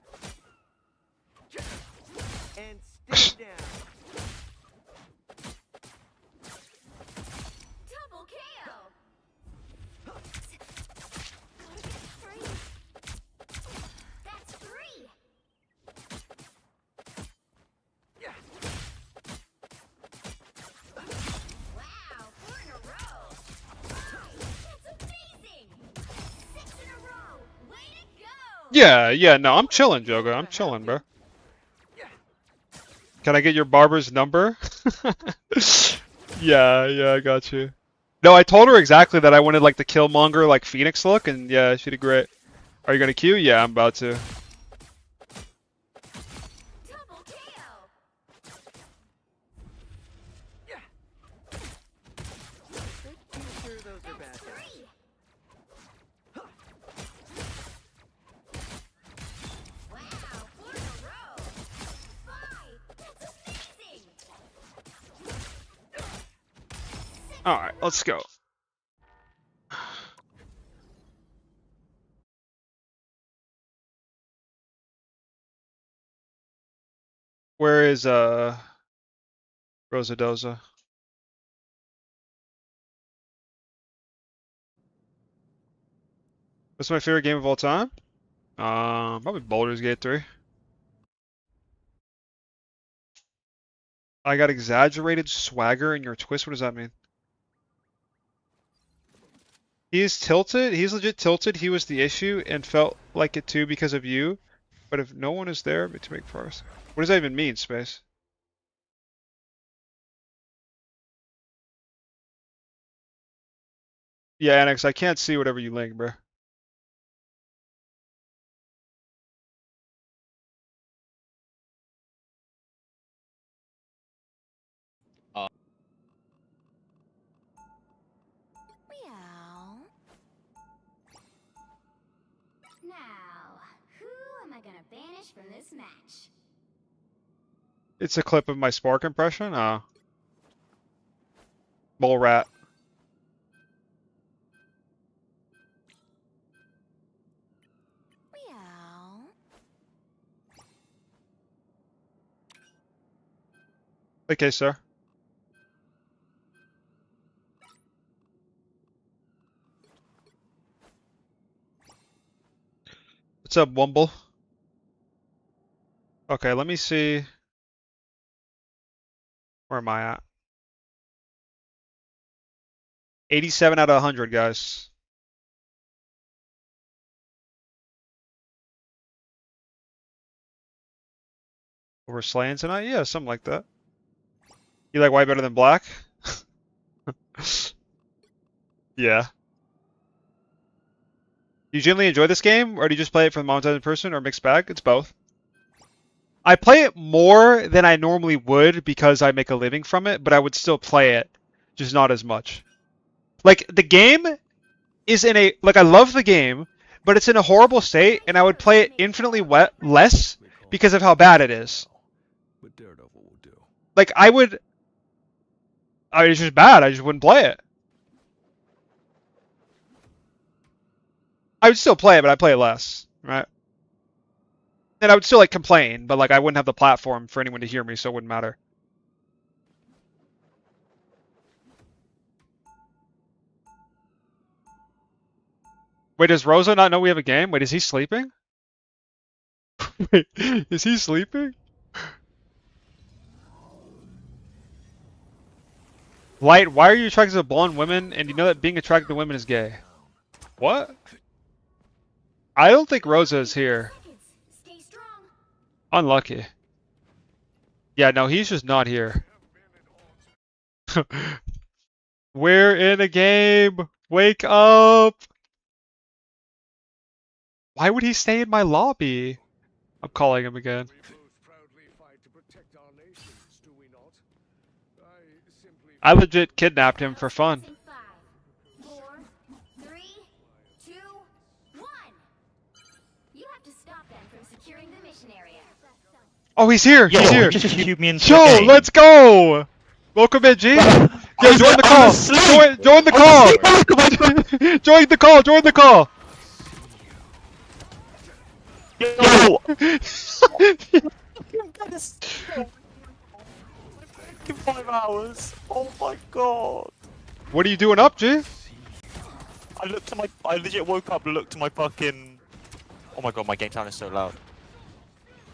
Yeah, no, I'm chilling, Jogo. I'm chilling, bro. Can I get your barber's number? Yeah, I got you. No, I told her exactly that I wanted, like, the Killmonger, like, Phoenix look, and yeah, she did great. Are you gonna queue? Yeah, I'm about to. Alright, let's go. Where is Rosadoza? What's my favorite game of all time? Probably Baldur's Gate 3. I got exaggerated swagger in your twist. What does that mean? He's tilted. He's legit tilted. He was the issue and felt like it too because of you. But if no one is there to make progress, what does that even mean, Space? Yeah, Annex, I can't see whatever you link, bro. Now, who am I gonna banish from this match? It's a clip of my Spark impression. Bull rat. Okay, sir. What's up, Wumble? Okay, let me see. Where am I at? 87 out of 100, guys. Over slaying tonight? Yeah, something like that. You like white better than black? Yeah. Do you generally enjoy this game, or do you just play it for the monetized person, or mixed bag? It's both. I play it more than I normally would because I make a living from it, but I would still play it, just not as much. Like, the game is in a... Like, I love the game, but it's in a horrible state, and I would play it infinitely less because of how bad it is. Like, I would... I mean, it's just bad. I just wouldn't play it. I would still play it, but I'd play it less, right? And I would still, like, complain, but, like, I wouldn't have the platform for anyone to hear me, so it wouldn't matter. Wait, does Rosa not know we have a game? Wait, is he sleeping? Wait, is he sleeping? Light, why are you attracted to blonde women, and you know that being attracted to women is gay? What? I don't think Rosa is here. Unlucky. Yeah, no, he's just not here. We're in a game! Wake up! Why would he stay in my lobby? I'm calling him again. I legit kidnapped him for fun. 5, 4, 3, 2, 1. You have to stop them from securing the mission area. Oh, he's here! Yo, He's here! just shoot me into Yo, the game. let's go! Welcome in, G! Yo, join the call! Join the call! Join the call! Join the call! Yo! 5 hours. Oh my god. What are you doing up, G? I legit woke up, looked to my fucking... Oh my god, my game sound is so loud.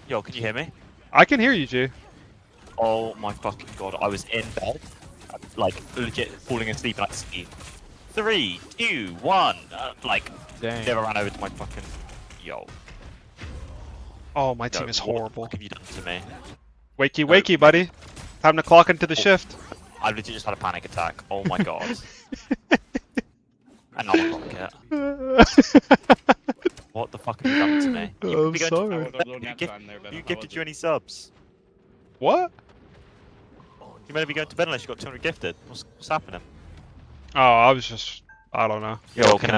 Yo, can you hear me? I can hear you, G. Oh my fucking god, I was in bed, like legit falling asleep and I see 3, 2, 1, like Dang. never ran over to my fucking... Yo. Oh, my team is horrible. What have you done to me? Wakey, wakey, buddy. Time to clock into the shift. I legit just had a panic attack. Oh my god. And now I'm not cat. What the fuck have you done to me? I'm sorry. You gifted you any subs? What? You better be going to bed unless you got 200 gifted. What's happening? Oh, I was just... I don't know. Yo, can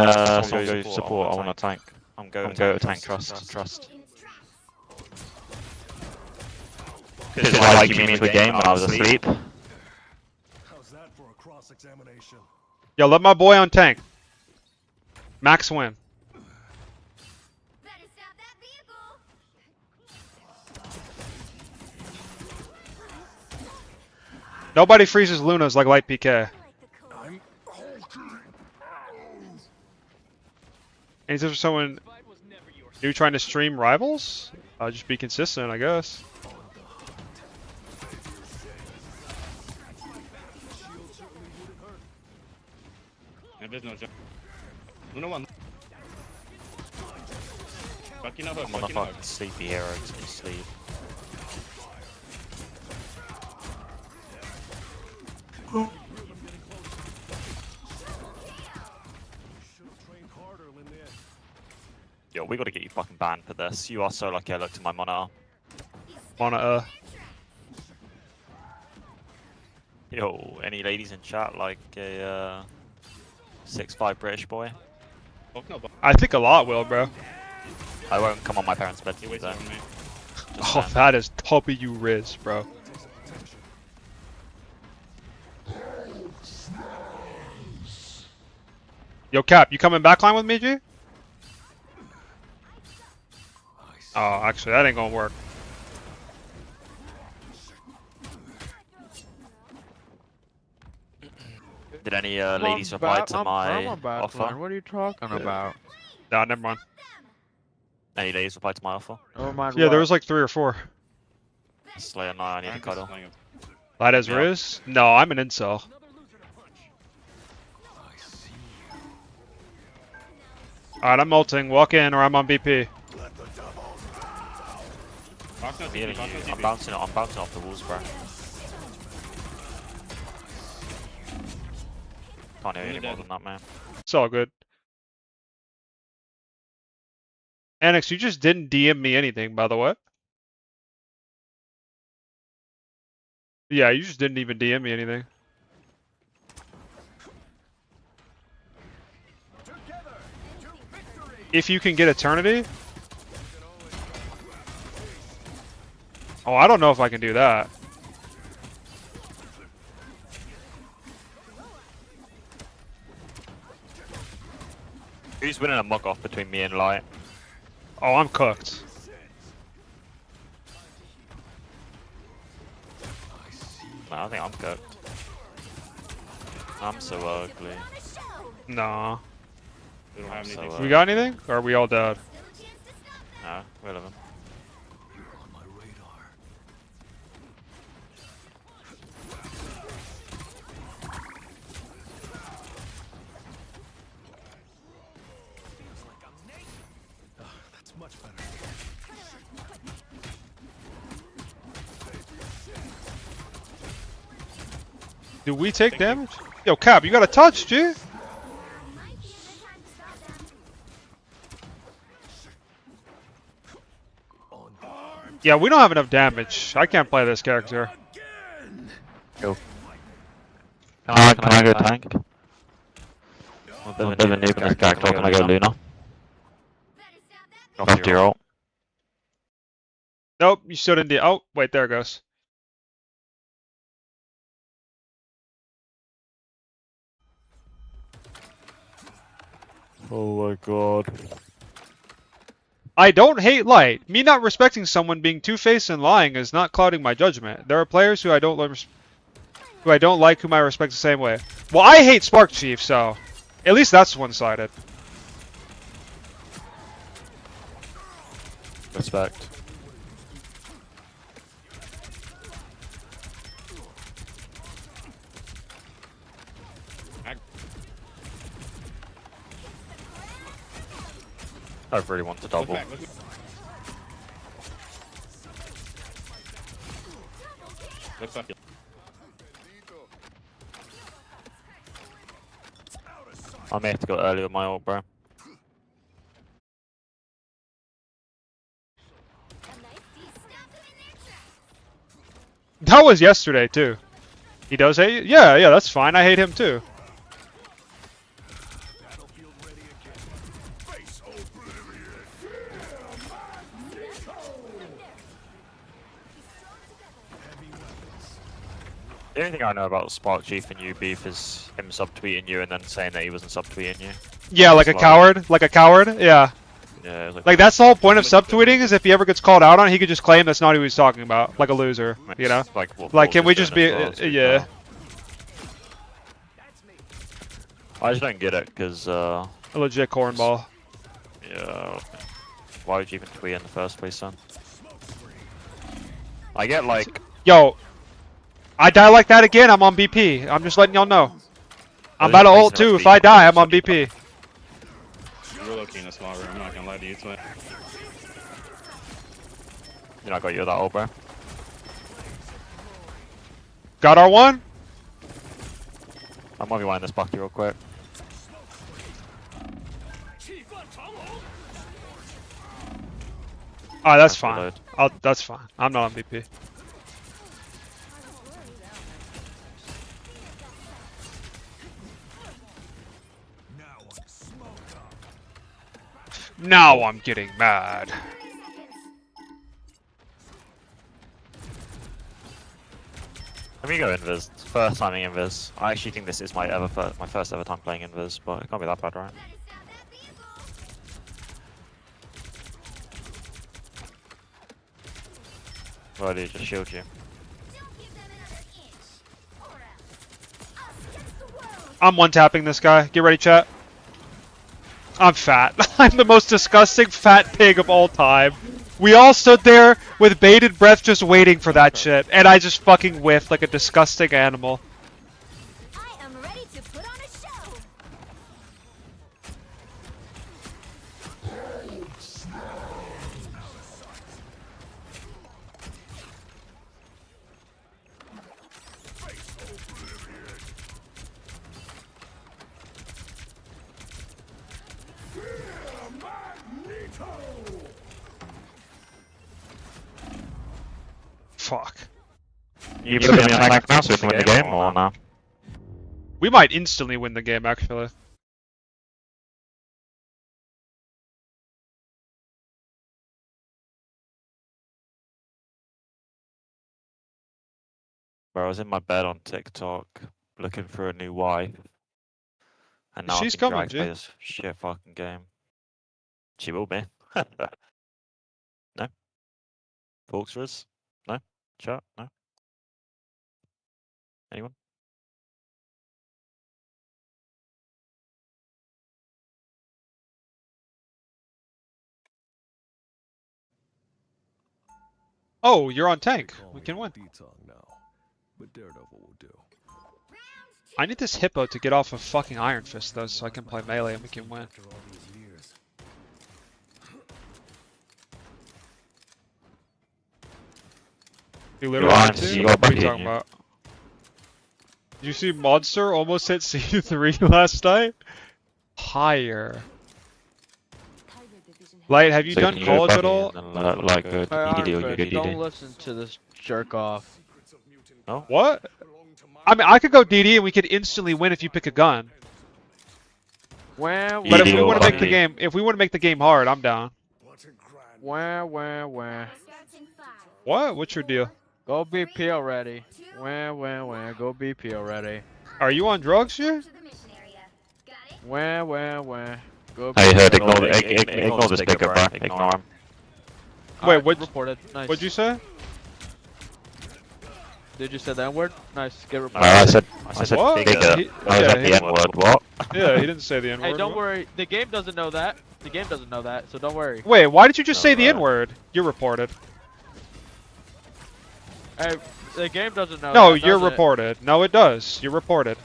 someone go support? I want a tank. I'm going to tank. Trust. Because I like you into a game when I was asleep. How's that for a cross-examination? Yo, let my boy on tank. Max win. Nobody freezes Lunas like light PK. And is there someone new trying to stream Rivals? Just be consistent, I guess. I'm on a fucking sleepy hero to me sleep. Yo, we gotta get you fucking banned for this. You are so lucky I looked at my monitor. Monitor. Yo, any ladies in chat like a 6'5" British boy? I think a lot will, bro. I won't come on my parents' bed to though. Oh, that is W Riz, bro. Yo, Cap, you coming backline with me, G? Oh, actually, that ain't gonna work. Did any ladies reply to my offer? What are you talking about? Nah, never mind. Any ladies reply to my offer? Yeah, there was like 3 or 4. Slayer 9, I need a cuddle. That is Riz? No, I'm an incel. Alright, I'm ulting. Walk in or I'm on BP. I'm bouncing off the walls, bro. Can't hear any more than that, man. It's all good. Annex, you just didn't DM me anything, by the way. Yeah, you just didn't even DM me anything. If you can get Eternity? Oh, I don't know if I can do that. Who's winning a mug off between me and Light? Oh, I'm cooked. No, I think I'm cooked. I'm so ugly. Nah. We don't have anything. We got anything? Or are we all dead? No, we're living. Do we take damage? Yo, Cap, you got a touch, G? Yeah, we don't have enough damage. I can't play this character. Go. Can I go tank? I'm a bit of a noob in this character. Can I go Luna? Off your ult. Nope, you still didn't do. Oh, wait, there it goes. Oh my god. I don't hate Light. Me not respecting someone being two-faced and lying is not clouding my judgment. There are players who I don't like, whom I respect the same way. Well, I hate Spark Chief, so at least that's one-sided. Respect. I really want to double. I may have to go early with my ult, bro. That was yesterday, too. He does hate you? Yeah, that's fine. I hate him, too. The only thing I know about Spark Chief and you beef is him subtweeting you and then saying that he wasn't subtweeting you. Yeah, like a coward? Like a coward? Yeah. Yeah, like that's the whole point of subtweeting is if he ever gets called out on it, he could just claim that's not who he's talking about, like a loser, you know? Like, can we just be, yeah. I just don't get it, because, A legit cornball. Yeah. Why would you even tweet in the first place, son? I get, like... Yo, I die like that again, I'm on BP. I'm just letting y'all know. I'm about to ult too, if I die, I'm on BP. We're looking in a small room, I'm not gonna lie to you, Twin. You know, I got you with that ult, bro. Got R1? I'm 1v1 this Bucky real quick. Alright, that's fine. That's fine. I'm not on BP. Now I'm getting mad. Let me go Invis. First time in Invis. I actually think this is my first ever time playing Invis, but it can't be that bad, right? Why do you just shield you? I'm one-tapping this guy. Get ready, chat. I'm fat. I'm the most disgusting fat pig of all time. We all stood there with bated breath just waiting for that shit, and I just fucking whiffed like a disgusting animal. I am ready to put on a show. Fuck. You put me on attack now so we can win the game, or no? We might instantly win the game, actually. Bro, I was in my bed on TikTok looking for a new wife. And now She's I've been coming, dragged by G. this shit fucking game. She will be. No? Forksers? No? Chat? No? Anyone? Oh, you're on tank. We can win. I need this hippo to get off of fucking Iron Fist though, so I can play melee and we can win. You literally Ryan, had to? you What got are you Bucky, talking didn't you? about? Did you see Monster almost hit C3 last night? Higher. Light, have you So done can go college at Bucky all? and then, like a DD or you go Don't DD? listen to this jerk off. No? What? I mean, I could go DD and we could instantly win if you pick a gun. Where? But if we want to make the game, make the game hard, I'm down. Where? What? What's your deal? Go BP already. Where? Go BP already. Are you on drugs here? Where? Go Hey, BP heard, already. ignore this nigga, bro. Ignore him. Wait, what? Reported. Nice. What'd you say? Did you say the N-word? Nice. Get reported. I said What? nigga. He- I yeah, said he- the N-word, what? Yeah, he didn't say the N-word. Hey, don't worry. The game doesn't know that. The game doesn't know that, so don't worry. Wait, why did you just say the N-word? You're reported. Hey, the game doesn't know No, that, you're does it? reported. No, it does. You're reported.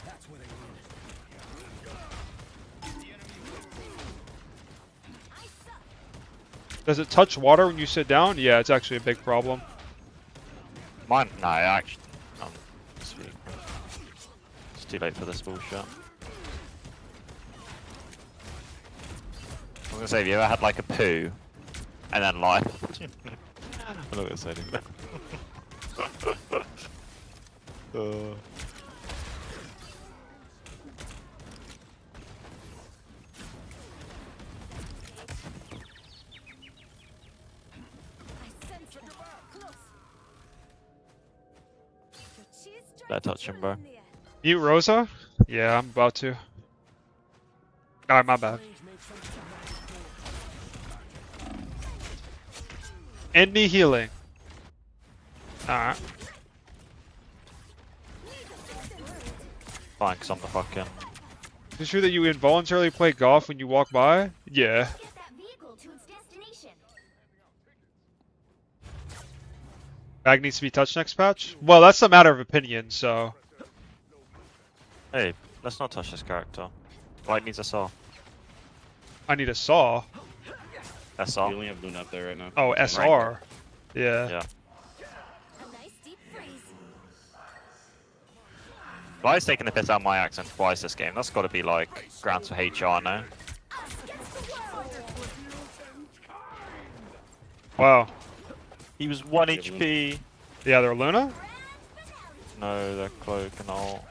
Does it touch water when you sit down? Yeah, it's actually a big problem. Mine? No, actually. Sweet. It's too late for this bullshit. I'm gonna say, have you ever had like a poo and then life? I'm not gonna say anything. Better touch him, bro. Mute Rosa? Yeah, I'm about to. Alright, my bad. End me healing. Alright. Fine, because I'm the fucking... Is it true that you involuntarily play golf when you walk by? Yeah. Bag needs to be touched next patch? Well, that's a matter of opinion, so... Hey, let's not touch this character. White needs a saw. I need a saw. SR. You only have Luna up there right now. Oh, SR. Yeah. Yeah. Fly's taking the piss out of my accent twice this game. That's got to be like grounds for HR, no? Wow. He was 1 HP. Yeah, they're Luna? No, they're Cloak and all.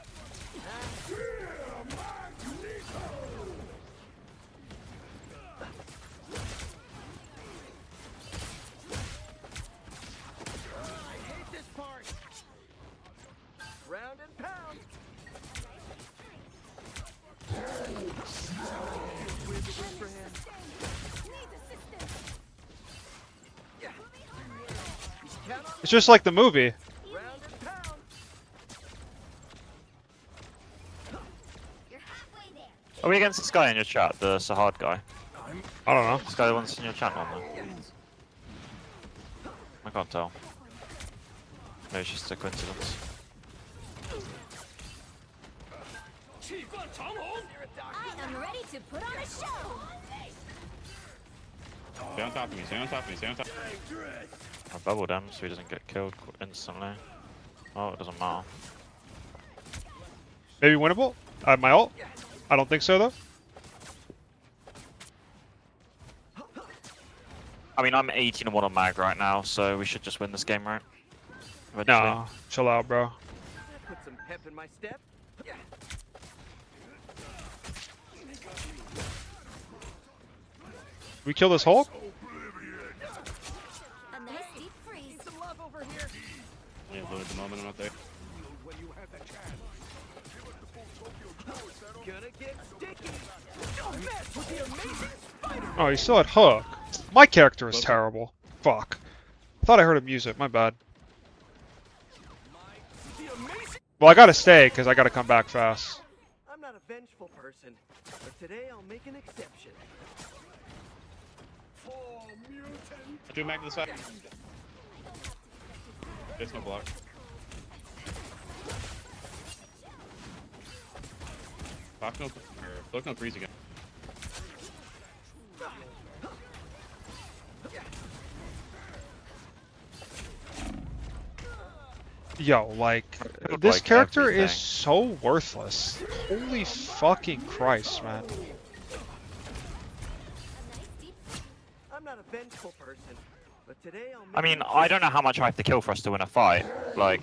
Round and pound. It's just like the movie. Are we against this guy in your chat, the Sahad guy? I don't know. This guy the one's in your chat normally. I can't tell. Maybe it's just a coincidence. I am ready to put on a show. Stay on top of me, stay on top of me, stay on top of me. I bubbled him so he doesn't get killed instantly. Oh, it doesn't matter. Maybe winnable? My ult? I don't think so, though. I mean, I'm 18-1 on mag right now, so we should just win this game, right? Nah, chill out, bro. Put some pep in my step. We kill this Hulk? A nice deep freeze. Some love over here. Yeah, Luna at the moment, I'm not there. Gonna get sticky. Don't mess with the amazing spider. Oh, he's still at Hook. My character is terrible. Fuck. I thought I heard him use it. My bad. Well, I gotta stay, because I gotta come back fast. I'm not a vengeful person, but today I'll make an exception. I do mag to the side. There's no block. Block no freeze again. Yo, like, this character is so worthless. Holy fucking Christ, man. I'm not a vengeful person, but today I'll make I mean, I don't know how much I have to kill for us to win a fight. Like,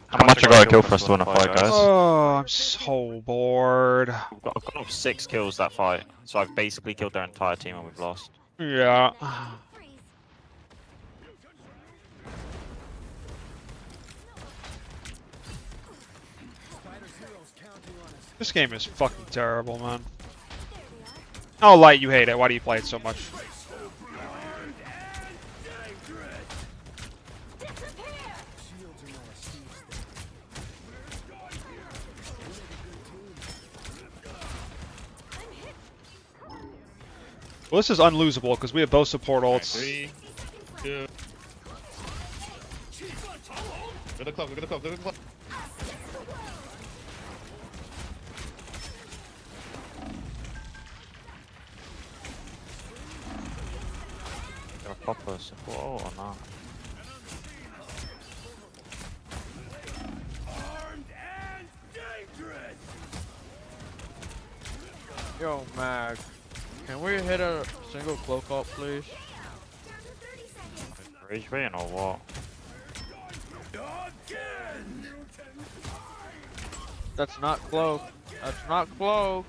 how much I gotta kill for us to win a fight, guys? Oh, I'm so bored. I've got 6 kills that fight, so I've basically killed their entire team and we've lost. Yeah. This game is fucking terrible, man. Oh, Light, you hate it. Why do you play it so much? Well, this is unlosable because we have both support ults. 3, 2. Look at the club, look at the club, look at the club. Gonna pop a support ult or not? Yo, Mag. Can we hit a single cloak up, please? Rage baiting or what? That's not cloak. That's not cloak.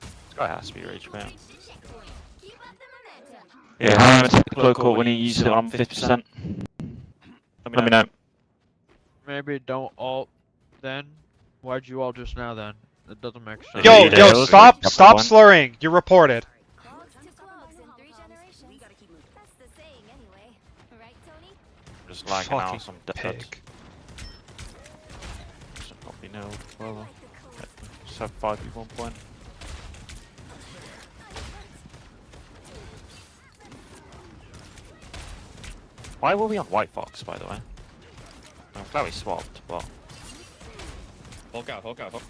This guy has to be rage baiting. Yeah, how am I going to cloak ult when he uses it on 50%? Let me know. maybe don't ult then. Why'd you ult just now then? That doesn't make sense. Yo, stop slurring. You're reported. Just lagging Fucking out some dead. Should probably know well. Just have 5 people on point. Why were we on White Fox, by the way? I'm glad we swapped, but... Hulk out, Hulk out, Hulk.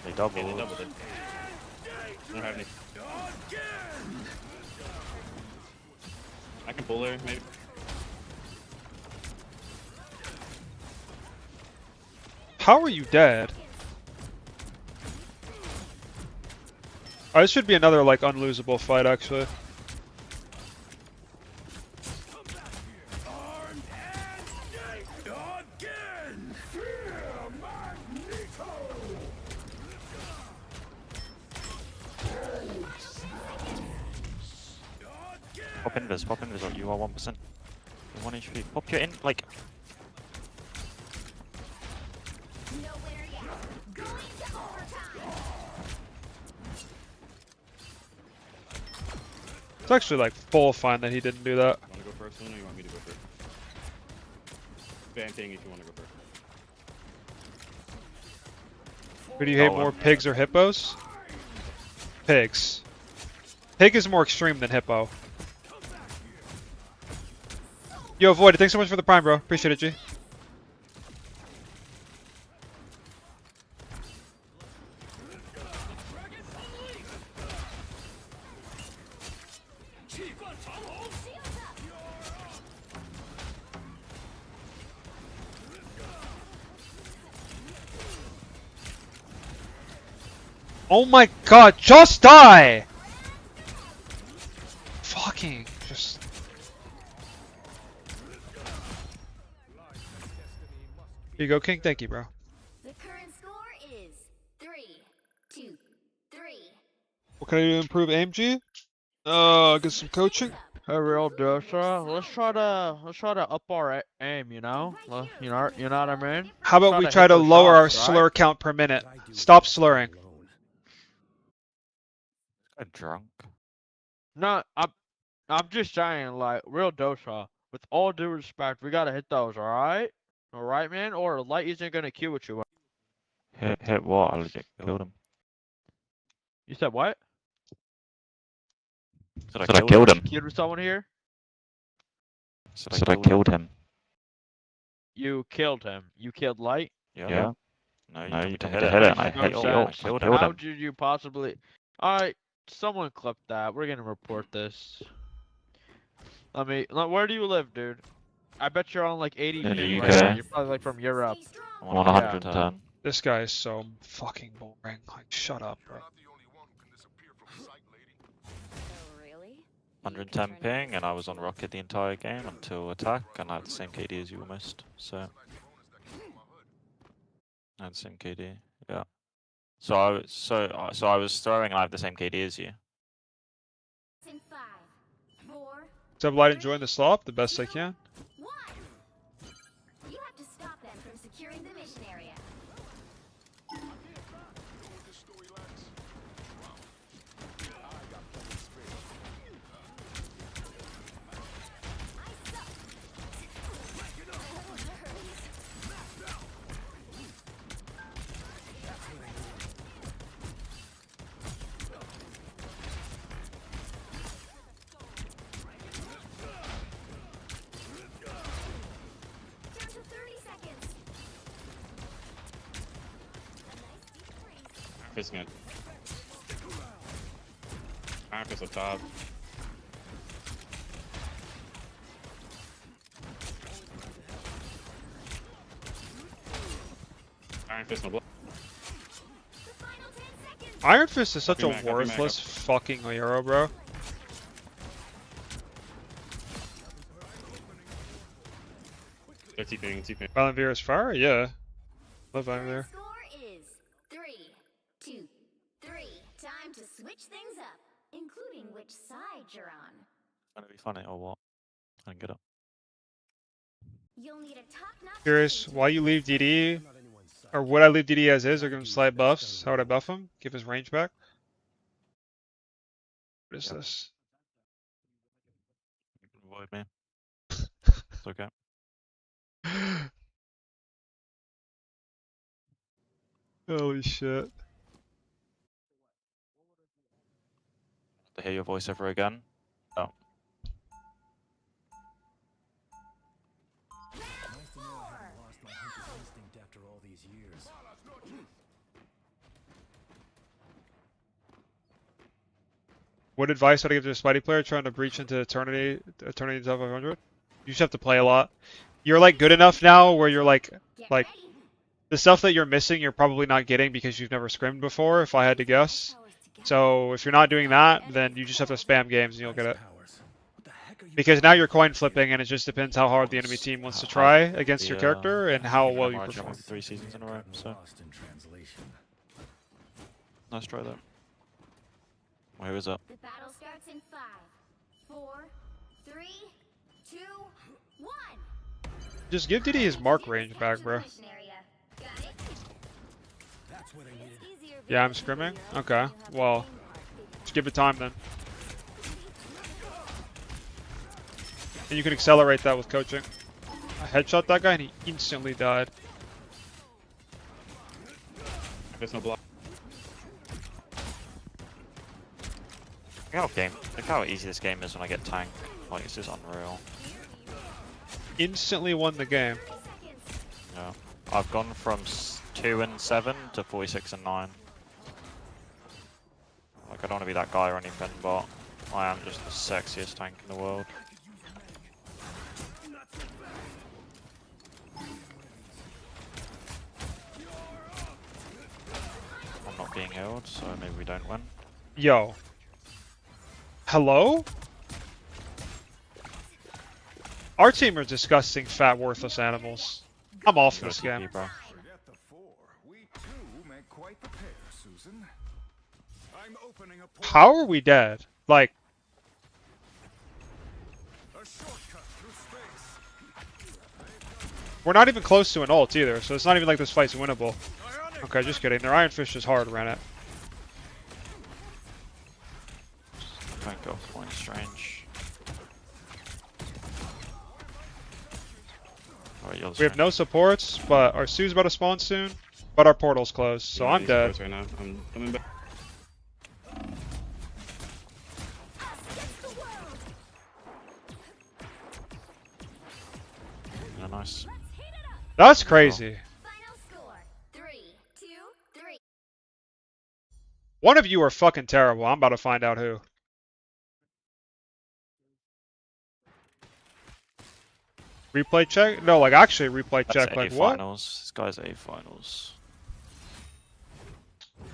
They doubled. Yeah, they doubled it. I don't have any. I can pull her, maybe. How are you dead? Oh, this should be another like unlosable fight actually. Pop invis, you are 1%. You're 1 HP. Pop your in, like... It's actually like full fine that he didn't do that. You wanna go first, Luna, or you want me to go first? Vamping if you wanna go first. Who do you hate more, pigs or hippos? Pigs. Pig is more extreme than hippo. Yo, Void, thanks so much for the prime, bro. Appreciate it, G. Oh my god, just die! Fucking, just... Here you go, King. Thank you, bro. The current score is 3-2-3. What can I do to improve aim, G? Get some coaching. Hey, real Dosa, let's try to up our aim, you know? You know what I mean? How about we try to lower our slur count per minute? Stop slurring. I'm drunk. No, I'm just saying, like, real Dosa, with all due respect, we gotta hit those, alright? Alright, man? Or Light isn't gonna queue with you. Hit what? I legit killed him. You said what? Said I killed him. Queued with someone here? Said I killed him. You killed him. You killed Light? Yeah. No, you didn't hit it. I killed him. How did you possibly... Alright, someone clip that. We're gonna report this. Where do you live, dude? I bet you're on like 80 feet right now. You're probably like from Europe. I'm on 110. This guy is so fucking boring. Like, shut up, bro. 110 ping, and I was on rocket the entire game until attack, and I had the same KD as you almost. So I had the same KD, yeah. So I was throwing, and I have the same KD as you. What's up, Light? Enjoying the slop the best I can. You have to stop them from securing the mission area. Fist good. Iron Fist up top. Iron Fist no block. Iron Fist is such a worthless fucking hero, bro. They're TPing. Violent Veer is fire? Yeah. Love Violent Veer. Score is 3-2-3. Time to switch things up, including which side you're on. Gonna be funny or what? I can get up. You'll need a top-notch Curious, why you leave DD? Or would I leave DD as is or give him slight buffs? How would I buff him? Give his range back? What is this? You can avoid me. It's okay. Holy shit. To hear your voice ever again? No. What advice would I give to a Spidey player trying to breach into Eternity top 500? You just have to play a lot. You're like good enough now where you're like the stuff that you're missing you're probably not getting because you've never scrimmed before, if I had to guess. So if you're not doing that, then you just have to spam games and you'll get it. Because now you're coin flipping and it just depends how hard the enemy team wants to try against your character and how well you perform. 3 seasons in a row, so. Nice try though. Well, who is it? The battle starts in 5, 4, 3, 2, 1. Just give DD his mark range back, bro. Yeah, I'm scrimming? Okay, well, just give it time then. And you can accelerate that with coaching. I headshot that guy and he instantly died. There's no block. Look how easy this game is when I get tanked. Like, it's just unreal. Instantly won the game. Yeah. I've gone from 2-7 to 46-9. Like, I don't want to be that guy or anything, but I am just the sexiest tank in the world. I'm not being healed, so maybe we don't win. Yo. Hello? Our team are disgusting, fat, worthless animals. I'm off this game. Bro. How are we dead? Like... We're not even close to an ult either, so it's not even like this fight's winnable. Okay, just kidding. Their Iron Fist is hard, ran it. Can't go for point strange. Right, We have no supports, but our Sue's about to spawn soon. But our portal's closed, so I'm dead. Right now. I'm coming back. Yeah, nice. That's crazy. Final score 3-2-3. One of you are fucking terrible. I'm about to find out who. Replay check? No, like actually replay That's check. A Like what? finals. This guy's A finals.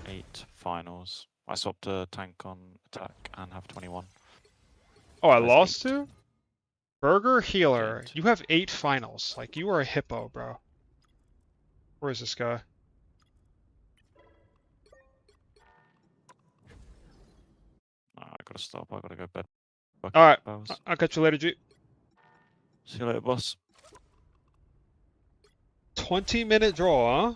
8 finals. I swapped a tank on attack and have 21. Oh, I That's lost 8. to? Burger Healer. You have 8 finals. Like you are a hippo, bro. Where is this guy? I gotta stop. I gotta go bed. Alright. I'll catch you later, G. See you later, boss. 20-minute draw, huh?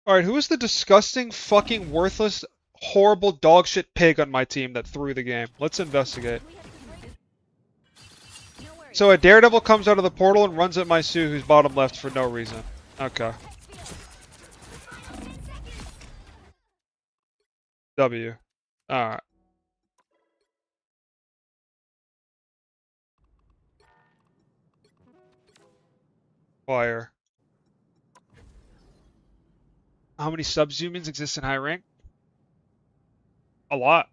Alright, who is the disgusting, fucking, worthless, horrible dogshit pig on my team that threw the game? Let's investigate. So a Daredevil comes out of the portal and runs at my Sue who's bottom left for no reason. Okay. W. Alright. Fire. How many subhumans exist in high rank? A lot.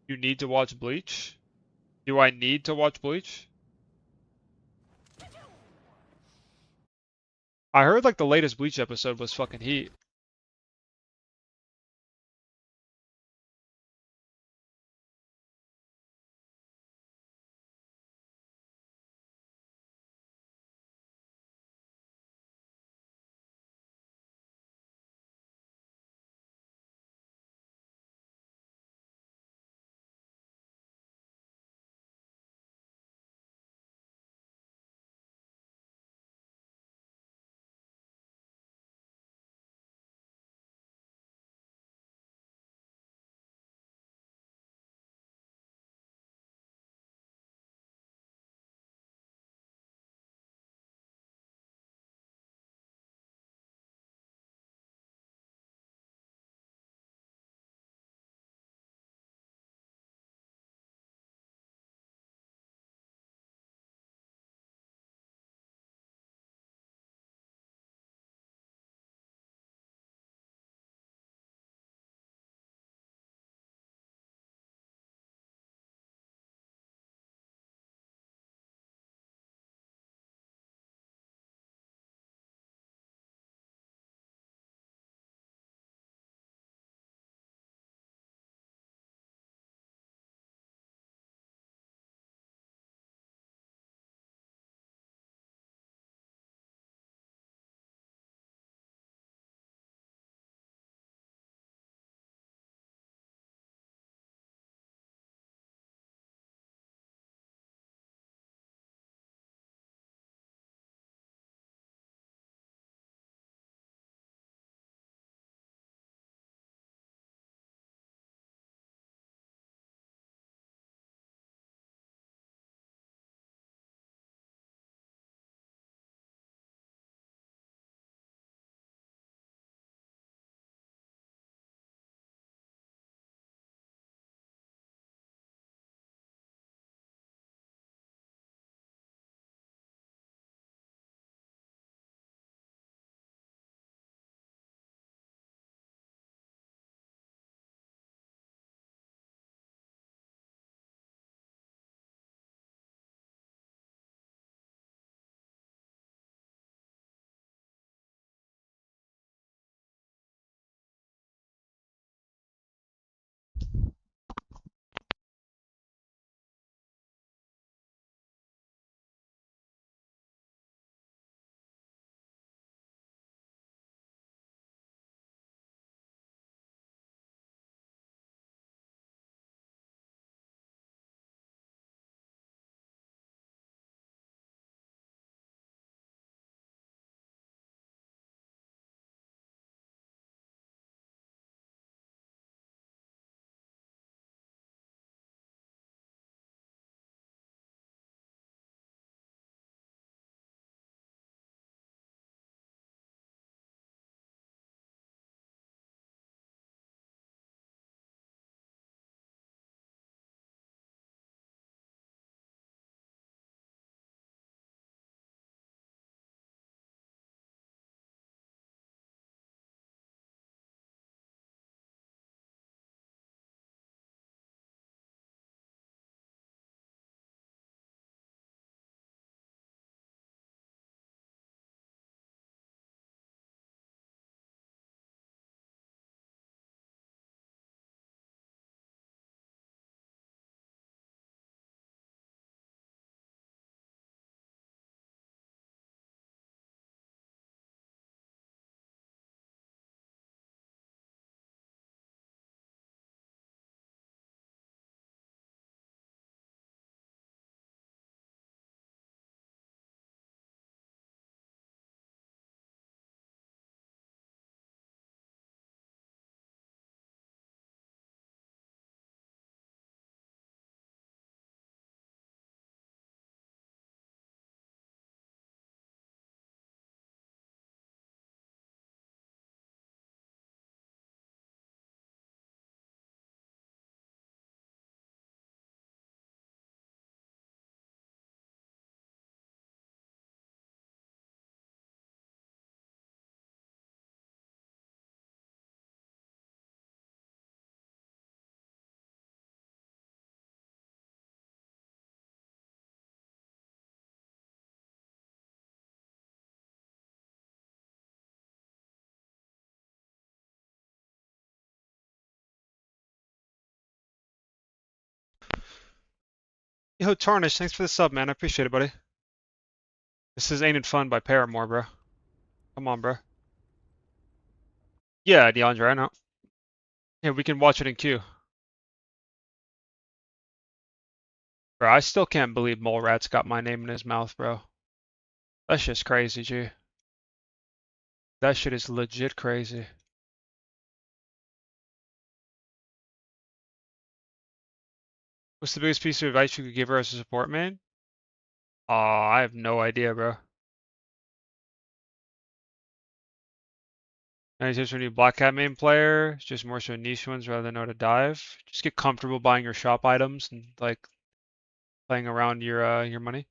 You need to watch Bleach? Do I need to watch Bleach? I heard like the latest Bleach episode was fucking heat. Yo, Tarnish, thanks for the sub, man. I appreciate it, buddy. This is Ain't It Fun by Paramore, bro. Come on, bro. Yeah, DeAndre, I know. Yeah, we can watch it in queue. Bro, I still can't believe Mole Rat's got my name in his mouth, bro. That's just crazy, G. That shit is legit crazy. What's the biggest piece of advice you could give her as a support main? I have no idea, bro. Any tips for a new Black Cat main player? It's just more so niche ones rather than know how to dive. Just get comfortable buying your shop items and like playing around your money.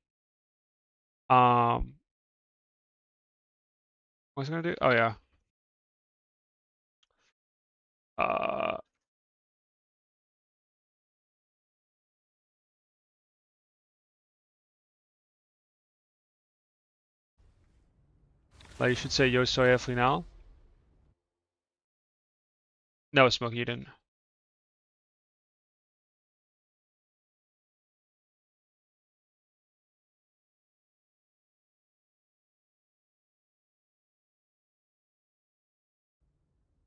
What's it gonna do? Oh yeah. Like you should say Yo soy Efli now. No, Smokey, you didn't.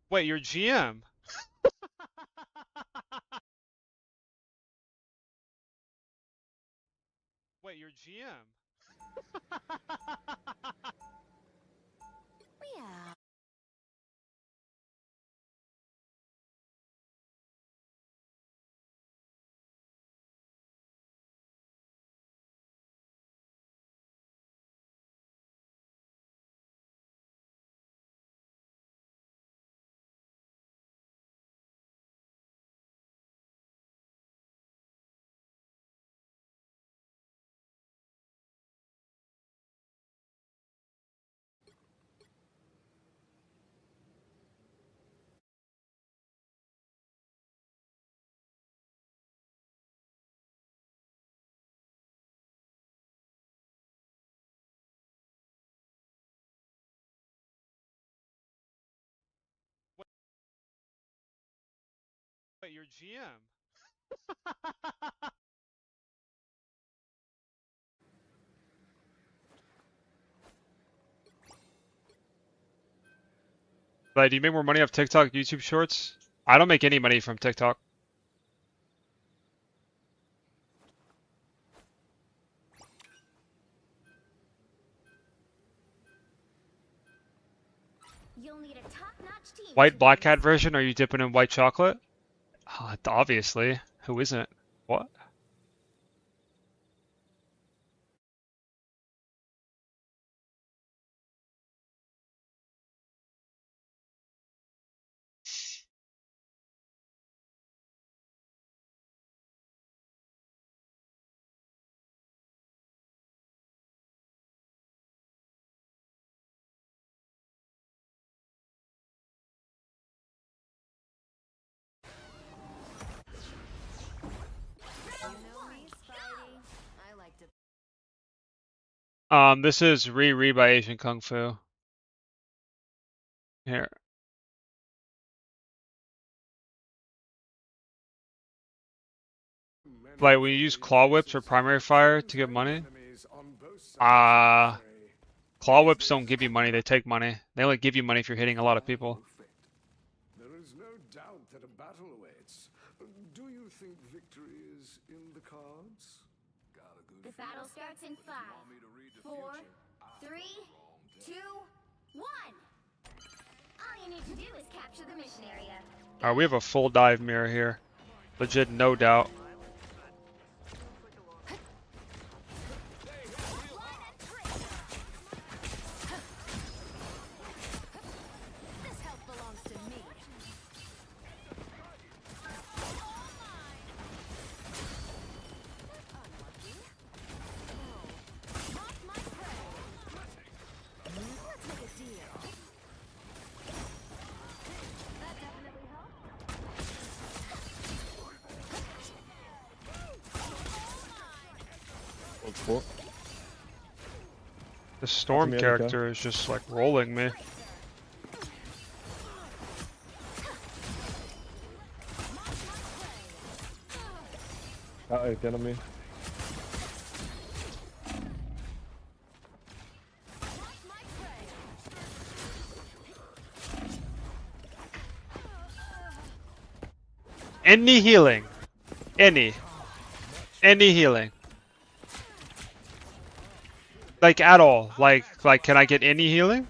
Wait, you're GM. Wait, you're GM. Yeah. Wait, you're GM. Like, do you make more money off TikTok, YouTube Shorts? I don't make any money from TikTok. You'll need a top-notch team. White Black Cat version? Are you dipping in white chocolate? Obviously. Who isn't? What? This is Re by Asian Kung Fu. Here. Like, when you use claw whips or primary fire to get money, claw whips don't give you money, they take money. They only give you money if you're hitting a lot of people. There is no doubt that a battle awaits. Do you think victory is in the cards? The battle starts in 5, 4, 3, 2, 1. All you need to do is capture the mission area. Alright, we have a full dive mirror here. Legit, no doubt. The storm character is just like rolling me. Uh-oh, get on me. Any healing. Any healing. Like at all. Like can I get any healing?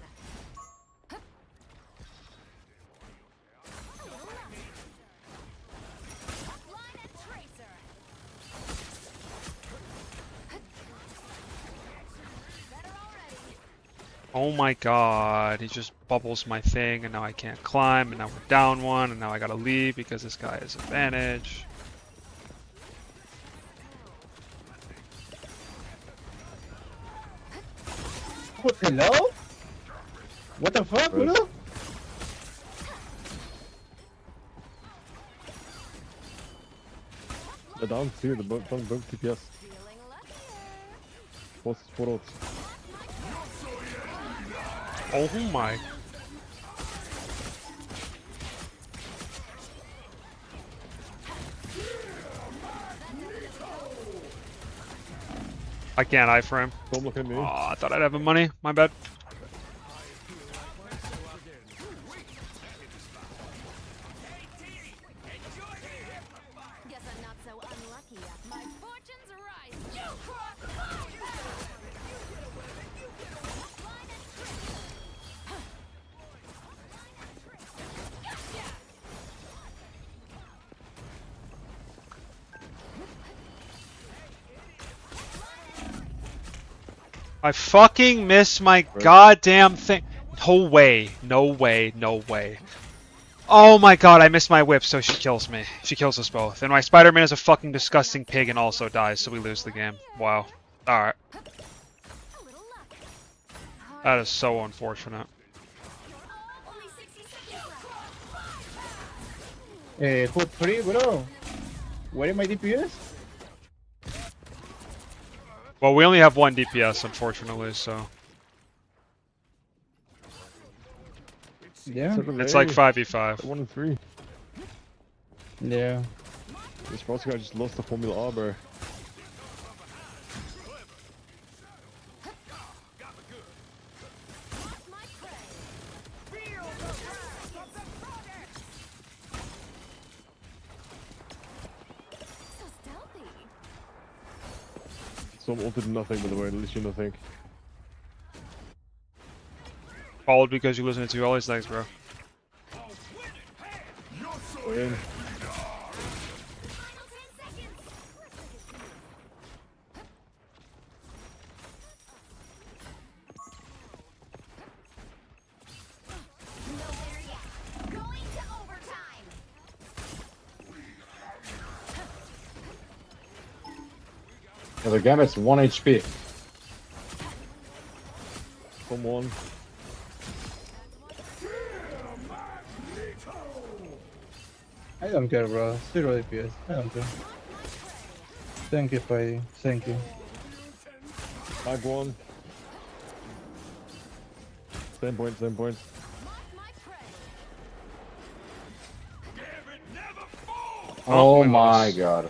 Oh my god, he just bubbles my thing and now I can't climb and now we're down one and now I gotta leave because this guy has advantage. Hello? What the fuck, bro? They're down two, the both TPS. What's 4 ults? Oh my. I can't eye for him. Don't look at me. Oh, I thought I'd have him money. My bad. I fucking missed my goddamn thing. No way. No way. No way. Oh my god, I missed my whip, so she kills me. She kills us both. And my Spider-Man is a fucking disgusting pig and also dies, so we lose the game. Wow. Alright. That is so unfortunate. Foot free, bro. Where is my DPS? Well, we only have one DPS, unfortunately, so... Yeah. It's like 5v5. 1 and 3. Yeah. This Frosty guy just lost the Formula R, bro. Some ulted nothing, by the way, at least you know think. Followed because you listen to all his legs, bro. Win. Yeah, the Gambit's 1 HP. Come on. I don't care, bro. 0 DPS. I don't care. Thank you, Spidey. Thank you. Tag 1. Same point, same point. Oh my god.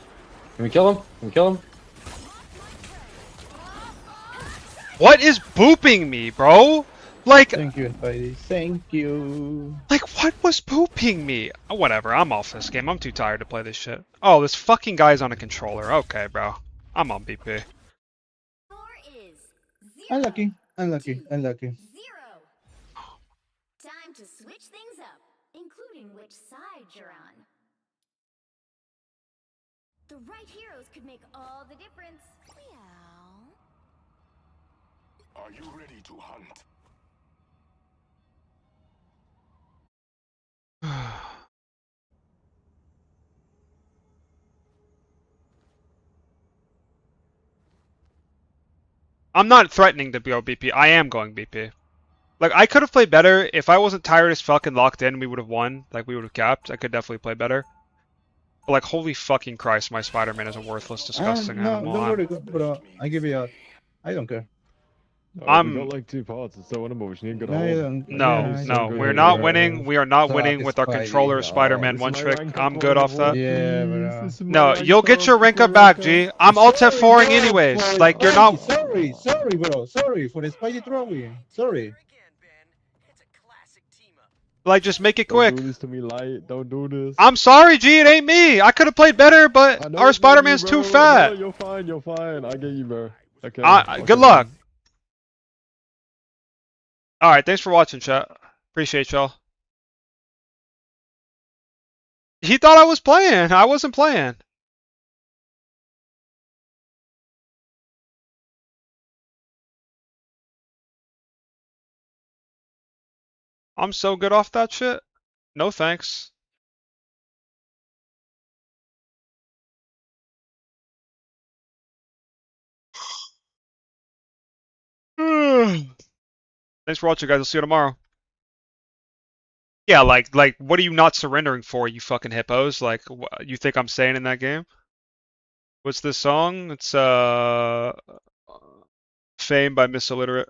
Can we kill him? Can we kill him? What is booping me, bro? Like... Thank you, Spidey. Thank you. Like, what was booping me? Oh, whatever, I'm off this game. I'm too tired to play this shit. Oh, this fucking guy's on a controller. Okay, bro. I'm on BP. Unlucky. Unlucky. Unlucky. Time to switch things up, including which side you're on. The right heroes could make all the difference. Are you ready to hunt? I'm not threatening to go BP. I am going BP. Like, I could have played better. If I wasn't tired as fucking locked in, we would have won. Like, we would have capped. I could definitely play better. But, like, holy fucking Christ, my Spider-Man is a worthless, disgusting No, animal. don't worry, bro. I give you a... I don't care. We I'm... got like 2 parts, it's so winnable, we just need to get a No, hold. you don't- No, yeah, no, good, we're not bro. winning. We are not Fuck winning with our Spidey. controller of Spider-Man this one is my trick. rank I'm up good off that. Yeah, bro. This is my No, rank you'll get up, your rank up rank back, up. G. I'm alt F4ing anyways. Sorry, Like, you're not... Sorry, bro. Sorry for the Spidey throwing. Sorry. Like, just make it Don't quick. do this to me, Light. Don't do this. I'm sorry, G. It ain't me. I could have played better, but know our it's not Spider-Man's you, too bro. fat. No, you're fine. You're fine. I get you, bro. Okay. Good luck. All right. Thanks for watching, chat. Appreciate y'all. He thought I was playing. I wasn't playing. I'm so good off that shit. No thanks. Thanks for watching, guys. I'll see you tomorrow. Yeah, like, what are you not surrendering for, you fucking hippos? Like, you think I'm saying in that game? What's this song? It's Fame by Miss Illiterate.